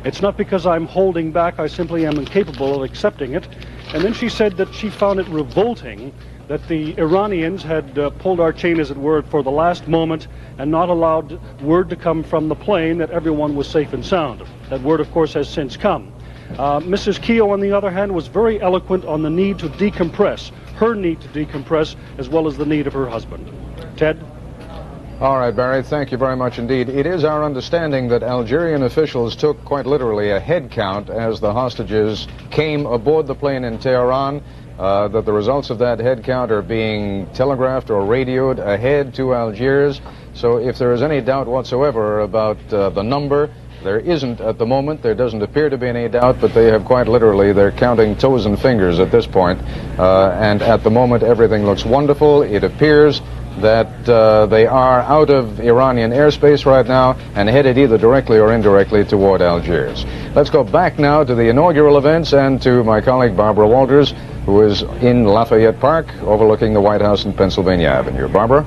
S6: It's not because I'm holding back, I simply am incapable of accepting it." And then she said that she found it revolting that the Iranians had pulled our chain, as it were, for the last moment and not allowed word to come from the plane that everyone was safe and sound. That word, of course, has since come. Mrs. Keogh, on the other hand, was very eloquent on the need to decompress, her need to decompress, as well as the need of her husband. Ted?
S16: All right, Barry, thank you very much indeed. It is our understanding that Algerian officials took quite literally a head count as the hostages came aboard the plane in Tehran, that the results of that head count are being telegraphed or radioed ahead to Algiers. So if there is any doubt whatsoever about the number, there isn't at the moment. There doesn't appear to be any doubt, but they have quite literally, they're counting toes and fingers at this point. And at the moment, everything looks wonderful. It appears that they are out of Iranian airspace right now and headed either directly or indirectly toward Algiers. Let's go back now to the inaugural events and to my colleague Barbara Walters, who is in Lafayette Park overlooking the White House and Pennsylvania Avenue. Barbara?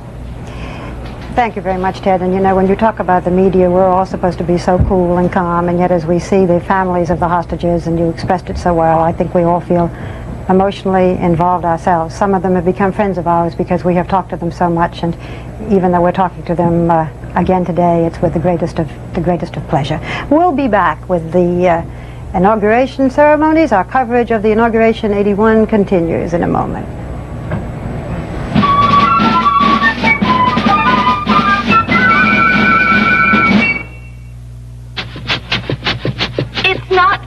S25: Thank you very much, Ted. And you know, when you talk about the media, we're all supposed to be so cool and calm, and yet as we see the families of the hostages, and you expressed it so well, I think we all feel emotionally involved ourselves. Some of them have become friends of ours because we have talked to them so much, and even though we're talking to them again today, it's with the greatest of pleasure. We'll be back with the inauguration ceremonies. Our coverage of the Inauguration 81 continues in a moment.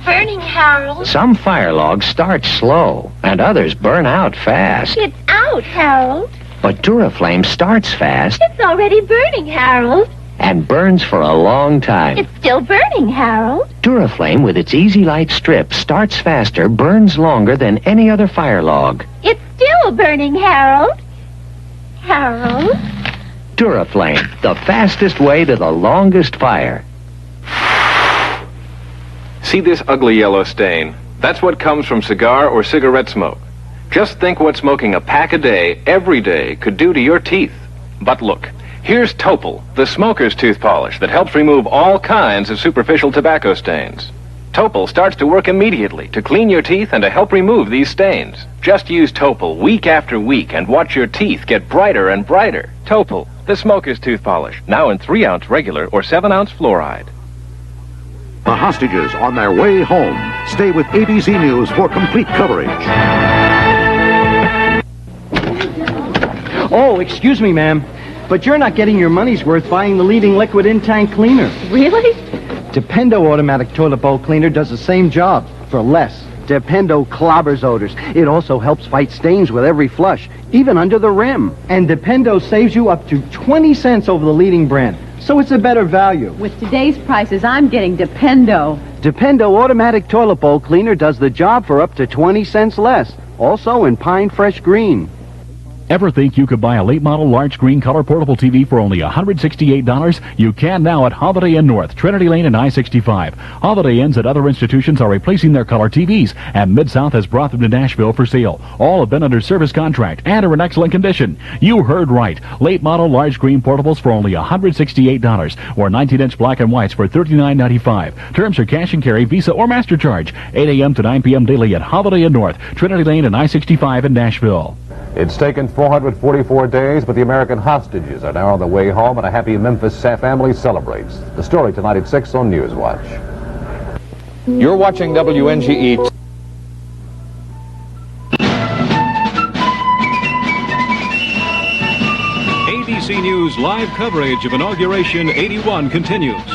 S7: Burning, Harold.
S18: Some fire logs start slow, and others burn out fast.
S7: It's out, Harold.
S18: But Duraflame starts fast
S7: It's already burning, Harold.
S18: and burns for a long time.
S7: It's still burning, Harold.
S18: Duraflame, with its easy light strip, starts faster, burns longer than any other fire log.
S7: It's still burning, Harold. Harold?
S18: Duraflame, the fastest way to the longest fire.
S21: See this ugly yellow stain? That's what comes from cigar or cigarette smoke. Just think what smoking a pack a day, every day, could do to your teeth. But look, here's Topol, the smoker's tooth polish that helps remove all kinds of superficial tobacco stains. Topol starts to work immediately to clean your teeth and to help remove these stains. Just use Topol week after week and watch your teeth get brighter and brighter. Topol, the smoker's tooth polish, now in 3-ounce regular or 7-ounce fluoride.
S3: The hostages on their way home. Stay with ABC News for complete coverage.
S19: Oh, excuse me, ma'am, but you're not getting your money's worth buying the leading liquid in-tank cleaner.
S7: Really?
S19: Dependo automatic toilet bowl cleaner does the same job for less. Dependo clobbers odors. It also helps fight stains with every flush, even under the rim. And Dependo saves you up to 20 cents over the leading brand. So it's a better value.
S23: With today's prices, I'm getting Dependo.
S19: Dependo automatic toilet bowl cleaner does the job for up to 20 cents less. Also in Pine Fresh Green.
S5: Ever think you could buy a late model large screen color portable TV for only $168? You can now at Holiday Inn North, Trinity Lane and I-65. Holiday Inns at other institutions are replacing their color TVs, and Mid-South has brought them to Nashville for sale. All have been under service contract and are in excellent condition. You heard right. Late model large screen portables for only $168, or 19-inch black and whites for $39.95. Terms are cash and carry, Visa or MasterCharge. 8 a.m. to 9 p.m. daily at Holiday Inn North, Trinity Lane and I-65 in Nashville.
S22: It's taken 444 days, but the American hostages are now on the way home, and a happy Memphis family celebrates. The story tonight at 6 on Newswatch.
S16: You're watching WNGE.
S8: ABC News live coverage of Inauguration 81 continues.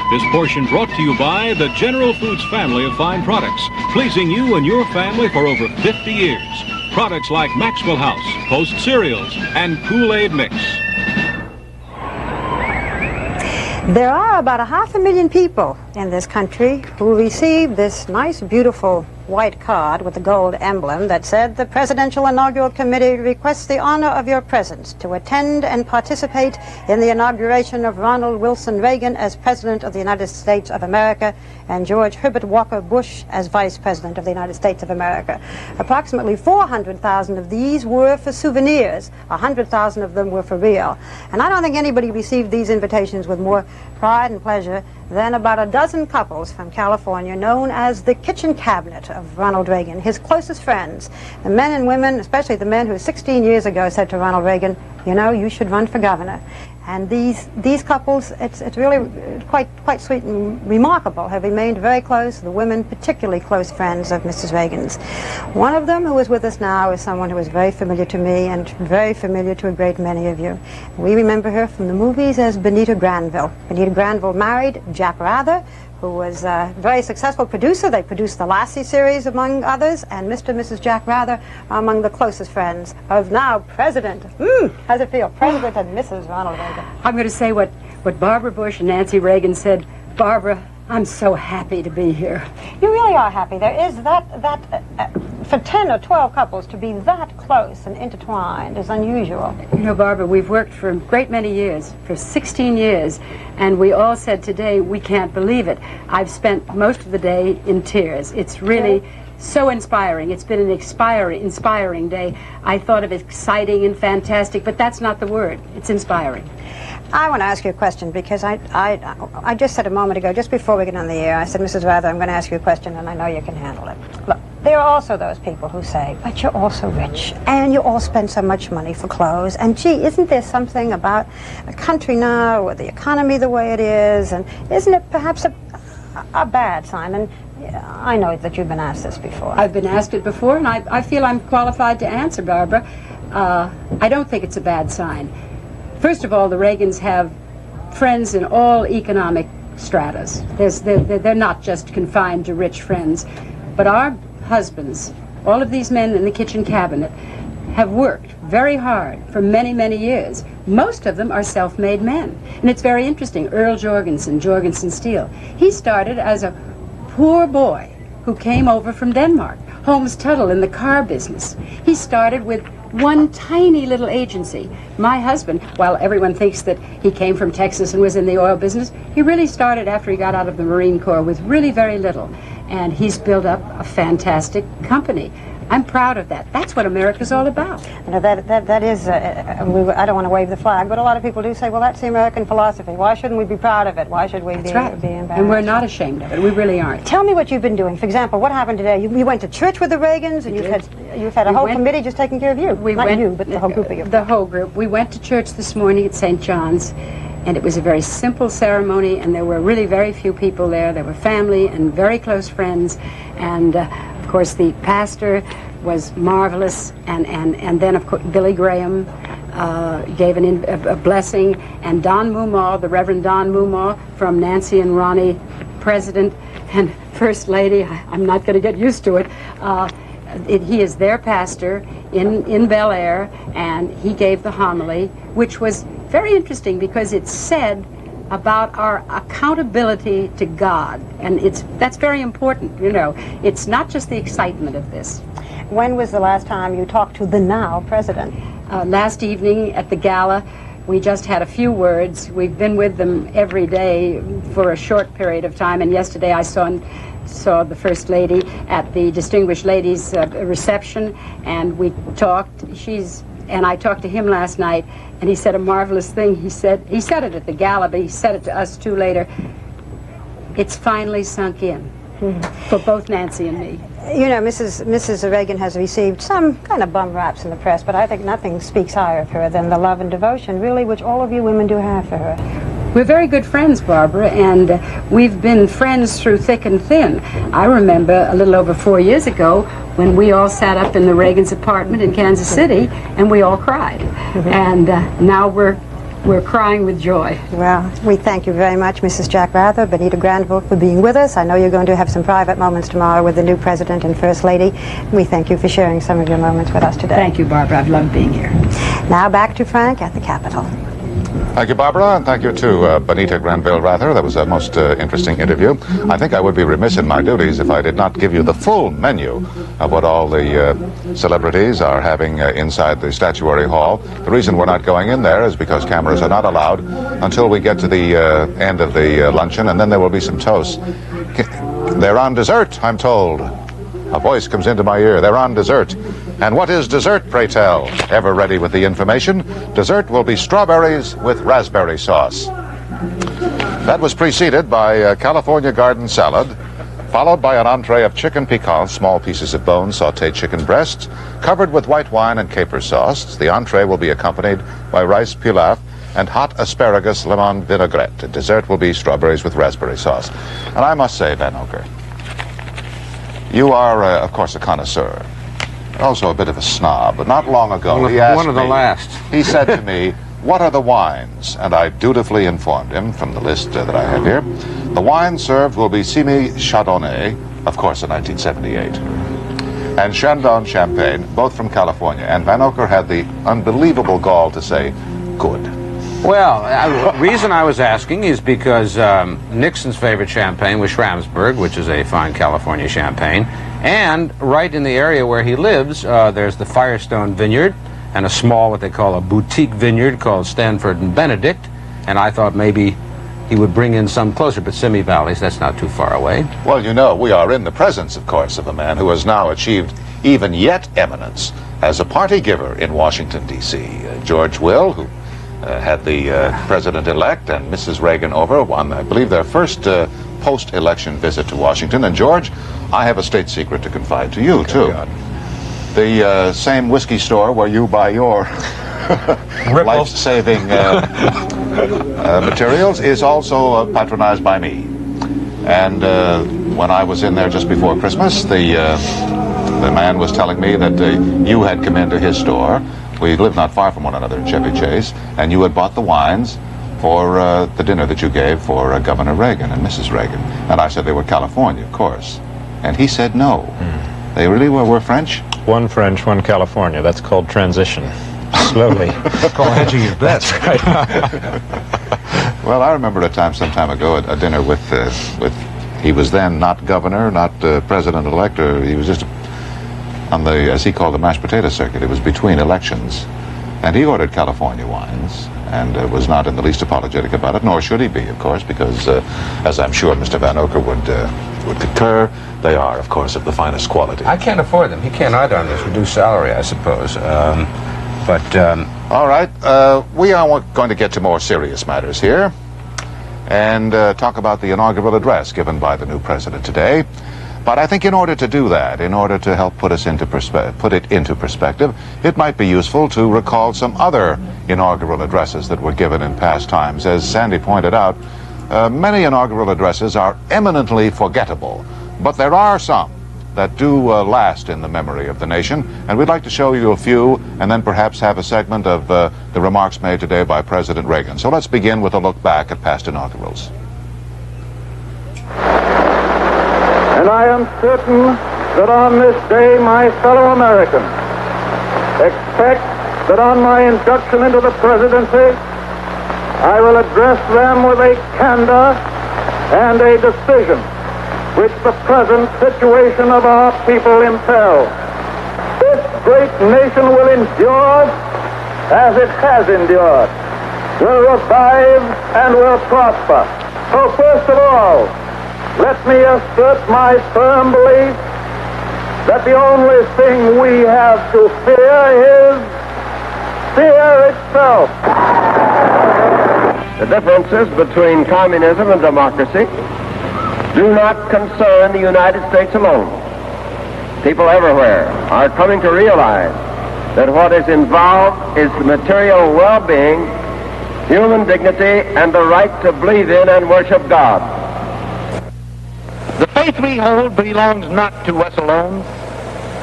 S8: This portion brought to you by the General Foods family of fine products, pleasing you and your family for over 50 years. Products like Maxwell House, Post Cereals, and Kool-Aid Mix.
S25: There are about 500,000 people in this country who received this nice, beautiful white card with the gold emblem that said, "The Presidential Inaugural Committee requests the honor of your presence to attend and participate in the inauguration of Ronald Wilson Reagan as President of the United States of America and George Herbert Walker Bush as Vice President of the United States of America." Approximately 400,000 of these were for souvenirs. 100,000 of them were for real. And I don't think anybody received these invitations with more pride and pleasure than about a dozen couples from California known as the kitchen cabinet of Ronald Reagan, his closest friends, the men and women, especially the men who 16 years ago said to Ronald Reagan, "You know, you should run for governor." And these couples, it's really quite sweet and remarkable, have remained very close, the women particularly close friends of Mrs. Reagan's. One of them who is with us now is someone who is very familiar to me and very familiar to a great many of you. We remember her from the movies as Benita Granville. Benita Granville married Jack Rather, who was a very successful producer. They produced the Lassie series, among others, and Mr. and Mrs. Jack Rather are among the closest friends of now President. How's it feel? President and Mrs. Ronald Reagan.
S23: I'm going to say what Barbara Bush and Nancy Reagan said. Barbara, I'm so happy to be here.
S25: You really are happy. There is for 10 or 12 couples to be that close and intertwined is unusual.
S23: You know, Barbara, we've worked for a great many years, for 16 years, and we all said today we can't believe it. I've spent most of the day in tears. It's really so inspiring. It's been an inspiring day. I thought of exciting and fantastic, but that's not the word. It's inspiring.
S25: I want to ask you a question because I just said a moment ago, just before we get on the air, I said, "Mrs. Rather, I'm going to ask you a question and I know you can handle it." Look, there are also those people who say, "But you're all so rich and you all spend so much money for clothes, and gee, isn't there something about the country now or the economy the way it is, and isn't it perhaps a bad sign?" And I know that you've been asked this before.
S23: I've been asked it before, and I feel I'm qualified to answer, Barbara. I don't think it's a bad sign. First of all, the Reagans have friends in all economic stratas. They're not just confined to rich friends. But our husbands, all of these men in the kitchen cabinet, have worked very hard for many, many years. Most of them are self-made men. And it's very interesting. Earl Jorgensen Steel, he started as a poor boy who came over from Denmark. Holmes Tuttle in the car business. He started with one tiny little agency. My husband, while everyone thinks that he came from Texas and was in the oil business, he really started after he got out of the Marine Corps with really very little. And he's built up a fantastic company. I'm proud of that. That's what America's all about.
S25: You know, that is, I don't want to wave the flag, but a lot of people do say, well, that's the American philosophy. Why shouldn't we be proud of it? Why should we be embarrassed?
S23: And we're not ashamed of it. We really aren't.
S25: Tell me what you've been doing. For example, what happened today? You went to church with the Reagans, and you've had a whole committee just taking care of you. Not you, but the whole group of you.
S23: The whole group. We went to church this morning at St. John's, and it was a very simple ceremony, and there were really very few people there. There were family and very close friends, and of course the pastor was marvelous, and then of course Billy Graham gave a blessing, and Don Mumaw, the Reverend Don Mumaw from Nancy and Ronnie, President and First Lady, I'm not going to get used to it. He is their pastor in Bel Air, and he gave the homily, which was very interesting because it said about our accountability to God, and that's very important. You know, it's not just the excitement of this.
S25: When was the last time you talked to the now president?
S23: last evening at the gala. We just had a few words. We've been with them every day for a short period of time, and yesterday I saw the First Lady at the Distinguished Ladies reception, and we talked. And I talked to him last night, and he said a marvelous thing. He said it at the gala, but he said it to us too later. It's finally sunk in for both Nancy and me.
S25: You know, Mrs. Reagan has received some kind of bum raps in the press, but I think nothing speaks higher of her than the love and devotion, really, which all of you women do have for her.
S23: We're very good friends, Barbara, and we've been friends through thick and thin. I remember a little over 4 years ago when we all sat up in the Reagan's apartment in Kansas City, and we all cried. And now we're crying with joy.
S25: Well, we thank you very much, Mrs. Jack Rather, Benita Granville, for being with us. I know you're going to have some private moments tomorrow with the new President and First Lady. We thank you for sharing some of your moments with us today.
S23: Thank you, Barbara. I've loved being here.
S25: Now back to Frank at the Capitol.
S3: Thank you, Barbara, and thank you to Benita Granville Rather. That was a most interesting interview. I think I would be remiss in my duties if I did not give you the full menu of what all the celebrities are having inside the Statuary Hall. The reason we're not going in there is because cameras are not allowed until we get to the end of the luncheon, and then there will be some toasts. They're on dessert, I'm told. A voice comes into my ear. They're on dessert. And what is dessert, pray tell? Ever ready with the information? Dessert will be strawberries with raspberry sauce. That was preceded by California garden salad, followed by an entree of chicken piquant, small pieces of bone, sautéed chicken breasts, covered with white wine and caper sauce. The entree will be accompanied by rice pilaf and hot asparagus lemon vinaigrette. Dessert will be strawberries with raspberry sauce. And I must say, Van Oker, you are, of course, a connoisseur. Also a bit of a snob, but not long ago he asked
S14: one of the
S3: me,
S14: last.
S3: He said to me, what are the wines? And I dutifully informed him from the list that I have here. The wine served will be Simi Chardonnay, of course, in 1978, and Chandon Champagne, both from California. And Van Oker had the unbelievable gall to say, good.
S14: Well, the reason I was asking is because Nixon's favorite champagne was Schramsberg, which is a fine California champagne. And right in the area where he lives, there's the Firestone Vineyard and a small, what they call a boutique vineyard called Stanford and Benedict. And I thought maybe he would bring in some closer, but Simi Valley's, that's not too far away.
S3: Well, you know, we are in the presence, of course, of a man who has now achieved even yet eminence as a party giver in Washington, D.C. George Will, who had the President-elect and Mrs. Reagan over on, I believe, their first post-election visit to Washington. And George, I have a state secret to confide to you, too. The same whiskey store where you buy your life-saving materials is also patronized by me. And when I was in there just before Christmas, the man was telling me that you had come into his store. We live not far from one another in Chevy Chase, and you had bought the wines for the dinner that you gave for Governor Reagan and Mrs. Reagan. And I said they were California, of course. And he said no. They really were French?
S2: One French, one California. That's called transition. Slowly.
S3: Called hedging your bets. Well, I remember a time some time ago, a dinner with he was then not governor, not president-elect, or he was just on the, as he called, the mashed potato circuit. It was between elections. And he ordered California wines and was not in the least apologetic about it, nor should he be, of course, because, as I'm sure Mr. Van Oker would concur, they are, of course, of the finest quality.
S14: I can't afford them. He can't either on this reduced salary, I suppose.
S3: All right, we are going to get to more serious matters here and talk about the inaugural address given by the new president today. But I think in order to do that, in order to help put it into perspective, it might be useful to recall some other inaugural addresses that were given in past times. As Sandy pointed out, many inaugural addresses are eminently forgettable, but there are some that do last in the memory of the nation, and we'd like to show you a few and then perhaps have a segment of the remarks made today by President Reagan. So let's begin with a look back at past inaugurals.
S9: And I am certain that on this day my fellow Americans expect that on my induction into the presidency I will address them with a candor and a decision which the present situation of our people impels. This great nation will endure as it has endured, will revive and will prosper. So first of all, let me assert my firm belief that the only thing we have to fear is fear itself.
S10: The differences between communism and democracy do not concern the United States alone. People everywhere are coming to realize that what is involved is the material well-being, human dignity, and the right to believe in and worship God.
S11: The faith we hold belongs not to us alone,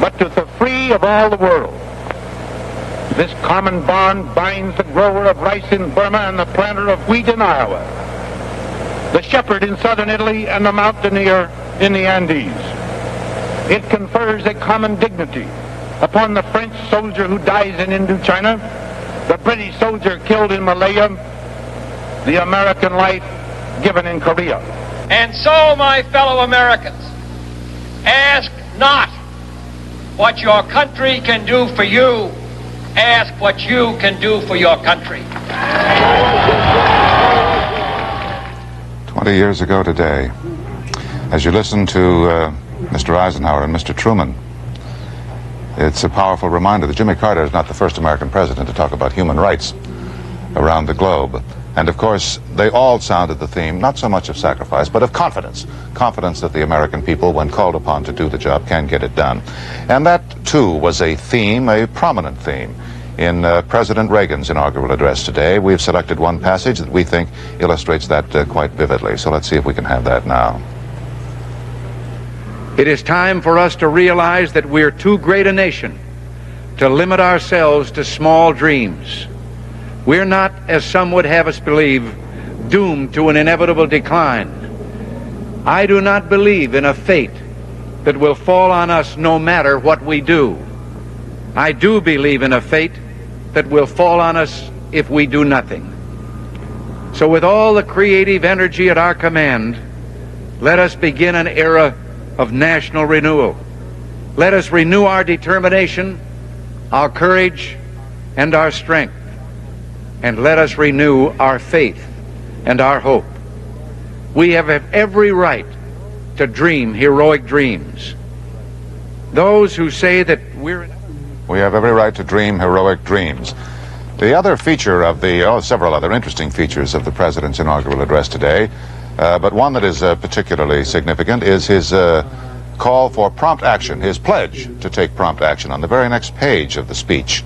S11: but to the free of all the world. This common bond binds the grower of rice in Burma and the planter of wheat in Iowa, the shepherd in southern Italy and the mountaineer in the Andes. It confers a common dignity upon the French soldier who dies in Indochina, the British soldier killed in Malaya, the American life given in Korea.
S12: And so, my fellow Americans, ask not what your country can do for you, ask what you can do for your country.
S3: 20 years ago today, as you listen to Mr. Eisenhower and Mr. Truman, it's a powerful reminder that Jimmy Carter is not the first American president to talk about human rights around the globe. And of course, they all sounded the theme, not so much of sacrifice, but of confidence. Confidence that the American people, when called upon to do the job, can get it done. And that, too, was a theme, a prominent theme, in President Reagan's inaugural address today. We've selected one passage that we think illustrates that quite vividly. So let's see if we can have that now.
S11: It is time for us to realize that we're too great a nation to limit ourselves to small dreams. We're not, as some would have us believe, doomed to an inevitable decline. I do not believe in a fate that will fall on us no matter what we do. I do believe in a fate that will fall on us if we do nothing. So with all the creative energy at our command, let us begin an era of national renewal. Let us renew our determination, our courage, and our strength. And let us renew our faith and our hope. We have every right to dream heroic dreams. Those who say that
S3: we have every right to dream heroic dreams. The other feature of several other interesting features of the President's inaugural address today, but one that is particularly significant is his call for prompt action, his pledge to take prompt action on the very next page of the speech.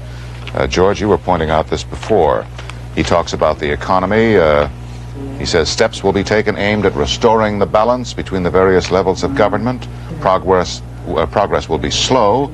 S3: George, you were pointing out this before. He talks about the economy. He says steps will be taken aimed at restoring the balance between the various levels of government. Progress will be slow,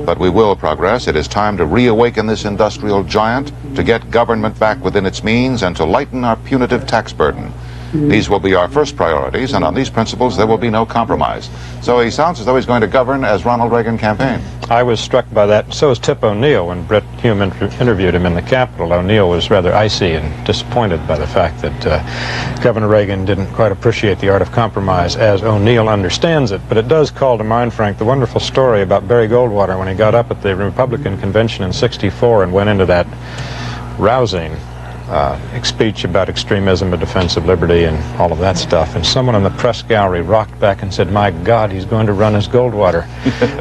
S3: but we will progress. It is time to reawaken this industrial giant, to get government back within its means, and to lighten our punitive tax burden. These will be our first priorities, and on these principles there will be no compromise. So he sounds as though he's going to govern as Ronald Reagan campaigned.
S2: I was struck by that. So was Tip O'Neill when Brett Hume interviewed him in the Capitol. O'Neill was rather icy and disappointed by the fact that Governor Reagan didn't quite appreciate the art of compromise as O'Neill understands it. But it does call to mind, Frank, the wonderful story about Barry Goldwater when he got up at the Republican convention in '64 and went into that rousing speech about extremism, a defense of liberty, and all of that stuff. And someone in the press gallery rocked back and said, "My God, he's going to run as Goldwater."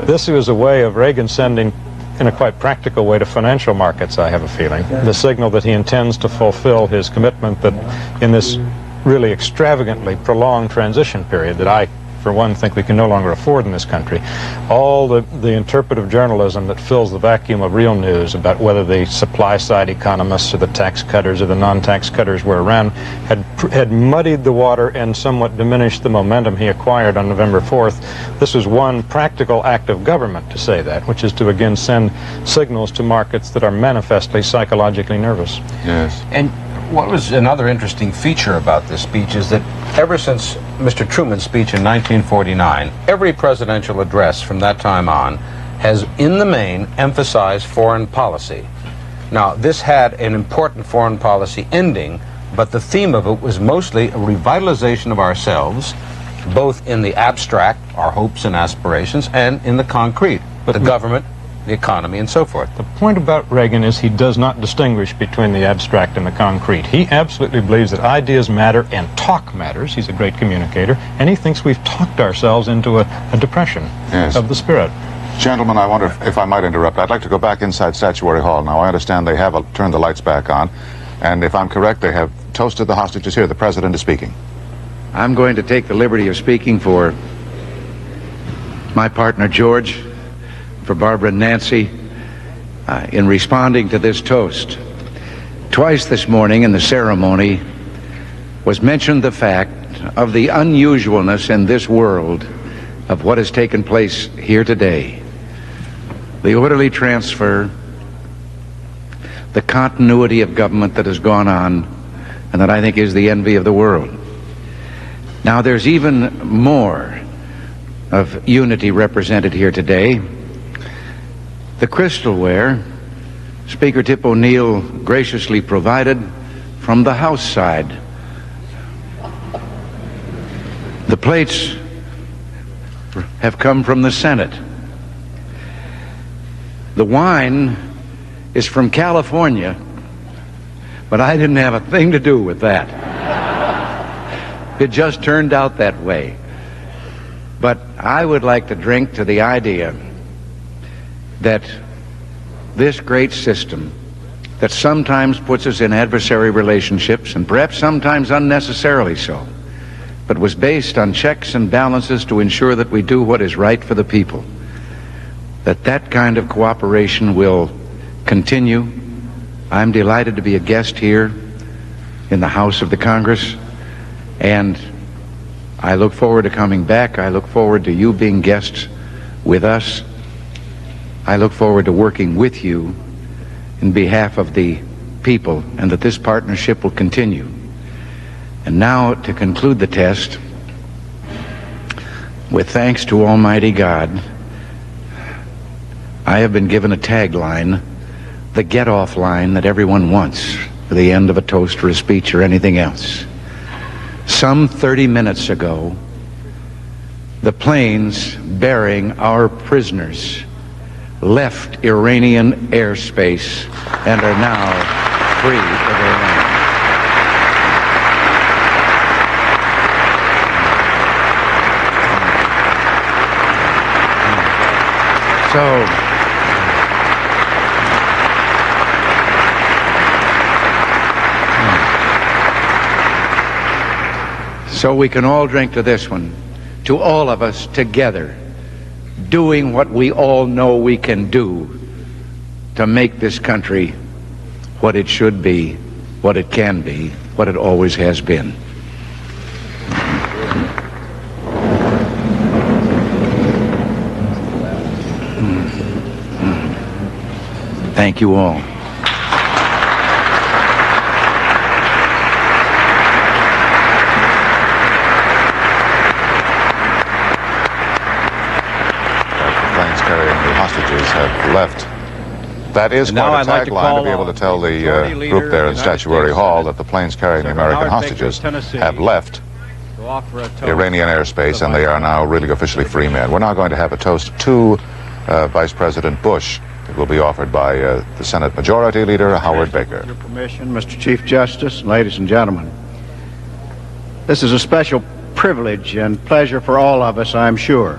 S2: This was a way of Reagan sending, in a quite practical way, to financial markets, I have a feeling, the signal that he intends to fulfill his commitment that in this really extravagantly prolonged transition period that I, for one, think we can no longer afford in this country, all the interpretive journalism that fills the vacuum of real news about whether the supply-side economists or the tax cutters or the non-tax cutters were around had muddied the water and somewhat diminished the momentum he acquired on November 4th. This was one practical act of government to say that, which is to again send signals to markets that are manifestly psychologically nervous.
S3: Yes.
S14: And what was another interesting feature about this speech is that ever since Mr. Truman's speech in 1949, every presidential address from that time on has, in the main, emphasized foreign policy. Now, this had an important foreign policy ending, but the theme of it was mostly a revitalization of ourselves, both in the abstract, our hopes and aspirations, and in the concrete, the government,
S16: the economy, and so forth.
S2: The point about Reagan is he does not distinguish between the abstract and the concrete. He absolutely believes that ideas matter and talk matters. He's a great communicator, and he thinks we've talked ourselves into a depression of the spirit.
S3: Gentlemen, I wonder if I might interrupt. I'd like to go back inside Statuary Hall. Now, I understand they have turned the lights back on, and if I'm correct, they have toasted the hostages here. The President is speaking.
S11: I'm going to take the liberty of speaking for my partner, George, for Barbara and Nancy, in responding to this toast. Twice this morning in the ceremony was mentioned the fact of the unusualness in this world of what has taken place here today. The orderly transfer, the continuity of government that has gone on, and that I think is the envy of the world. Now, there's even more of unity represented here today. The crystalware Speaker Tip O'Neill graciously provided from the House side. The plates have come from the Senate. The wine is from California, but I didn't have a thing to do with that. It just turned out that way. But I would like to drink to the idea that this great system that sometimes puts us in adversary relationships, and perhaps sometimes unnecessarily so, but was based on checks and balances to ensure that we do what is right for the people, that kind of cooperation will continue. I'm delighted to be a guest here in the House of the Congress, and I look forward to coming back. I look forward to you being guests with us. I look forward to working with you in behalf of the people, and that this partnership will continue. And now, to conclude the test, with thanks to Almighty God, I have been given a tagline, the get-off line that everyone wants for the end of a toast or a speech or anything else. Some 30 minutes ago, the planes bearing our prisoners left Iranian airspace and are now free of Iran. So we can all drink to this one, to all of us together, doing what we all know we can do to make this country what it should be, what it can be, what it always has been. Thank you all.
S3: Have left. That is quite a tagline to be able to tell the group there in Statuary Hall that the planes carrying the American hostages have left Iranian airspace, and they are now really officially free men. We're now going to have a toast to Vice President Bush. It will be offered by the Senate Majority Leader Howard Baker.
S4: With your permission, Mr. Chief Justice, ladies and gentlemen, this is a special privilege and pleasure for all of us, I'm sure.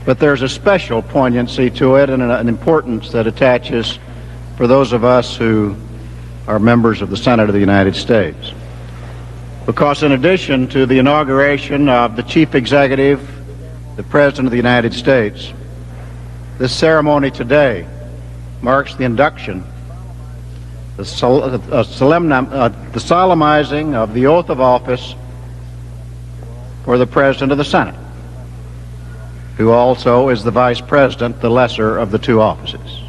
S4: But there's a special poignancy to it and an importance that attaches for those of us who are members of the Senate of the United States. Because in addition to the inauguration of the Chief Executive, the President of the United States, this ceremony today marks the induction, the solemnizing of the oath of office for the President of the Senate, who also is the Vice President, the lesser of the two offices.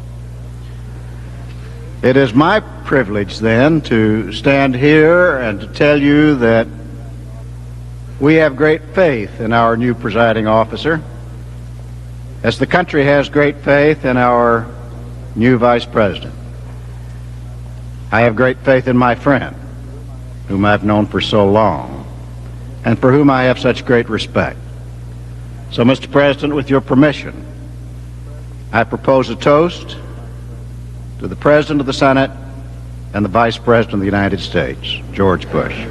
S4: It is my privilege, then, to stand here and to tell you that we have great faith in our new presiding officer, as the country has great faith in our new Vice President. I have great faith in my friend, whom I've known for so long, and for whom I have such great respect. So, Mr. President, with your permission, I propose a toast to the President of the Senate and the Vice President of the United States, George Bush.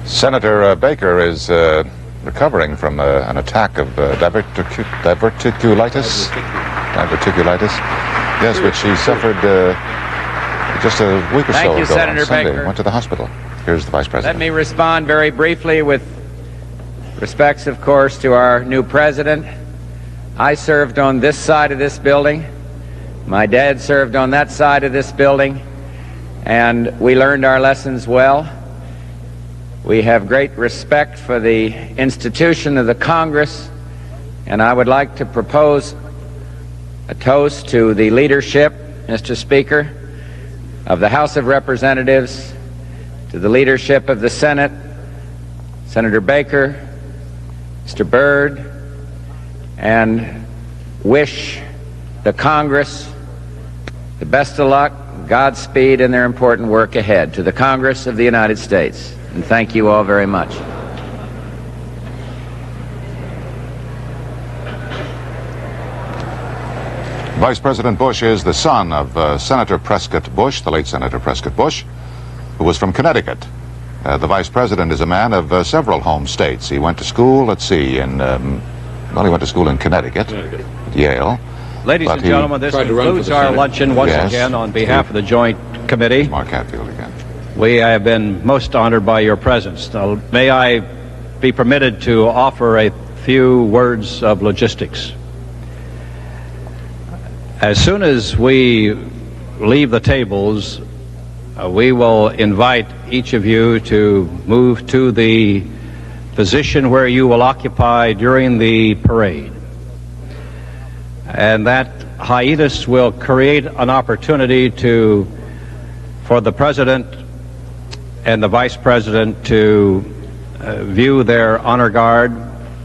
S3: Senator Baker is recovering from an attack of diverticulitis. Yes, which he suffered just a week or so ago
S1: Senator
S3: on Sunday.
S1: Baker.
S3: Went to the hospital. Here's the Vice President.
S1: Let me respond very briefly with respects, of course, to our new president. I served on this side of this building. My dad served on that side of this building, and we learned our lessons well. We have great respect for the institution of the Congress, and I would like to propose a toast to the leadership, Mr. Speaker, of the House of Representatives, to the leadership of the Senate, Senator Baker, Mr. Byrd, and wish the Congress the best of luck, Godspeed in their important work ahead. To the Congress of the United States. And thank you all very much.
S3: Vice President Bush is the son of Senator Prescott Bush, the late Senator Prescott Bush, who was from Connecticut. The Vice President is a man of several home states. He went to school, let's see, he went to school in Connecticut, at Yale.
S13: Ladies and gentlemen, this concludes our luncheon once again on behalf of the Joint Committee.
S3: Mark Hatfield again.
S13: We have been most honored by your presence. Now, may I be permitted to offer a few words of logistics? As soon as we leave the tables, we will invite each of you to move to the position where you will occupy during the parade. And that hiatus will create an opportunity for the President and the Vice President to view their honor guard,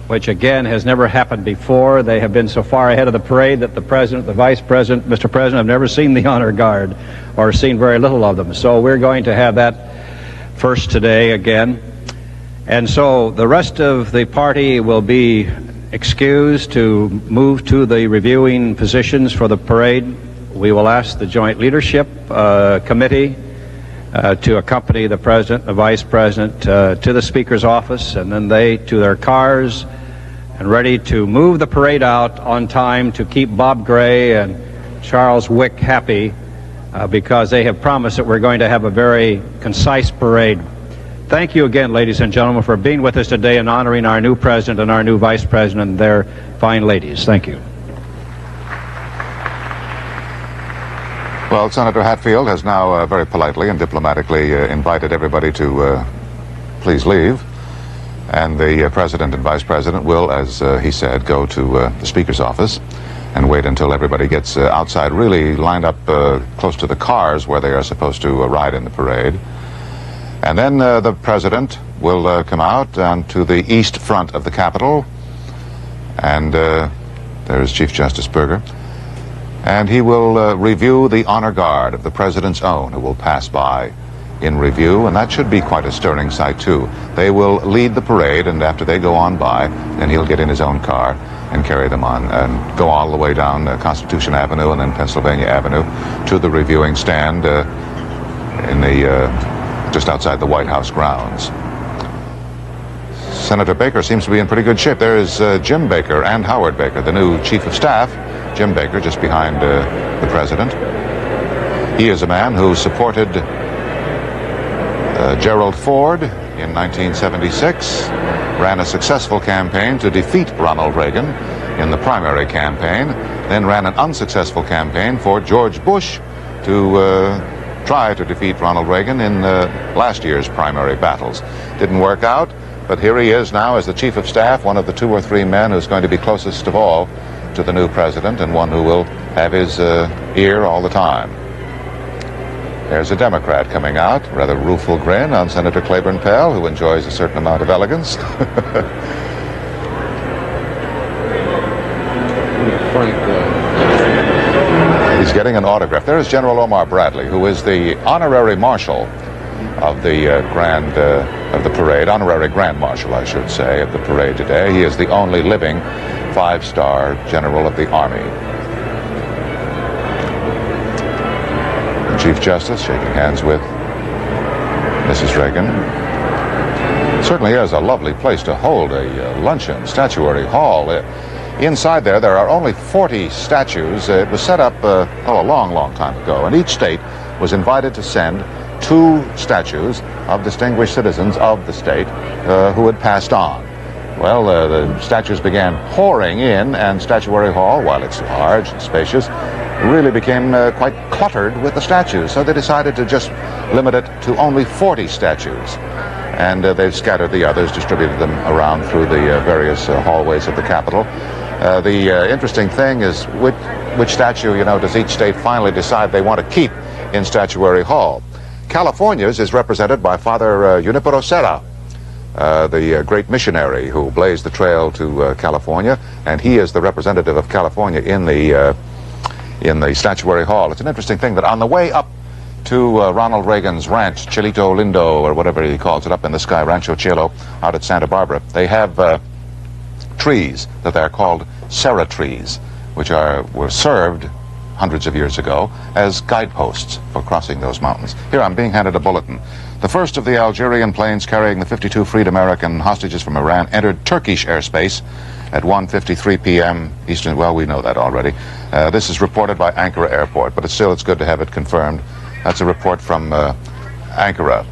S13: which again has never happened before. They have been so far ahead of the parade that the President, the Vice President, Mr. President, have never seen the honor guard or seen very little of them. So we're going to have that first today again. And so the rest of the party will be excused to move to the reviewing positions for the parade. We will ask the Joint Leadership Committee to accompany the President and the Vice President to the Speaker's office, and then they to their cars and ready to move the parade out on time to keep Bob Gray and Charles Wick happy because they have promised that we're going to have a very concise parade. Thank you again, ladies and gentlemen, for being with us today and honoring our new President and our new Vice President and their fine ladies. Thank you.
S3: Well, Senator Hatfield has now very politely and diplomatically invited everybody to please leave. And the President and Vice President will, as he said, go to the Speaker's office and wait until everybody gets outside, really lined up close to the cars where they are supposed to ride in the parade. And then the President will come out onto the east front of the Capitol. And there's Chief Justice Berger. And he will review the honor guard of the President's own, who will pass by in review. And that should be quite a stirring sight, too. They will lead the parade, and after they go on by, then he'll get in his own car and carry them on and go all the way down Constitution Avenue and then Pennsylvania Avenue to the reviewing stand in the just outside the White House grounds. Senator Baker seems to be in pretty good shape. There is Jim Baker and Howard Baker, the new Chief of Staff. Jim Baker just behind the President. He is a man who supported Gerald Ford in 1976, ran a successful campaign to defeat Ronald Reagan in the primary campaign, then ran an unsuccessful campaign for George Bush to try to defeat Ronald Reagan in last year's primary battles. Didn't work out, but here he is now as the Chief of Staff, one of the 2 or 3 men who's going to be closest of all to the new President and one who will have his ear all the time. There's a Democrat coming out, rather rueful grin on Senator Claiborne Pell, who enjoys a certain amount of elegance. He's getting an autograph. There is General Omar Bradley, who is the honorary marshal of the of the parade, honorary Grand Marshal, I should say, of the parade today. He is the only living 5-star general of the Army. The Chief Justice shaking hands with Mrs. Reagan. It certainly is a lovely place to hold a luncheon, Statuary Hall. Inside there are only 40 statues. It was set up a long time ago, and each state was invited to send 2 statues of distinguished citizens of the state who had passed on. Well, the statues began pouring in, and Statuary Hall, while it's large and spacious, really became quite cluttered with the statues. So they decided to just limit it to only 40 statues. And they've scattered the others, distributed them around through the various hallways of the Capitol. The interesting thing is which statue, does each state finally decide they want to keep in Statuary Hall. California's is represented by Father Junipero Serra, the great missionary who blazed the trail to California, and he is the representative of California in the Statuary Hall. It's an interesting thing that on the way up to Ronald Reagan's ranch, Chilito Lindo, or whatever he calls it, up in the sky, Rancho Chilo, out at Santa Barbara, they have trees that they're called Serra trees, which were served hundreds of years ago as guideposts for crossing those mountains. Here I'm being handed a bulletin. The first of the Algerian planes carrying the 52 freed American hostages from Iran entered Turkish airspace at 1:53 p.m. Eastern. Well, we know that already. This is reported by Ankara Airport, but it's good to have it confirmed. That's a report from Ankara.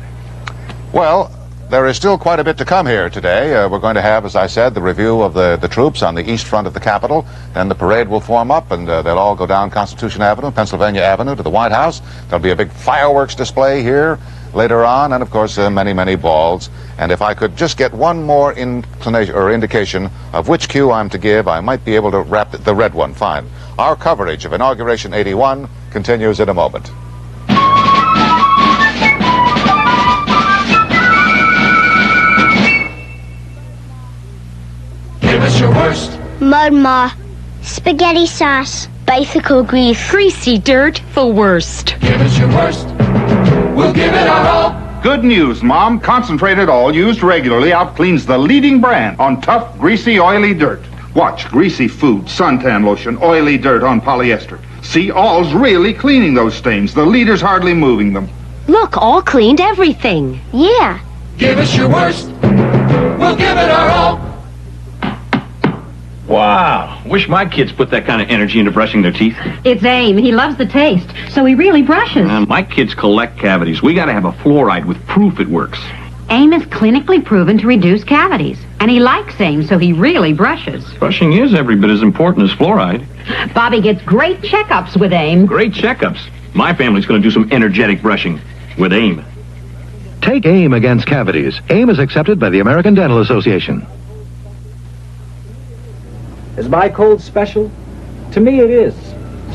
S3: Well, there is still quite a bit to come here today. We're going to have, as I said, the review of the troops on the east front of the Capitol. Then the parade will form up, and they'll all go down Constitution Avenue, Pennsylvania Avenue to the White House. There'll be a big fireworks display here later on, and of course many balls. And if I could just get one more inclination or indication of which cue I'm to give, I might be able to wrap the red one. Fine. Our coverage of Inauguration 81 continues in a moment.
S6: Give us your worst. Mud maw. Spaghetti sauce. Bicycle grease. Greasy dirt. The worst.
S15: Give us your worst. We'll give it our all. Good news, Mom. Concentrated All used regularly outcleans the leading brand on tough, greasy, oily dirt. Watch greasy food, suntan lotion, oily dirt on polyester. See, All's really cleaning those stains. The leader's hardly moving them.
S6: Look, All cleaned everything. Yeah.
S15: Give us your worst. We'll give it our all.
S17: Wow. Wish my kids put that kind of energy into brushing their teeth.
S20: It's Aim. He loves the taste, so he really brushes.
S17: My kids collect cavities. We got to have a fluoride with proof it works.
S20: Aim is clinically proven to reduce cavities, and he likes Aim, so he really brushes.
S17: Brushing is every bit as important as fluoride.
S20: Bobby gets great checkups with Aim.
S17: Great checkups. My family's going to do some energetic brushing with Aim.
S24: Take Aim against cavities. Aim is accepted by the American Dental Association.
S26: Is my cold special? To me it is.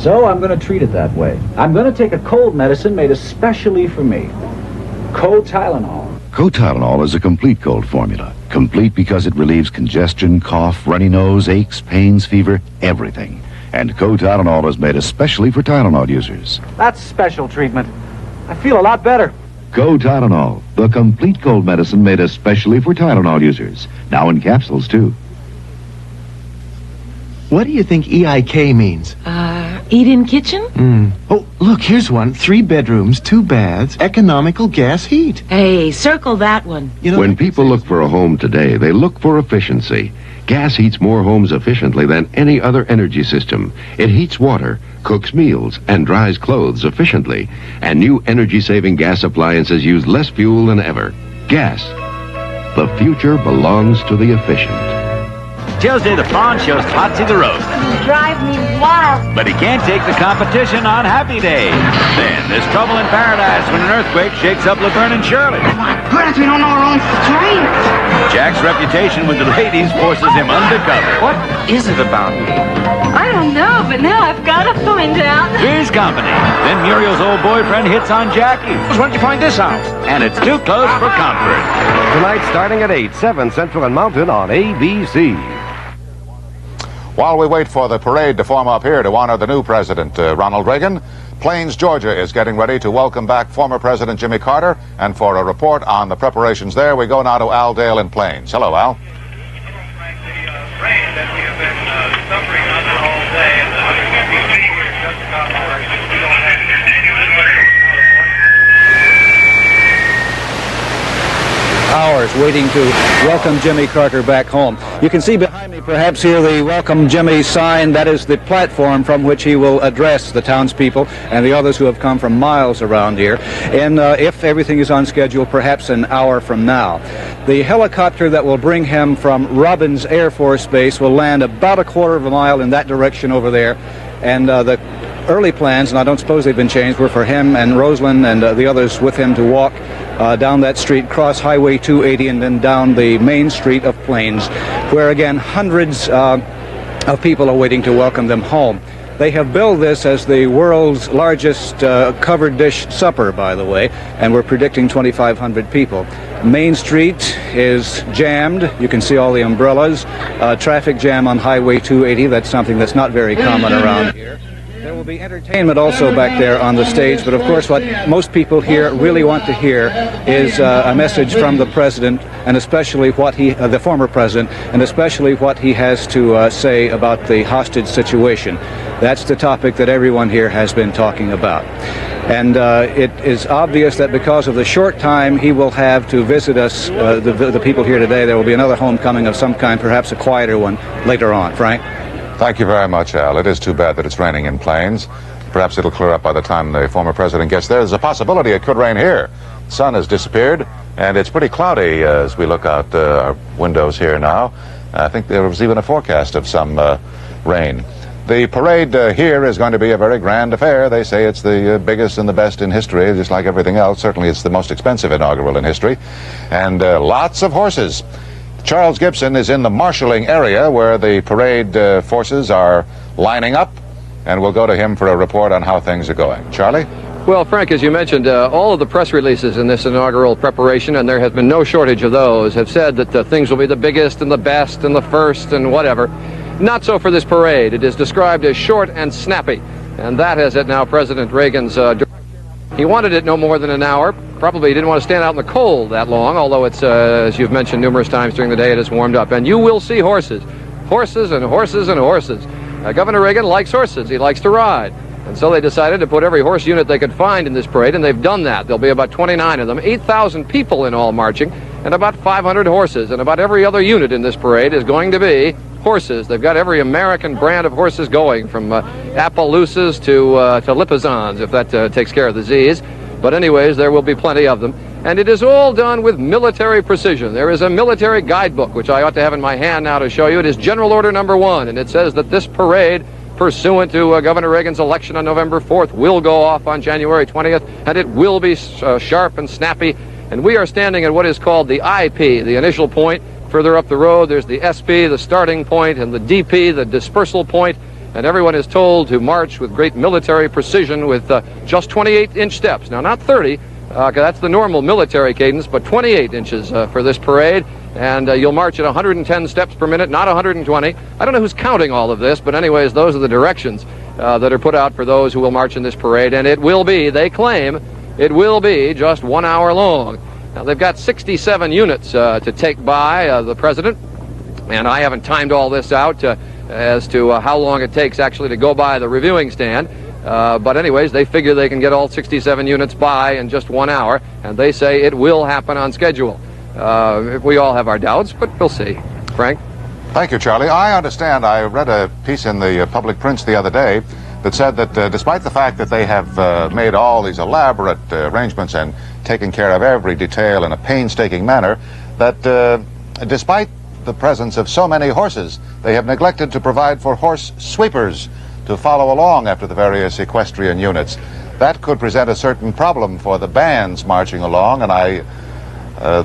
S26: So I'm going to treat it that way. I'm going to take a cold medicine made especially for me. Co-Tylenol.
S27: Co-Tylenol is a complete cold formula. Complete because it relieves congestion, cough, runny nose, aches, pains, fever, everything. And Co-Tylenol is made especially for Tylenol users.
S26: That's special treatment. I feel a lot better.
S27: Co-Tylenol, the complete cold medicine made especially for Tylenol users. Now in capsules, too.
S28: What do you think EIK means?
S29: Eat-in kitchen?
S28: Oh, look, here's one. 3 bedrooms, 2 baths, economical gas heat.
S29: Hey, circle that one.
S27: When people look for a home today, they look for efficiency. Gas heats more homes efficiently than any other energy system. It heats water, cooks meals, and dries clothes efficiently. And new energy-saving gas appliances use less fuel than ever. Gas. The future belongs to the efficient.
S30: Tuesday, the Fawn shows Totsy the Roast.
S6: You drive me wild.
S30: But he can't take the competition on Happy Day. Then there's trouble in paradise when an earthquake shakes up Laverne and Shirley.
S6: Goodness, we don't know our own strength.
S30: Jack's reputation with the ladies forces him undercover.
S14: What is it about me?
S29: I don't know, but now I've got to find out.
S30: Three's Company. Then Muriel's old boyfriend hits on Jackie.
S14: Where'd you find this out?
S30: And it's too close for comfort.
S31: Tonight starting at 8, 7 Central and Mountain on ABC.
S3: While we wait for the parade to form up here to honor the new president, Ronald Reagan, Plains, Georgia is getting ready to welcome back former President Jimmy Carter. And for a report on the preparations there, we go now to Al Dale in Plains. Hello, Al.
S5: Hello, Frank. The rain that we have been suffering under all day, and the people here just about over. We don't have
S26: hours waiting to welcome Jimmy Carter back home. You can see behind me perhaps here the Welcome Jimmy sign. That is the platform from which he will address the townspeople and the others who have come from miles around here. And if everything is on schedule, perhaps an hour from now. The helicopter that will bring him from Robbins Air Force Base will land about a quarter of a mile in that direction over there. And the early plans, and I don't suppose they've been changed, were for him and Rosalynn and the others with him to walk down that street, cross Highway 280, and then down the main street of Plains, where again hundreds of people are waiting to welcome them home. They have billed this as the world's largest covered dish supper, by the way, and we're predicting 2,500 people. Main Street is jammed. You can see all the umbrellas. Traffic jam on Highway 280. That's something that's not very common around here. There will be entertainment also back there on the stage, but of course what most people here really want to hear is a message from the president, and especially what the former president, and especially what he has to say about the hostage situation. That's the topic that everyone here has been talking about. And it is obvious that because of the short time he will have to visit us, the people here today, there will be another homecoming of some kind, perhaps a quieter one later on. Frank?
S3: Thank you very much, Al. It is too bad that it's raining in Plains. Perhaps it'll clear up by the time the former president gets there. There's a possibility it could rain here. The sun has disappeared, and it's pretty cloudy as we look out our windows here now. I think there was even a forecast of some rain. The parade here is going to be a very grand affair. They say it's the biggest and the best in history, just like everything else. Certainly it's the most expensive inaugural in history. And lots of horses. Charles Gibson is in the marshalling area where the parade forces are lining up, and we'll go to him for a report on how things are going. Charlie?
S7: Well, Frank, as you mentioned, all of the press releases in this inaugural preparation, and there has been no shortage of those, have said that things will be the biggest and the best and the first and whatever. Not so for this parade. It is described as short and snappy, and that is it now President Reagan's he wanted it no more than an hour. Probably didn't want to stand out in the cold that long, although it's, as you've mentioned numerous times during the day, it has warmed up. And you will see horses. Horses and horses and horses. Governor Reagan likes horses. He likes to ride. And so they decided to put every horse unit they could find in this parade, and they've done that. There'll be about 29 of them, 8,000 people in all marching, and about 500 horses. And about every other unit in this parade is going to be horses. They've got every American brand of horses going, from Appaloosas to Lipizzans, if that takes care of the Z's. But anyways, there will be plenty of them. And it is all done with military precision. There is a military guidebook, which I ought to have in my hand now to show you. It is General Order Number 1, and it says that this parade, pursuant to Governor Reagan's election on November 4th, will go off on January 20th, and it will be sharp and snappy. And we are standing at what is called the IP, the initial point. Further up the road, there's the SP, the starting point, and the DP, the dispersal point. And everyone is told to march with great military precision with just 28-inch steps. Now, not 30, that's the normal military cadence, but 28 inches for this parade. And you'll march at 110 steps per minute, not 120. I don't know who's counting all of this, but anyways, those are the directions that are put out for those who will march in this parade. And it will be, they claim, it will be just 1 hour long. Now, they've got 67 units to take by the president, and I haven't timed all this out as to how long it takes actually to go by the reviewing stand. But anyways, they figure they can get all 67 units by in just 1 hour, and they say it will happen on schedule. We all have our doubts, but we'll see. Frank?
S3: Thank you, Charlie. I understand. I read a piece in the Public Prince the other day that said that despite the fact that they have made all these elaborate arrangements and taken care of every detail in a painstaking manner, that despite the presence of so many horses, they have neglected to provide for horse sweepers to follow along after the various equestrian units. That could present a certain problem for the bands marching along, and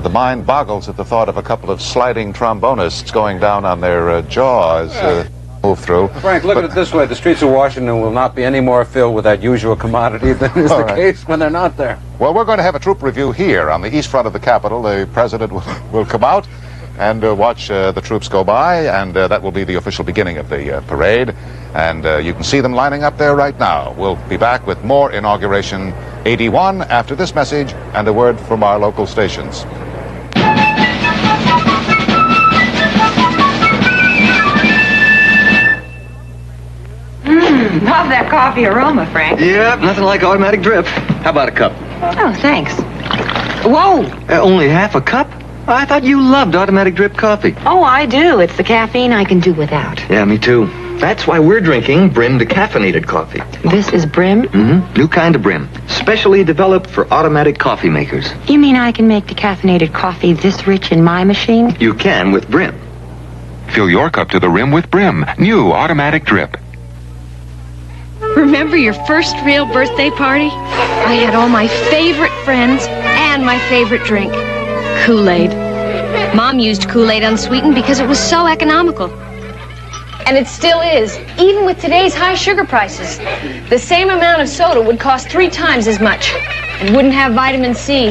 S3: the mind boggles at the thought of a couple of sliding trombonists going down on their jaws move through.
S14: Frank, look at it this way. The streets of Washington will not be any more filled with that usual commodity than is the case when they're not there.
S3: Well, we're going to have a troop review here on the east front of the Capitol. The president will come out, and watch the troops go by, and that will be the official beginning of the parade. And you can see them lining up there right now. We'll be back with more Inauguration 81 after this message and a word from our local stations.
S29: Love that coffee aroma, Frank.
S8: Yep, nothing like automatic drip. How about a cup?
S29: Oh, thanks. Whoa!
S8: Only half a cup? I thought you loved automatic drip coffee.
S29: Oh, I do. It's the caffeine I can do without.
S8: Yeah, me too. That's why we're drinking Brim decaffeinated coffee.
S29: This is Brim?
S8: Mm-hmm. New kind of Brim. Specially developed for automatic coffee makers.
S29: You mean I can make decaffeinated coffee this rich in my machine?
S8: You can with Brim.
S27: Fill your cup to the rim with Brim. New automatic drip.
S9: Remember your first real birthday party? I had all my favorite friends and my favorite drink, Kool-Aid. Mom used Kool-Aid unsweetened because it was so economical. And it still is, even with today's high sugar prices. The same amount of soda would cost 3 times as much and wouldn't have vitamin C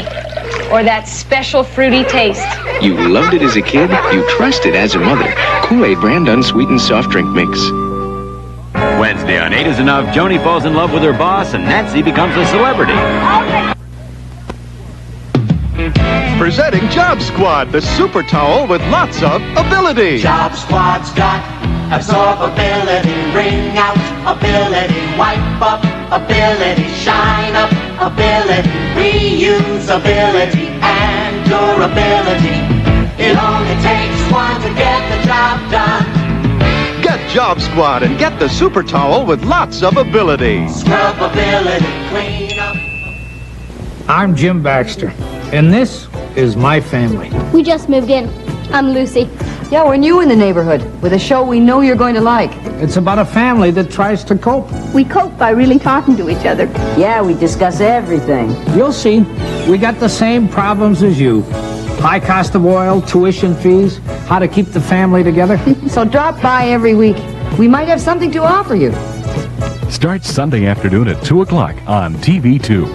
S9: or that special fruity taste.
S10: You loved it as a kid, you trust it as a mother. Kool-Aid brand unsweetened soft drink mix.
S30: Wednesday on 8 is Enough, Joni falls in love with her boss and Nancy becomes a celebrity.
S28: Presenting Job Squad, the super towel with lots of ability.
S12: Job Squad's got absorbability, ring out, ability, wipe up, ability, shine up, ability, reusability, and durability. It only takes one to get the job done.
S28: Get Job Squad and get the super towel with lots of ability.
S12: Scrubability, clean up.
S18: I'm Jim Baxter, and this is my family.
S6: We just moved in. I'm Lucy.
S19: Yeah, we're new in the neighborhood with a show we know you're going to like.
S18: It's about a family that tries to cope.
S6: We cope by really talking to each other.
S19: Yeah, we discuss everything.
S18: You'll see, we got the same problems as you. High cost of oil, tuition fees, how to keep the family together.
S19: So drop by every week. We might have something to offer you.
S21: Starts Sunday afternoon at 2 o'clock on TV 2.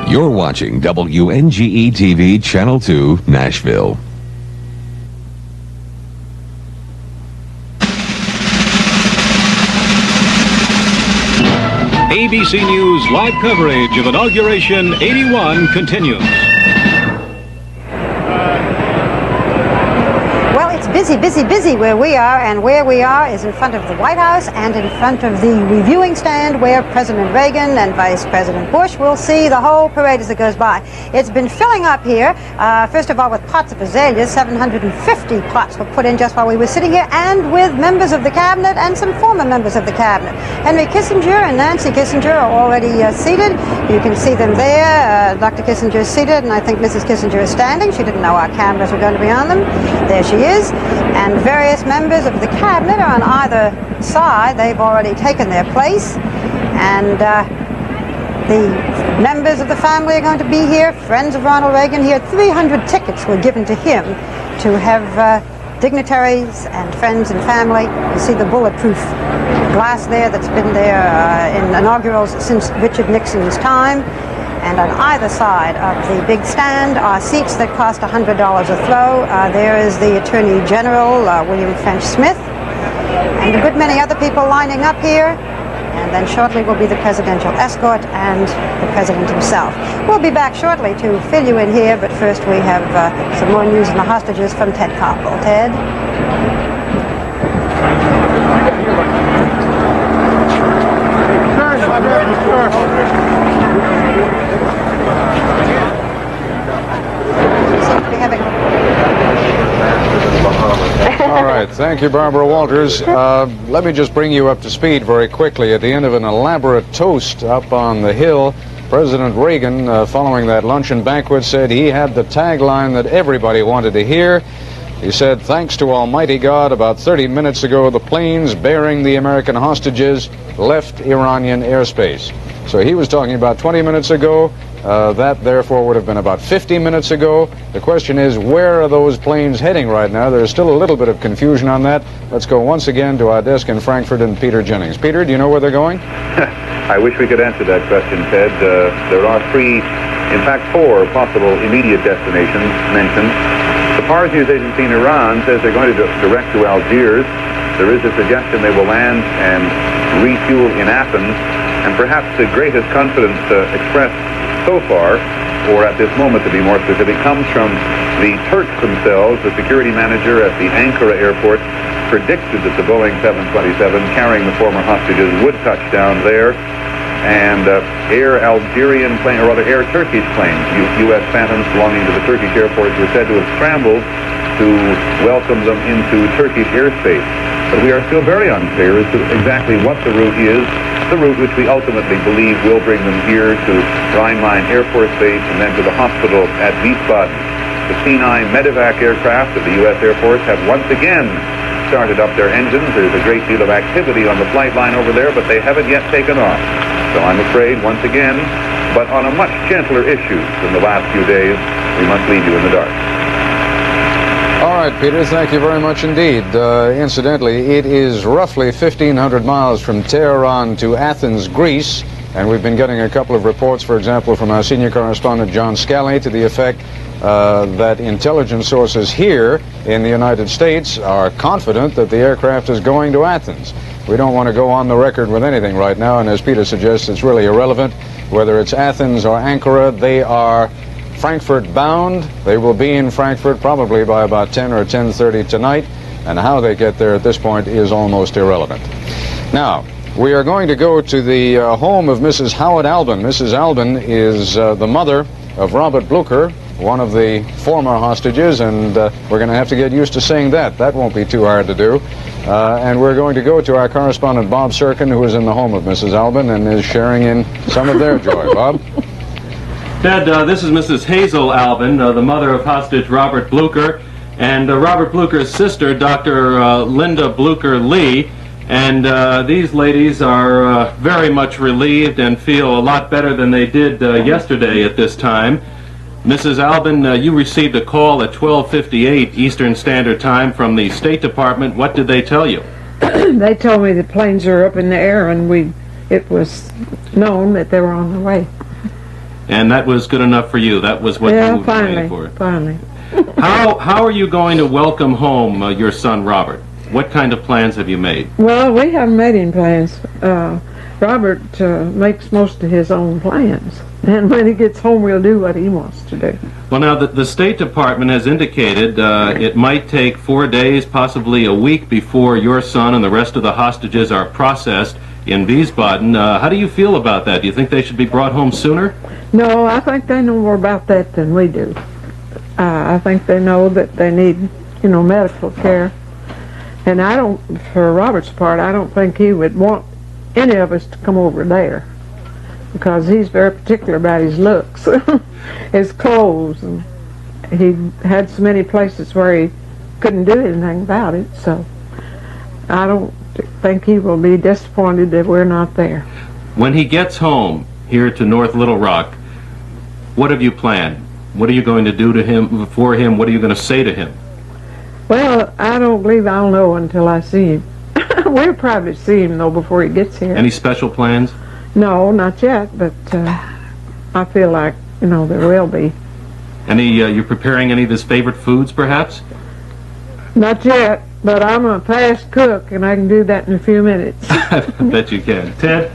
S22: You're watching WNGE-TV Channel 2, Nashville.
S23: ABC News live coverage of Inauguration 81 continues.
S25: Well, it's busy, busy, busy where we are, and where we are is in front of the White House and in front of the reviewing stand where President Reagan and Vice President Bush will see the whole parade as it goes by. It's been filling up here, first of all with pots of azaleas. 750 pots were put in just while we were sitting here, and with members of the cabinet and some former members of the cabinet. Henry Kissinger and Nancy Kissinger are already seated. You can see them there. Dr. Kissinger is seated, and I think Mrs. Kissinger is standing. She didn't know our cameras were going to be on them. There she is. And various members of the cabinet are on either side. They've already taken their place. And the members of the family are going to be here. Friends of Ronald Reagan here. 300 tickets were given to him to have dignitaries and friends and family. You see the bulletproof glass there that's been there in inaugurals since Richard Nixon's time. And on either side of the big stand are seats that cost $100 a throw. There is the Attorney General, William French Smith, and a good many other people lining up here. And then shortly will be the presidential escort and the president himself. We'll be back shortly to fill you in here, but first we have some more news on the hostages from Ted Koppel. Ted?
S16: All right, thank you, Barbara Walters. Let me just bring you up to speed very quickly. At the end of an elaborate toast up on the Hill, President Reagan, following that luncheon banquet, said he had the tagline that everybody wanted to hear. He said, "Thanks to Almighty God, about 30 minutes ago, the planes bearing the American hostages left Iranian airspace." So he was talking about 20 minutes ago. That, therefore, would have been about 50 minutes ago. The question is, where are those planes heading right now? There's still a little bit of confusion on that. Let's go once again to our desk in Frankfurt and Peter Jennings. Peter, do you know where they're going?
S1: I wish we could answer that question, Ted. There are four possible immediate destinations mentioned. The Pars News Agency in Iran says they're going to direct to Algiers. There is a suggestion they will land and refuel in Athens, and perhaps the greatest confidence expressed so far, or at this moment to be more specific, comes from the Turks themselves. The security manager at the Ankara airport predicted that the Boeing 727 carrying the former hostages would touch down there, and Air Turkish planes, U.S. Phantoms belonging to the Turkish airports, were said to have scrambled to welcome them into Turkish airspace. But we are still very unclear as to exactly what the route is, the route which we ultimately believe will bring them here to Rhein-Main Air Force Base and then to the hospital at Wiesbaden. The C-9 medevac aircraft of the U.S. Air Force have once again started up their engines. There's a great deal of activity on the flight line over there, but they haven't yet taken off. So I'm afraid, once again, but on a much gentler issue than the last few days, we must leave you in the dark.
S16: All right, Peter, thank you very much indeed. Incidentally, it is roughly 1,500 miles from Tehran to Athens, Greece, and we've been getting a couple of reports, for example, from our senior correspondent John Scally, to the effect that intelligence sources here in the United States are confident that the aircraft is going to Athens. We don't want to go on the record with anything right now, and as Peter suggests, it's really irrelevant. Whether it's Athens or Ankara, they are Frankfurt bound. They will be in Frankfurt probably by about 10 or 10:30 tonight, and how they get there at this point is almost irrelevant. Now, we are going to go to the home of Mrs. Howard Albin. Mrs. Albin is the mother of Robert Blucher, one of the former hostages, and we're going to have to get used to saying that. That won't be too hard to do. And we're going to go to our correspondent, Bob Serkin, who is in the home of Mrs. Albin and is sharing in some of their joy. Bob?
S2: Ted, this is Mrs. Hazel Albin, the mother of hostage Robert Blucher, and Robert Blucher's sister, Dr. Linda Blucher Lee. And these ladies are very much relieved and feel a lot better than they did yesterday at this time. Mrs. Albin, you received a call at 12:58 Eastern Standard Time from the State Department. What did they tell you?
S4: They told me the planes are up in the air, and it was known that they were on the way.
S2: And that was good enough for you? That was what you were waiting for?
S4: Finally.
S2: How are you going to welcome home your son, Robert? What kind of plans have you made?
S4: Well, we haven't made any plans. Robert makes most of his own plans. And when he gets home, we'll do what he wants to do.
S2: Well, now, the State Department has indicated it might take 4 days, possibly a week, before your son and the rest of the hostages are processed in Wiesbaden. How do you feel about that? Do you think they should be brought home sooner?
S4: No, I think they know more about that than we do. I think they know that they need, medical care. And for Robert's part, I don't think he would want any of us to come over there, because he's very particular about his looks, his clothes, and he had so many places where he couldn't do anything about it, so I don't think he will be disappointed that we're not there.
S2: When he gets home here to North Little Rock, what have you planned? What are you going to do to him, for him? What are you going to say to him?
S4: Well, I don't believe I'll know until I see him. We'll probably see him, though, before he gets here.
S2: Any special plans?
S4: No, not yet, but I feel like, there will be.
S2: You're preparing any of his favorite foods, perhaps?
S4: Not yet, but I'm a fast cook, and I can do that in a few minutes.
S2: I bet you can. Ted?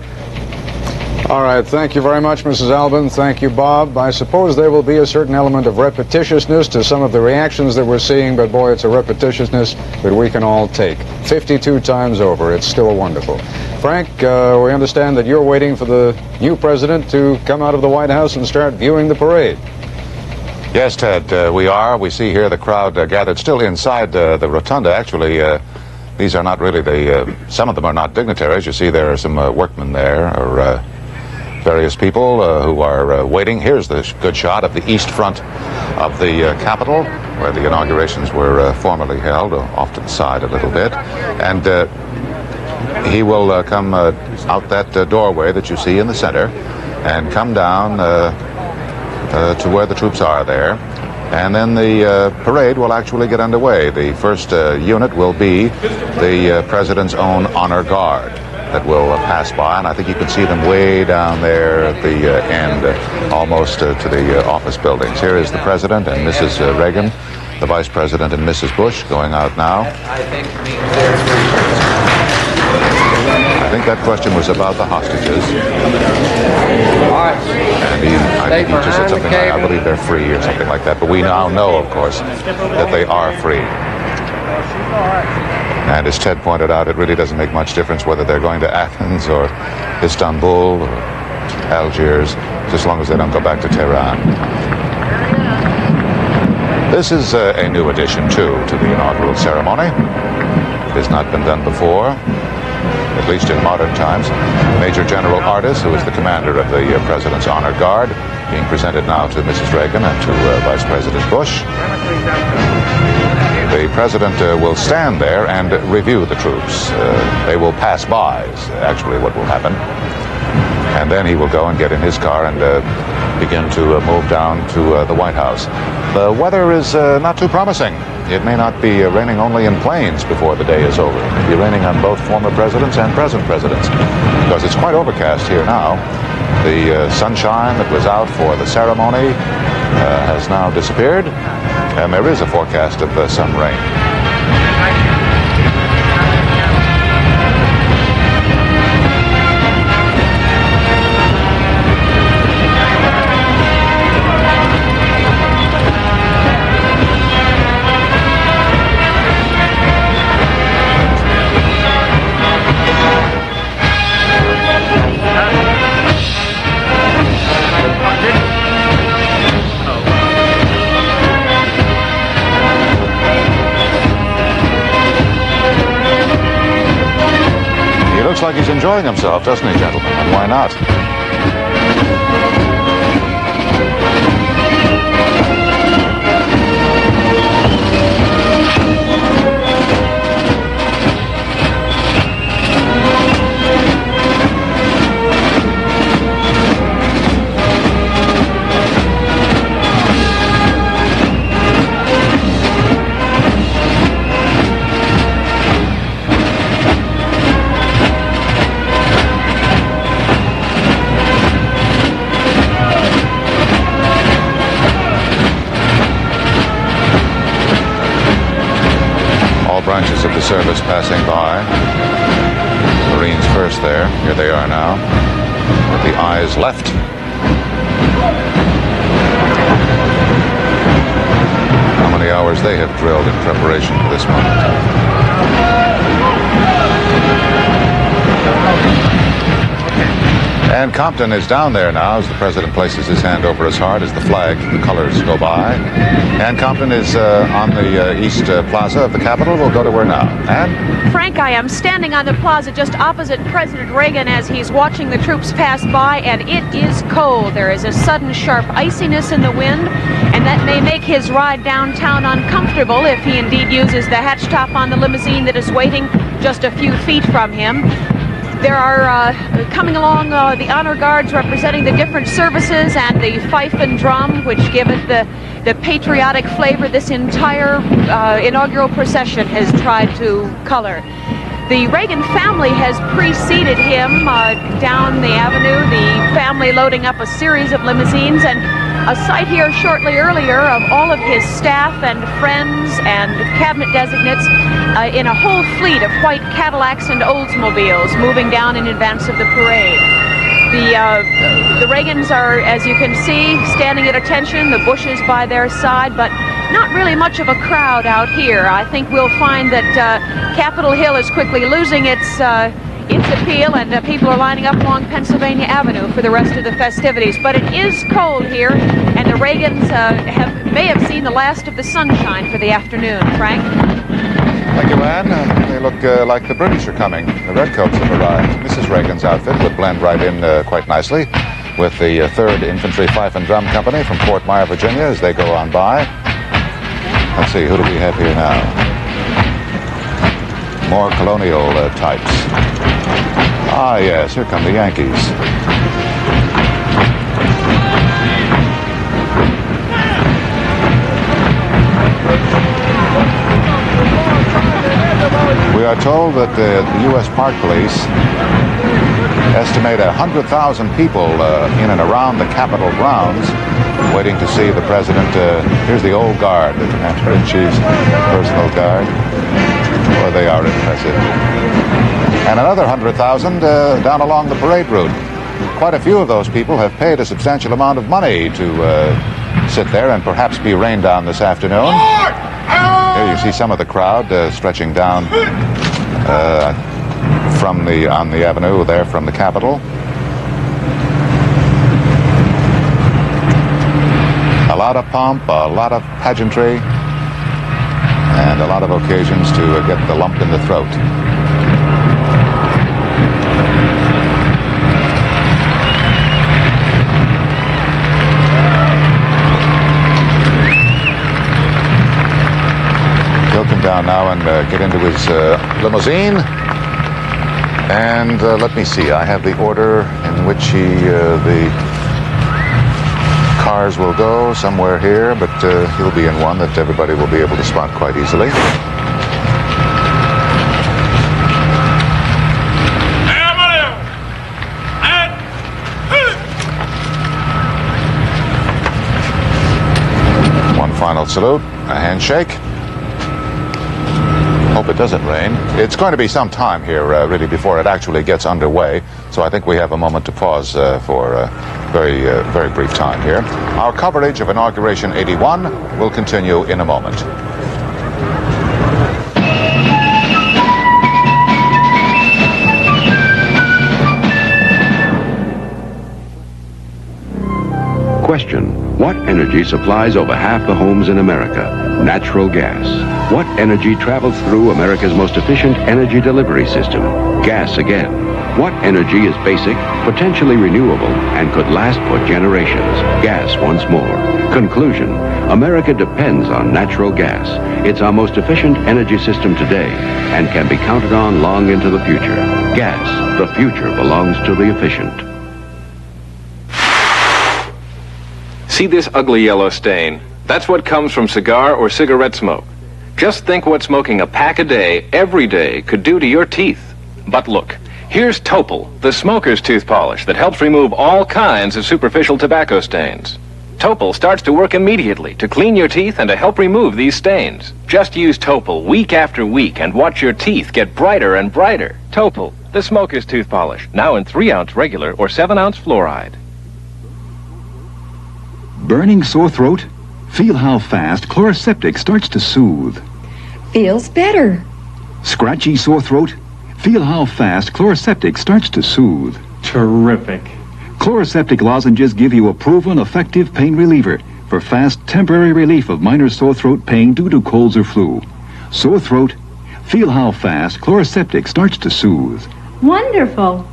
S16: All right, thank you very much, Mrs. Albin. Thank you, Bob. I suppose there will be a certain element of repetitiousness to some of the reactions that we're seeing, but boy, it's a repetitiousness that we can all take. 52 times over, it's still wonderful. Frank, we understand that you're waiting for the new president to come out of the White House and start viewing the parade.
S3: Yes, Ted, we are. We see here the crowd gathered still inside the rotunda. Actually, these are not really some of them are not dignitaries. You see there are some workmen there, or various people who are waiting. Here's the good shot of the east front of the Capitol, where the inaugurations were formerly held, off to the side a little bit. And he will come out that doorway that you see in the center and come down to where the troops are there. And then the parade will actually get underway. The first unit will be the President's own honor guard that will pass by, and I think you can see them way down there at the end, almost to the office buildings. Here is the President and Mrs. Reagan, the Vice President and Mrs. Bush going out now. I think that question was about the hostages. And I think he just said something like, I believe they're free or something like that. But we now know, of course, that they are free. And as Ted pointed out, it really doesn't make much difference whether they're going to Athens or Istanbul or Algiers, just as long as they don't go back to Tehran. This is a new addition, too, to the inaugural ceremony. It has not been done before, at least in modern times. Major General Ardis, who is the commander of the President's Honor Guard, being presented now to Mrs. Reagan and to Vice President Bush. The President will stand there and review the troops. They will pass by, is actually what will happen. And then he will go and get in his car and begin to move down to the White House. The weather is not too promising. It may not be raining only in plains before the day is over. It may be raining on both former presidents and present presidents, because it's quite overcast here now. The sunshine that was out for the ceremony has now disappeared, and there is a forecast of some rain. Looks like he's enjoying himself, doesn't he, gentlemen? And why not? Branches of the service passing by. Marines first there. Here they are now, with the eyes left. How many hours they have drilled in preparation for this moment. And Compton is down there now as the President places his hand over his heart as the flag, the colors go by. And Compton is on the East Plaza of the Capitol. We'll go to her now. And
S5: Frank, I am standing on the plaza just opposite President Reagan as he's watching the troops pass by, and it is cold. There is a sudden sharp iciness in the wind, and that may make his ride downtown uncomfortable if he indeed uses the hatch top on the limousine that is waiting just a few feet from him. There are coming along the honor guards representing the different services and the fife and drum, which give it the patriotic flavor this entire inaugural procession has tried to color. The Reagan family has preceded him down the avenue, the family loading up a series of limousines, and a sight here shortly earlier of all of his staff and friends and cabinet designates in a whole fleet of white Cadillacs and Oldsmobiles moving down in advance of the parade. The Reagans are, as you can see, standing at attention, the Bushes by their side, but not really much of a crowd out here. I think we'll find that Capitol Hill is quickly losing its appeal, and people are lining up along Pennsylvania Avenue for the rest of the festivities. But it is cold here, and the Reagans may have seen the last of the sunshine for the afternoon. Frank?
S3: Thank you, Ann. They look like the British are coming. The Redcoats have arrived. Mrs. Reagan's outfit would blend right in quite nicely with the 3rd Infantry Fife and Drum Company from Fort Myer, Virginia, as they go on by. Let's see, who do we have here now? More colonial types. Ah, yes, here come the Yankees. We are told that the U.S. Park Police estimate 100,000 people in and around the Capitol grounds waiting to see the president. Here's the old guard, the Commander-in-Chief's personal guard. Well, they are impressive. And another 100,000 down along the parade route. Quite a few of those people have paid a substantial amount of money to sit there and perhaps be rained on this afternoon. Here you see some of the crowd stretching down on the avenue there from the Capitol. A lot of pomp, a lot of pageantry, and a lot of occasions to get the lump in the throat. He'll come down now and get into his limousine. And let me see, I have the order in which the cars will go somewhere here, but he'll be in one that everybody will be able to spot quite easily. One final salute, a handshake. Hope it doesn't rain. It's going to be some time here, really, before it actually gets underway. So I think we have a moment to pause for a very brief time here. Our coverage of Inauguration 81 will continue in a moment.
S27: Question: what energy supplies over half the homes in America? Natural gas. What energy travels through America's most efficient energy delivery system? Gas again. What energy is basic, potentially renewable, and could last for generations? Gas once more. Conclusion: America depends on natural gas. It's our most efficient energy system today and can be counted on long into the future. Gas, the future belongs to the efficient.
S7: See this ugly yellow stain? That's what comes from cigar or cigarette smoke. Just think what smoking a pack a day, every day, could do to your teeth. But look, here's Topol, the smoker's tooth polish that helps remove all kinds of superficial tobacco stains. Topol starts to work immediately to clean your teeth and to help remove these stains. Just use Topol week after week and watch your teeth get brighter and brighter. Topol, the smoker's tooth polish, now in 3-ounce regular or 7-ounce fluoride.
S11: Burning sore throat? Feel how fast Chloraseptic starts to soothe.
S19: Feels better.
S11: Scratchy sore throat? Feel how fast Chloraseptic starts to soothe.
S2: Terrific.
S11: Chloraseptic lozenges give you a proven effective pain reliever for fast temporary relief of minor sore throat pain due to colds or flu. Sore throat? Feel how fast Chloraseptic starts to soothe.
S19: Wonderful.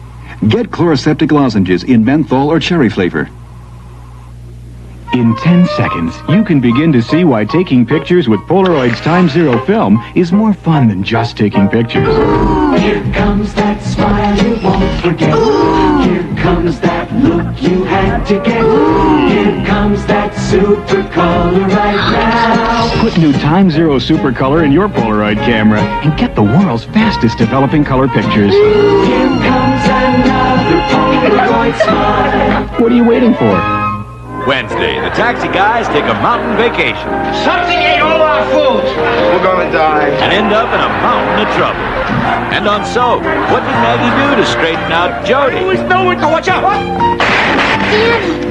S11: Get Chloraseptic lozenges in menthol or cherry flavor.
S23: In 10 seconds, you can begin to see why taking pictures with Polaroid's Time Zero film is more fun than just taking pictures.
S12: Here comes that smile you won't forget. Here comes that look you had to get. Here comes that super color right now.
S23: Put new Time Zero Super Color in your Polaroid camera and get the world's fastest developing color pictures.
S12: Here comes another Polaroid smile.
S23: What are you waiting for?
S30: Wednesday, the taxi guys take a mountain vacation.
S12: Something ate all our food.
S30: We're gonna die. And end up in a mountain of trouble. And on Soap, what did Maggie do to straighten out Jody? There was nowhere to watch out.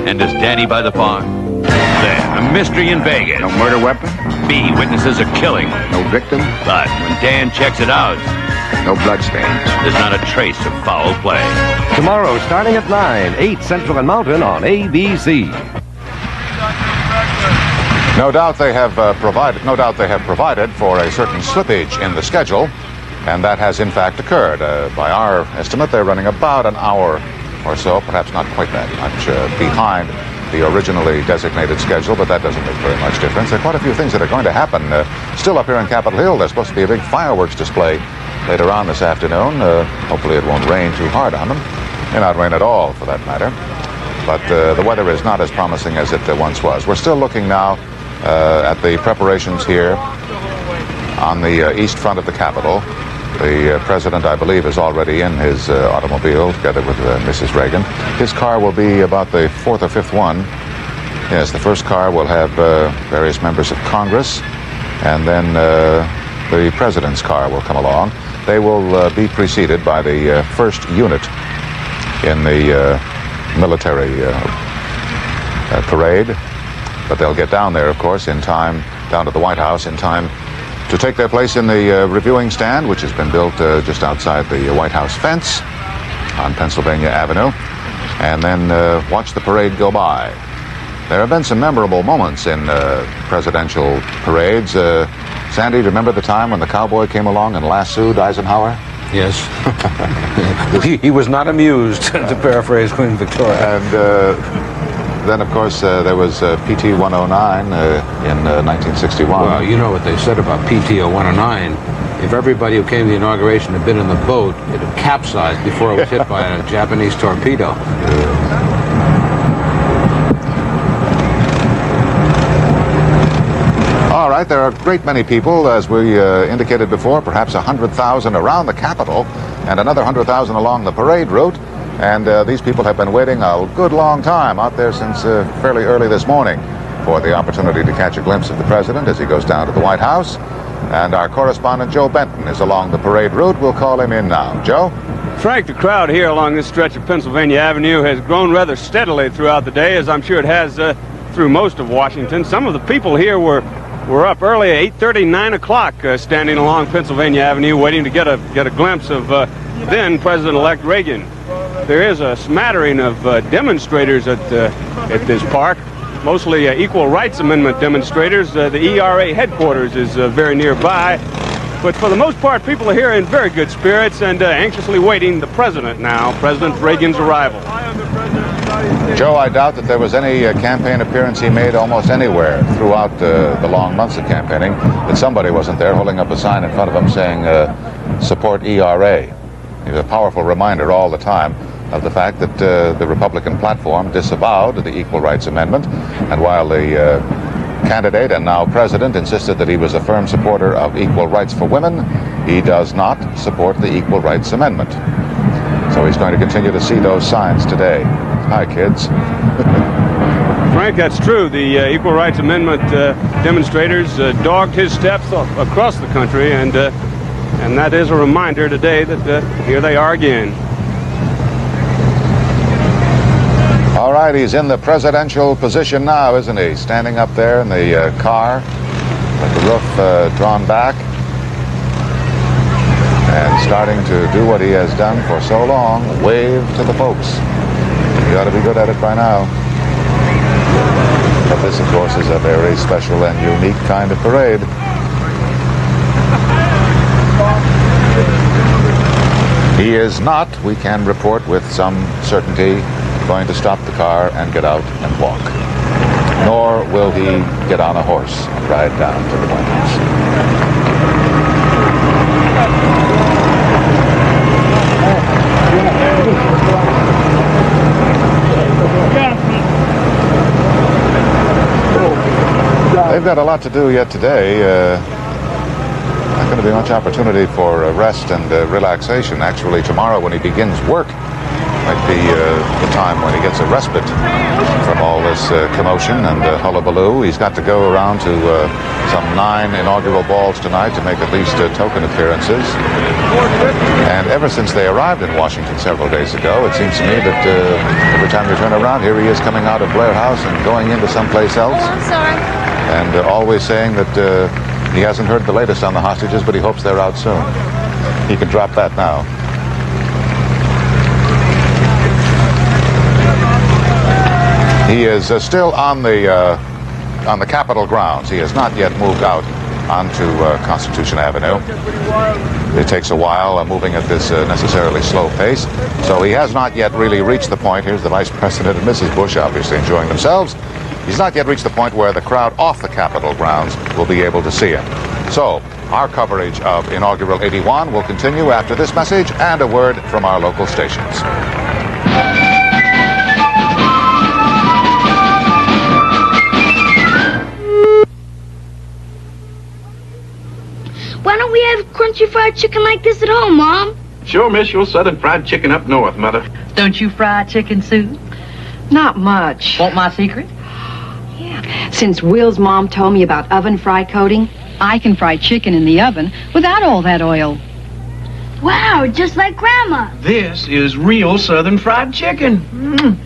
S30: And does Danny buy the farm? Then, a mystery in Vegas. No murder weapon? B, witnesses a killing. No victim? But when Dan checks it out, no bloodstains. There's not a trace of foul play.
S13: Tomorrow, starting at 9, 8 Central and Mountain on ABC.
S3: No doubt they have provided for a certain slippage in the schedule, and that has in fact occurred. By our estimate, they're running about an hour or so, perhaps not quite that much, behind the originally designated schedule, but that doesn't make very much difference. There are quite a few things that are going to happen still up here on Capitol Hill. There's supposed to be a big fireworks display later on this afternoon. Hopefully it won't rain too hard on them. May not rain at all, for that matter. But the weather is not as promising as it once was. We're still looking now at the preparations here on the east front of the Capitol. The president, I believe, is already in his automobile together with Mrs. Reagan. His car will be about the fourth or fifth one. Yes, the first car will have various members of Congress, and then the president's car will come along. They will be preceded by the first unit in the military parade. But they'll get down there, of course, in time, down to the White House, in time to take their place in the reviewing stand, which has been built just outside the White House fence on Pennsylvania Avenue, and then watch the parade go by. There have been some memorable moments in presidential parades. Sandy, do you remember the time when the cowboy came along and lassoed Eisenhower?
S8: Yes. he was not amused, to paraphrase Queen Victoria.
S3: And then, of course, there was PT 109 in 1961.
S8: Well, you know what they said about PT 109. If everybody who came to the inauguration had been in the boat, it had capsized before it was hit by a Japanese torpedo.
S3: All right, there are a great many people, as we indicated before, perhaps 100,000 around the Capitol and another 100,000 along the parade route. And these people have been waiting a good long time out there since fairly early this morning for the opportunity to catch a glimpse of the president as he goes down to the White House. And our correspondent Joe Benton is along the parade route. We'll call him in now. Joe?
S9: Frank, the crowd here along this stretch of Pennsylvania Avenue has grown rather steadily throughout the day, as I'm sure it has through most of Washington. Some of the people here were up early at 8:30, 9 o'clock, standing along Pennsylvania Avenue, waiting to get a glimpse of then President-elect Reagan. There is a smattering of demonstrators at this park, mostly Equal Rights Amendment demonstrators. The ERA headquarters is very nearby. But for the most part, people are here in very good spirits and anxiously waiting the president now, President Reagan's arrival.
S3: Joe, I doubt that there was any campaign appearance he made almost anywhere throughout the long months of campaigning that somebody wasn't there holding up a sign in front of him saying, support ERA. It was a powerful reminder all the time of the fact that the Republican platform disavowed the Equal Rights Amendment, and while the candidate and now president insisted that he was a firm supporter of equal rights for women, he does not support the Equal Rights Amendment. So he's going to continue to see those signs today. Hi, kids.
S9: Frank, that's true. The Equal Rights Amendment demonstrators dogged his steps across the country, and that is a reminder today that here they are again.
S3: All right, he's in the presidential position now, isn't he? Standing up there in the car with the roof drawn back and starting to do what he has done for so long, wave to the folks. He ought to be good at it by now. But this, of course, is a very special and unique kind of parade. He is not, we can report with some certainty, going to stop the car and get out and walk. Nor will he get on a horse and ride down to the White House. They've got a lot to do yet today. Not going to be much opportunity for rest and relaxation. Actually, tomorrow when he begins work might be the time when he gets a respite from all this commotion and hullabaloo. He's got to go around to some 9 inaugural balls tonight to make at least token appearances. And ever since they arrived in Washington several days ago, it seems to me that every time you turn around, here he is coming out of Blair House and going into someplace else.
S6: Oh, I'm sorry.
S3: And always saying that he hasn't heard the latest on the hostages, but he hopes they're out soon. He can drop that now. He is still on the Capitol grounds. He has not yet moved out onto Constitution Avenue. It takes a while moving at this necessarily slow pace. So he has not yet really reached the point. Here's the Vice President and Mrs. Bush obviously enjoying themselves. He's not yet reached the point where the crowd off the Capitol grounds will be able to see him. So our coverage of Inaugural 81 will continue after this message and a word from our local stations.
S6: Why don't we have crunchy fried chicken like this at home, Mom?
S10: Sure, miss, your southern fried chicken up north, Mother.
S14: Don't you fry chicken, Sue?
S15: Not much.
S14: Want my secret?
S15: Since Will's mom told me about oven fry coating, I can fry chicken in the oven without all that oil.
S6: Wow, just like Grandma.
S10: This is real southern fried chicken.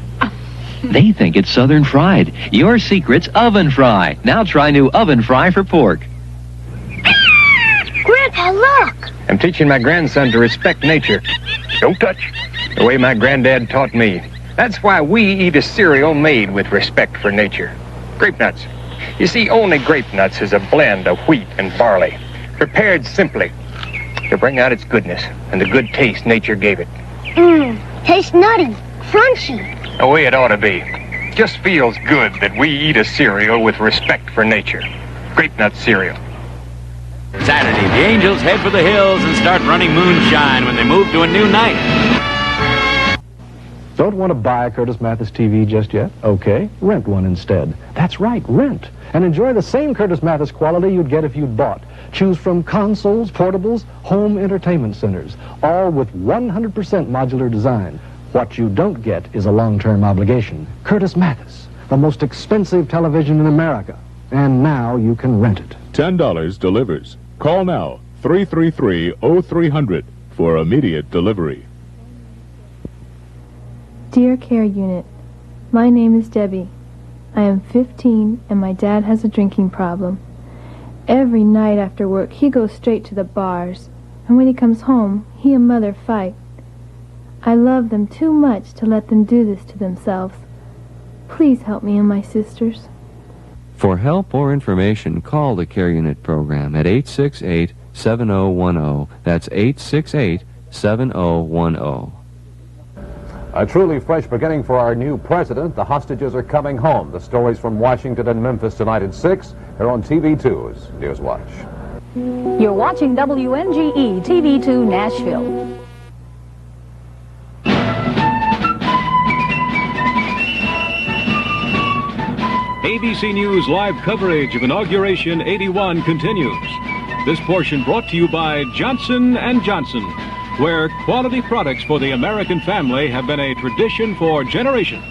S17: They think it's southern fried. Your secret's oven fry. Now try new oven fry for pork.
S6: Grandpa, look.
S18: I'm teaching my grandson to respect nature. Don't touch. The way my granddad taught me. That's why we eat a cereal made with respect for nature. Grape nuts. You see, only grape nuts is a blend of wheat and barley, prepared simply to bring out its goodness and the good taste nature gave it.
S6: Tastes nutty, crunchy.
S18: The way it ought to be. Just feels good that we eat a cereal with respect for nature. Grape nut cereal.
S30: Saturday, the Angels head for the hills and start running moonshine when they move to a new night.
S20: Don't want to buy a Curtis Mathes TV just yet? Okay, rent one instead. That's right, rent. And enjoy the same Curtis Mathes quality you'd get if you'd bought. Choose from consoles, portables, home entertainment centers, all with 100% modular design. What you don't get is a long-term obligation. Curtis Mathes, the most expensive television in America. And now you can rent it.
S21: $10 delivers. Call now, 333-0300 for immediate delivery.
S24: Dear Care Unit, my name is Debbie. I am 15 and my dad has a drinking problem. Every night after work he goes straight to the bars, and when he comes home he and Mother fight. I love them too much to let them do this to themselves. Please help me and my sisters.
S26: For help or information, call the Care Unit program at 868-7010. That's 868-7010.
S13: A truly fresh beginning for our new president. The hostages are coming home. The stories from Washington and Memphis tonight at 6 here on TV2's News Watch.
S28: You're watching WNGE-TV 2 Nashville.
S21: ABC News live coverage of Inauguration 81 continues. This portion brought to you by Johnson & Johnson, where quality products for the American family have been a tradition for generations.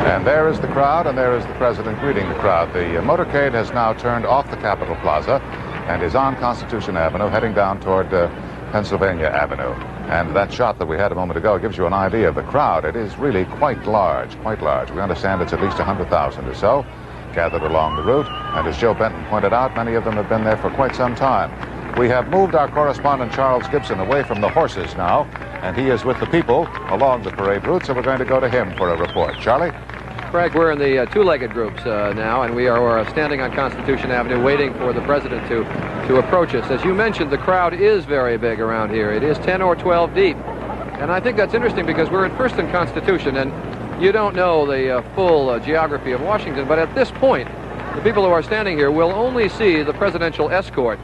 S3: And there is the crowd, and there is the president greeting the crowd. The motorcade has now turned off the Capitol Plaza and is on Constitution Avenue, heading down toward Pennsylvania Avenue. And that shot that we had a moment ago gives you an idea of the crowd. It is really quite large, quite large. We understand it's at least 100,000 or so gathered along the route. And as Joe Benton pointed out, many of them have been there for quite some time. We have moved our correspondent Charles Gibson away from the horses now, and he is with the people along the parade route, so we're going to go to him for a report. Charlie?
S29: Craig, we're in the two-legged groups now, and we are standing on Constitution Avenue waiting for the president to approach us. As you mentioned, the crowd is very big around here. It is 10 or 12 deep. And I think that's interesting because we're at First and Constitution, and you don't know the full geography of Washington, but at this point, the people who are standing here will only see the presidential escort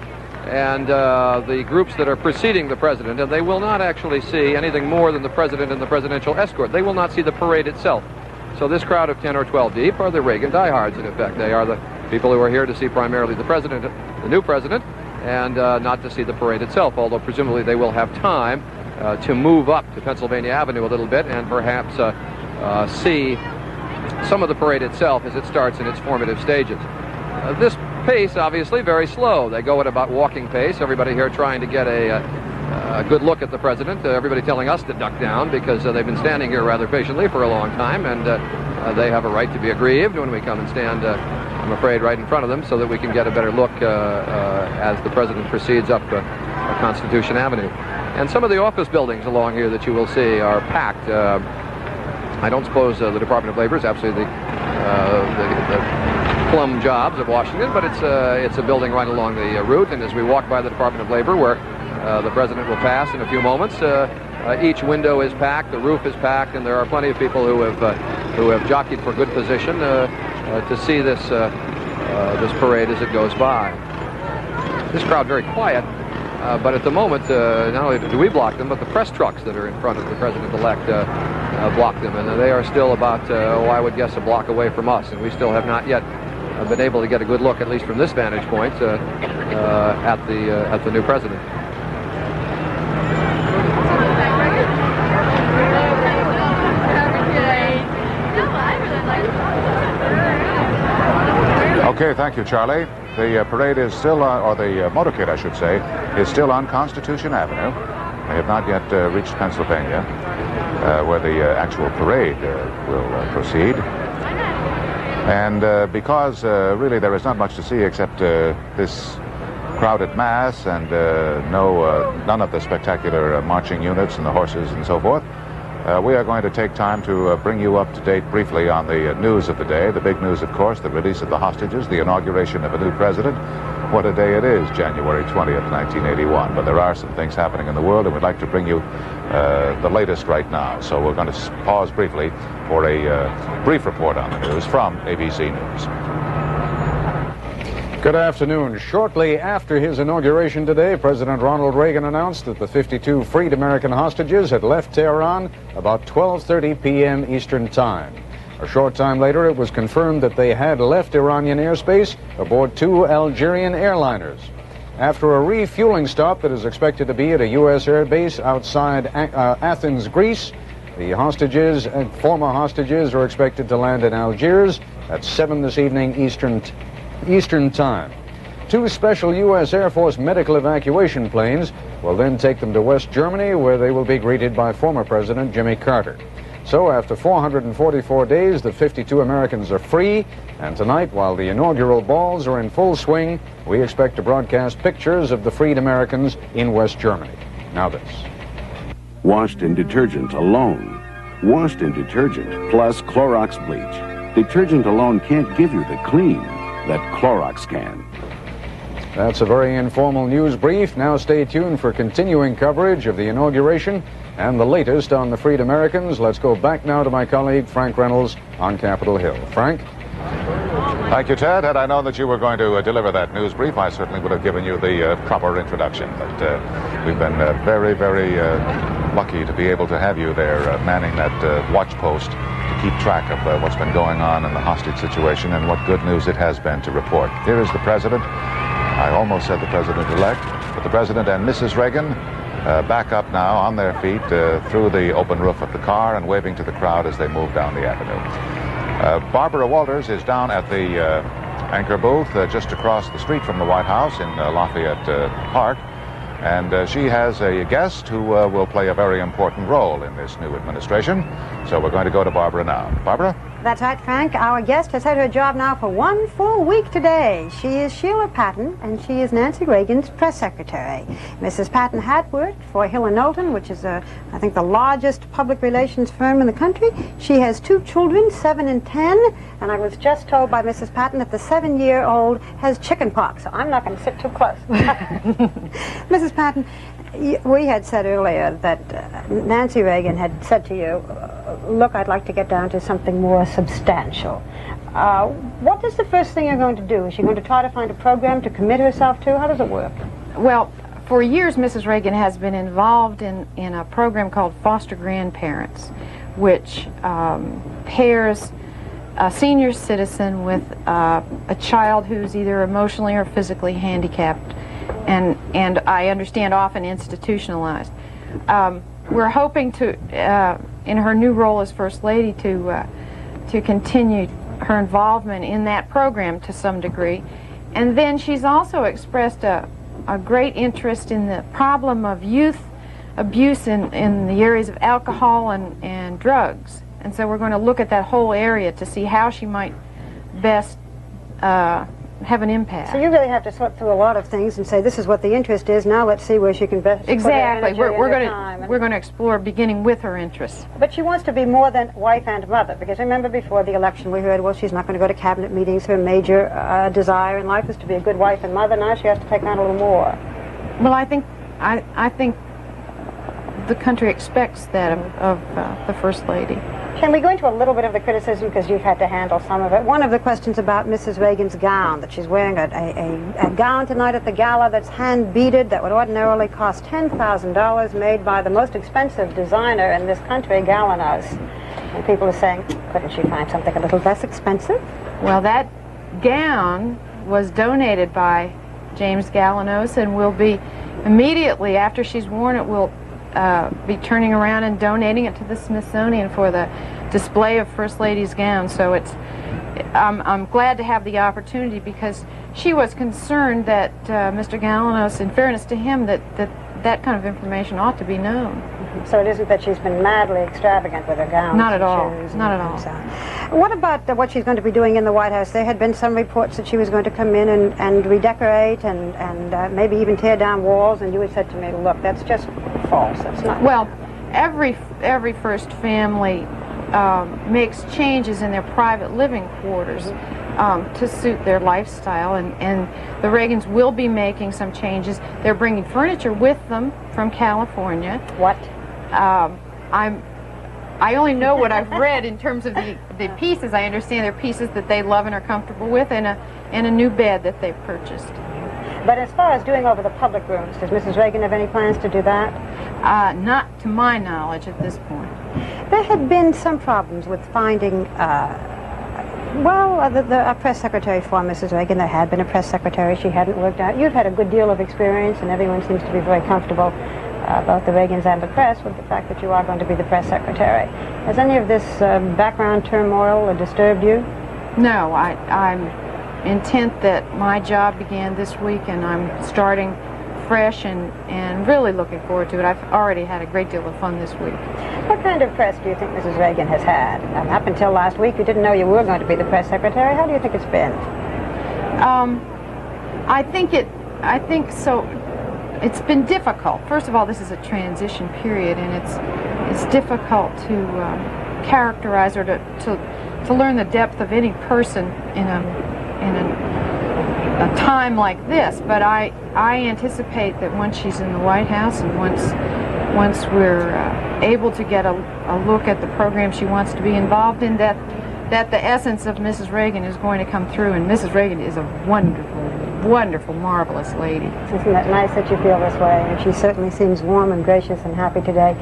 S29: and the groups that are preceding the president, and they will not actually see anything more than the president and the presidential escort. They will not see the parade itself. So this crowd of 10 or 12 deep are the Reagan diehards, in effect. They are the people who are here to see primarily the president, the new president, and not to see the parade itself, although presumably they will have time to move up to Pennsylvania Avenue a little bit and perhaps see some of the parade itself as it starts in its formative stages. This pace, obviously, very slow. They go at about walking pace. Everybody here trying to get a good look at the president. Everybody telling us to duck down because they've been standing here rather patiently for a long time, and they have a right to be aggrieved when we come and stand, I'm afraid, right in front of them so that we can get a better look as the president proceeds up Constitution Avenue. And some of the office buildings along here that you will see are packed. I don't suppose the Department of Labor is absolutely the plum jobs of Washington, but it's a building right along the route. And as we walk by the Department of Labor, where the president will pass in a few moments, each window is packed, the roof is packed, and there are plenty of people who have jockeyed for good position to see this parade as it goes by. This crowd very quiet. But at the moment, not only do we block them, but the press trucks that are in front of the president-elect block them. And they are still about, I would guess, a block away from us. And we still have not yet been able to get a good look, at least from this vantage point, at the new president.
S3: Okay, thank you, Charlie. The parade is still, or the motorcade, I should say, is still on Constitution Avenue. They have not yet reached Pennsylvania, where the actual parade will proceed. And because really there is not much to see except this crowded mass and none of the spectacular marching units and the horses and so forth, we are going to take time to bring you up to date briefly on the news of the day. The big news, of course, the release of the hostages, the inauguration of a new president. What a day it is, January 20th, 1981. But there are some things happening in the world, and we'd like to bring you the latest right now. So we're going to pause briefly for a brief report on the news from ABC News.
S1: Good afternoon. Shortly after his inauguration today, President Ronald Reagan announced that the 52 freed American hostages had left Tehran about 12:30 p.m. Eastern Time. A short time later, it was confirmed that they had left Iranian airspace aboard 2 Algerian airliners. After a refueling stop that is expected to be at a U.S. air base outside Athens, Greece, the hostages and former hostages are expected to land in Algiers at 7 this evening Eastern Time. 2 special U.S. Air Force medical evacuation planes will then take them to West Germany, where they will be greeted by former President Jimmy Carter. So after 444 days, the 52 Americans are free, and tonight, while the inaugural balls are in full swing, we expect to broadcast pictures of the freed Americans in West Germany. Now this.
S2: Washed in detergent alone. Washed in detergent plus Clorox bleach. Detergent alone can't give you the clean that Clorox can.
S1: That's a very informal news brief. Now stay tuned for continuing coverage of the inauguration and the latest on the freed Americans. Let's go back now to my colleague Frank Reynolds on Capitol Hill. Frank?
S3: Thank you, Ted. Had I known that you were going to deliver that news brief, I certainly would have given you the proper introduction. But we've been very, very lucky to be able to have you there manning that watch post to keep track of what's been going on in the hostage situation and what good news it has been to report. Here is the president. I almost said the president-elect, but the president and Mrs. Reagan back up now on their feet through the open roof of the car and waving to the crowd as they move down the avenue. Barbara Walters is down at the anchor booth just across the street from the White House in Lafayette Park, and she has a guest who will play a very important role in this new administration. So we're going to go to Barbara now. Barbara?
S4: That's right, Frank. Our guest has had her job now for 1 full week today. She is Sheila Patton, and she is Nancy Reagan's press secretary. Mrs. Patton had worked for Hill & Knowlton, which is, I think, the largest public relations firm in the country. She has 2 children, 7 and 10, and I was just told by Mrs. Patton that the 7-year-old has chicken pox, so I'm not going to sit too close. Mrs. Patton, we had said earlier that Nancy Reagan had said to you, look, I'd like to get down to something more substantial. What is the first thing you're going to do? Is she going to try to find a program to commit herself to? How does it work?
S5: Well, for years, Mrs. Reagan has been involved in a program called Foster Grandparents, which pairs a senior citizen with a child who's either emotionally or physically handicapped, and I understand often institutionalized. We're hoping to, in her new role as First Lady, to continue her involvement in that program to some degree. And then she's also expressed a great interest in the problem of youth abuse in the areas of alcohol and drugs. And so we're going to look at that whole area to see how she might best have an impact.
S4: So you really have to sort through a lot of things and say, this is what the interest is, now let's see where she can best
S5: exactly.
S4: put her energy
S5: We're going to explore beginning with her interests.
S4: But she wants to be more than wife and mother, because remember before the election we heard, well, she's not going to go to cabinet meetings. Her major desire in life is to be a good wife and mother. Now she has to take on a little more.
S5: Well, I think the country expects that of the First Lady.
S4: Can we go into a little bit of the criticism, because you've had to handle some of it? One of the questions about Mrs. Reagan's gown, that she's wearing a gown tonight at the gala that's hand-beaded, that would ordinarily cost $10,000, made by the most expensive designer in this country, Galanos. And people are saying, couldn't she find something a little less expensive?
S5: Well, that gown was donated by James Galanos, and will be immediately after she's worn it, we'll be turning around and donating it to the Smithsonian for the display of First Lady's gowns. So I'm glad to have the opportunity, because she was concerned that Mr. Galanos, in fairness to him, that kind of information ought to be known.
S4: So it isn't that she's been madly extravagant with her gowns?
S5: Not at all.
S4: Not at all. What about what she's going to be doing in the White House? There had been some reports that she was going to come in and redecorate and maybe even tear down walls, and you had said to me, look, that's just false. That's not.
S5: Well, every first family makes changes in their private living quarters to suit their lifestyle, and the Reagans will be making some changes. They're bringing furniture with them from California.
S4: What?
S5: I only know what I've read in terms of the pieces. I understand they're pieces that they love and are comfortable with, and a new bed that they've purchased.
S4: But as far as doing over the public rooms, does Mrs. Reagan have any plans to do that?
S5: Not to my knowledge at this point.
S4: There had been some problems with finding, a press secretary for Mrs. Reagan. There had been a press secretary. She hadn't worked out. You've had a good deal of experience, and everyone seems to be very comfortable, both the Reagans and the press, with the fact that you are going to be the press secretary. Has any of this background turmoil disturbed you?
S5: No, I'm intent that my job began this week, and I'm starting fresh and really looking forward to it. I've already had a great deal of fun this week.
S4: What kind of press do you think Mrs. Reagan has had? Up until last week, you didn't know you were going to be the press secretary. How do you think it's been?
S5: I think so. It's been difficult. First of all, this is a transition period, and it's difficult to characterize or to learn the depth of any person in a time like this. But I anticipate that once she's in the White House, and once we're able to get a look at the program she wants to be involved in, that the essence of Mrs. Reagan is going to come through. And Mrs. Reagan is a wonderful, marvelous lady.
S4: Isn't that nice that you feel this way? And she certainly seems warm and gracious and happy today.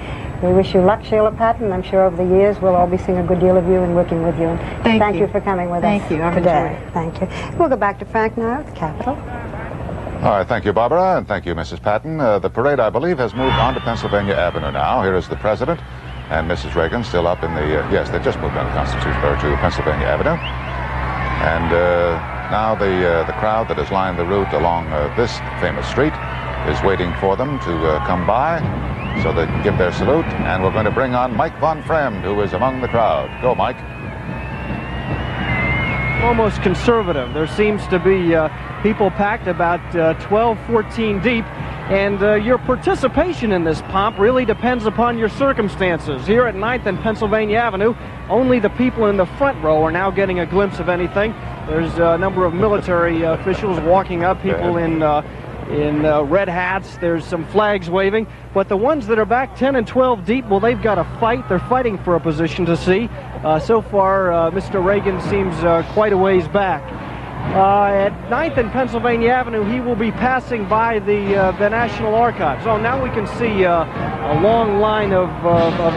S4: We wish you luck, Sheila Patton. I'm sure over the years we'll all be seeing a good deal of you and working with you. And thank you for coming with us today. Thank you. We'll go back to Frank now at the Capitol.
S3: All right, thank you, Barbara, and thank you, Mrs. Patton. The parade, I believe, has moved on to Pennsylvania Avenue now. Here is the President and Mrs. Reagan still up in the, yes, they just moved on to Pennsylvania Avenue. And now the crowd that has lined the route along this famous street is waiting for them to come by so they can give their salute. And we're going to bring on Mike Von Fremd, who is among the crowd. Go, Mike.
S7: Almost conservative. There seems to be people packed about 12, 14 deep. And your participation in this pomp really depends upon your circumstances. Here at 9th and Pennsylvania Avenue, only the people in the front row are now getting a glimpse of anything. There's a number of military officials walking up, people in red hats. There's some flags waving. But the ones that are back 10 and 12 deep, well, they've got to fight. They're fighting for a position to see. So far, Mr. Reagan seems quite a ways back. At 9th and Pennsylvania Avenue, he will be passing by the National Archives. Oh, now we can see a long line of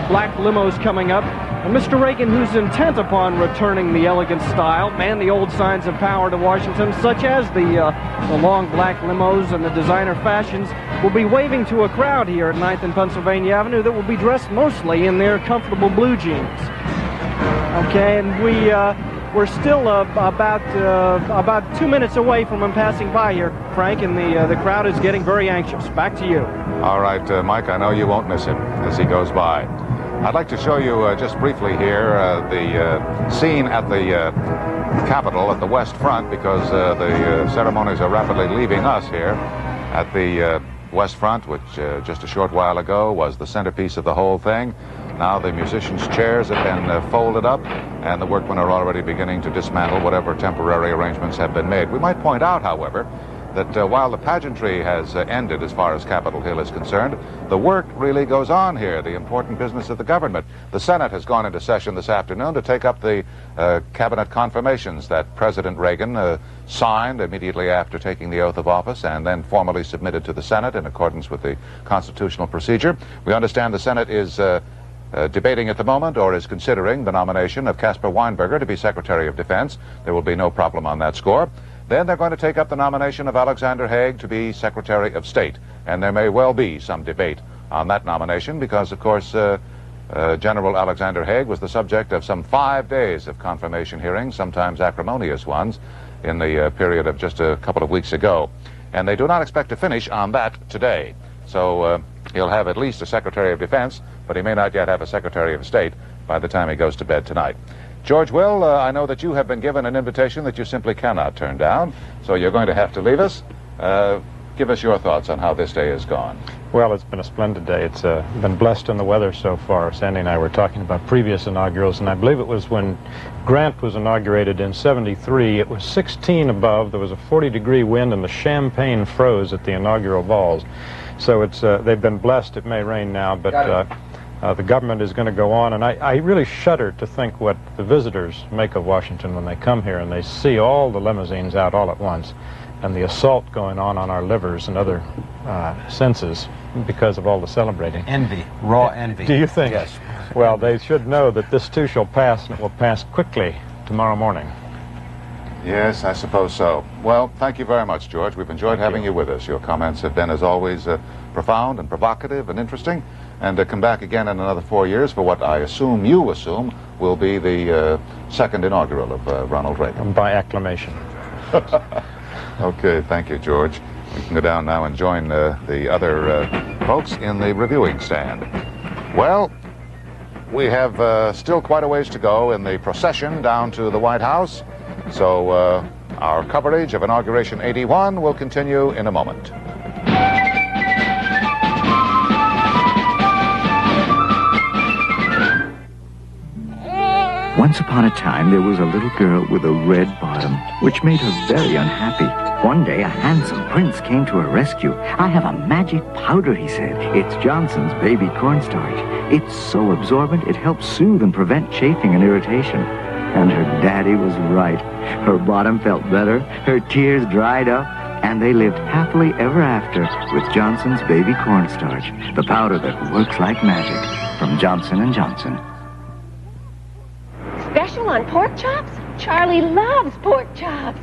S7: black limos coming up. And Mr. Reagan, who's intent upon returning the elegant style and the old signs of power to Washington, such as the long black limos and the designer fashions, will be waving to a crowd here at 9th and Pennsylvania Avenue that will be dressed mostly in their comfortable blue jeans. Okay, and we're still about 2 minutes away from him passing by here, Frank, and the crowd is getting very anxious. Back to you.
S3: All right, Mike, I know you won't miss him as he goes by. I'd like to show you just briefly here the scene at the Capitol at the West Front, because the ceremonies are rapidly leaving us here at the West Front, which just a short while ago was the centerpiece of the whole thing. Now the musicians' chairs have been folded up, and the workmen are already beginning to dismantle whatever temporary arrangements have been made. We might point out, however, that while the pageantry has ended as far as Capitol Hill is concerned, the work really goes on here, the important business of the government. The Senate has gone into session this afternoon to take up the cabinet confirmations that President Reagan signed immediately after taking the oath of office and then formally submitted to the Senate in accordance with the constitutional procedure. We understand the Senate is debating at the moment or is considering the nomination of Caspar Weinberger to be Secretary of Defense. There will be no problem on that score. Then they're going to take up the nomination of Alexander Haig to be Secretary of State. And there may well be some debate on that nomination because, of course, General Alexander Haig was the subject of some 5 days of confirmation hearings, sometimes acrimonious ones, in the period of just a couple of weeks ago. And they do not expect to finish on that today. So he'll have at least a Secretary of Defense, but he may not yet have a Secretary of State by the time he goes to bed tonight. George Will, I know that you have been given an invitation that you simply cannot turn down, so you're going to have to leave us. Give us your thoughts on how this day has gone.
S8: Well, it's been a splendid day. It's been blessed in the weather so far. Sandy and I were talking about previous inaugurals, and I believe it was when Grant was inaugurated in '73. It was 16 above. There was a 40-degree wind, and the champagne froze at the inaugural balls. So it's they've been blessed. It may rain now, but the government is going to go on. And I really shudder to think what the visitors make of Washington when they come here and they see all the limousines out all at once, and the assault going on our livers and other senses because of all the celebrating.
S9: Envy, raw envy.
S8: Do you think?
S9: Yes.
S8: Well, they should know that this too shall pass, and it will pass quickly tomorrow morning.
S3: Yes, I suppose so. Well, thank you very much, George. We've enjoyed having you with us. Your comments have been, as always, profound and provocative and interesting. And come back again in another 4 years for what I assume you assume will be the second inaugural of Ronald Reagan.
S8: By acclamation.
S3: Okay, thank you, George. We can go down now and join the other folks in the reviewing stand. Well, we have still quite a ways to go in the procession down to the White House. So our coverage of Inauguration 81 will continue in a moment.
S11: Once upon a time, there was a little girl with a red bottom, which made her very unhappy. One day, a handsome prince came to her rescue. "I have a magic powder," he said. "It's Johnson's baby cornstarch. It's so absorbent, it helps soothe and prevent chafing and irritation." And her daddy was right. Her bottom felt better, her tears dried up, and they lived happily ever after with Johnson's baby cornstarch, the powder that works like magic, from Johnson & Johnson.
S12: Special on pork chops? Charlie loves pork chops.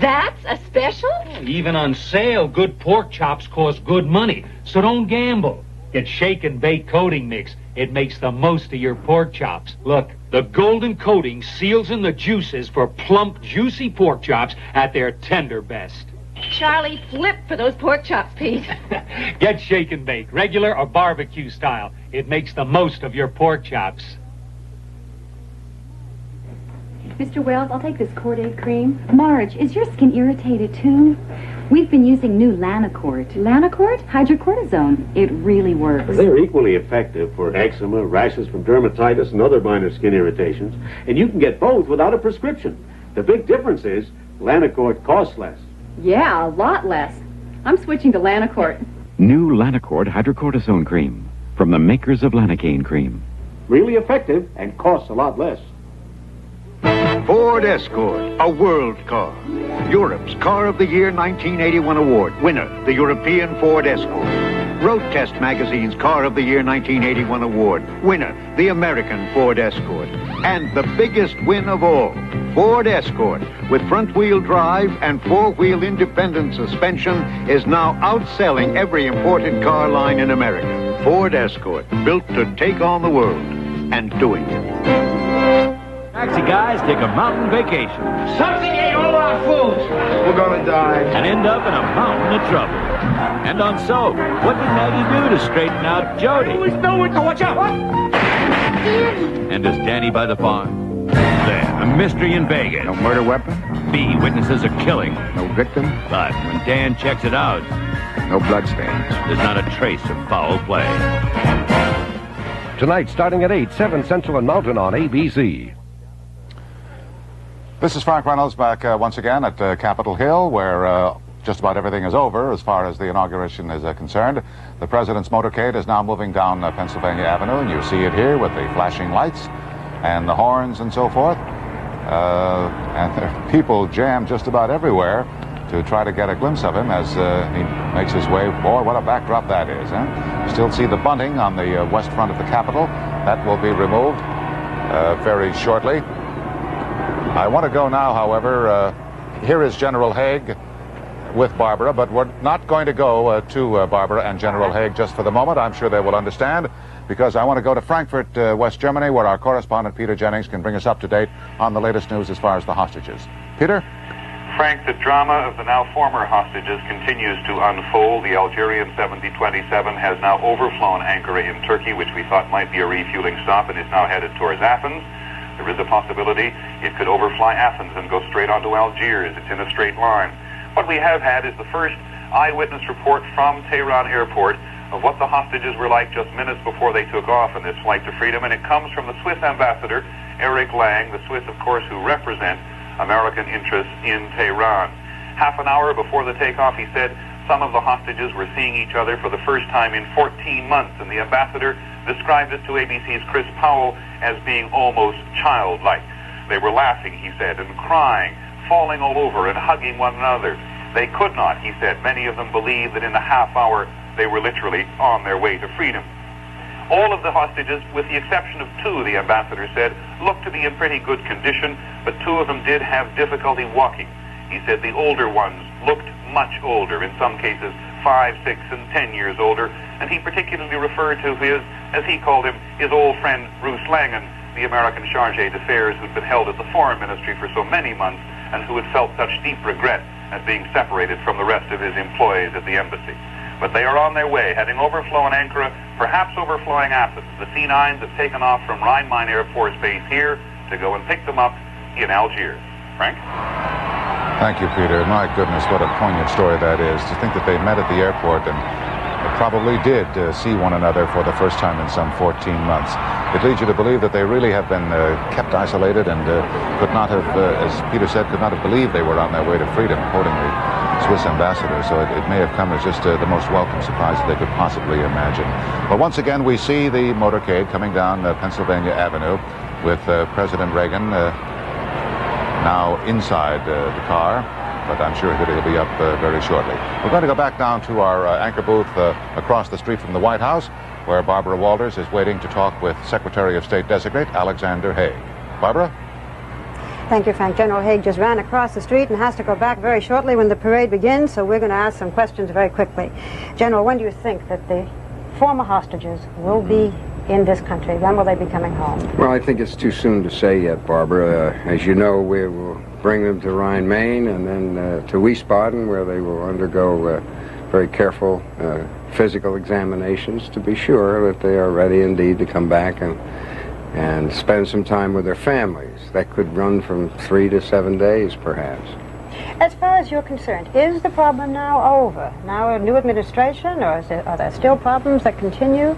S12: That's a special?
S16: Even on sale, good pork chops cost good money, so don't gamble. Get shake and bake coating mix. It makes the most of your pork chops. Look, the golden coating seals in the juices for plump, juicy pork chops at their tender best.
S12: Charlie, flip for those pork chops, Pete.
S16: Get shake and bake, regular or barbecue style. It makes the most of your pork chops.
S19: Mr. Wells, I'll take this Corday cream. Marge, is your skin irritated too? We've been using new Lanacort. Lanacort? Hydrocortisone. It really works.
S22: They're equally effective for eczema, rashes from dermatitis, and other minor skin irritations. And you can get both without a prescription. The big difference is Lanacort costs less.
S19: Yeah, a lot less. I'm switching to Lanacort.
S23: New Lanacort Hydrocortisone Cream from the makers of Lanacaine Cream.
S22: Really effective and costs a lot less.
S25: Ford Escort, a world car. Europe's Car of the Year 1981 award. Winner, the European Ford Escort. Road Test Magazine's Car of the Year 1981 award. Winner, the American Ford Escort. And the biggest win of all, Ford Escort, with front-wheel drive and four-wheel independent suspension, is now outselling every imported car line in America. Ford Escort, built to take on the world, and doing it.
S30: Taxi guys take a mountain vacation.
S10: Something ate all our food. We're gonna die.
S30: And end up in a mountain of trouble. And on soap, what did Maggie do to straighten out Jody?
S10: No, watch out! What?
S30: And does Danny by the farm? There, a mystery in Vegas.
S25: No murder weapon?
S30: B, witnesses a killing.
S25: No victim?
S30: But when Dan checks it out,
S25: no bloodstains.
S30: There's not a trace of foul play.
S13: Tonight, starting at 8, 7 Central and Mountain on ABC.
S3: This is Frank Reynolds back once again at Capitol Hill, where just about everything is over as far as the inauguration is concerned. The president's motorcade is now moving down Pennsylvania Avenue, and you see it here with the flashing lights and the horns and so forth. And there are people jammed just about everywhere to try to get a glimpse of him as he makes his way. Boy, what a backdrop that is, huh? You still see the bunting on the west front of the Capitol. That will be removed very shortly. I want to go now, however. Here is General Haig with Barbara, but we're not going to go to Barbara and General Haig just for the moment. I'm sure they will understand, because I want to go to Frankfurt, West Germany, where our correspondent Peter Jennings can bring us up to date on the latest news as far as the hostages. Peter?
S6: Frank, the drama of the now former hostages continues to unfold. The Algerian 7027 has now overflown Ankara in Turkey, which we thought might be a refueling stop, and is now headed towards Athens. There is a possibility it could overfly Athens and go straight onto Algiers. It's in a straight line. What we have had is the first eyewitness report from Tehran Airport of what the hostages were like just minutes before they took off in this flight to freedom, and it comes from the Swiss ambassador, Eric Lang, the Swiss, of course, who represent American interests in Tehran. Half an hour before the takeoff, he said some of the hostages were seeing each other for the first time in 14 months, and the ambassador described it to ABC's Chris Powell as being almost childlike. They were laughing, he said, and crying, falling all over and hugging one another. They could not, he said. Many of them believed that in a half hour they were literally on their way to freedom. All of the hostages, with the exception of two, the ambassador said, looked to be in pretty good condition, but two of them did have difficulty walking. He said the older ones looked much older, in some cases 5, 6, and 10 years older, and he particularly referred to his, as he called him, his old friend Bruce Langan, the American chargé d'affaires who'd been held at the foreign ministry for so many months and who had felt such deep regret at being separated from the rest of his employees at the embassy. But they are on their way, having overflown Ankara, perhaps overflowing Athens. The C-9s have taken off from Rhein-Main Air Force Base here to go and pick them up in Algiers. Frank?
S3: Thank you, Peter. My goodness, what a poignant story that is. To think that they met at the airport and probably did see one another for the first time in some 14 months. It leads you to believe that they really have been kept isolated and could not have, as Peter said, could not have believed they were on their way to freedom, quoting the Swiss ambassador. So it may have come as just the most welcome surprise that they could possibly imagine. But once again, we see the motorcade coming down Pennsylvania Avenue with President Reagan now inside the car. But I'm sure that he'll be up very shortly. We're going to go back down to our anchor booth across the street from the White House, where Barbara Walters is waiting to talk with Secretary of State Designate Alexander Haig. Barbara?
S4: Thank you, Frank. General Haig just ran across the street and has to go back very shortly when the parade begins, so we're going to ask some questions very quickly. General, when do you think that the former hostages will be in this country? When will they be coming home?
S9: Well, I think it's too soon to say yet, Barbara. As you know, we will bring them to Rhein-Main and then to Wiesbaden, where they will undergo very careful physical examinations to be sure that they are ready indeed to come back and spend some time with their families. That could run from 3 to 7 days, perhaps.
S4: As far as you're concerned, is the problem now over? Now a new administration, or are there still problems that continue?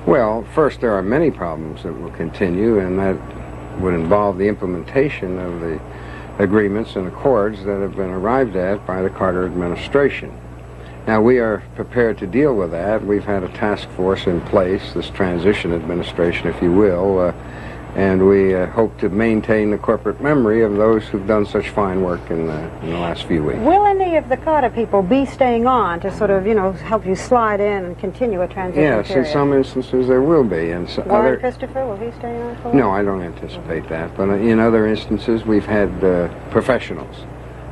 S9: Well, first, there are many problems that will continue, and that would involve the implementation of the agreements and accords that have been arrived at by the Carter administration. Now, we are prepared to deal with that. We've had a task force in place, this transition administration, if you will, and we hope to maintain the corporate memory of those who've done such fine work in the last few weeks.
S4: Will any of the Carter people be staying on to sort of, help you slide in and continue a transition period?
S9: Yes, in some instances there will be. And so
S4: Warren Christopher, will he stay on for
S9: No, I don't anticipate that. But in other instances, we've had professionals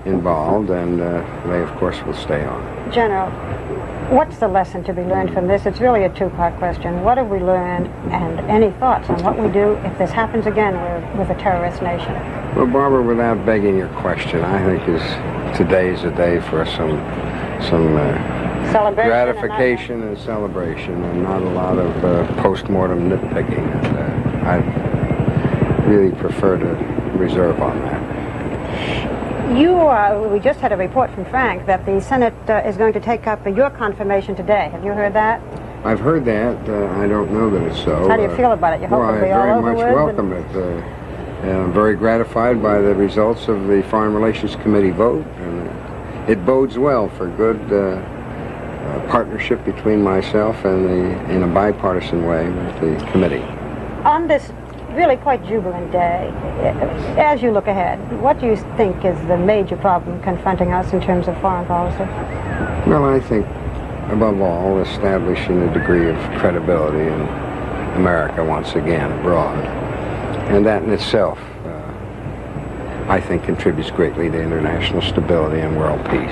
S9: involved, and they, of course, will stay on.
S4: General, what's the lesson to be learned from this? It's really a two-part question. What have we learned, and any thoughts on what we do if this happens again with a terrorist nation?
S9: Well, Barbara, without begging your question, I think today's a day for some gratification and celebration, and not a lot of post-mortem nitpicking. And I'd really prefer to reserve on that.
S4: We just had a report from Frank that the Senate is going to take up your confirmation today. Have you heard that?
S9: I've heard that. I don't know that it's so.
S4: How do you feel about it? You hope it'll be all over with?
S9: Well, I very much welcome it. I'm very gratified by the results of the Foreign Relations Committee vote, and it bodes well for good partnership between myself and in a bipartisan way with the committee.
S4: On this really quite jubilant day. As you look ahead, what do you think is the major problem confronting us in terms of foreign policy?
S9: Well, I think, above all, establishing a degree of credibility in America once again abroad. And that in itself, I think, contributes greatly to international stability and world peace.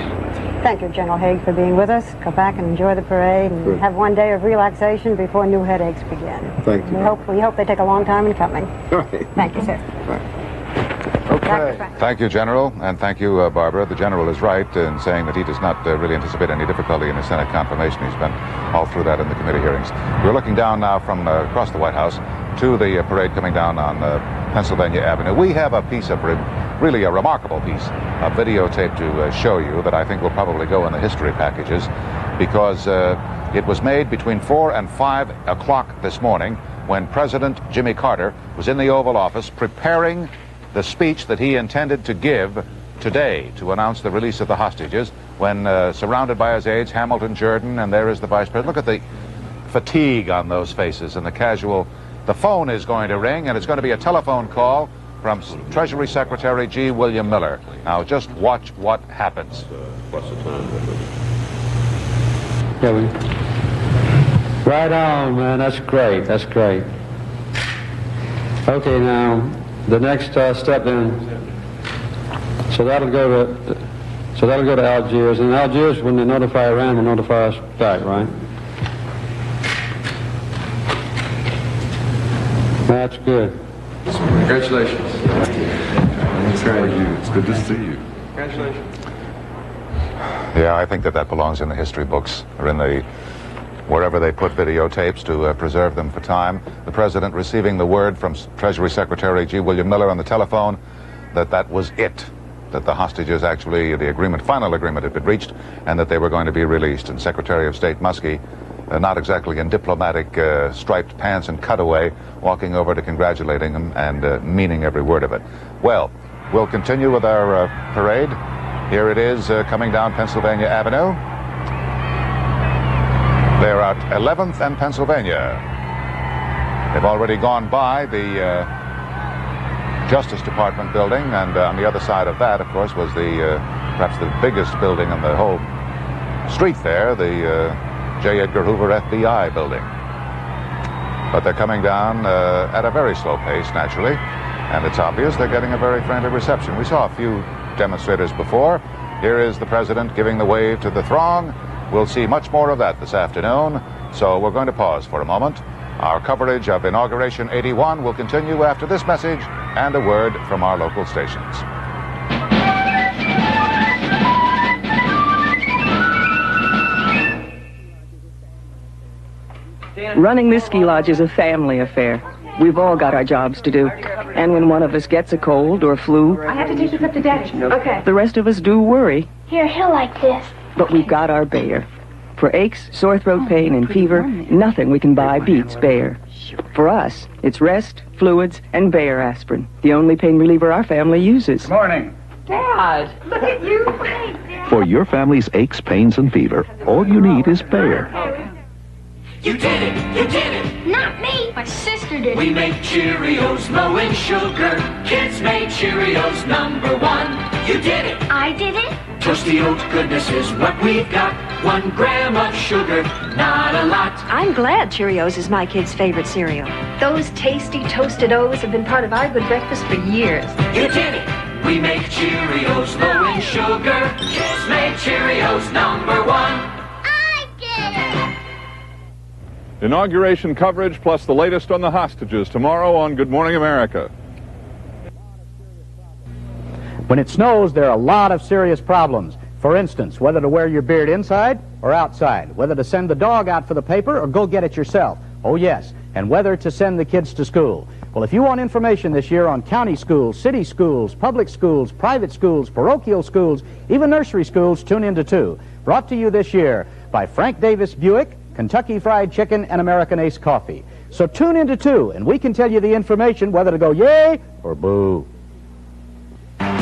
S4: Thank you, General Haig, for being with us. Go back and enjoy the parade and
S9: Good.
S4: have one day of relaxation before new headaches begin.
S9: Thank you.
S4: We hope they take a long time in coming. Thank you, sir.
S3: Okay. Thank you, General, and thank you, Barbara. The General is right in saying that he does not really anticipate any difficulty in his Senate confirmation. He's been all through that in the committee hearings. We're looking down now from across the White House to the parade coming down on Pennsylvania Avenue. We have a piece of, really a remarkable piece of videotape to show you that I think will probably go in the history packages, because it was made between 4 and 5 o'clock this morning when President Jimmy Carter was in the Oval Office preparing the speech that he intended to give today to announce the release of the hostages, when surrounded by his aides, Hamilton, Jordan, and there is the Vice President. Look at the fatigue on those faces and the casual. The phone is going to ring, and it's going to be a telephone call from Treasury Secretary G. William Miller. Now, just watch what happens.
S22: What's the time?
S14: Right on, man. That's great. That's great. Okay, now the next step then. So that'll go to Algiers, and Algiers, when they notify Iran, will notify us back, right? That's good.
S15: Congratulations. Thanks for you. It's good to see you.
S14: Congratulations.
S3: Yeah, I think that belongs in the history books, or in the wherever they put videotapes to preserve them for time. The President receiving the word from Treasury Secretary G. William Miller on the telephone that was it, that the hostages actually, the final agreement had been reached, and that they were going to be released. And Secretary of State Muskie, not exactly in diplomatic striped pants and cutaway, walking over to congratulating him and meaning every word of it. Well, we'll continue with our parade. Here it is coming down Pennsylvania Avenue. They're at 11th and Pennsylvania. They've already gone by the Justice Department building, and on the other side of that, of course, was perhaps the biggest building in the whole street there, the J. Edgar Hoover FBI building. But they're coming down at a very slow pace, naturally, and it's obvious they're getting a very friendly reception. We saw a few demonstrators before. Here is the President giving the wave to the throng. We'll see much more of that this afternoon, so we're going to pause for a moment. Our coverage of Inauguration 81 will continue after this message and a word from our local stations.
S17: Running this ski lodge is a family affair. We've all got our jobs to do. And when one of us gets a cold or flu,
S12: I have to take this up to Daddy. Okay.
S17: the rest of us do worry.
S12: Here, he'll like this.
S17: But we've got our Bayer. For aches, sore throat pain, and fever, nothing we can buy beats Bayer. For us, it's rest, fluids, and Bayer aspirin, the only pain reliever our family uses.
S15: Good morning.
S12: Dad, look at you.
S23: For your family's aches, pains, and fever, all you need is Bayer.
S18: You did it! You did it!
S12: Not me. My sister did.
S18: We make Cheerios low in sugar. Kids made Cheerios #1. You did it!
S12: I did it.
S18: Toasty oat goodness is what we've got. 1 gram of sugar, not a lot.
S20: I'm glad Cheerios is my kids' favorite cereal. Those tasty toasted O's have been part of our good breakfast for years.
S18: You did it! We make Cheerios low in sugar. Kids made Cheerios #1.
S21: Inauguration coverage plus the latest on the hostages tomorrow on Good Morning America.
S24: When it snows, there are a lot of serious problems. For instance, whether to wear your beard inside or outside, whether to send the dog out for the paper or go get it yourself. Oh yes, and whether to send the kids to school. Well, if you want information this year on county schools, city schools, public schools, private schools, parochial schools, even nursery schools, tune into 2. Brought to you this year by Frank Davis Buick, Kentucky Fried Chicken, and American Ace Coffee. So tune into 2, and we can tell you the information whether to go yay or boo.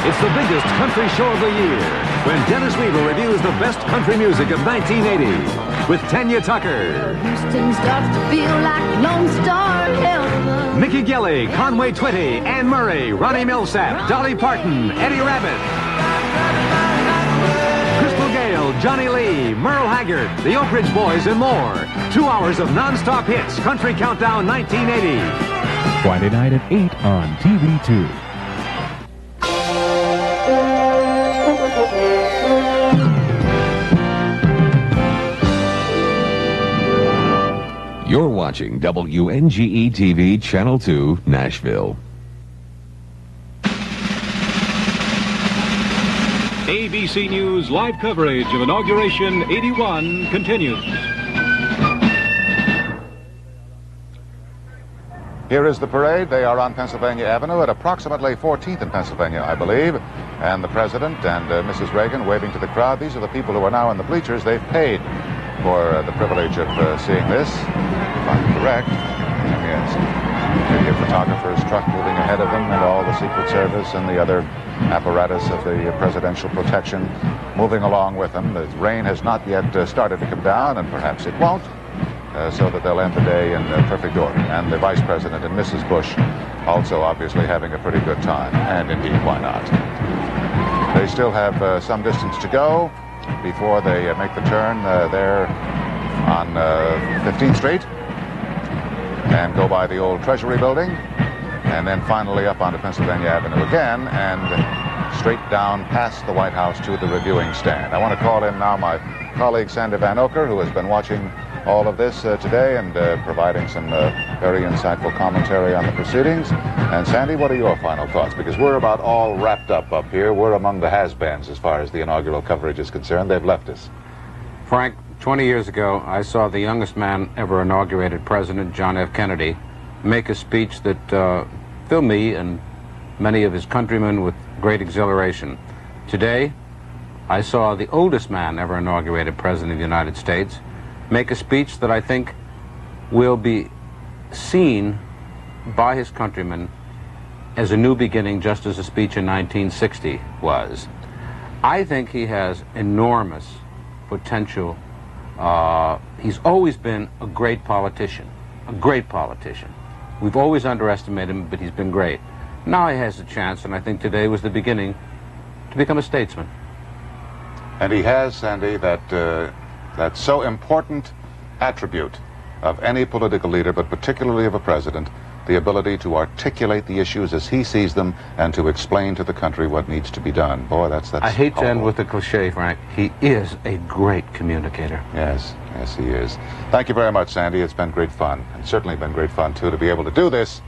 S1: It's the biggest country show of the year when Dennis Weaver reviews the best country music of 1980 with Tanya Tucker,
S2: Houston starts to feel like Lone Star Hell.
S1: Mickey Gilley, Conway Twitty, Anne Murray, Ronnie Millsap, Dolly Parton, Eddie Rabbitt, Crystal Gale, Johnny Lee, Merle Haggard, the Oak Ridge Boys, and more. 2 hours of non-stop hits, Country Countdown 1980.
S5: Friday night at 8 on TV2.
S7: You're watching WNGE-TV Channel 2, Nashville.
S8: ABC News live coverage of Inauguration 81 continues.
S3: Here is the parade. They are on Pennsylvania Avenue at approximately 14th in Pennsylvania, I believe. And the President and Mrs. Reagan waving to the crowd. These are the people who are now in the bleachers. They've paid for the privilege of seeing this, if I'm correct. Yes. Video photographers, truck moving ahead of them, and all the Secret Service and the other apparatus of the presidential protection moving along with them. The rain has not yet started to come down, and perhaps it won't, so that they'll end the day in perfect order. And the Vice President and Mrs. Bush also obviously having a pretty good time, and indeed, why not? They still have some distance to go before they make the turn there on 15th Street and go by the old Treasury Building, and then finally up onto Pennsylvania Avenue again and straight down past the White House to the reviewing stand. I want to call in now my colleague Sandy Van Oker, who has been watching all of this today and providing some very insightful commentary on the proceedings. And Sandy, what are your final thoughts? Because we're about all wrapped up here. We're among the has-beens as far as the inaugural coverage is concerned. They've left us.
S9: Frank, 20 years ago, I saw the youngest man ever inaugurated president, John F. Kennedy, make a speech that filled me and many of his countrymen with great exhilaration. Today, I saw the oldest man ever inaugurated president of the United States make a speech that I think will be seen by his countrymen as a new beginning, just as the speech in 1960 was. I think he has enormous potential. He's always been a great politician, We've always underestimated him, but he's been great. Now he has a chance, and I think today was the beginning to become a statesman.
S3: And he has, Sandy, that so important attribute of any political leader, but particularly of a president, the ability to articulate the issues as he sees them and to explain to the country what needs to be done. Boy, that's
S9: I hate to end with a cliche, Frank. He is a great communicator.
S3: Yes, yes, he is. Thank you very much, Sandy. It's been great fun. And certainly been great fun, too, to be able to do this,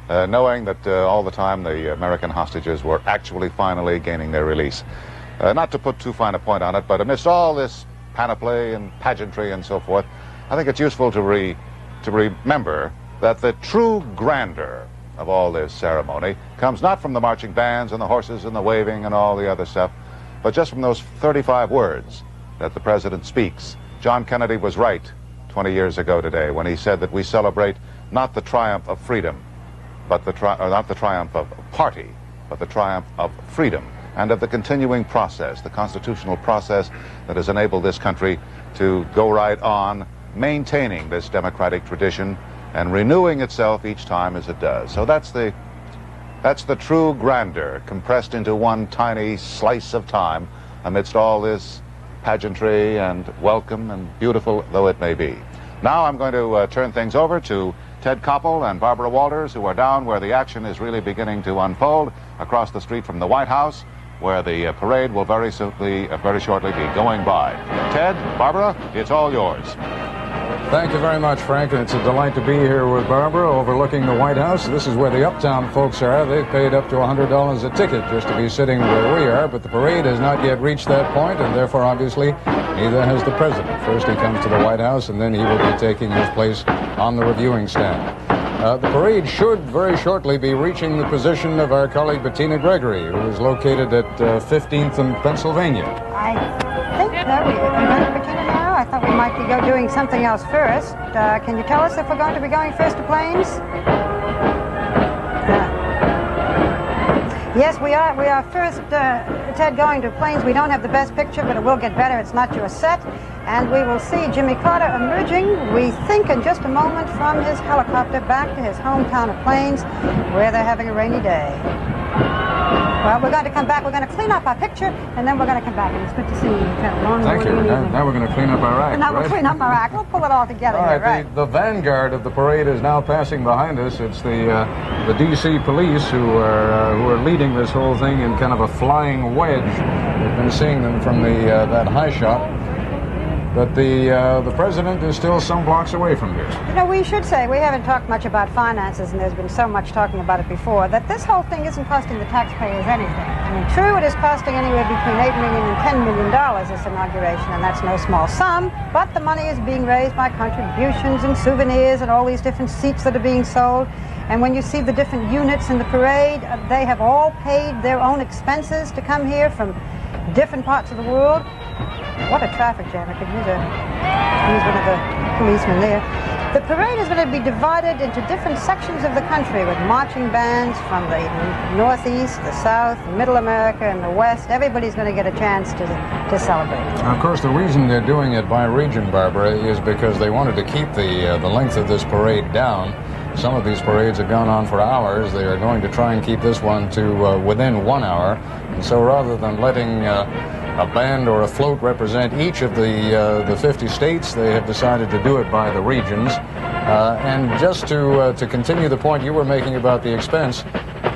S3: knowing that all the time the American hostages were actually finally gaining their release. Not to put too fine a point on it, but amidst all this panoply and pageantry and so forth, I think it's useful to remember that the true grandeur of all this ceremony comes not from the marching bands and the horses and the waving and all the other stuff, but just from those 35 words that the president speaks. John Kennedy was right 20 years ago today when he said that we celebrate not the triumph of freedom, but not the triumph of party, but the triumph of freedom and of the continuing process, the constitutional process that has enabled this country to go right on, maintaining this democratic tradition and renewing itself each time as it does. So that's the true grandeur compressed into one tiny slice of time amidst all this pageantry and welcome and beautiful though it may be. Now I'm going to turn things over to Ted Koppel and Barbara Walters, who are down where the action is really beginning to unfold across the street from the White House, where the parade will very shortly be going by. Ted, Barbara, it's all yours.
S11: Thank you very much, Frank, and it's a delight to be here with Barbara overlooking the White House. This is where the uptown folks are. They've paid up to $100 a ticket just to be sitting where we are, but the parade has not yet reached that point, and therefore, obviously, neither has the president. First he comes to the White House, and then he will be taking his place on the reviewing stand. The parade should very shortly be reaching the position of our colleague Bettina Gregory, who is located at 15th and Pennsylvania.
S4: I think that we're going to Bettina now. I thought we might be doing something else first. Can you tell us if we're going to be going first to Plains? Yes, we are. We are first, Ted, going to planes. We don't have the best picture, but it will get better. It's not your set. And we will see Jimmy Carter emerging, we think, in just a moment from his helicopter back to his hometown of Plains, where they're having a rainy day. Well, we're going to come back. We're going to clean up our picture, and then we're going to come back. And it's good to see you. You've had a long
S11: Thank you.
S4: morning.
S11: Now we're going to clean up our act.
S4: Now
S11: right?
S4: we'll clean up our act. We'll pull it all together.
S11: All
S4: here,
S11: right,
S4: right?
S11: the vanguard of the parade is now passing behind us. It's the D.C. police who are leading this whole thing in kind of a flying wedge. We've been seeing them from that high shot. But the president is still some blocks away from here.
S4: You know, we should say, we haven't talked much about finances, and there's been so much talking about it before, that this whole thing isn't costing the taxpayers anything. I mean, true, it is costing anywhere between $8 million and $10 million, this inauguration, and that's no small sum, but the money is being raised by contributions and souvenirs and all these different seats that are being sold. And when you see the different units in the parade, they have all paid their own expenses to come here from different parts of the world. What a traffic jam. I could use one of the policemen there. The parade is going to be divided into different sections of the country with marching bands from the Northeast, the South, Middle America, and the West. Everybody's going to get a chance to celebrate.
S11: Of course, the reason they're doing it by region, Barbara, is because they wanted to keep the length of this parade down. Some of these parades have gone on for hours. They are going to try and keep this one to within 1 hour. And so rather than letting a band or a float represent each of the 50 states, they have decided to do it by the regions. And just to continue the point you were making about the expense,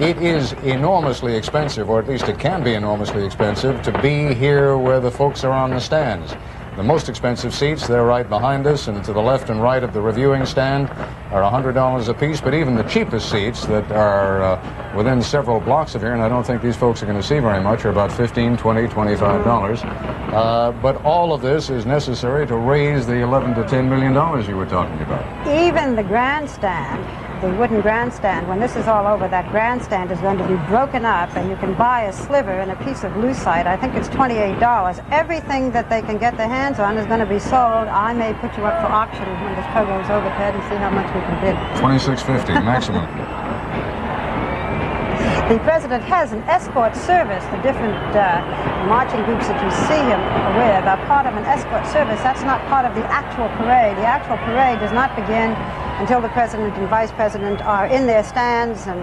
S11: it is enormously expensive, or at least it can be enormously expensive, to be here where the folks are on the stands. The most expensive seats, they're right behind us, and to the left and right of the reviewing stand are $100 a piece, but even the cheapest seats that are within several blocks of here, and I don't think these folks are going to see very much, are about $15, $20, $25. But all of this is necessary to raise the $11 to $10 million you were talking about.
S4: Even the grandstand, the wooden grandstand, when this is all over, that grandstand is going to be broken up, and you can buy a sliver and a piece of lucite. I think it's $28. Everything that they can get their hands on is going to be sold. I may put you up for auction when this program's over, Ted, and see how much we can bid.
S11: $26.50 maximum.
S4: The president has an escort service. The different marching groups that you see him with are part of an escort service. That's not part of the actual parade. The actual parade does not begin until the president and vice president are in their stands and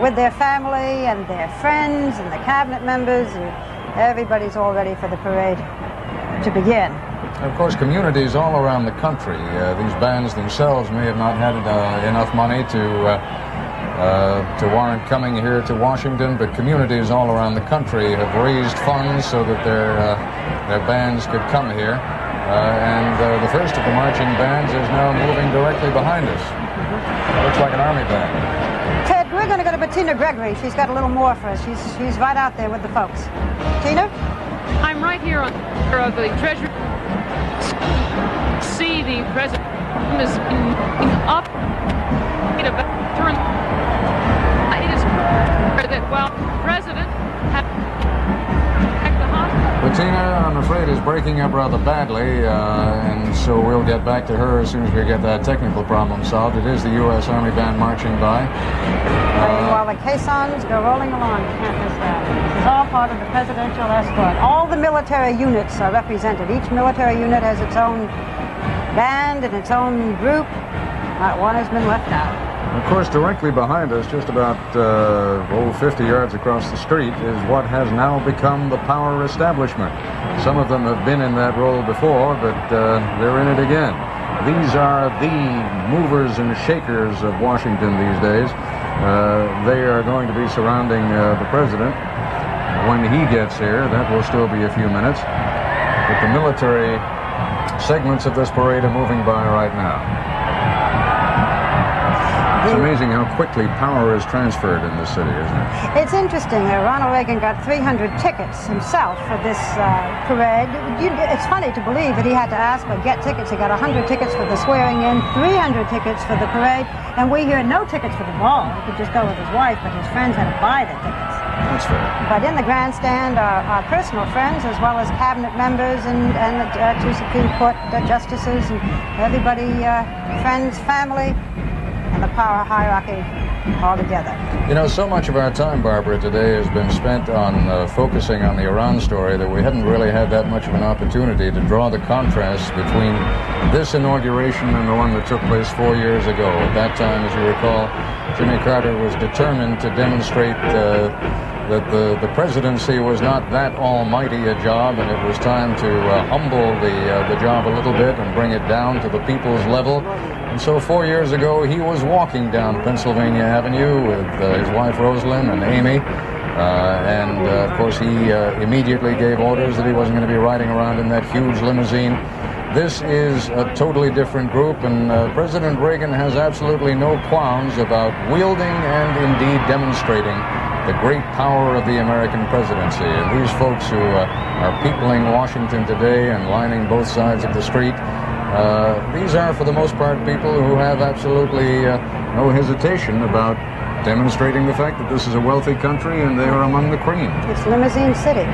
S4: with their family and their friends and the cabinet members, and everybody's all ready for the parade to begin.
S11: Of course, communities all around the country, these bands themselves may have not had enough money to warrant coming here to Washington, but communities all around the country have raised funds so that their bands could come here. And the first of the marching bands is now moving directly behind us. Looks like an army band.
S4: Ted, we're going to go to Bettina Gregory. She's got a little more for us. She's right out there with the folks. Tina?
S10: I'm right here on the Treasury. See the president is up. It is that while the president had the hospital.
S11: Bettina, I'm afraid, is breaking up rather badly, and so we'll get back to her as soon as we get that technical problem solved. It is the U.S. Army Band marching by.
S4: While the caissons go rolling along, you can't miss that. This is all part of the presidential escort. All the military units are represented. Each military unit has its own band and its own group. Not one has been left out.
S11: Of course, directly behind us, just about 50 yards across the street, is what has now become the power establishment. Some of them have been in that role before, but they're in it again. These are the movers and shakers of Washington these days. They are going to be surrounding the president when he gets here. That will still be a few minutes. But the military segments of this parade are moving by right now. It's amazing how quickly power is transferred in this city, isn't it?
S4: It's interesting. Ronald Reagan got 300 tickets himself for this parade. It's funny to believe that he had to ask or get tickets. He got 100 tickets for the swearing in, 300 tickets for the parade, and we hear no tickets for the ball. He could just go with his wife, but his friends had to buy the tickets.
S11: That's fair.
S4: But in the grandstand are our personal friends, as well as cabinet members and the two Supreme Court justices and everybody, friends, family. and the power hierarchy altogether.
S11: You know, so much of our time, Barbara, today has been spent on focusing on the Iran story that we haven't really had that much of an opportunity to draw the contrast between this inauguration and the one that took place 4 years ago. At that time, as you recall, Jimmy Carter was determined to demonstrate that the presidency was not that almighty a job, and it was time to humble the job a little bit and bring it down to the people's level. And so 4 years ago, he was walking down Pennsylvania Avenue with his wife Rosalind and Amy. Of course, he immediately gave orders that he wasn't going to be riding around in that huge limousine. This is a totally different group, and President Reagan has absolutely no qualms about wielding and indeed demonstrating the great power of the American presidency. And these folks who are peopling Washington today and lining both sides of the street, these are, for the most part, people who have absolutely no hesitation about demonstrating the fact that this is a wealthy country and they are among the cream.
S4: It's Limousine City.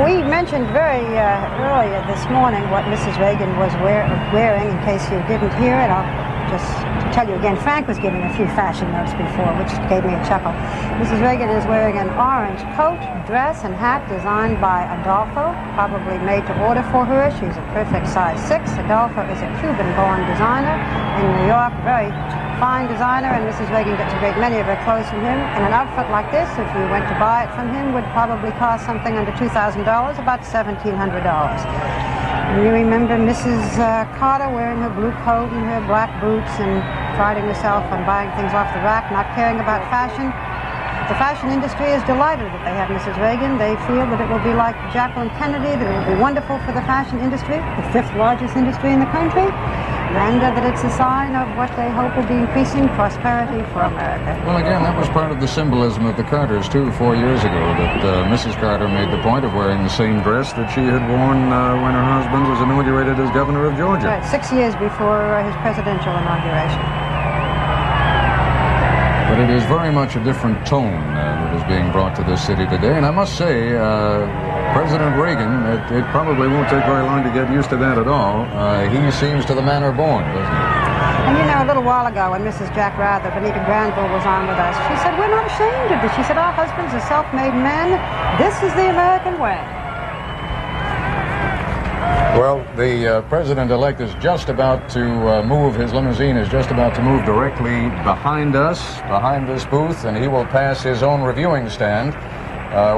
S4: We mentioned very earlier this morning what Mrs. Reagan was wearing. In case you didn't hear it, I'll just tell you again. Frank was giving a few fashion notes before, which gave me a chuckle. Mrs. Reagan is wearing an orange coat, dress, and hat designed by Adolfo, probably made to order for her. She's a perfect size 6. Adolfo is a Cuban-born designer in New York, very fine designer, and Mrs. Reagan gets a great many of her clothes from him. And an outfit like this, if you went to buy it from him, would probably cost something under $2,000, about $1,700. And you remember Mrs. Carter wearing her blue coat and her black boots and priding herself on buying things off the rack, not caring about fashion. The fashion industry is delighted that they have Mrs. Reagan. They feel that it will be like Jacqueline Kennedy, that it will be wonderful for the fashion industry, the 5th largest industry in the country, and that it's a sign of what they hope will be increasing prosperity for America.
S11: Well, again, that was part of the symbolism of the Carters, too, 4 years ago, that Mrs. Carter made the point of wearing the same dress that she had worn when her husband was inaugurated as governor of Georgia.
S4: Right, 6 years before his presidential inauguration.
S11: But it is very much a different tone that is being brought to this city today. And I must say, President Reagan, it probably won't take very long to get used to that at all. He seems to the manner born, doesn't he?
S4: And you know, a little while ago when Mrs. Jack Rather, Benita Granville, was on with us, she said, we're not ashamed of this. She said, our husbands are self-made men. This is the American way.
S11: Well, the president-elect is just about to move. His limousine is just about to move directly behind us, behind this booth, and he will pass his own reviewing stand.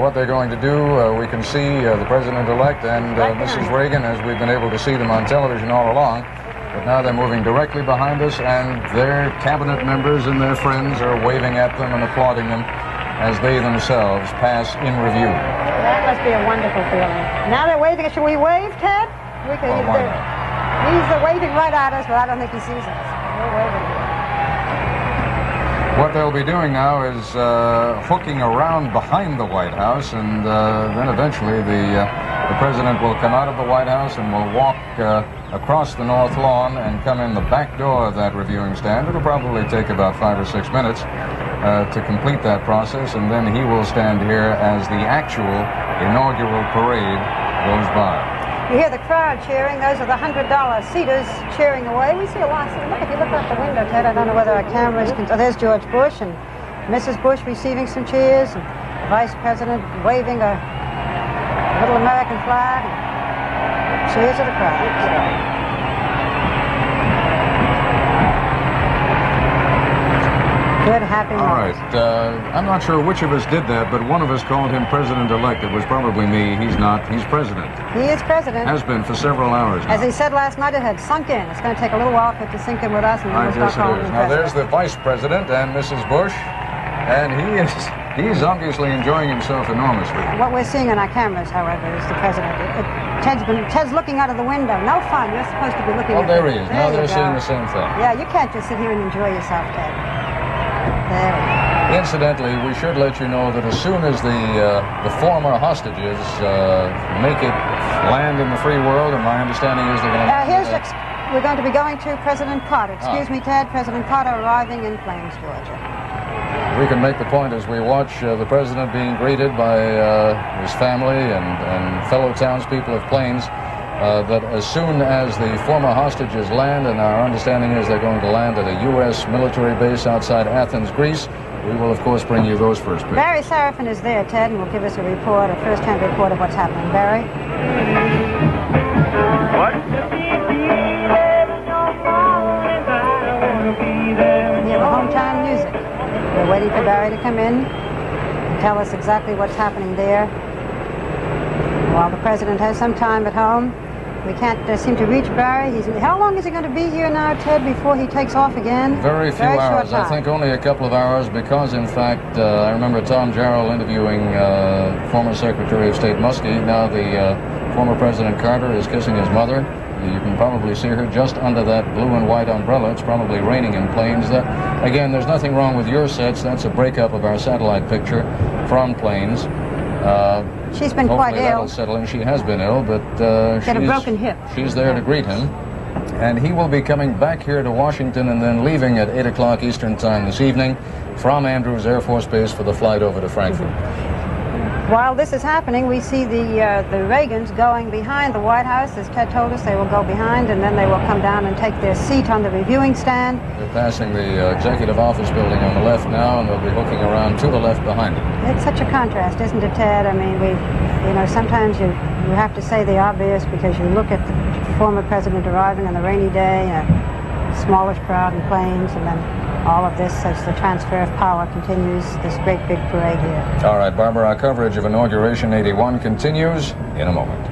S11: What they're going to do, we can see the president-elect and Mrs. Reagan, as we've been able to see them on television all along. But now they're moving directly behind us, and their cabinet members and their friends are waving at them and applauding them as they themselves pass in review.
S4: That must be a wonderful feeling. Now they're waving. Should we wave, Ted? We could.
S11: Well, why not?
S4: He's waving right at us, but I don't think he sees us. We're waving.
S11: What they'll be doing now is hooking around behind the White House, and then eventually the president will come out of the White House and will walk across the North Lawn and come in the back door of that reviewing stand. It'll probably take about 5 or 6 minutes to complete that process, and then he will stand here as the actual inaugural parade goes by.
S4: You hear the crowd cheering. Those are the $100 seaters cheering away. We see a lot. Look, if you look out the window, Ted, I don't know whether our cameras can... Oh, there's George Bush and Mrs. Bush receiving some cheers, and the Vice President waving a little American flag. And cheers of the crowd. Good, happy
S11: All right. I'm not sure which of us did that, but one of us called him president-elect. It was probably me. He's not. He's president.
S4: He is president.
S11: Has been for several hours now.
S4: As he said last night, it had sunk in. It's going to take a little while for it to sink in with us, and then we'll start calling him
S11: Now,
S4: president.
S11: there's the vice president and Mrs. Bush, and he's obviously enjoying himself enormously.
S4: What we're seeing on our cameras, however, is the president. Ted's looking out of the window. No fun. You're supposed to be looking at
S11: there he is. Now they're seeing the same thing.
S4: Yeah, you can't just sit here and enjoy yourself, Ted. There we go.
S11: Incidentally, we should let you know that as soon as the former hostages make it land in the free world, and my understanding is they're going to...
S4: we're going to be going to President Carter. Excuse me, Ted. President Carter arriving in Plains, Georgia.
S11: We can make the point as we watch the president being greeted by his family and fellow townspeople of Plains that as soon as the former hostages land, and our understanding is they're going to land at a U.S. military base outside Athens, Greece, we will, of course, bring you those first pictures.
S4: Barry Serafin is there, Ted, and will give us a report, a first-hand report of what's happening. Barry?
S6: What?
S4: We have a hometown music. We're waiting for Barry to come in and tell us exactly what's happening there. While the president has some time at home, we can't seem to reach Barry. How long is he going to be here now, Ted, before he takes off again?
S11: Very few hours. I think only a couple of hours because, in fact, I remember Tom Jarrell interviewing former Secretary of State Muskie. Now the former President Carter is kissing his mother. You can probably see her just under that blue and white umbrella. It's probably raining in planes. Again, there's nothing wrong with your sets. That's a breakup of our satellite picture from planes.
S4: She's been quite ill.
S11: That'll settle in. She has been ill, but
S4: she's a broken hip.
S11: She's there to greet him. And he will be coming back here to Washington and then leaving at 8 o'clock Eastern Time this evening from Andrews Air Force Base for the flight over to Frankfurt.
S4: While this is happening, we see the Reagans going behind the White House. As Ted told us, they will go behind, and then they will come down and take their seat on the reviewing stand.
S11: They're passing the Executive Office building on the left now, and they'll be looking around to the left behind it.
S4: It's such a contrast, isn't it, Ted? I mean, sometimes you have to say the obvious because you look at the former president arriving on a rainy day, a smallish crowd in planes, and then all of this as the transfer of power continues, this great big parade here.
S11: All right, Barbara, our coverage of Inauguration 81 continues in a moment.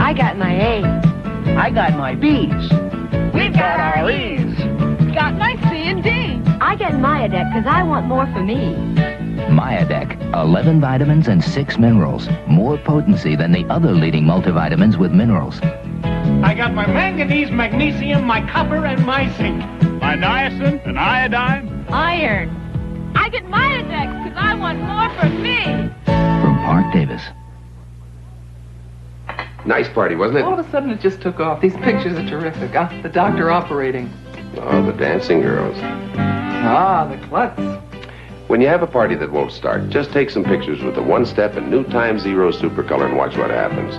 S12: I got my A's.
S13: I got my B's.
S12: We've got our E's.
S10: Got my C and D.
S12: I get Myadec because I want more for me.
S16: Myadec, 11 vitamins and 6 minerals. More potency than the other leading multivitamins with minerals.
S13: I got my manganese, magnesium, my copper, and my zinc.
S21: My niacin and iodine.
S10: Iron. I get Myadec because I want more for me.
S16: From Park Davis.
S15: Nice party, wasn't it?
S19: All of a sudden it just took off. These pictures are terrific. The doctor operating.
S15: Oh, the dancing girls.
S19: The klutz.
S15: When you have a party that won't start, just take some pictures with the one-step and new Time Zero Supercolor and watch what happens.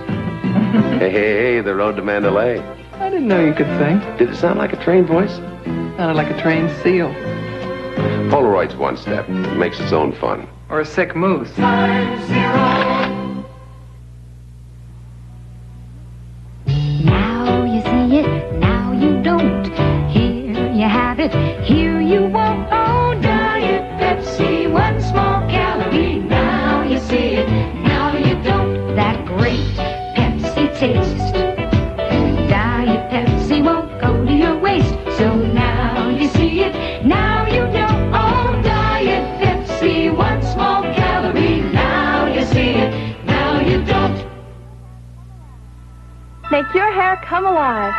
S15: Hey, the road to Mandalay.
S19: I didn't know you could sing.
S15: Did it sound like a trained voice?
S19: Sounded like a trained seal.
S15: Polaroid's one step. It makes its own fun.
S19: Or a sick moose.
S18: Time Zero.
S2: Now you see it, now you don't. Here you have it, here you won't. Oh, Diet Pepsi, one small calorie. Now you see it, now you don't. That great Pepsi taste. Diet Pepsi won't go to your waist. So now you see it, now you don't. Oh, Diet Pepsi, one small calorie. Now you see it, now you don't.
S12: Make your hair come alive.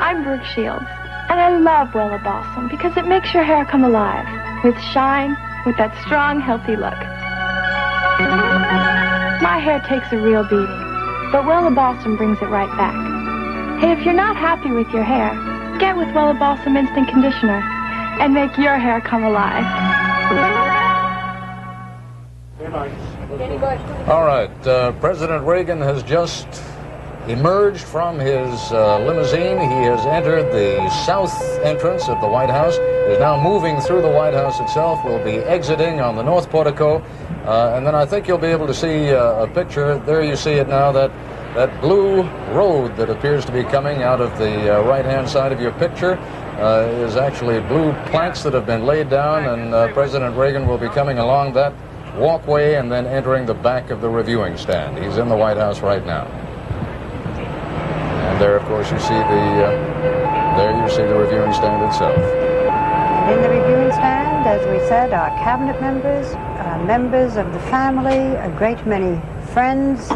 S12: I'm Brooke Shields, and I love Wella Balsam because it makes your hair come alive, with shine, with that strong, healthy look. My hair takes a real beating, but Wella Balsam brings it right back. Hey, if you're not happy with your hair, get with Wella Balsam Instant Conditioner and make your hair come alive.
S11: All right, President Reagan has just emerged from his limousine. He has entered the south entrance of the White House, is now moving through the White House itself, will be exiting on the north portico, and then I think you'll be able to see a picture. There you see it now, that blue road that appears to be coming out of the right-hand side of your picture is actually blue planks that have been laid down, and President Reagan will be coming along that walkway and then entering the back of the reviewing stand. He's in the White House right now. And there, of course, you see the reviewing stand itself.
S4: And in the reviewing stand, as we said, are cabinet members, members of the family, a great many friends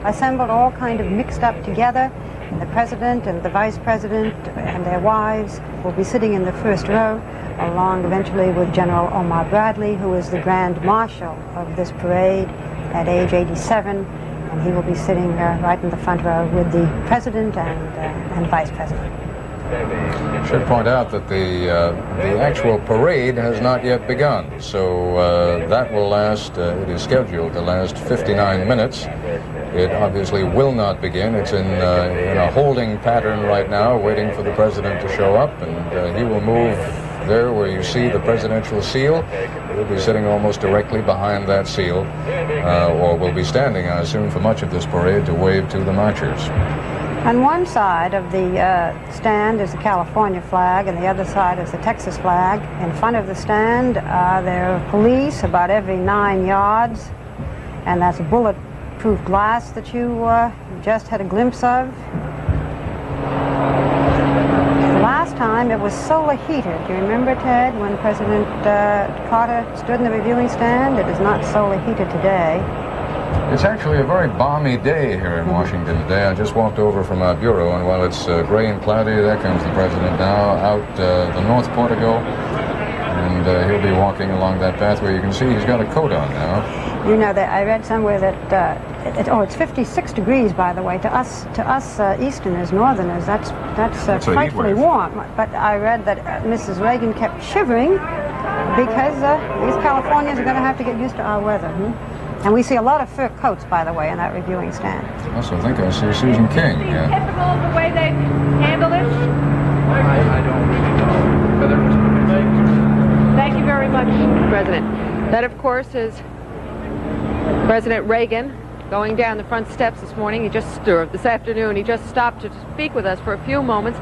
S4: assembled, all kind of mixed up together. And the president and the vice president and their wives will be sitting in the first row, along eventually with General Omar Bradley, who is the Grand Marshal of this parade at age 87. and he will be sitting right in the front row with the President and Vice President.
S11: I should point out that the actual parade has not yet begun, so that will last, it is scheduled to last 59 minutes. It obviously will not begin. It's in a holding pattern right now, waiting for the President to show up, and he will move there where you see the presidential seal. He'll be sitting almost directly behind that seal, or will be standing, I assume, for much of this parade to wave to the marchers.
S4: On one side of the stand is the California flag, and the other side is the Texas flag. In front of the stand, there are police about every 9 yards, and that's bulletproof glass that you just had a glimpse of. Last time it was solar heated. Do you remember, Ted, when President Carter stood in the reviewing stand? It is not solar heated today.
S11: It's actually a very balmy day here in Washington today. I just walked over from our bureau, and while it's gray and cloudy, there comes the President now out the north portico, and he'll be walking along that pathway. You can see he's got a coat on now.
S4: You know that I read somewhere that it's 56 degrees, by the way. To us Easterners, Northerners, that's frightfully warm. But I read that Mrs. Reagan kept shivering because these Californians are going to have to get used to our weather. And we see a lot of fur coats, by the way, in that reviewing stand.
S11: I also think I see Susan King. Yeah.
S10: Typical of the way they handle this?
S9: I don't really know.
S10: Thank you very much, President. That, of course, is President Reagan going down the front steps this morning. This afternoon, he just stopped to speak with us for a few moments.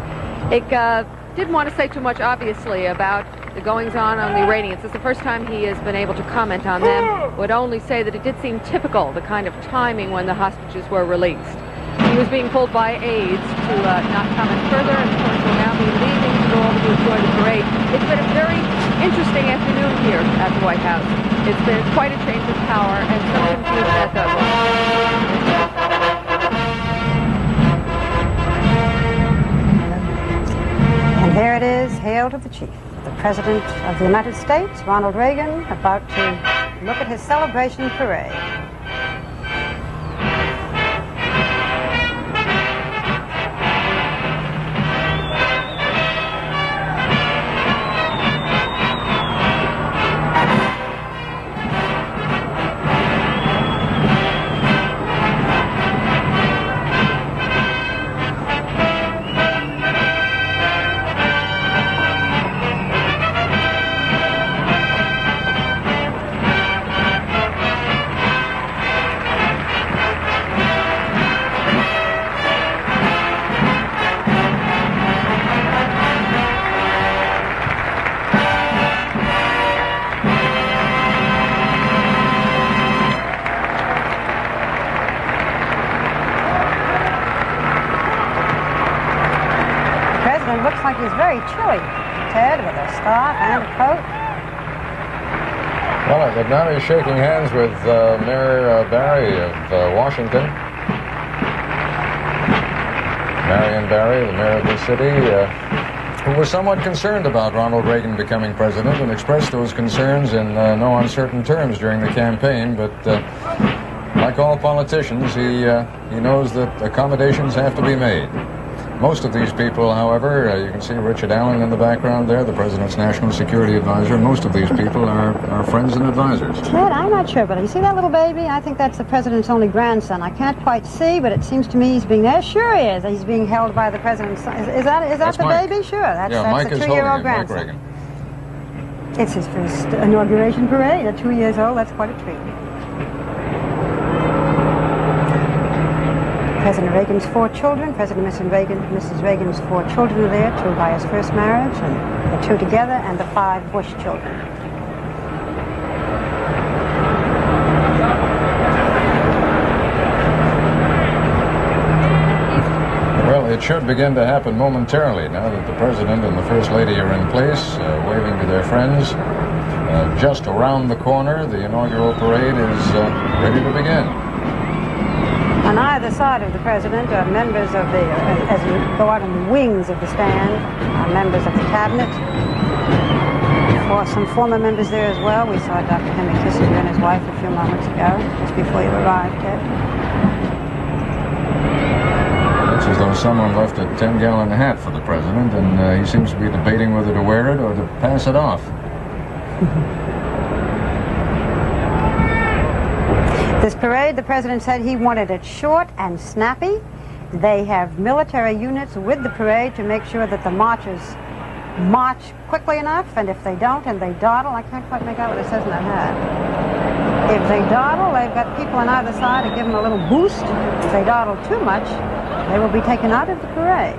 S10: Didn't want to say too much, obviously, about the goings-on the Iranians. It's the first time he has been able to comment on them. Would only say that it did seem typical, the kind of timing when the hostages were released. He was being pulled by aides to not comment further, and of course will now be leaving to go over to enjoy the parade. It's been a very interesting afternoon here at the White House. It's been quite a change of power and some confusion at that moment.
S4: And here it is, hail to the chief, the President of the United States, Ronald Reagan, about to look at his celebration parade. Looks like he's very chilly, Ted, with a scarf and a coat.
S11: Well, now he's shaking hands with Mayor Barry of Washington. Marion Barry, the mayor of the city, who was somewhat concerned about Ronald Reagan becoming president and expressed those concerns in no uncertain terms during the campaign. But like all politicians, he knows that accommodations have to be made. Most of these people, however, you can see Richard Allen in the background there, the President's National Security Advisor. Most of these people are friends and advisors.
S4: Ted, I'm not sure, but you see that little baby? I think that's the President's only grandson. I can't quite see, but it seems to me he's being there. Sure he is. He's being held by the President's son. Is that the
S11: Mike.
S4: Baby? Sure. That's
S11: Mike
S4: the
S11: is
S4: 2-year-old
S11: holding it,
S4: grandson.
S11: Mike Reagan.
S4: It's his first inauguration parade at 2 years old. That's quite a treat. President Reagan's 4 children, President Mrs. Reagan's 4 children are there, 2 by his first marriage, and the 2 together, and the 5 Bush children.
S11: Well, it should begin to happen momentarily now that the President and the First Lady are in place, waving to their friends. Just around the corner, the inaugural parade is ready to begin.
S4: On either side of the President are members of the, as you go out on the wings of the stand, are members of the Cabinet. Some former members there as well. We saw Dr. Henry Kissinger and his wife a few moments ago, just before you arrived, Ted.
S11: It's as though someone left a 10-gallon hat for the president, and he seems to be debating whether to wear it or to pass it off.
S4: This parade, the president said he wanted it short and snappy. They have military units with the parade to make sure that the marchers march quickly enough, and if they don't and they dawdle, I can't quite make out what it says in that hat. If they dawdle, they've got people on either side to give them a little boost. If they dawdle too much, they will be taken out of the parade.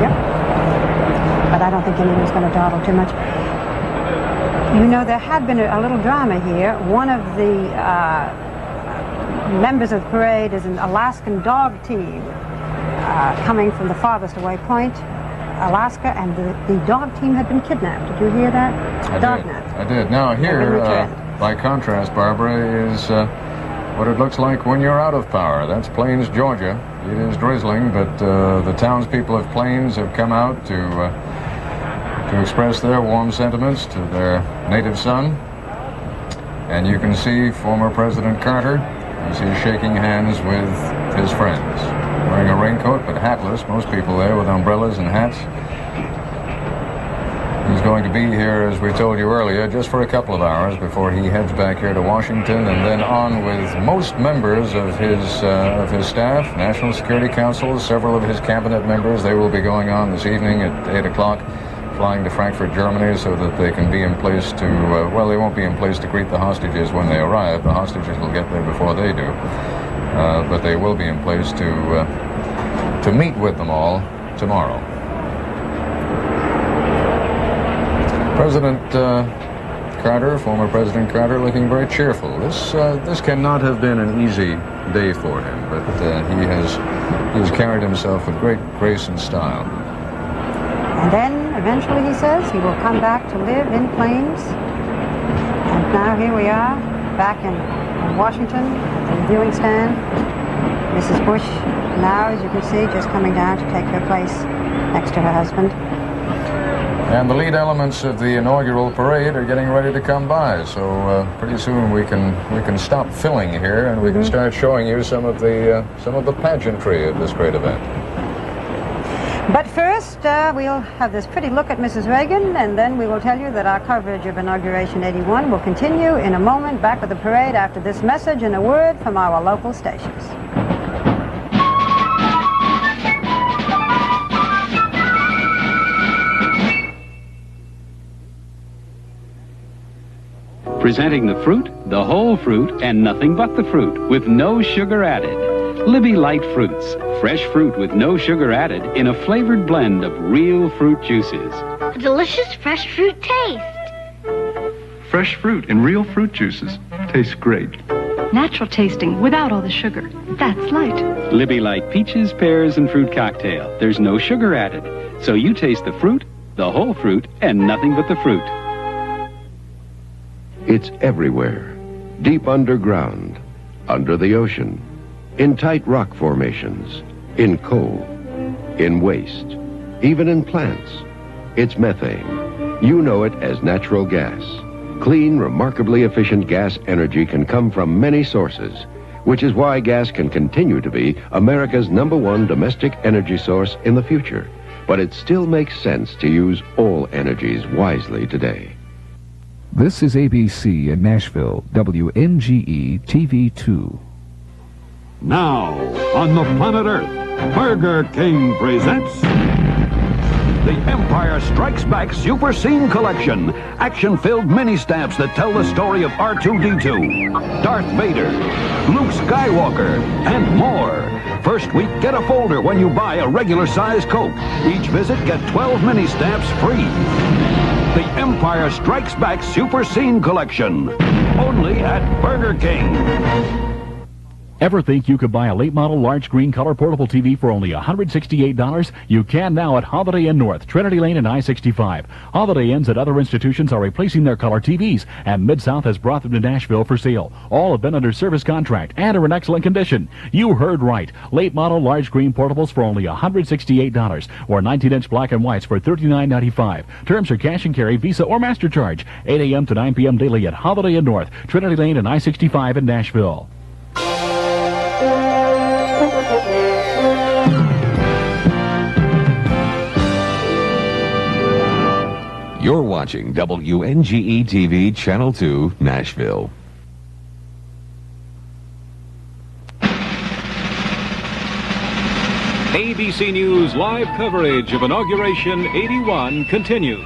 S4: Yep. But I don't think anyone's going to dawdle too much. You know, there had been a little drama here. One of the members of the parade is an Alaskan dog team coming from the farthest away point, Alaska, and the dog team had been kidnapped. Did you hear that?
S11: I did. Now here, by contrast, Barbara, is what it looks like when you're out of power. That's Plains, Georgia. It is drizzling, but the townspeople of Plains have come out to express their warm sentiments to their native son. And you can see former President Carter as he's shaking hands with his friends. Wearing a raincoat, but hatless. Most people there with umbrellas and hats. He's going to be here, as we told you earlier, just for a couple of hours before he heads back here to Washington, and then on with most members of his staff, National Security Council, several of his cabinet members. They will be going on this evening at 8 o'clock. Flying to Frankfurt, Germany, so that they can be in place to, well, they won't be in place to greet the hostages when they arrive. The hostages will get there before they do. But they will be in place to meet with them all tomorrow. President Carter, former President Carter, looking very cheerful. This cannot have been an easy day for him, but he has carried himself with great grace and style.
S4: And then, eventually, he says, he will come back to live in Plains. And now here we are, back in Washington, at the viewing stand. Mrs. Bush, now, as you can see, just coming down to take her place next to her husband.
S11: And the lead elements of the inaugural parade are getting ready to come by, so pretty soon we can stop filling here, and we can start showing you some of the pageantry of this great event.
S4: But first, we'll have this pretty look at Mrs. Reagan, and then we will tell you that our coverage of Inauguration 81 will continue in a moment, back with the parade after this message and a word from our local stations.
S6: Presenting the fruit, the whole fruit, and nothing but the fruit, with no sugar added. Libby Light Fruits, fresh fruit with no sugar added in a flavored blend of real fruit juices.
S14: A delicious fresh fruit taste.
S17: Fresh fruit in real fruit juices. Tastes great.
S22: Natural tasting without all the sugar. That's Light.
S6: Libby Light Peaches, Pears, and Fruit Cocktail. There's no sugar added. So you taste the fruit, the whole fruit, and nothing but the fruit.
S15: It's everywhere. Deep underground, under the ocean, in tight rock formations, in coal, in waste, even in plants. It's methane. You know it as natural gas. Clean, remarkably efficient gas energy can come from many sources, which is why gas can continue to be America's #1 domestic energy source in the future. But it still makes sense to use all energies wisely today.
S5: This is ABC in Nashville, WNGE-TV 2.
S8: Now, on the planet Earth, Burger King presents the Empire Strikes Back Super Scene Collection. Action-filled mini-stamps that tell the story of R2-D2, Darth Vader, Luke Skywalker, and more. First week, get a folder when you buy a regular-size Coke. Each visit, get 12 mini-stamps free. The Empire Strikes Back Super Scene Collection. Only at Burger King.
S5: Ever think you could buy a late model large screen color portable TV for only $168? You can now at Holiday Inn North, Trinity Lane and I-65. Holiday Inns at other institutions are replacing their color TVs, and Mid-South has brought them to Nashville for sale. All have been under service contract and are in excellent condition. You heard right. Late model large screen portables for only $168, or 19-inch black and whites for $39.95. Terms are cash and carry, Visa or MasterCharge. 8 a.m. to 9 p.m. daily at Holiday Inn North, Trinity Lane and I-65 in Nashville.
S7: watching WNGE-TV Channel 2, Nashville.
S1: ABC News live coverage of Inauguration 81 continues.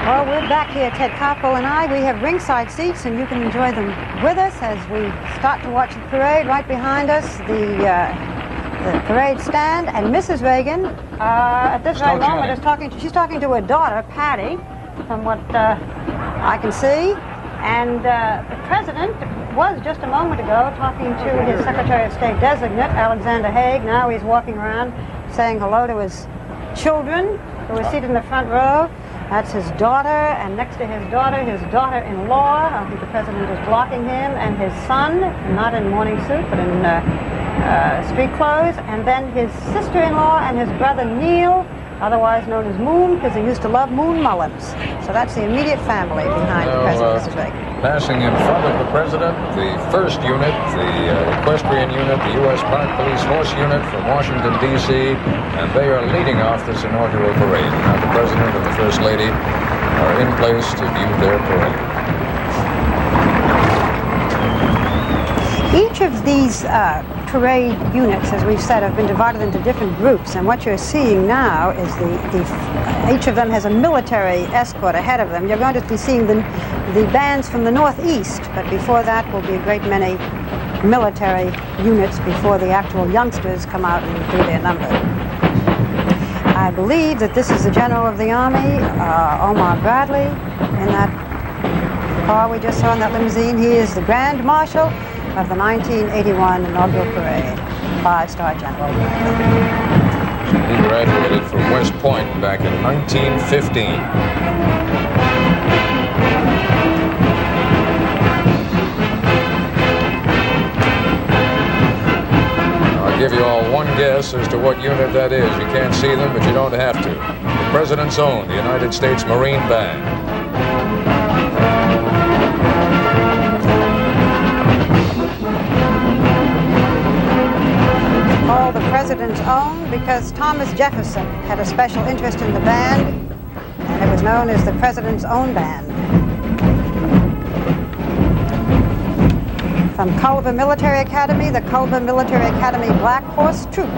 S4: Well, we're back here, Ted Koppel and I. We have ringside seats, and you can enjoy them with us as we start to watch the parade. Right behind us, the parade stand, and Mrs. Reagan, at this very moment, she's talking to her daughter, Patty, from what I can see. And the president was just a moment ago talking to his Secretary of State designate, Alexander Haig. Now he's walking around saying hello to his children who are seated in the front row. That's his daughter, and next to his daughter-in-law. I think the president is blocking him, and his son, not in morning suit, but in street clothes, and then his sister-in-law and his brother Neil, otherwise known as Moon, because he used to love Moon Mullins. So that's the immediate family behind the president, Mrs. Reagan.
S11: Passing in front of the president, the 1st unit, the equestrian unit, the U.S. Park Police Horse Unit from Washington, D.C., and they are leading off this inaugural parade. Now the president and the First Lady are in place to view their parade.
S4: Each of these parade units, as we've said, have been divided into different groups, and what you're seeing now is each of them has a military escort ahead of them. You're going to be seeing the bands from the Northeast, but before that will be a great many military units before the actual youngsters come out and do their number. I believe that this is the General of the Army, Omar Bradley, in that car we just saw in that limousine. He is the Grand Marshal of the 1981 inaugural parade, 5-star General.
S11: He graduated from West Point back in 1915. I'll give you all one guess as to what unit that is. You can't see them, but you don't have to. The President's own, the United States Marine Band.
S4: Called the President's own because Thomas Jefferson had a special interest in the band, and it was known as the President's own band. From Culver Military Academy, the Culver Military Academy Black Horse Troop,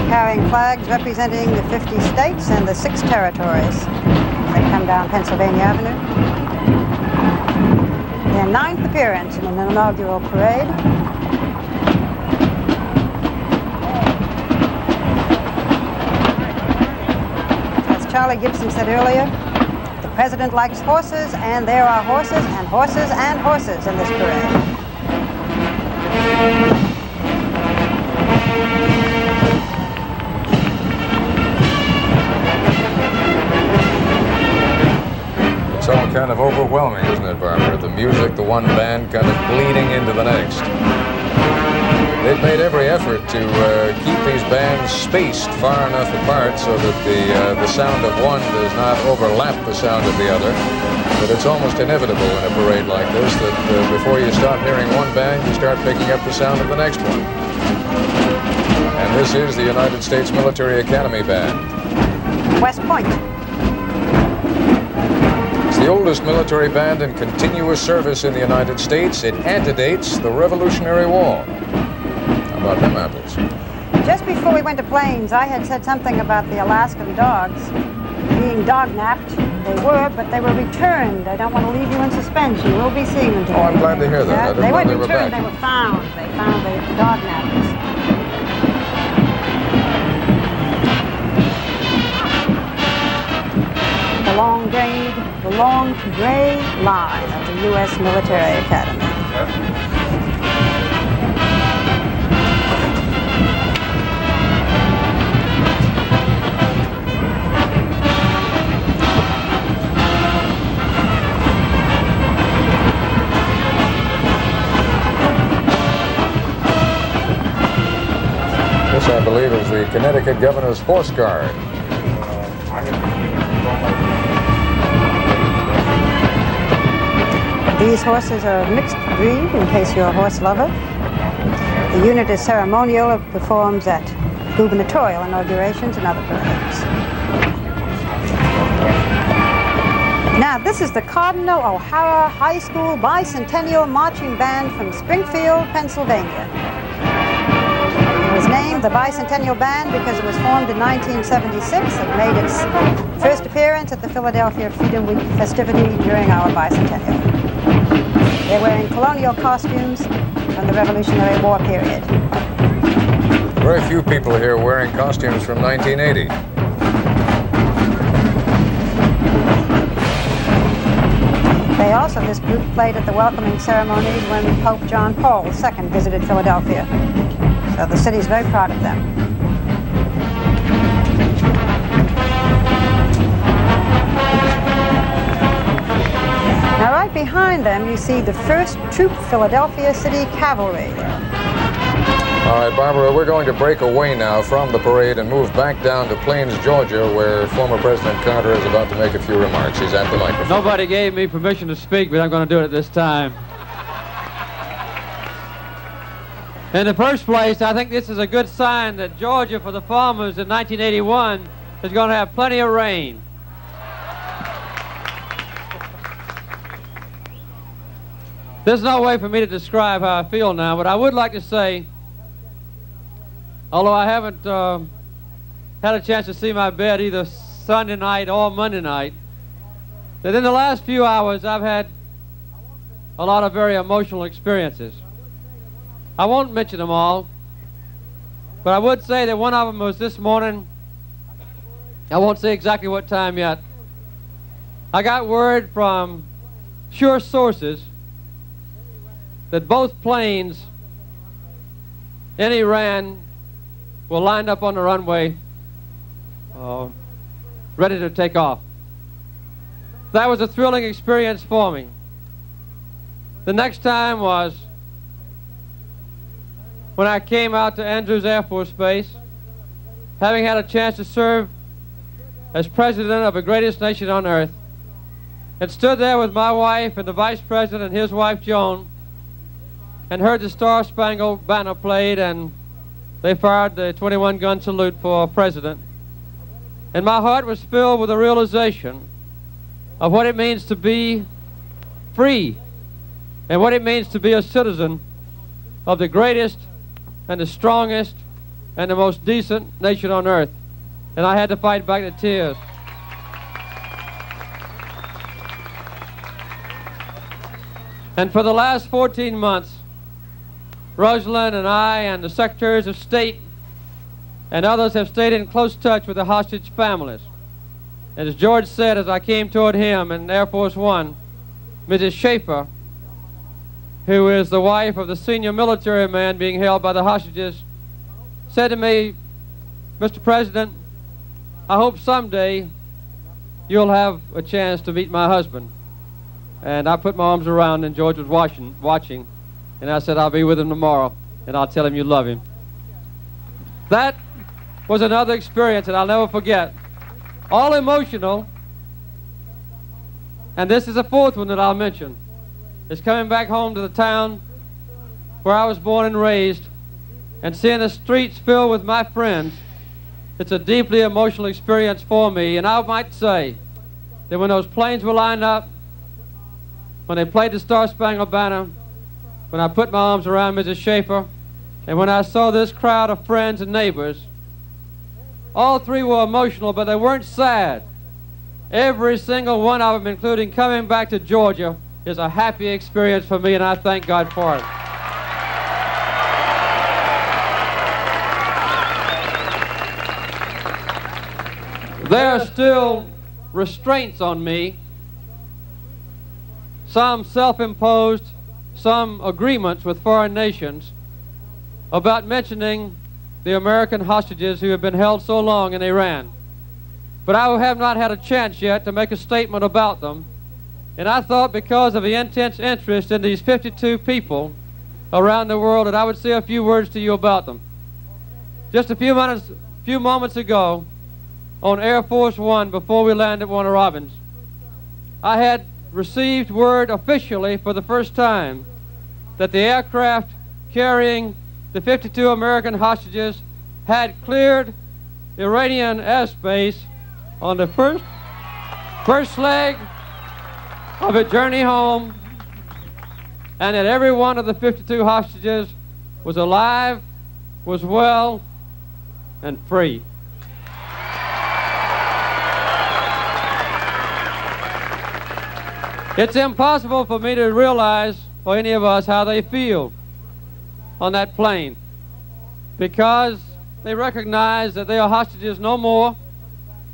S4: carrying flags representing the 50 states and the 6 territories. They come down Pennsylvania Avenue. Their 9th appearance in an inaugural parade. Charlie Gibson said earlier, the president likes horses, and there are horses and horses and horses in this parade.
S11: It's all kind of overwhelming, isn't it, Barbara? The music, the one band kind of bleeding into the next. They've made every effort to keep these bands spaced far enough apart so that the sound of one does not overlap the sound of the other. But it's almost inevitable in a parade like this that before you stop hearing one band, you start picking up the sound of the next one. And this is the United States Military Academy Band.
S4: West Point.
S11: It's the oldest military band in continuous service in the United States. It antedates the Revolutionary War. About them apples.
S4: Just before we went to Plains, I had said something about the Alaskan dogs being dog-napped. They were, but they were returned. I don't want to leave you in suspense. You will be seeing them today.
S11: Oh, I'm glad to hear that. I didn't
S4: they
S11: know
S4: weren't
S11: they were
S4: returned,
S11: back.
S4: they were found. They found the dog-nappers. The long gray line of the U.S. Military Academy.
S11: This, I believe, is the Connecticut Governor's Horse Guard.
S4: These horses are of mixed breed, in case you're a horse lover. The unit is ceremonial. It performs at gubernatorial inaugurations and other parades. Now, this is the Cardinal O'Hara High School Bicentennial Marching Band from Springfield, Pennsylvania. It was named the Bicentennial Band because it was formed in 1976. It made its first appearance at the Philadelphia Freedom Week festivity during our bicentennial. They're wearing colonial costumes from the Revolutionary War period.
S11: Very few people here wearing costumes from 1980.
S4: They also, this group, played at the welcoming ceremonies when Pope John Paul II visited Philadelphia. So the city's very proud of them. Now, right behind them, you see the 1st Troop Philadelphia City Cavalry.
S11: All right, Barbara, we're going to break away now from the parade and move back down to Plains, Georgia, where former President Carter is about to make a few remarks. He's at the microphone.
S3: Nobody gave me permission to speak, but I'm going to do it this time. In the first place, I think this is a good sign that Georgia, for the farmers in 1981, is going to have plenty of rain. There's no way for me to describe how I feel now, but I would like to say, although I haven't had a chance to see my bed either Sunday night or Monday night, that in the last few hours I've had a lot of very emotional experiences. I won't mention them all, but I would say that one of them was this morning. I won't say exactly what time yet. I got word from sure sources that both planes in Iran were lined up on the runway, ready to take off. That was a thrilling experience for me. The next time was when I came out to Andrews Air Force Base, having had a chance to serve as president of the greatest nation on earth, and stood there with my wife and the vice president and his wife Joan, and heard the Star-Spangled Banner played, and they fired the 21-gun salute for president. And my heart was filled with the realization of what it means to be free and what it means to be a citizen of the greatest and the strongest and the most decent nation on earth. And I had to fight back the tears. And for the last 14 months, Rosalind and I and the Secretaries of State and others have stayed in close touch with the hostage families. And as George said, as I came toward him in Air Force One, Mrs. Schaefer, who is the wife of the senior military man being held by the hostages, said to me, "Mr. President, I hope someday you'll have a chance to meet my husband." And I put my arms around, and George was watching, and I said, "I'll be with him tomorrow, and I'll tell him you love him." That was another experience that I'll never forget. All emotional, and this is a fourth one that I'll mention. It's coming back home to the town where I was born and raised, and seeing the streets filled with my friends. It's a deeply emotional experience for me, and I might say that when those planes were lined up, when they played the Star-Spangled Banner, when I put my arms around Mrs. Schaefer, and when I saw this crowd of friends and neighbors, all three were emotional, but they weren't sad. Every single one of them, including coming back to Georgia, is a happy experience for me, and I thank God for it. There are still restraints on me, some self-imposed, some agreements with foreign nations about mentioning the American hostages who have been held so long in Iran. But I have not had a chance yet to make a statement about them, and I thought because of the intense interest in these 52 people around the world that I would say a few words to you about them. Just a few moments ago, on Air Force One, before we landed at Warner Robins, I had received word officially for the first time that the aircraft carrying the 52 American hostages had cleared Iranian airspace on the first leg of a journey home, and that every one of the 52 hostages was alive, was well, and free. It's impossible for me to realize, or any of us, how they feel on that plane, because they recognize that they are hostages no more,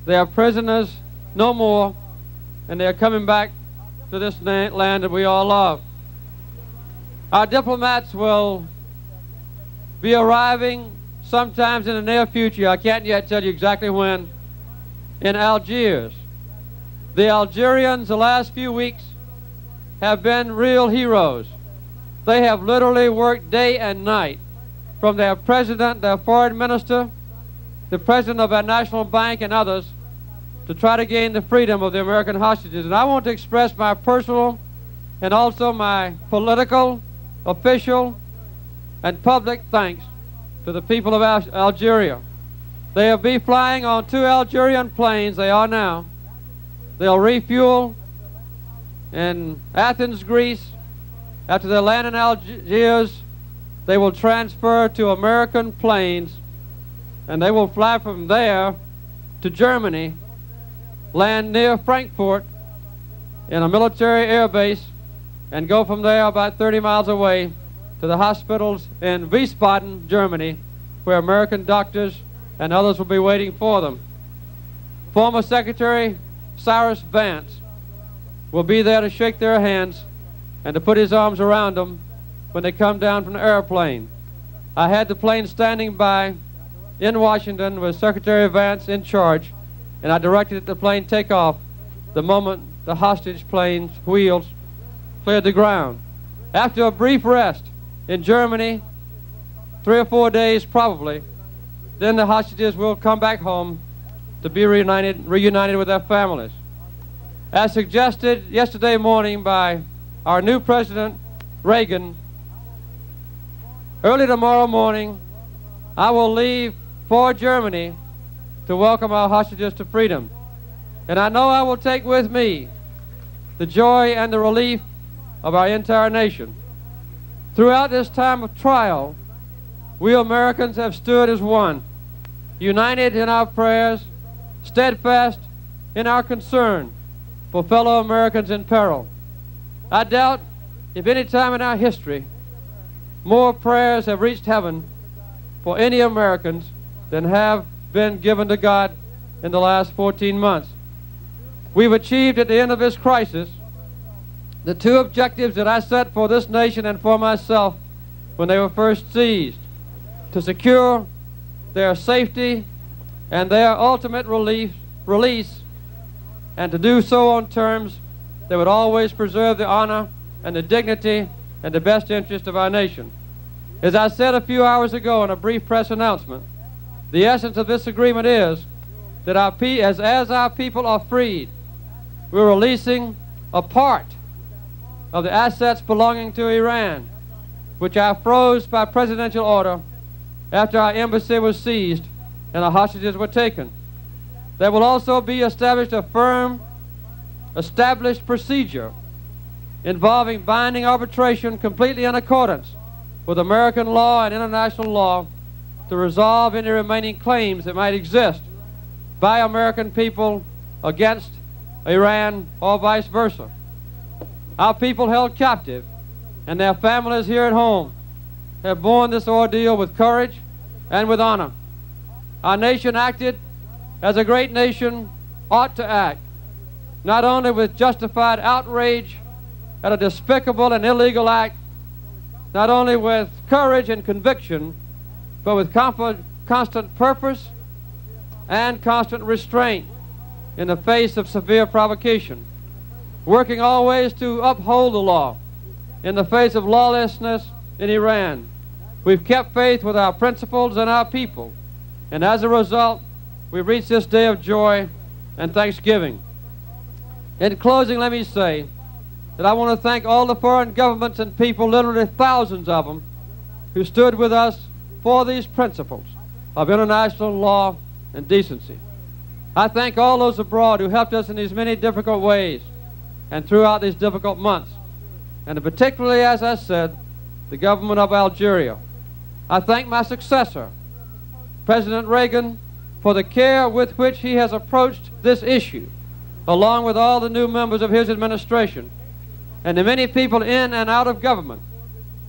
S3: they are prisoners no more, and they are coming back to this land that we all love. Our diplomats will be arriving sometimes in the near future, I can't yet tell you exactly when, in Algiers. The Algerians, the last few weeks, have been real heroes. They have literally worked day and night, from their president, their foreign minister, the president of our national bank, and others, to try to gain the freedom of the American hostages. And I want to express my personal and also my political, official, and public thanks to the people of Algeria. They'll be flying on 2 Algerian planes, they are now. They'll refuel in Athens, Greece. After they land in Algiers, they will transfer to American planes, and they will fly from there to Germany, land near Frankfurt in a military air base, and go from there about 30 miles away to the hospitals in Wiesbaden, Germany, where American doctors and others will be waiting for them. Former Secretary Cyrus Vance will be there to shake their hands and to put his arms around them when they come down from the airplane. I had the plane standing by in Washington with Secretary Vance in charge, and I directed the plane take off the moment the hostage plane's wheels cleared the ground. After a brief rest in Germany, 3 or 4 days probably, then the hostages will come back home to be reunited with their families. As suggested yesterday morning by our new President Reagan, early tomorrow morning I will leave for Germany to welcome our hostages to freedom. And I know I will take with me the joy and the relief of our entire nation. Throughout this time of trial, we Americans have stood as one, united in our prayers, steadfast in our concern for fellow Americans in peril. I doubt if any time in our history more prayers have reached heaven for any Americans than have been given to God in the last 14 months. We've achieved at the end of this crisis the 2 objectives that I set for this nation and for myself when they were first seized: to secure their safety and their ultimate release, and to do so on terms that would always preserve the honor and the dignity and the best interest of our nation. As I said a few hours ago in a brief press announcement, the essence of this agreement is that as our people are freed, we're releasing a part of the assets belonging to Iran, which I froze by presidential order after our embassy was seized and the hostages were taken. There will also be established a firm, established procedure involving binding arbitration completely in accordance with American law and international law to resolve any remaining claims that might exist by American people against Iran or vice versa. Our people held captive and their families here at home have borne this ordeal with courage and with honor. Our nation acted as a great nation ought to act, not only with justified outrage at a despicable and illegal act, not only with courage and conviction, but with constant purpose and constant restraint in the face of severe provocation, working always to uphold the law in the face of lawlessness in Iran. We've kept faith with our principles and our people, and as a result, we've reached this day of joy and thanksgiving. In closing, let me say that I want to thank all the foreign governments and people, literally thousands of them, who stood with us for these principles. of international law and decency. I thank all those abroad who helped us in these many difficult ways and throughout these difficult months, and particularly, as I said, the government of Algeria. I thank my successor, President Reagan, for the care with which he has approached this issue, along with all the new members of his administration, and the many people in and out of government,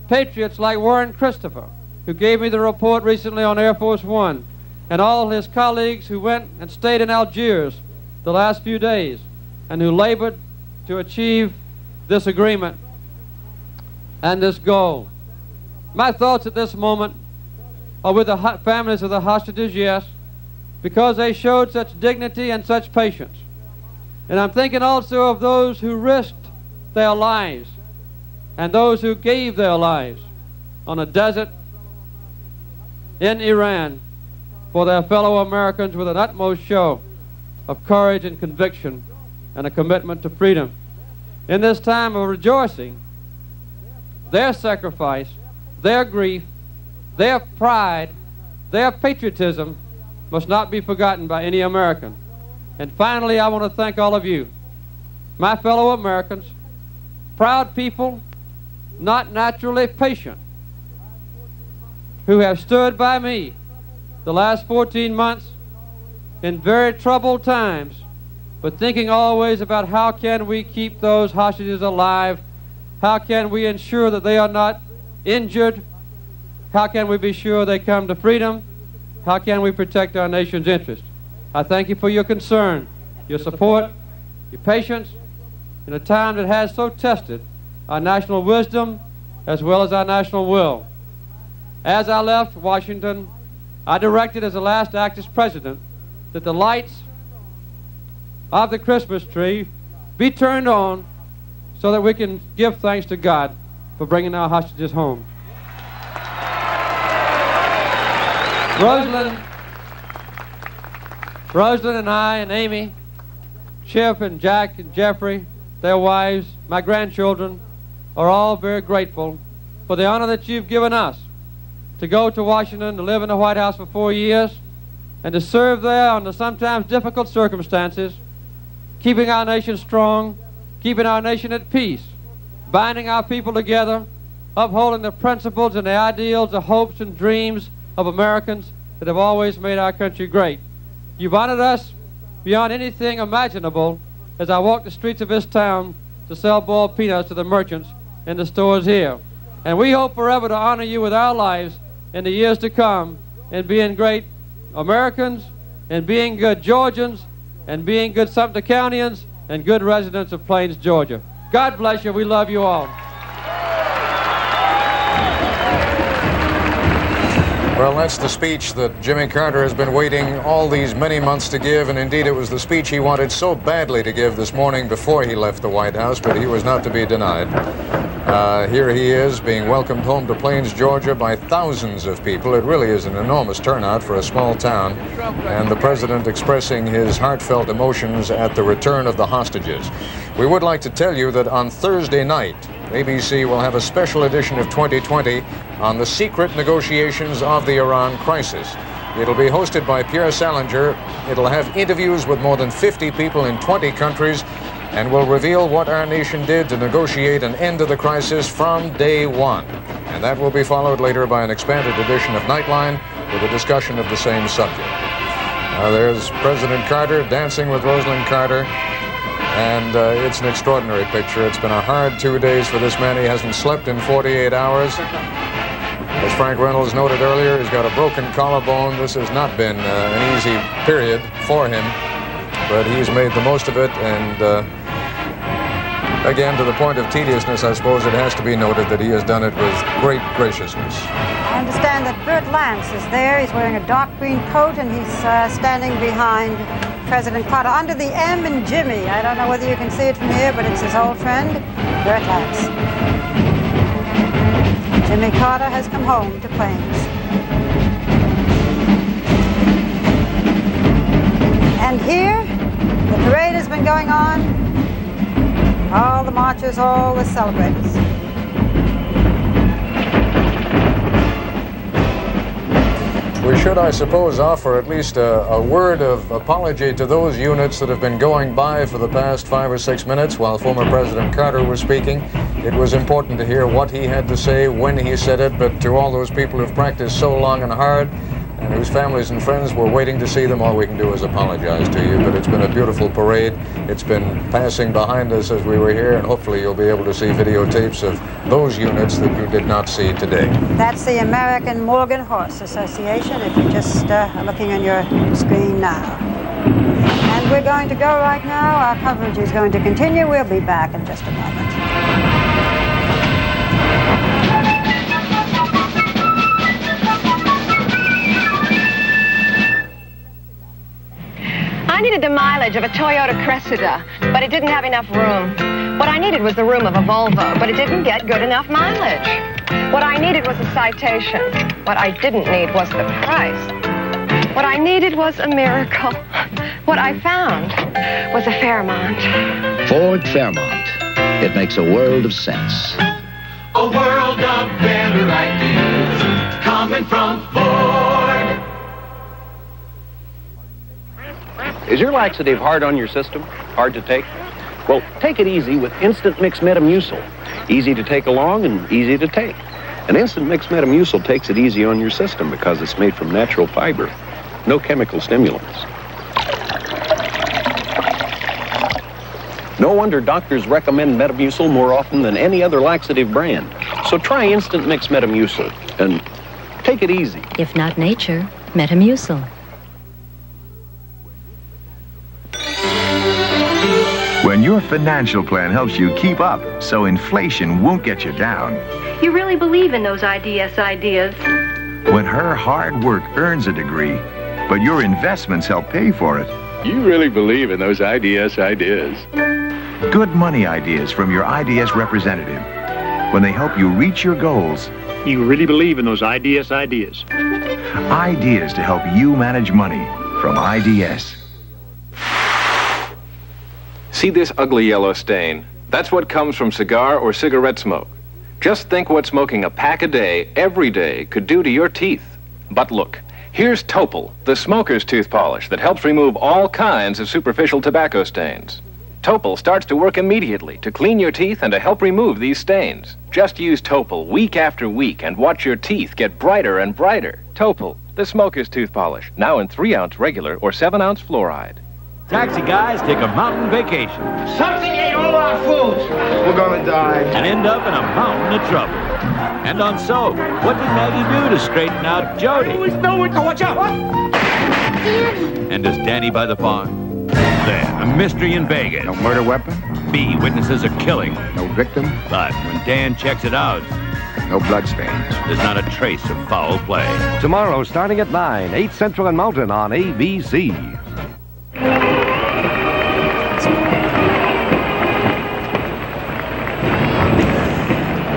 S3: patriots like Warren Christopher, who gave me the report recently on Air Force One, and all his colleagues who went and stayed in Algiers the last few days and who labored to achieve this agreement and this goal. My thoughts at this moment are with the families of the hostages, yes, because they showed such dignity and such patience. And I'm thinking also of those who risked their lives and those who gave their lives on a desert in Iran for their fellow Americans with an utmost show of courage and conviction and a commitment to freedom. In this time of rejoicing, their sacrifice, their grief, their pride, their patriotism must not be forgotten by any American. And finally, I want to thank all of you, my fellow Americans, proud people, not naturally patient, who have stood by me the last 14 months in very troubled times, but thinking always about how can we keep those hostages alive, how can we ensure that they are not injured, how can we be sure they come to freedom, how can we protect our nation's interest. I thank you for your concern, your support, your patience in a time that has so tested our national wisdom as well as our national will. As I left Washington, I directed as the last act as president that the lights of the Christmas tree be turned on so that we can give thanks to God for bringing our hostages home. Rosalind and I and Amy, Chip and Jack and Jeffrey, their wives, my grandchildren, are all very grateful for the honor that you've given us to go to Washington, to live in the White House for 4 years, and to serve there under sometimes difficult circumstances, keeping our nation strong, keeping our nation at peace, binding our people together, upholding the principles and the ideals, the hopes and dreams of Americans that have always made our country great. You've honored us beyond anything imaginable as I walk the streets of this town to sell boiled peanuts to the merchants in the stores here. And we hope forever to honor you with our lives in the years to come in being great Americans and being good Georgians and being good Sumter Countyans and good residents of Plains, Georgia. God bless you. We love you all.
S11: Well, that's the speech that Jimmy Carter has been waiting all these many months to give, and indeed it was the speech he wanted so badly to give this morning before he left the White House, but he was not to be denied. Here he is being welcomed home to Plains, Georgia by thousands of people. It really is an enormous turnout for a small town, and the president expressing his heartfelt emotions at the return of the hostages. We would like to tell you that on Thursday night, ABC will have a special edition of 2020 on the secret negotiations of the Iran crisis. It'll be hosted by Pierre Salinger. It'll have interviews with more than 50 people in 20 countries and will reveal what our nation did to negotiate an end to the crisis from day one. And that will be followed later by an expanded edition of Nightline with a discussion of the same subject. There's President Carter dancing with Rosalind Carter. And it's an extraordinary picture. It's been a hard 2 days for this man. He hasn't slept in 48 hours. As Frank Reynolds noted earlier, he's got a broken collarbone. This has not been an easy period for him, but he's made the most of it. And again, to the point of tediousness, I suppose it has to be noted that he has done it with great graciousness.
S4: I understand that Bert Lance is there. He's wearing a dark green coat, and he's standing behind President Carter under the M in Jimmy. I don't know whether you can see it from here, but it's his old friend, Bert Lance. Jimmy Carter has come home to Plains. And here, the parade has been going on. All the marchers, all the celebrators.
S11: We should, I suppose, offer at least a word of apology to those units that have been going by for the past 5 or 6 minutes while former President Carter was speaking. It was important to hear what he had to say, when he said it, but to all those people who've practiced so long and hard and whose families and friends were waiting to see them, all we can do is apologize to you. But it's been a beautiful parade. It's been passing behind us as we were here, and hopefully you'll be able to see videotapes of those units that you did not see today.
S4: That's the American Morgan Horse Association, if you're just looking on your screen now. And we're going to go right now. Our coverage is going to continue. We'll be back in just a moment.
S10: I needed the mileage of a Toyota Cressida, but it didn't have enough room. What I needed was the room of a Volvo, but it didn't get good enough mileage. What I needed was a citation. What I didn't need was the price. What I needed was a miracle. What I found was a Fairmont.
S16: Ford Fairmont. It makes a world of sense.
S18: A world of better ideas coming from Ford.
S13: Is your laxative hard on your system? Hard to take? Well, take it easy with Instant Mix Metamucil. Easy to take along and easy to take. And Instant Mix Metamucil takes it easy on your system because it's made from natural fiber. No chemical stimulants. No wonder doctors recommend Metamucil more often than any other laxative brand. So try Instant Mix Metamucil and take it easy.
S20: If not nature, Metamucil.
S23: When your financial plan helps you keep up so inflation won't get you down.
S22: You really believe in those IDS ideas.
S23: When her hard work earns a degree, but your investments help pay for it.
S24: You really believe in those IDS ideas.
S23: Good money ideas from your IDS representative. When they help you reach your goals.
S25: You really believe in those IDS ideas.
S23: Ideas to help you manage money from IDS.
S26: See this ugly yellow stain? That's what comes from cigar or cigarette smoke. Just think what smoking a pack a day, every day, could do to your teeth. But look, here's Topol, the smoker's tooth polish that helps remove all kinds of superficial tobacco stains. Topol starts to work immediately to clean your teeth and to help remove these stains. Just use Topol week after week and watch your teeth get brighter and brighter. Topol, the smoker's tooth polish, now in 3-ounce regular or 7-ounce fluoride.
S27: Taxi guys take a mountain vacation.
S18: Something ate all our food. We're gonna die.
S27: And end up in a mountain of trouble. And on soap, what did Maggie do to straighten out Jody?
S18: There was no one. Oh, watch out! What?
S27: And does Danny by the farm? Then, a mystery in Vegas.
S28: No murder weapon?
S27: B, witnesses a killing.
S28: No victim?
S27: But when Dan checks it out,
S28: no bloodstains.
S27: There's not a trace of foul play.
S29: Tomorrow, starting at 9, 8 Central and Mountain on ABC.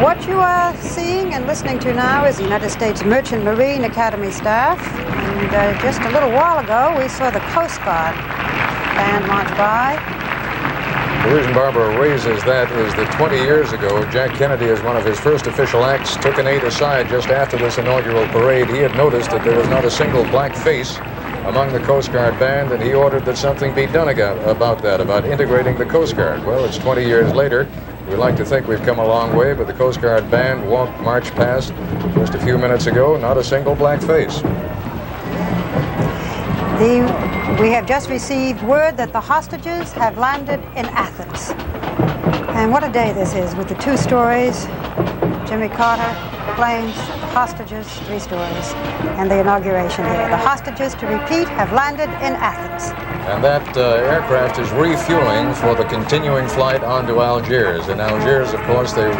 S4: What you are seeing and listening to now is the United States Merchant Marine Academy staff. And just a little while ago, we saw the Coast Guard band march by.
S11: The reason Barbara raises that is that 20 years ago, Jack Kennedy, as one of his first official acts, took an aide aside just after this inaugural parade. He had noticed that there was not a single black face among the Coast Guard band, and he ordered that something be done about that, about integrating the Coast Guard. Well, it's 20 years later. We like to think we've come a long way, but the Coast Guard band marched past just a few minutes ago, not a single black face.
S4: We have just received word that the hostages have landed in Athens. And what a day this is with the 2 stories, Jimmy Carter, planes, hostages, 3 stories, and the inauguration here. The hostages, to repeat, have landed in Athens.
S11: And that aircraft is refueling for the continuing flight on to Algiers. In Algiers, of course, the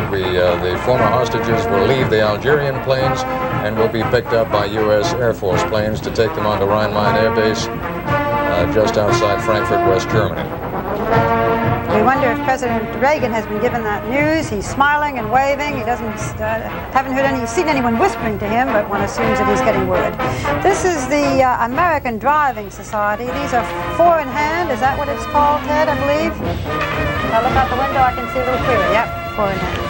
S11: former hostages will leave the Algerian planes and will be picked up by U.S. Air Force planes to take them on to Rhein-Main Air Base just outside Frankfurt, West Germany.
S4: We wonder if President Reagan has been given that news. He's smiling and waving. He doesn't, haven't seen anyone whispering to him, but one assumes that he's getting word. This is the American Driving Society. These are 4 in hand. Is that what it's called, Ted, I believe? If I look out the window, I can see a little clearer. Yep, 4 in hand.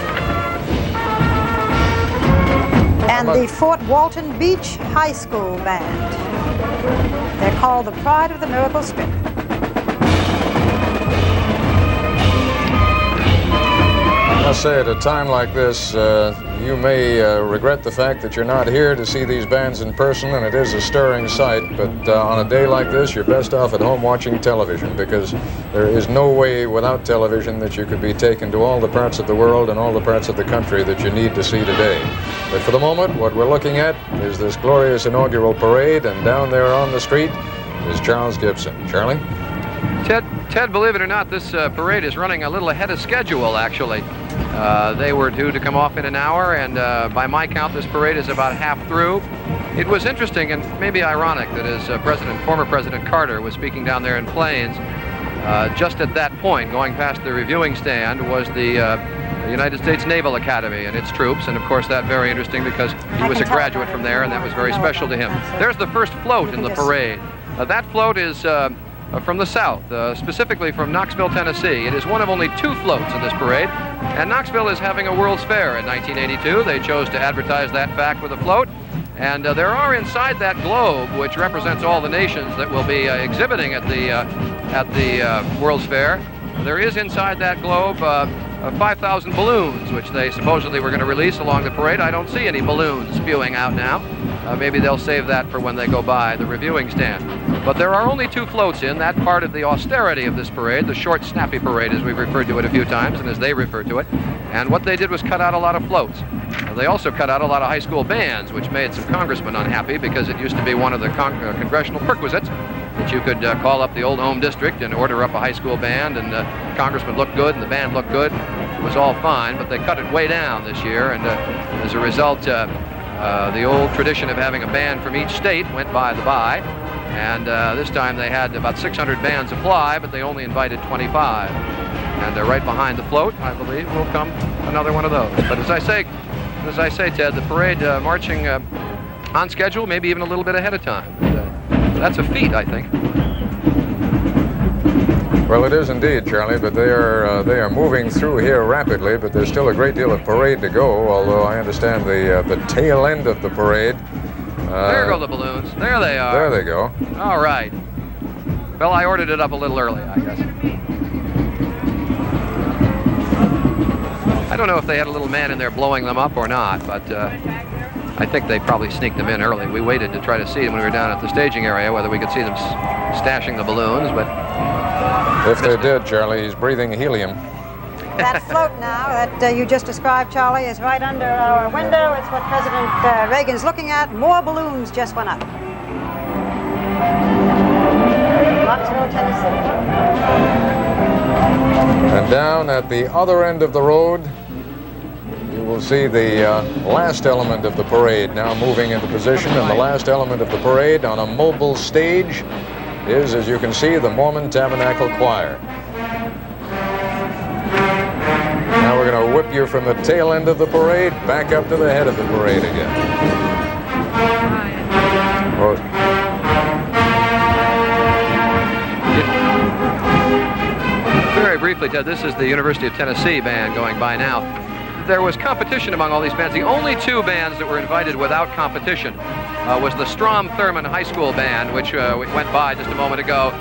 S4: And the Fort Walton Beach High School Band. They're called the Pride of the Miracle Strip.
S11: I must say, at a time like this, you may regret the fact that you're not here to see these bands in person, and it is a stirring sight, but on a day like this, you're best off at home watching television, because there is no way without television that you could be taken to all the parts of the world and all the parts of the country that you need to see today. But for the moment, what we're looking at is this glorious inaugural parade, and down there on the street is Charles Gibson. Charlie?
S2: Ted, believe it or not, this parade is running a little ahead of schedule, actually. They were due to come off in an hour, and by my count, this parade is about half through. It was interesting and maybe ironic that as former President Carter was speaking down there in Plains, just at that point, going past the reviewing stand, was the United States Naval Academy and its troops, and of course that very interesting because he was a graduate from there, and that was very special to him. There's the first float in the parade. That float is from the south, specifically from Knoxville, Tennessee. It is one of only 2 floats in this parade, and Knoxville is having a World's Fair in 1982. They chose to advertise that fact with a float, and there are inside that globe, which represents all the nations that will be exhibiting at the World's Fair, there is inside that globe 5,000 balloons, which they supposedly were going to release along the parade. I don't see any balloons spewing out now. Maybe they'll save that for when they go by the reviewing stand. But there are only 2 floats in that part of the austerity of this parade, the short, snappy parade, as we've referred to it a few times, and as they refer to it. And what they did was cut out a lot of floats. They also cut out a lot of high school bands, which made some congressmen unhappy because it used to be one of the congressional perquisites that you could call up the old home district and order up a high school band, and the congressman looked good and the band looked good. It was all fine, but they cut it way down this year, and as a result, the old tradition of having a band from each state went by the by, and this time they had about 600 bands apply, but they only invited 25. And right behind the float, I believe, will come another one of those. But as I say, Ted, the parade marching on schedule, maybe even a little bit ahead of time. That's a feat, I think.
S11: Well, it is indeed, Charlie, but they are moving through here rapidly, but there's still a great deal of parade to go, although I understand the tail end of the parade.
S2: There go the balloons. There they are.
S11: There they go.
S2: All right. Well, I ordered it up a little early, I guess. I don't know if they had a little man in there blowing them up or not, but I think they probably sneaked them in early. We waited to try to see them when we were down at the staging area, whether we could see them stashing the balloons, but...
S11: If they did, Charlie, he's breathing helium.
S4: That float now that you just described, Charlie, is right under our window. It's what President Reagan's looking at. More balloons just went up. Knoxville, Tennessee.
S11: And down at the other end of the road, you will see the last element of the parade now moving into position. And the last element of the parade on a mobile stage is, as you can see, the Mormon Tabernacle Choir. Now we're going to whip you from the tail end of the parade back up to the head of the parade again.
S2: Very briefly, Ted, this is the University of Tennessee band going by now. There was competition among all these bands. The only 2 bands that were invited without competition was the Strom Thurmond High School Band, which went by just a moment ago.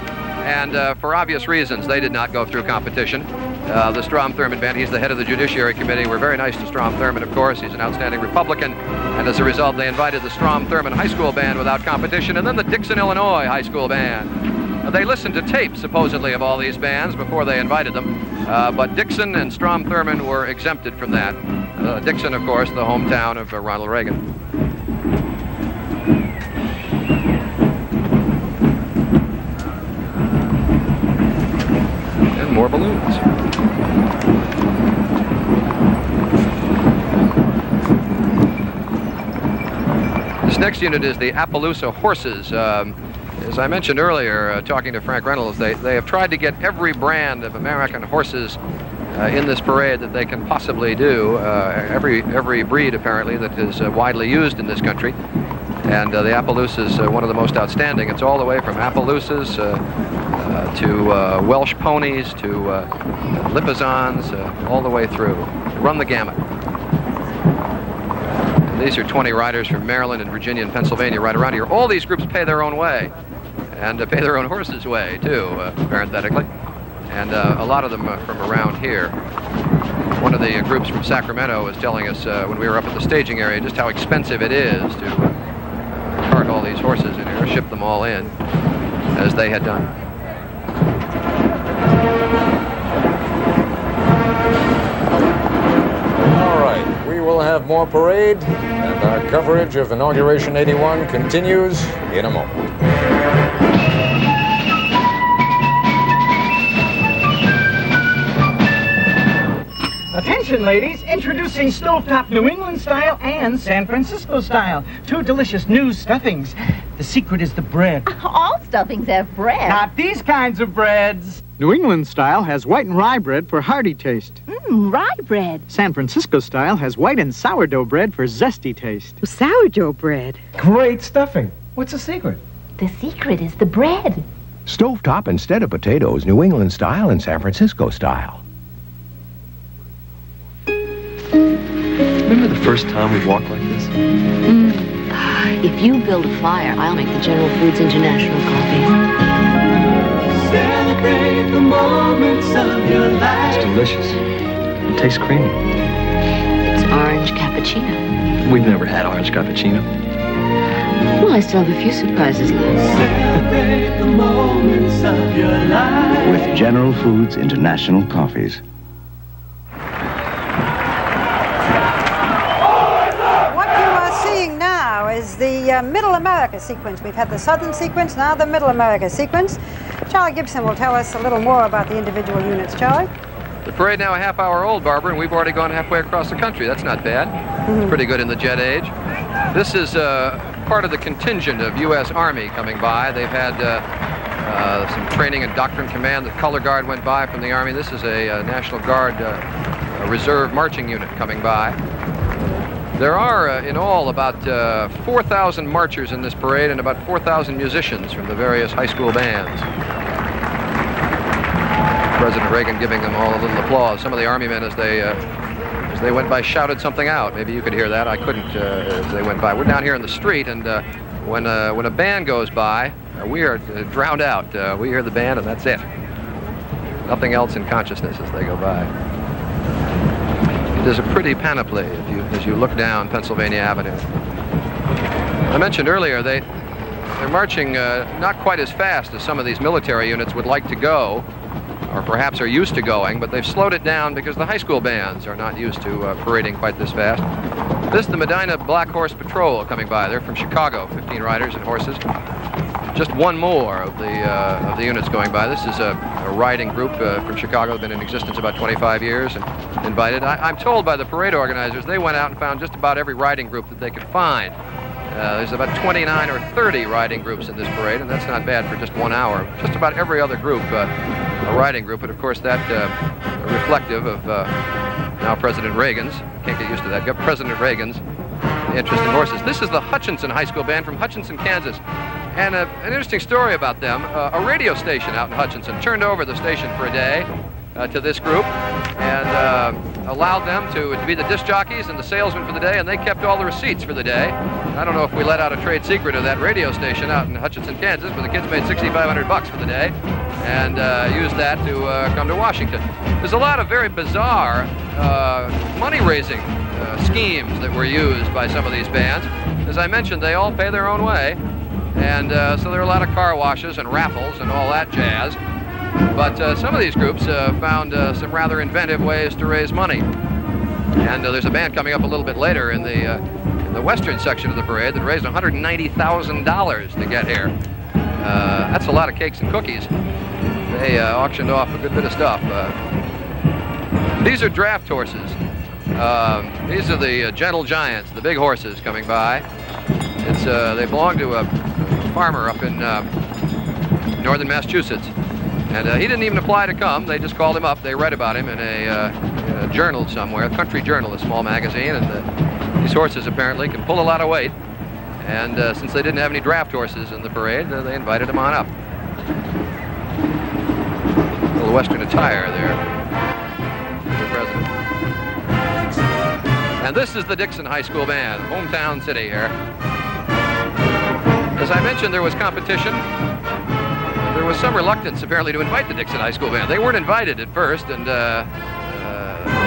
S2: And for obvious reasons, they did not go through competition. The Strom Thurmond Band, he's the head of the Judiciary Committee. We're very nice to Strom Thurmond, of course. He's an outstanding Republican. And as a result, they invited the Strom Thurmond High School Band without competition, and then the Dixon, Illinois High School Band. They listened to tapes, supposedly, of all these bands before they invited them. But Dixon and Strom Thurmond were exempted from that. Dixon, of course, the hometown of Ronald Reagan. And more balloons. This next unit is the Appaloosa Horses. As I mentioned earlier, talking to Frank Reynolds, they have tried to get every brand of American horses in this parade that they can possibly do. Every breed, apparently, that is widely used in this country. And the Appaloosa is one of the most outstanding. It's all the way from Appaloosas to Welsh ponies to Lipizzans, all the way through. Run the gamut. These are 20 riders from Maryland and Virginia and Pennsylvania right around here. All these groups pay their own way, and pay their own horses' way, too, parenthetically. And a lot of them from around here. One of the groups from Sacramento was telling us when we were up at the staging area just how expensive it is to cart all these horses in here, ship them all in, as they had done.
S11: All right, we will have more parade, and our coverage of Inauguration 81 continues in a moment.
S6: Attention, ladies, introducing stovetop New England style and San Francisco style. Two delicious new stuffings. The secret is the bread.
S9: All stuffings have bread.
S6: Not these kinds of breads. New England style has white and rye bread for hearty taste.
S9: Rye bread.
S6: San Francisco style has white and sourdough bread for zesty taste.
S9: Sourdough bread.
S6: Great stuffing. What's the secret?
S9: The secret is the bread.
S23: Stovetop instead of potatoes, New England style and San Francisco style.
S12: Remember the first time we walked like this?
S20: If you build a fire, I'll make the General Foods International coffee.
S18: Celebrate the moments of your life.
S12: It's delicious. It tastes creamy.
S20: It's orange cappuccino.
S12: We've never had orange cappuccino.
S20: Well, I still have a few surprises left.
S18: Celebrate the moments of your life.
S23: With General Foods International coffees.
S4: Is the Middle America sequence. We've had the Southern sequence, now the Middle America sequence. Charlie Gibson will tell us a little more about the individual units. Charlie?
S2: The parade now a half hour old, Barbara, and we've already gone halfway across the country. That's not bad. It's pretty good in the jet age. This is part of the contingent of U.S. Army coming by. They've had some training and doctrine command. The color guard went by from the Army. This is a National Guard reserve marching unit coming by. There are, in all, about 4,000 marchers in this parade and about 4,000 musicians from the various high school bands. President Reagan giving them all a little applause. Some of the Army men, as they went by, shouted something out. Maybe you could hear that. I couldn't as they went by. We're down here in the street, and when a band goes by, we are drowned out. We hear the band, and that's it. Nothing else in consciousness as they go by. There's a pretty panoply as you look down Pennsylvania Avenue. I mentioned earlier they're marching not quite as fast as some of these military units would like to go, or perhaps are used to going, but they've slowed it down because the high school bands are not used to parading quite this fast. This is the Medina Black Horse Patrol coming by. They're from Chicago, 15 riders and horses. Just one more of the units going by. This is a riding group from Chicago, been in existence about 25 years and invited. I'm told by the parade organizers they went out and found just about every riding group that they could find. There's about 29 or 30 riding groups in this parade, and that's not bad for just 1 hour. Just about every other group, a riding group, but of course that reflective of now President Reagan's, can't get used to that, President Reagan's interest in horses. This is the Hutchinson High School Band from Hutchinson, Kansas. And an interesting story about them, a radio station out in Hutchinson turned over the station for a day to this group and allowed them to be the disc jockeys and the salesmen for the day, and they kept all the receipts for the day. I don't know if we let out a trade secret of that radio station out in Hutchinson, Kansas, but the kids made $6,500 for the day and used that to come to Washington. There's a lot of very bizarre money-raising schemes that were used by some of these bands. As I mentioned, they all pay their own way. And so there are a lot of car washes and raffles and all that jazz. But some of these groups found some rather inventive ways to raise money. And there's a band coming up a little bit later in the western section of the parade that raised $190,000 to get here. That's a lot of cakes and cookies. They auctioned off a good bit of stuff. These are draft horses. These are the gentle giants, the big horses coming by. They belong to a farmer up in northern Massachusetts. And he didn't even apply to come. They just called him up. They read about him in a journal somewhere, a country journal, a small magazine. And these horses apparently can pull a lot of weight. And since they didn't have any draft horses in the parade, they invited him on up. A little western attire there. The president. And this is the Dixon High School Band, hometown city here. As I mentioned, there was competition. There was some reluctance, apparently, to invite the Dixon High School Band. They weren't invited at first, and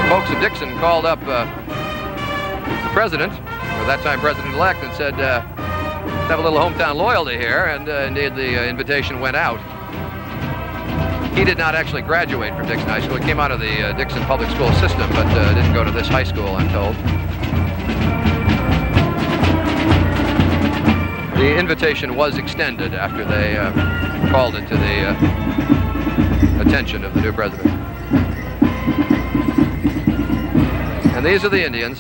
S2: folks at Dixon called up the president, or that time president-elect, and said, let's have a little hometown loyalty here, and indeed the invitation went out. He did not actually graduate from Dixon High School. He came out of the Dixon public school system, but didn't go to this high school, I'm told. The invitation was extended after they called it to the attention of the new president. And these are the Indians.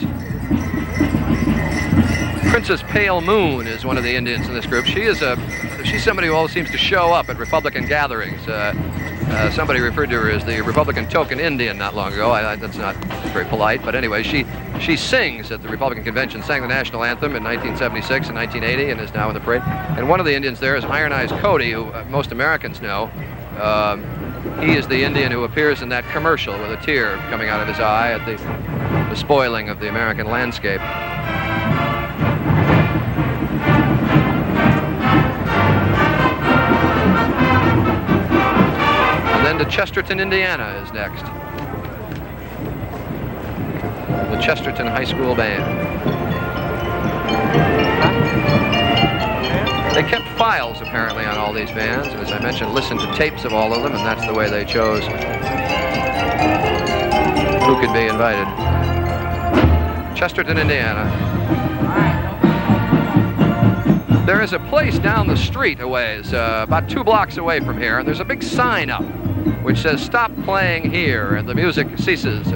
S2: Princess Pale Moon is one of the Indians in this group. She's somebody who always seems to show up at Republican gatherings. Somebody referred to her as the Republican token Indian not long ago. That's not very polite, but anyway, she sings at the Republican convention, sang the national anthem in 1976 and 1980, and is now in the parade. And one of the Indians there is Iron Eyes Cody, who most Americans know. He is the Indian who appears in that commercial with a tear coming out of his eye at the spoiling of the American landscape. And to Chesterton, Indiana is next. The Chesterton High School Band. They kept files, apparently, on all these bands, and as I mentioned, listened to tapes of all of them, and that's the way they chose who could be invited. Chesterton, Indiana. There is a place down the street a ways, about 2 blocks away from here, and there's a big sign up which says, "Stop playing here," and the music ceases.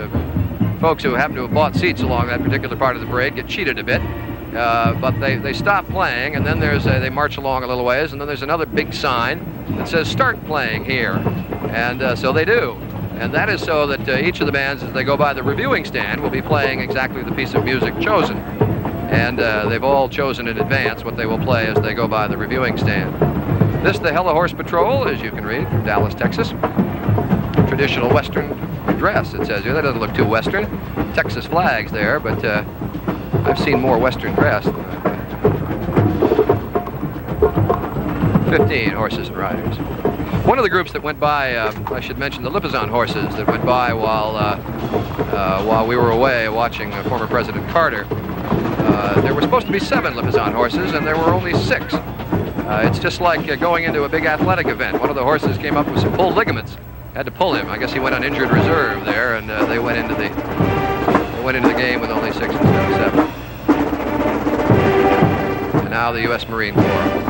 S2: Folks who happen to have bought seats along that particular part of the parade get cheated a bit, but they stop playing, and then they march along a little ways, and then there's another big sign that says, "Start playing here," and so they do. And that is so that each of the bands, as they go by the reviewing stand, will be playing exactly the piece of music chosen. And they've all chosen in advance what they will play as they go by the reviewing stand. This, the Hella Horse Patrol, as you can read, from Dallas, Texas. Traditional Western dress, it says here. That doesn't look too Western. Texas flags there, but I've seen more Western dress. 15 horses and riders. One of the groups that went by, I should mention the Lipizzan horses that went by while we were away watching former President Carter. There were supposed to be 7 Lipizzan horses, and there were only 6. It's just like going into a big athletic event. One of the horses came up with some pulled ligaments. Had to pull him. I guess he went on injured reserve there, and they went into the game with only 6 instead of 7. And now the U.S. Marine Corps.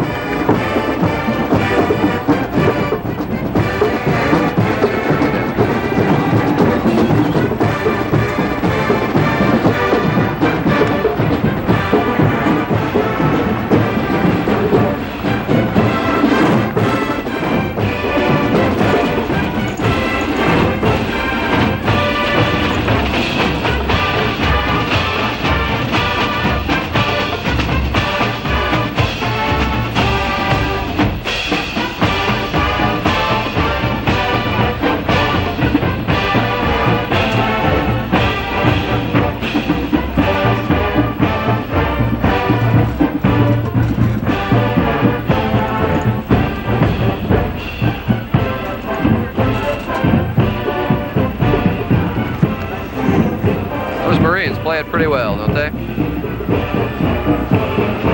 S2: Play it pretty well, don't they?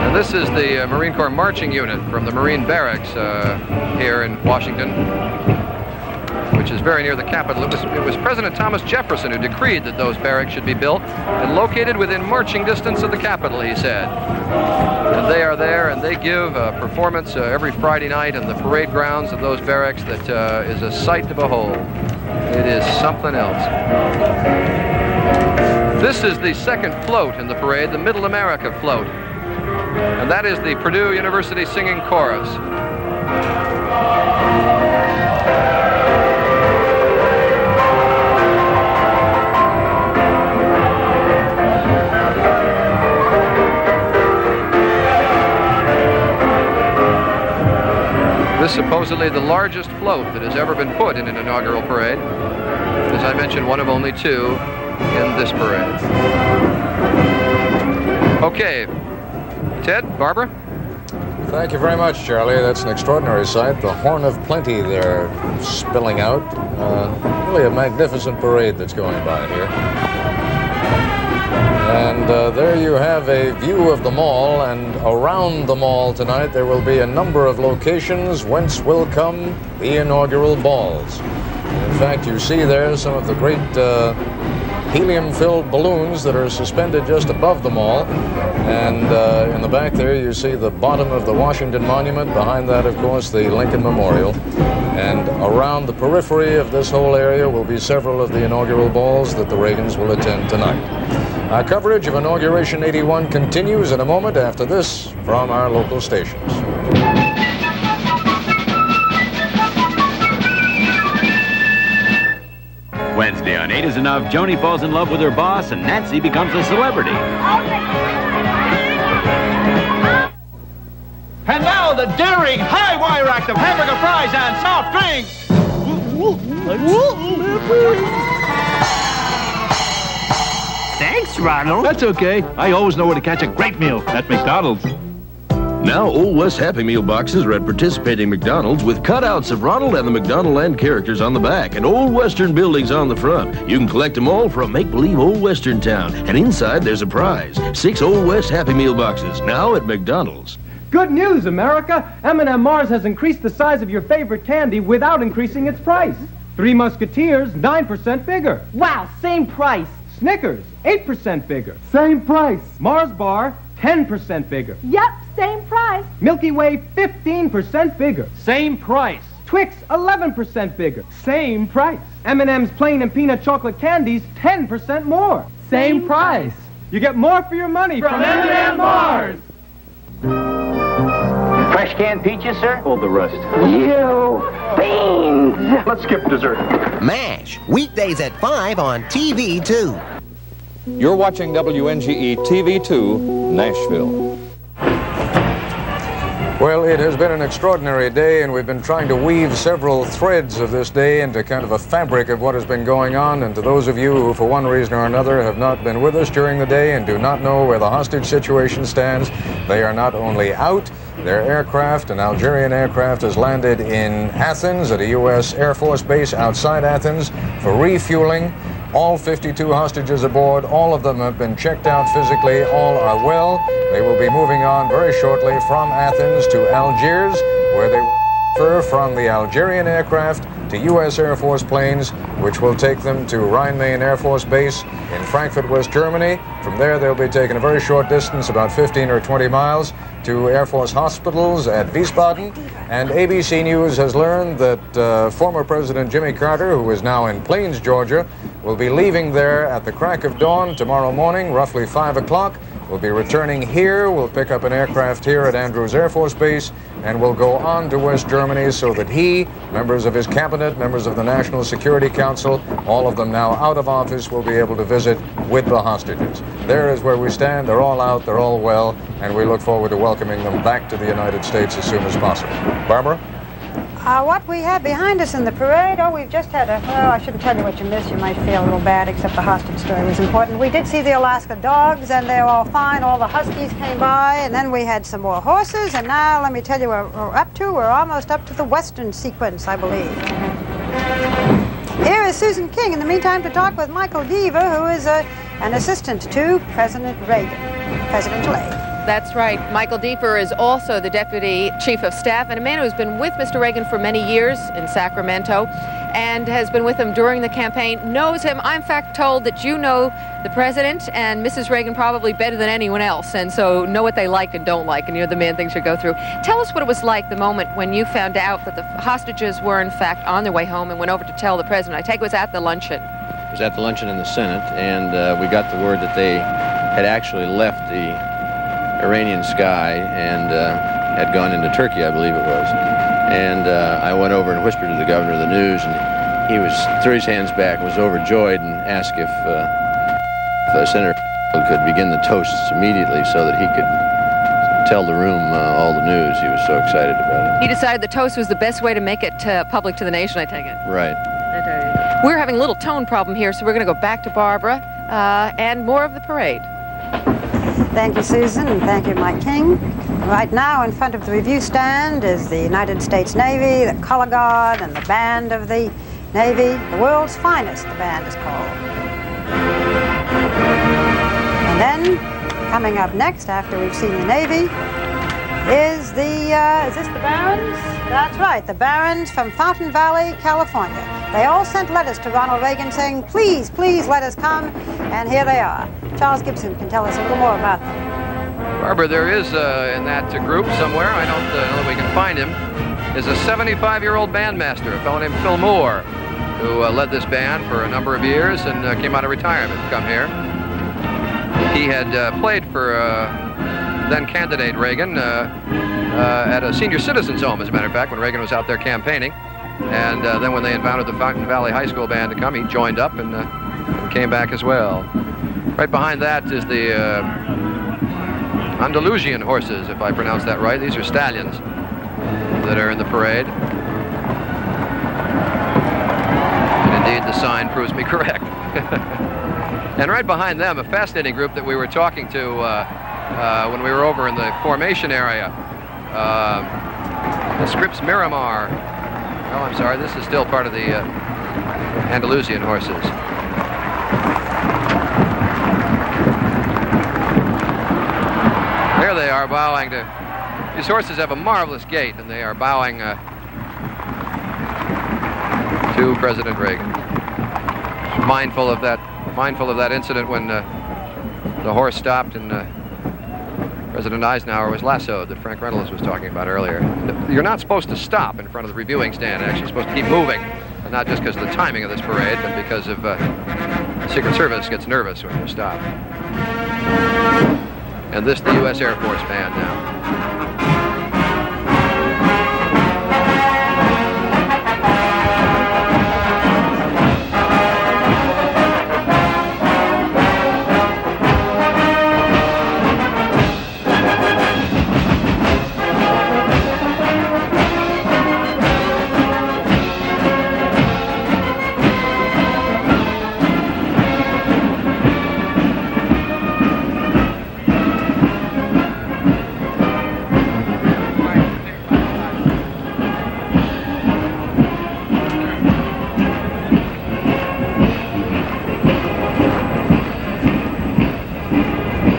S2: And this is the Marine Corps marching unit from the Marine Barracks here in Washington, which is very near the Capitol. It was President Thomas Jefferson who decreed that those barracks should be built and located within marching distance of the Capitol, he said. And they are there, and they give a performance every Friday night in the parade grounds of those barracks that is a sight to behold. It is something else. This is the second float in the parade, the Middle America float. And that is the Purdue University Singing Chorus. This is supposedly the largest float that has ever been put in an inaugural parade. As I mentioned, one of only 2. in this parade. Okay, Ted, Barbara?
S11: Thank you very much, Charlie. That's an extraordinary sight. The Horn of Plenty there spilling out. Really a magnificent parade that's going by here. And there you have a view of the mall, and around the mall tonight there will be a number of locations whence will come the inaugural balls. In fact, you see there some of the great helium-filled balloons that are suspended just above the mall. And in the back there you see the bottom of the Washington Monument. Behind that, of course, the Lincoln Memorial. And around the periphery of this whole area will be several of the inaugural balls that the Reagans will attend tonight. Our coverage of Inauguration 81 continues in a moment after this from our local stations.
S27: Wednesday on 8 is Enough, Joni falls in love with her boss and Nancy becomes a celebrity.
S5: And now the daring high wire act of hamburger fries and soft drinks.
S27: Thanks, Ronald. That's okay. I always know where to catch a great meal at McDonald's.
S7: Now, Old West Happy Meal boxes are at participating McDonald's with cutouts of Ronald and the McDonald Land characters on the back and Old Western buildings on the front. You can collect them all for a make-believe Old Western town. And inside, there's a prize. 6 Old West Happy Meal boxes, now at McDonald's.
S8: Good news, America! M&M Mars has increased the size of your favorite candy without increasing its price. 3 Musketeers, 9% bigger.
S14: Wow, same price.
S8: Snickers, 8% bigger. Same price. Mars Bar, 10% bigger.
S14: Yep, same price.
S8: Milky Way, 15% bigger. Same price. Twix, 11% bigger. Same price. M&M's plain and peanut chocolate candies, 10% more. Same price. You get more for your money from M&M Mars.
S5: Fresh canned peaches, sir?
S24: Hold the rest.
S5: You fiends!
S24: Let's skip dessert.
S15: MASH, weekdays at 5 on TV 2.
S1: You're watching WNGE-TV 2, Nashville.
S11: Well, it has been an extraordinary day, and we've been trying to weave several threads of this day into kind of a fabric of what has been going on. And to those of you who, for one reason or another, have not been with us during the day and do not know where the hostage situation stands, they are not only out, their aircraft, an Algerian aircraft, has landed in Athens at a U.S. Air Force base outside Athens for refueling. All 52 hostages aboard, all of them have been checked out physically, all are well. They will be moving on very shortly from Athens to Algiers, where they will transfer from the Algerian aircraft to U.S. Air Force planes, which will take them to Rhine-Main Air Force Base in Frankfurt, West Germany. From there, they'll be taken a very short distance, about 15 or 20 miles, to Air Force hospitals at Wiesbaden. And ABC News has learned that former President Jimmy Carter, who is now in Plains, Georgia, will be leaving there at the crack of dawn tomorrow morning, roughly 5 o'clock. We'll be returning here. We'll pick up an aircraft here at Andrews Air Force Base, and we'll go on to West Germany so that he, members of his cabinet, members of the National Security Council, all of them now out of office, will be able to visit with the hostages. There is where we stand. They're all out. They're all well, and we look forward to welcoming them back to the United States as soon as possible. Barbara?
S4: What we have behind us in the parade, we've just had well, I shouldn't tell you what you missed. You might feel a little bad, except the hostage story was important. We did see the Alaska dogs, and they're all fine. All the huskies came by, and then we had some more horses, and now let me tell you what we're up to. We're almost up to the Western sequence, I believe. Here is Susan King, in the meantime, to talk with Michael Deaver, who is an assistant to President Reagan, presidential aide.
S10: That's right. Michael Deaver is also the Deputy Chief of Staff and a man who's been with Mr. Reagan for many years in Sacramento and has been with him during the campaign, knows him. I'm in fact told that you know the President and Mrs. Reagan probably better than anyone else, and so know what they like and don't like, and you're the man things should go through. Tell us what it was like the moment when you found out that the hostages were in fact on their way home and went over to tell the President. I take it was at the luncheon.
S2: It was at the luncheon in the Senate, and we got the word that they had actually left the Iranian sky and had gone into Turkey, I believe it was. And I went over and whispered to the governor of the news, and he threw his hands back, was overjoyed, and asked if Senator could begin the toasts immediately so that he could tell the room all the news. He was so excited about it.
S10: He decided the toast was the best way to make it public to the nation, I take it.
S2: Right.
S10: I tell you. We're having a little tone problem here, so we're going to go back to Barbara and more of the parade.
S4: Thank you, Susan, and thank you, Mike King. Right now, in front of the review stand is the United States Navy, the Color Guard, and the band of the Navy. The world's finest, the band is called. And then, coming up next, after we've seen the Navy, is this the Barons? That's right, the Barons from Fountain Valley, California. They all sent letters to Ronald Reagan saying, please, please let us come, and here they are. Charles Gibson can tell us a little more about them.
S2: Barbara, there is in that group somewhere, I don't know that we can find him, is a 75-year-old bandmaster, a fellow named Phil Moore, who led this band for a number of years and came out of retirement to come here. He had played for then-candidate Reagan at a senior citizens home, as a matter of fact, when Reagan was out there campaigning. And then when they invited the Fountain Valley High School band to come, he joined up and came back as well. Right behind that is the Andalusian horses, if I pronounce that right. These are stallions that are in the parade. And indeed, the sign proves me correct. And right behind them, a fascinating group that we were talking to when we were over in the formation area. The Scripps Miramar. Oh, I'm sorry, this is still part of the Andalusian horses. There they are bowing to... These horses have a marvelous gait, and they are bowing to President Reagan. Mindful of that incident when the horse stopped and President Eisenhower was lassoed that Frank Reynolds was talking about earlier. You're not supposed to stop in front of the reviewing stand. You're actually supposed to keep moving, and not just because of the timing of this parade, but because of the Secret Service gets nervous when you stop. And this, the U.S. Air Force band now.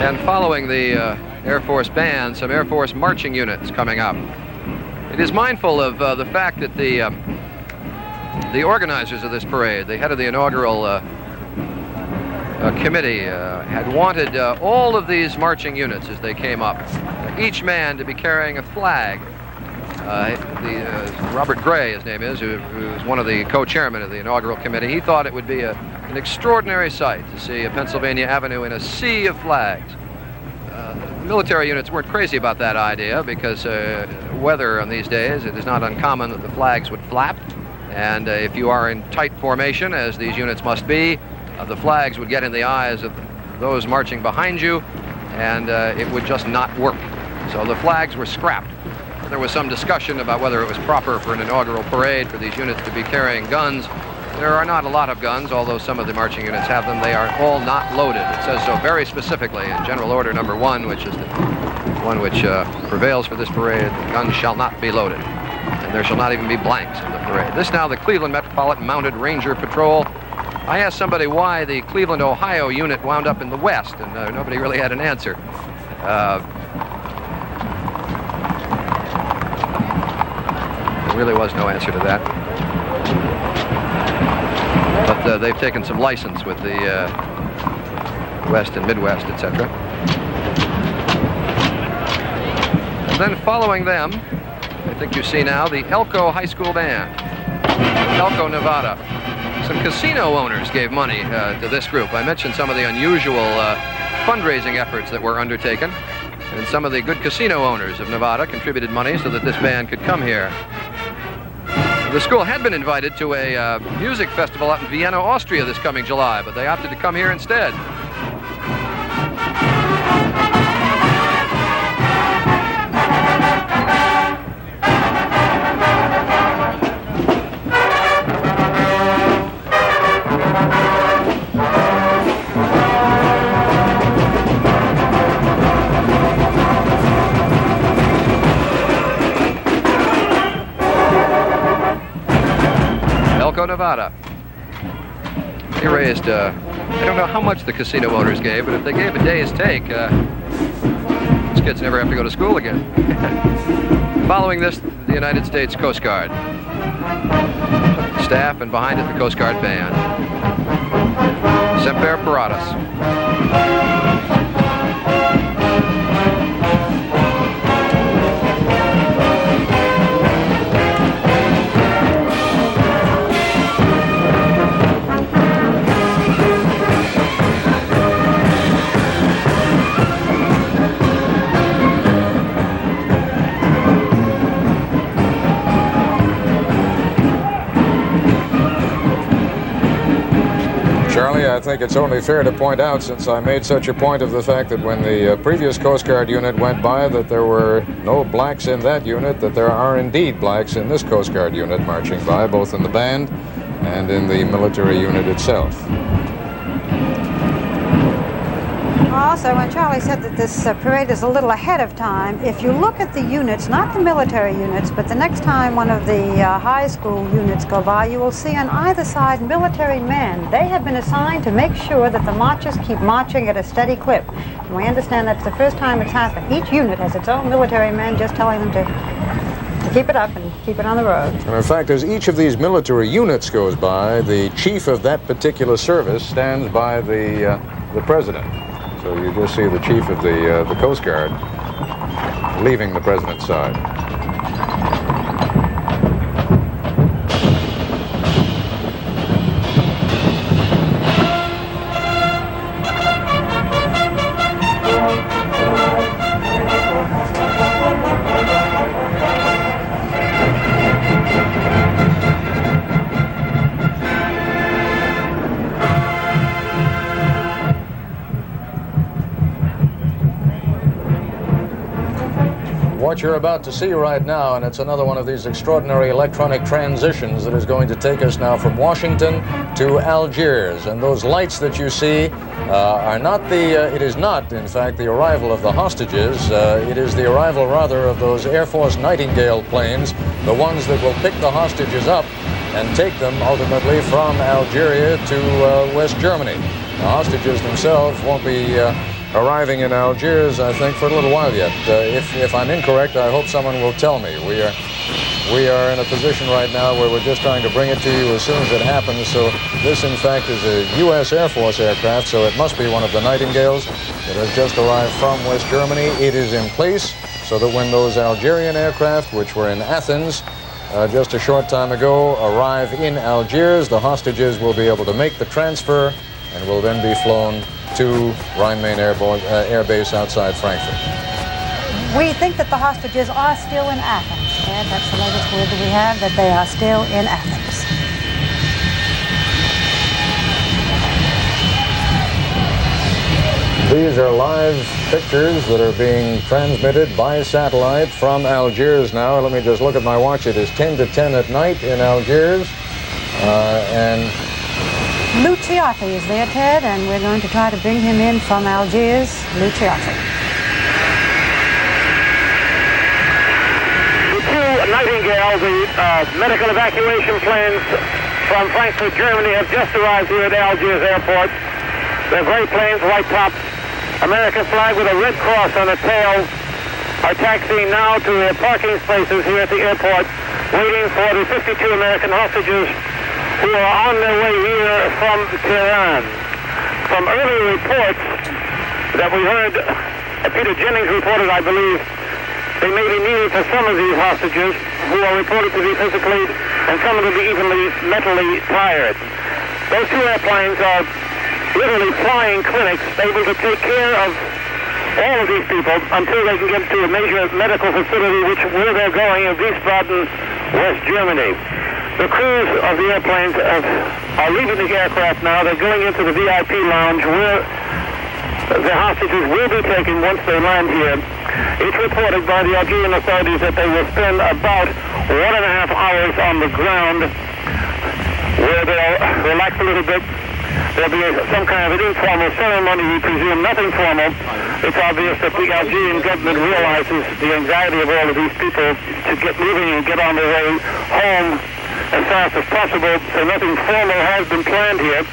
S2: And following the Air Force band, some Air Force marching units coming up. It is mindful of the fact that the organizers of this parade, the head of the inaugural committee, had wanted all of these marching units as they came up, each man to be carrying a flag. Robert Gray, his name is, who's one of the co-chairmen of the inaugural committee, he thought it would be an extraordinary sight to see a Pennsylvania Avenue in a sea of flags. Military units weren't crazy about that idea because weather on these days, it is not uncommon that the flags would flap. And if you are in tight formation, as these units must be, the flags would get in the eyes of those marching behind you, and it would just not work. So the flags were scrapped. There was some discussion about whether it was proper for an inaugural parade for these units to be carrying guns. There are not a lot of guns, although some of the marching units have them. They are all not loaded. It says so very specifically in General Order Number 1, which is the one which prevails for this parade. The guns shall not be loaded, and there shall not even be blanks in the parade. This now the Cleveland Metropolitan Mounted Ranger Patrol. I asked somebody why the Cleveland, Ohio unit wound up in the West, and nobody really had an answer. There really was no answer to that. But they've taken some license with the West and Midwest, etc. And then following them, I think you see now, the Elko High School Band, Elko, Nevada. Some casino owners gave money to this group. I mentioned some of the unusual fundraising efforts that were undertaken, and some of the good casino owners of Nevada contributed money so that this band could come here. The school had been invited to a music festival out in Vienna, Austria this coming July, but they opted to come here instead. Nevada. They raised, I don't know how much the casino owners gave, but if they gave a day's take, these kids never have to go to school again. Following this, the United States Coast Guard. Staff, and behind it, the Coast Guard band. Semper Paratus.
S11: Charlie, I think it's only fair to point out, since I made such a point of the fact that when the previous Coast Guard unit went by that there were no blacks in that unit, that there are indeed blacks in this Coast Guard unit marching by, both in the band and in the military unit itself.
S4: Also, when Charlie said that this parade is a little ahead of time, if you look at the units, not the military units, but the next time one of the high school units go by, you will see on either side military men. They have been assigned to make sure that the marchers keep marching at a steady clip. And we understand that's the first time it's happened. Each unit has its own military men just telling them to keep it up and keep it on the road.
S11: And in fact, as each of these military units goes by, the chief of that particular service stands by the president. So you just see the chief of the Coast Guard leaving the president's side. What you're about to see right now, and it's another one of these extraordinary electronic transitions that is going to take us now from Washington to Algiers. And those lights that you see are not it is not, in fact, the arrival of the hostages. It is the arrival, rather, of those Air Force Nightingale planes, the ones that will pick the hostages up and take them ultimately from Algeria to West Germany. The hostages themselves won't be arriving in Algiers, I think, for a little while yet. If I'm incorrect, I hope someone will tell me. We are in a position right now where we're just trying to bring it to you as soon as it happens. So this, in fact, is a U.S. Air Force aircraft, so it must be one of the Nightingales that has just arrived from West Germany. It is in place so that when those Algerian aircraft, which were in Athens just a short time ago, arrive in Algiers, the hostages will be able to make the transfer and will then be flown to Rhine-Main Air Base outside Frankfurt.
S4: We think that the hostages are still in Athens. Ed, that's the latest word that we have, that they are still in Athens.
S11: These are live pictures that are being transmitted by satellite from Algiers now. Let me just look at my watch. It is 10 to 10 at night in Algiers. And
S4: Luciati is there, Ted, and we're going to try to bring him in from Algiers. Luciati.
S5: The two Nightingale, the medical evacuation planes from Frankfurt, Germany, have just arrived here at Algiers Airport. They're great planes, white tops, American flag with a red cross on the tail, are taxiing now to their parking spaces here at the airport, waiting for the 52 American hostages who are on their way here from Tehran. From earlier reports that we heard, Peter Jennings reported, I believe, they may be needed for some of these hostages who are reported to be physically and some of them be even mentally tired. Those two airplanes are literally flying clinics able to take care of all of these people until they can get to a major medical facility, where they're going in Wiesbaden, West Germany. The crews of the airplanes are leaving the aircraft now. They're going into the VIP lounge where the hostages will be taken once they land here. It's reported by the Algerian authorities that they will spend about 1.5 hours on the ground where they'll relax a little bit. There'll be some kind of an informal ceremony, we presume, nothing formal. It's obvious that the Algerian government realizes the anxiety of all of these people to get moving and get on their way home as fast as possible, so nothing formal has been planned here.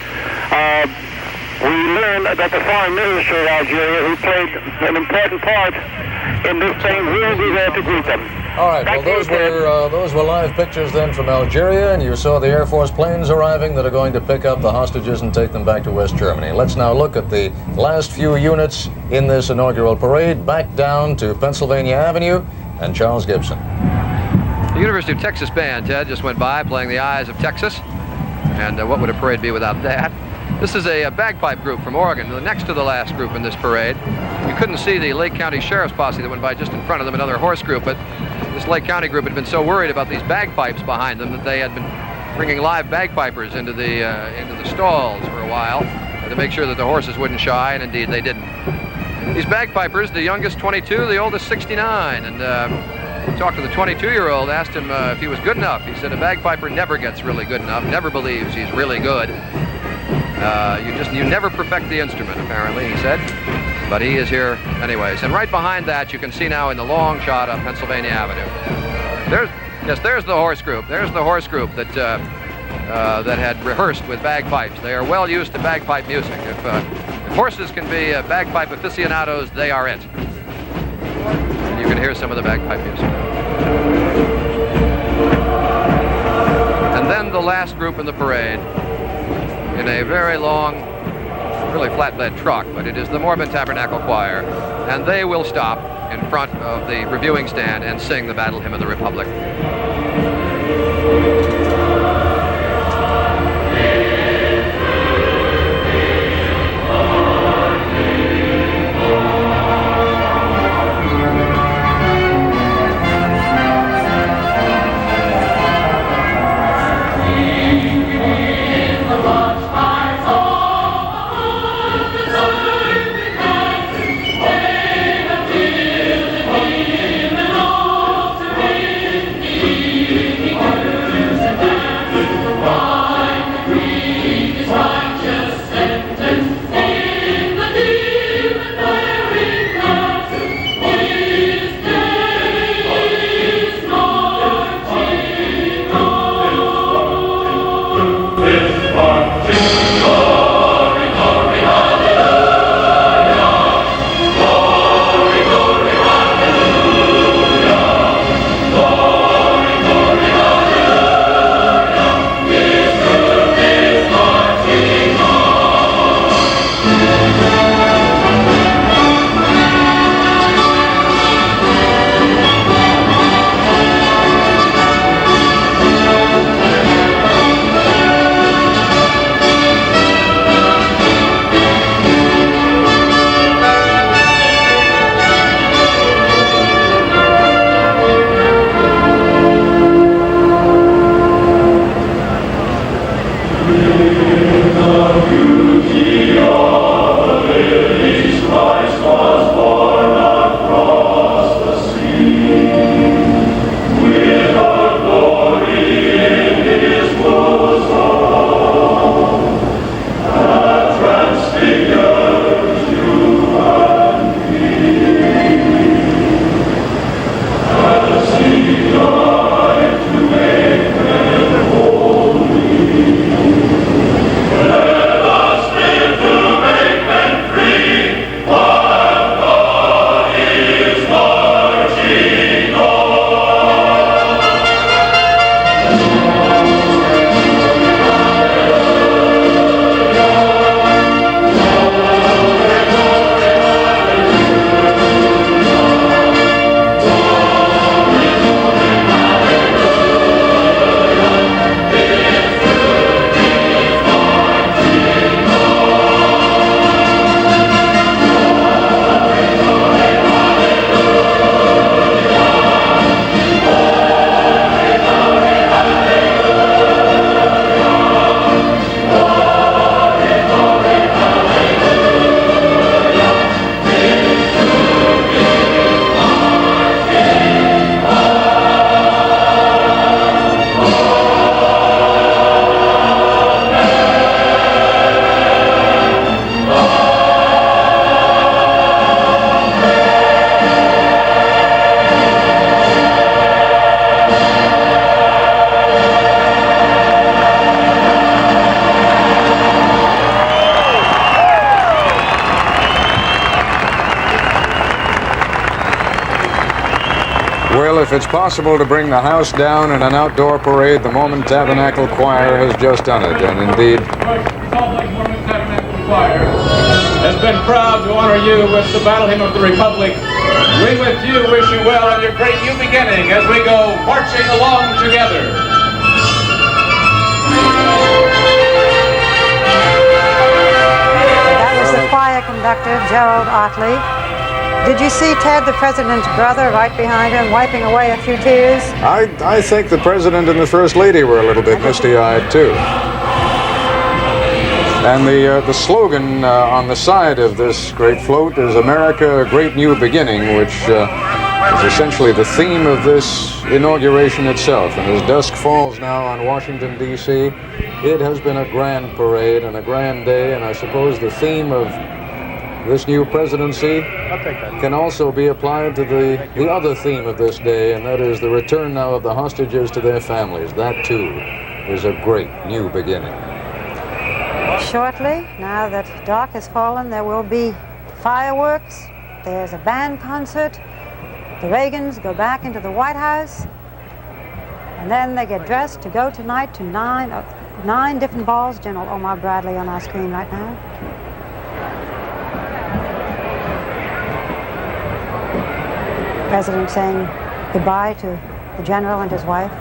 S5: We learned that the Foreign Minister of Algeria, who played an important part in this thing, will be there to greet them.
S11: All right, well, those were live pictures then from Algeria, and you saw the Air Force planes arriving that are going to pick up the hostages and take them back to West Germany. Let's now look at the last few units in this inaugural parade, back down to Pennsylvania Avenue, and Charles Gibson.
S2: The University of Texas band, Ted, just went by playing the Eyes of Texas, and what would a parade be without that? This is a bagpipe group from Oregon, the next to the last group in this parade. You couldn't see the Lake County Sheriff's posse that went by just in front of them, another horse group, but this Lake County group had been so worried about these bagpipes behind them that they had been bringing live bagpipers into the stalls for a while to make sure that the horses wouldn't shy, and indeed they didn't. These bagpipers, the youngest 22, the oldest 69, and we talked to the 22-year-old, asked him if he was good enough. He said a bagpiper never gets really good enough, never believes he's really good. You never perfect the instrument, apparently, he said. But he is here anyways. And right behind that, you can see now in the long shot of Pennsylvania Avenue. There's the horse group. There's the horse group that had rehearsed with bagpipes. They are well used to bagpipe music. If horses can be bagpipe aficionados, they are it. And you can hear some of the bagpipe music. And then the last group in the parade, in a very long, really flatbed truck, but it is the Mormon Tabernacle Choir, and they will stop in front of the reviewing stand and sing the Battle Hymn of the Republic.
S11: Well, if it's possible to bring the house down in an outdoor parade, the Mormon Tabernacle Choir has just done it, and indeed...
S3: has been proud to honor you with the Battle Hymn of the Republic. We with you wish you well on your great new beginning as we go marching along together.
S4: That was the choir conductor, Gerald Otley. Did you see Ted, the president's brother, right behind him, wiping away a few tears?
S11: I think the president and the first lady were a little bit misty-eyed, too. And the slogan on the side of this great float is America, a Great New Beginning, which is essentially the theme of this inauguration itself. And as dusk falls now on Washington, D.C., it has been a grand parade and a grand day, and I suppose the theme of this new presidency can also be applied to the other theme of this day, and that is the return now of the hostages to their families. That, too, is a great new beginning.
S4: Shortly, now that dark has fallen, there will be fireworks. There's a band concert. The Reagans go back into the White House, and then they get dressed to go tonight to nine different balls. General Omar Bradley on our screen right now. President saying goodbye to the general and his wife.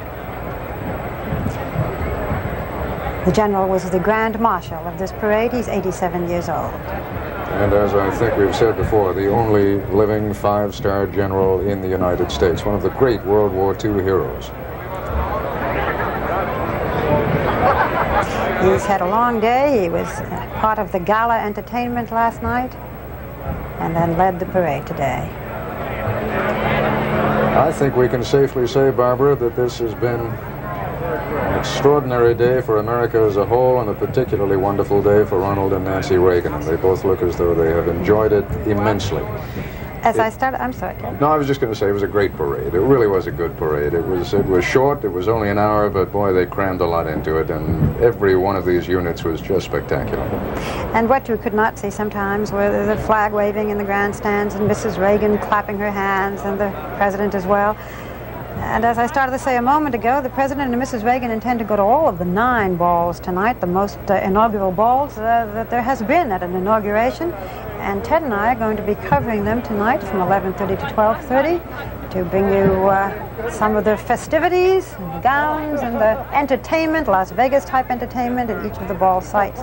S4: The general was the grand marshal of this parade. He's 87 years old.
S11: And as I think we've said before, the only living five-star general in the United States, one of the great World War II heroes.
S4: He's had a long day. He was part of the gala entertainment last night and then led the parade today.
S11: I think we can safely say, Barbara, that this has been an extraordinary day for America as a whole, and a particularly wonderful day for Ronald and Nancy Reagan. And they both look as though they have enjoyed it immensely.
S4: I'm sorry, Ken.
S11: No, I was just going to say it was a great parade. It really was a good parade. It was short. It was only an hour, but boy, they crammed a lot into it, and every one of these units was just spectacular.
S4: And what you could not see sometimes were the flag waving in the grandstands and Mrs. Reagan clapping her hands, and the president as well. And as I started to say a moment ago, the president and Mrs. Reagan intend to go to all of the 9 balls tonight, the most inaugural balls that there has been at an inauguration. And Ted and I are going to be covering them tonight from 11:30 to 12:30 to bring you some of the festivities, and the gowns, and the entertainment, Las Vegas-type entertainment at each of the ball sites.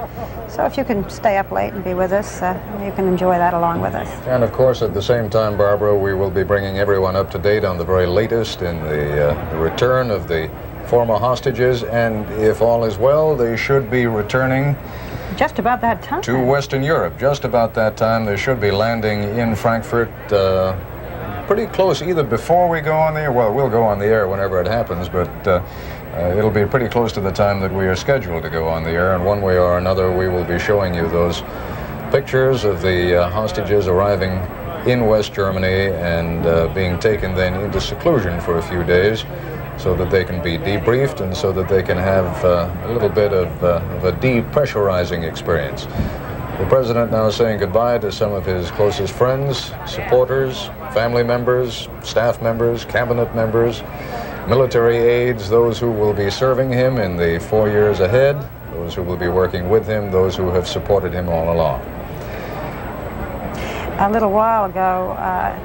S4: So if you can stay up late and be with us, you can enjoy that along with us.
S11: And of course, at the same time, Barbara, we will be bringing everyone up to date on the very latest in the return of the former hostages, and if all is well, they should be returning
S4: just about that time
S11: to Western Europe. Just about that time. They should be landing in Frankfurt pretty close, either before we go on the air. Well, we'll go on the air whenever it happens, but it'll be pretty close to the time that we are scheduled to go on the air, and one way or another we will be showing you those pictures of the hostages arriving in West Germany and being taken then into seclusion for a few days, so that they can be debriefed and so that they can have a little bit of a depressurizing experience. The president now saying goodbye to some of his closest friends, supporters, family members, staff members, cabinet members, military aides, those who will be serving him in the 4 years ahead, those who will be working with him, those who have supported him all along.
S4: A little while ago,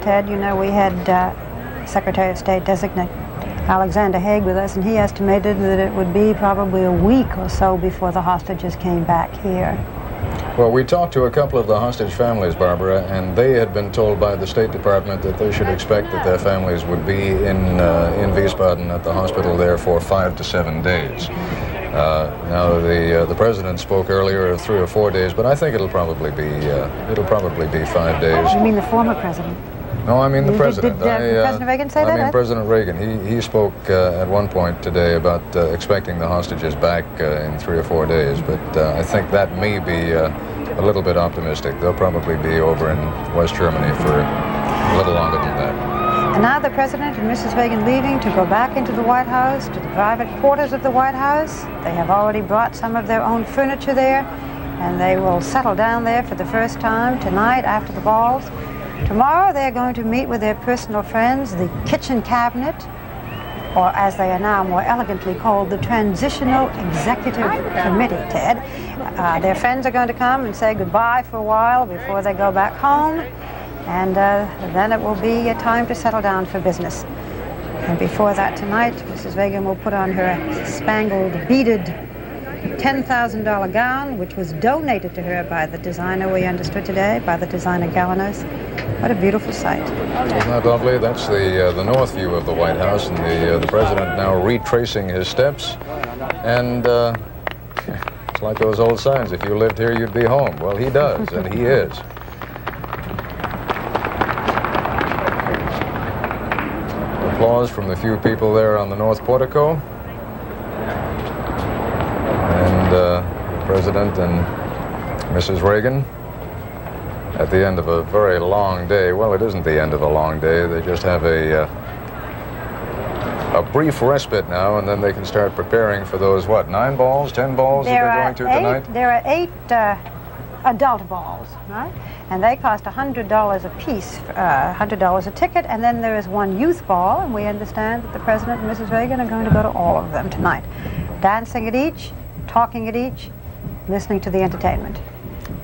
S4: Ted, you know, we had Secretary of State designate Alexander Haig with us, and he estimated that it would be probably a week or so before the hostages came back here.
S11: Well, we talked to a couple of the hostage families, Barbara, and they had been told by the State Department that they should expect that their families would be in Wiesbaden at the hospital there for 5 to 7 days. Now, the president spoke earlier of 3 or 4 days, but I think it'll probably be 5 days.
S4: You mean the former president?
S11: No, I mean the president.
S4: Did President Reagan say that?
S11: I mean President Reagan. He spoke at one point today about expecting the hostages back in 3 or 4 days, but I think that may be a little bit optimistic. They'll probably be over in West Germany for a little longer than that.
S4: And now the president and Mrs. Reagan leaving to go back into the White House, to the private quarters of the White House. They have already brought some of their own furniture there, and they will settle down there for the first time tonight after the balls. Tomorrow they're going to meet with their personal friends, the kitchen cabinet, or as they are now more elegantly called, the Transitional Executive Committee, Ted. Their friends are going to come and say goodbye for a while before they go back home, and then it will be a time to settle down for business. And before that tonight, Mrs. Reagan will put on her spangled, beaded $10,000 gown, which was donated to her by the designer, we understood today, by the designer Galanos. What a beautiful sight.
S11: Isn't that lovely? That's the north view of the White House, and the president now retracing his steps. And it's like those old signs, if you lived here, you'd be home. Well, he does, and he is. Applause from the few people there on the north portico. And the President and Mrs. Reagan at the end of a very long day. Well, it isn't the end of a long day. They just have a brief respite now, and then they can start preparing for those, what, 9 balls, 10 balls that they're going to tonight?
S4: There are 8 adult balls, right? And they cost $100 a piece, $100 a ticket, and then there is one youth ball, and we understand that the President and Mrs. Reagan are going to go to all of them tonight. Dancing at each, talking at each, listening to the entertainment.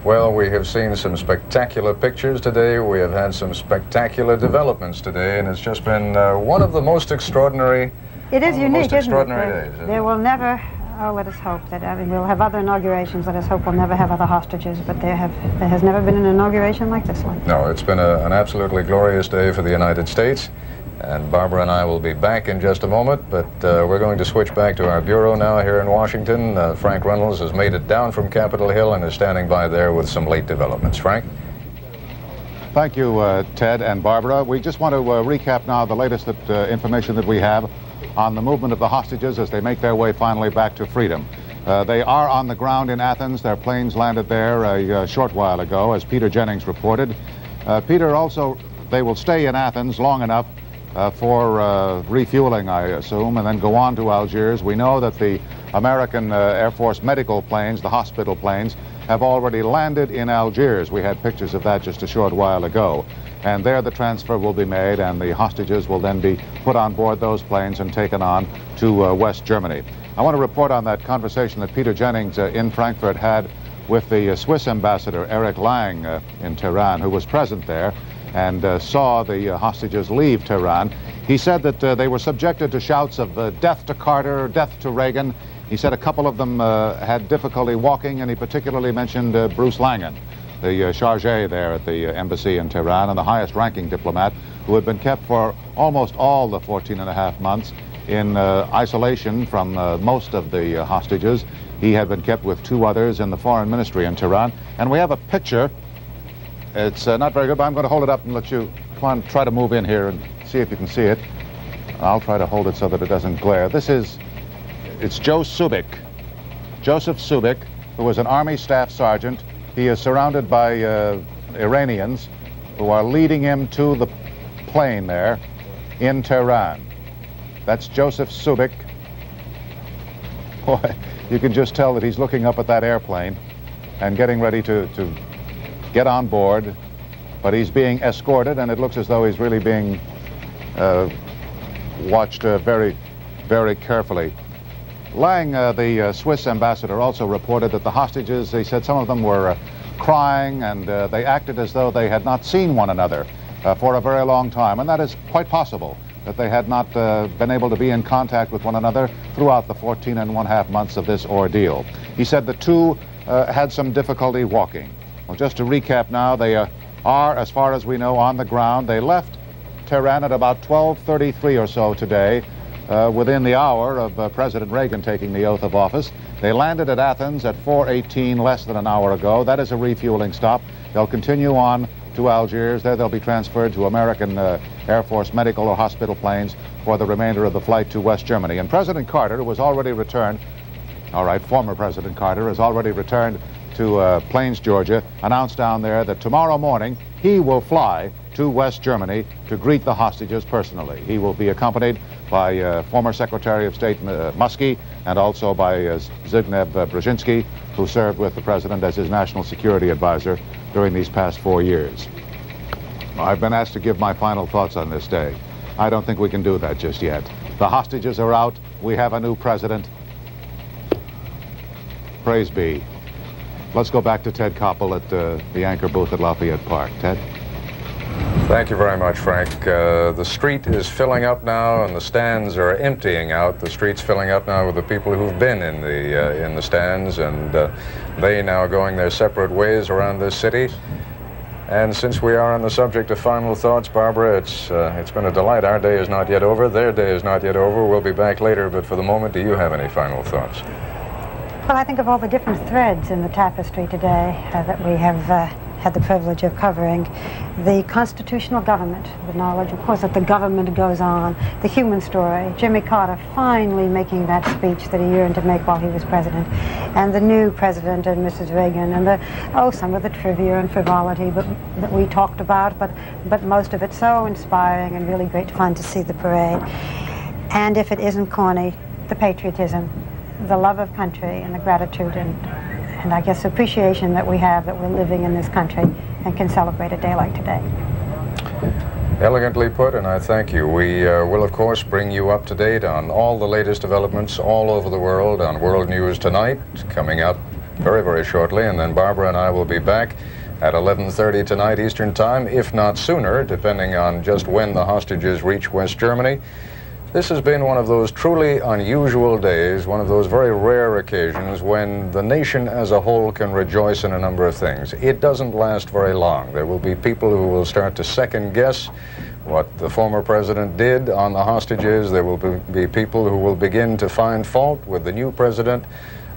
S11: Well, we have seen some spectacular pictures today. We have had some spectacular developments today, and it's just been one of the most extraordinary,
S4: it is unique,
S11: most extraordinary days.
S4: There will never, oh, let us hope that, I mean, we'll have other inaugurations. Let us hope we'll never have other hostages, but there has never been an inauguration like this one.
S11: No, it's been an absolutely glorious day for the United States. And Barbara and I will be back in just a moment, but we're going to switch back to our bureau now here in Washington. Frank Reynolds has made it down from Capitol Hill and is standing by there with some late developments. Frank?
S13: Thank you, Ted and Barbara. We just want to recap now the latest information that we have on the movement of the hostages as they make their way finally back to freedom. They are on the ground in Athens. Their planes landed there a short while ago, as Peter Jennings reported. Peter, also, they will stay in Athens long enough for refueling, I assume, and then go on to Algiers. We know that the American Air Force medical planes, the hospital planes, have already landed in Algiers. We had pictures of that just a short while ago. And there the transfer will be made, and the hostages will then be put on board those planes and taken on to West Germany. I want to report on that conversation that Peter Jennings in Frankfurt had with the Swiss ambassador, Eric Lang, in Tehran, who was present there and saw the hostages leave Tehran. He said that they were subjected to shouts of death to Carter, death to Reagan. He said a couple of them had difficulty walking, and he particularly mentioned Bruce Langen, the chargé there at the embassy in Tehran, and the highest ranking diplomat, who had been kept for almost all the 14.5 months in isolation from most of the hostages. He had been kept with 2 others in the foreign ministry in Tehran. And we have a picture. It's not very good, but I'm going to hold it up and let you, come on, try to move in here and see if you can see it. I'll try to hold it so that it doesn't glare. It's Joe Subik, Joseph Subik, who was an Army Staff Sergeant. He is surrounded by Iranians who are leading him to the plane there in Tehran. That's Joseph Subik. Boy, you can just tell that he's looking up at that airplane and getting ready to get on board, but he's being escorted, and it looks as though he's really being watched very, very carefully. Lang, the Swiss ambassador, also reported that the hostages, he said some of them were crying, and they acted as though they had not seen one another for a very long time, and that is quite possible, that they had not been able to be in contact with one another throughout the 14.5 months of this ordeal. He said the 2 had some difficulty walking. Well, just to recap now, they are, as far as we know, on the ground. They left Tehran at about 12:33 or so today, within the hour of President Reagan taking the oath of office. They landed at Athens at 4:18, less than an hour ago. That is a refueling stop. They'll continue on to Algiers. There they'll be transferred to American Air Force medical or hospital planes for the remainder of the flight to West Germany. And President Carter, who has already returned, former President Carter has already returned to Plains, Georgia, announced down there that tomorrow morning he will fly to West Germany to greet the hostages personally. He will be accompanied by former Secretary of State Muskie and also by Zbigniew Brzezinski, who served with the President as his national security advisor during these past 4 years. I've been asked to give my final thoughts on this day. I don't think we can do that just yet. The hostages are out. We have a new president. Praise be. Let's go back to Ted Koppel at the anchor booth at Lafayette Park. Ted?
S11: Thank you very much, Frank. The street is filling up now, and the stands are emptying out. The street's filling up now with the people who've been in the stands, and they now going their separate ways around this city. And since we are on the subject of final thoughts, Barbara, it's been a delight. Our day is not yet over. Their day is not yet over. We'll be back later, but for the moment, do you have any final thoughts?
S4: Well, I think of all the different threads in the tapestry today that we have had the privilege of covering. The constitutional government, the knowledge, of course, that the government goes on, the human story, Jimmy Carter finally making that speech that he yearned to make while he was president, and the new president and Mrs. Reagan, and some of the trivia and frivolity that we talked about, but most of it so inspiring and really great fun to see the parade. And if it isn't corny, the patriotism, the love of country, and the gratitude and I guess appreciation that we have that we're living in this country and can celebrate a day like today.
S11: Elegantly put, and I thank you. We will, of course, bring you up to date on all the latest developments all over the world on World News Tonight, coming up very, very shortly, and then Barbara and I will be back at 11:30 tonight Eastern Time, if not sooner, depending on just when the hostages reach West Germany. This has been one of those truly unusual days, one of those very rare occasions when the nation as a whole can rejoice in a number of things. It doesn't last very long. There will be people who will start to second guess what the former president did on the hostages. There will be people who will begin to find fault with the new president.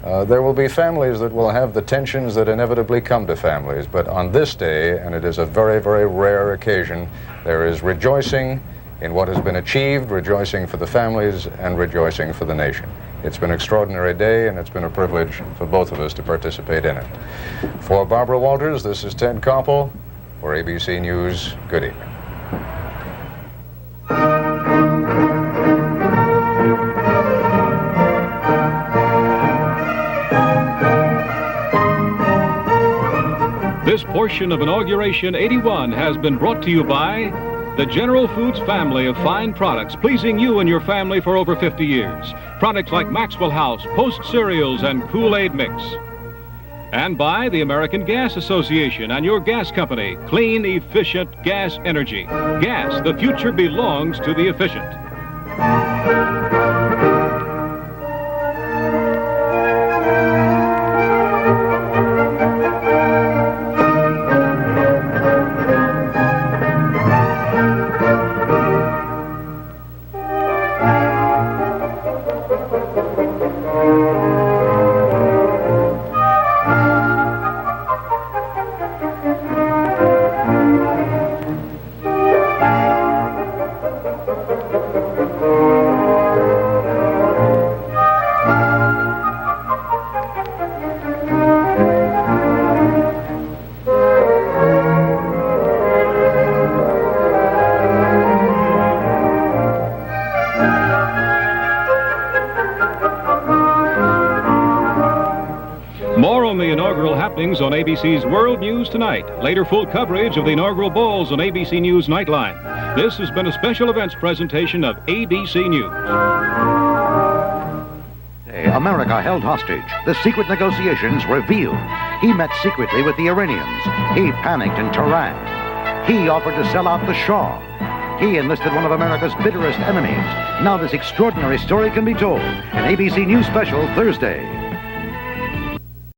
S11: There will be families that will have the tensions that inevitably come to families. But on this day, and it is a very, very rare occasion, there is rejoicing in what has been achieved, rejoicing for the families, and rejoicing for the nation. It's been an extraordinary day, and it's been a privilege for both of us to participate in it. For Barbara Walters, this is Ted Koppel. For ABC News, good evening.
S1: This portion of Inauguration 81 has been brought to you by the General Foods family of fine products, pleasing you and your family for over 50 years. Products like Maxwell House, Post Cereals, and Kool-Aid Mix. And by the American Gas Association and your gas company, clean, efficient gas energy. Gas, the future belongs to the efficient. On ABC's World News Tonight. Later, full coverage of the inaugural balls on ABC News Nightline. This has been a special events presentation of ABC News.
S16: America held hostage. The secret negotiations revealed. He met secretly with the Iranians. He panicked in Tehran. He offered to sell out the Shah. He enlisted one of America's bitterest enemies. Now this extraordinary story can be told. An ABC News special Thursday.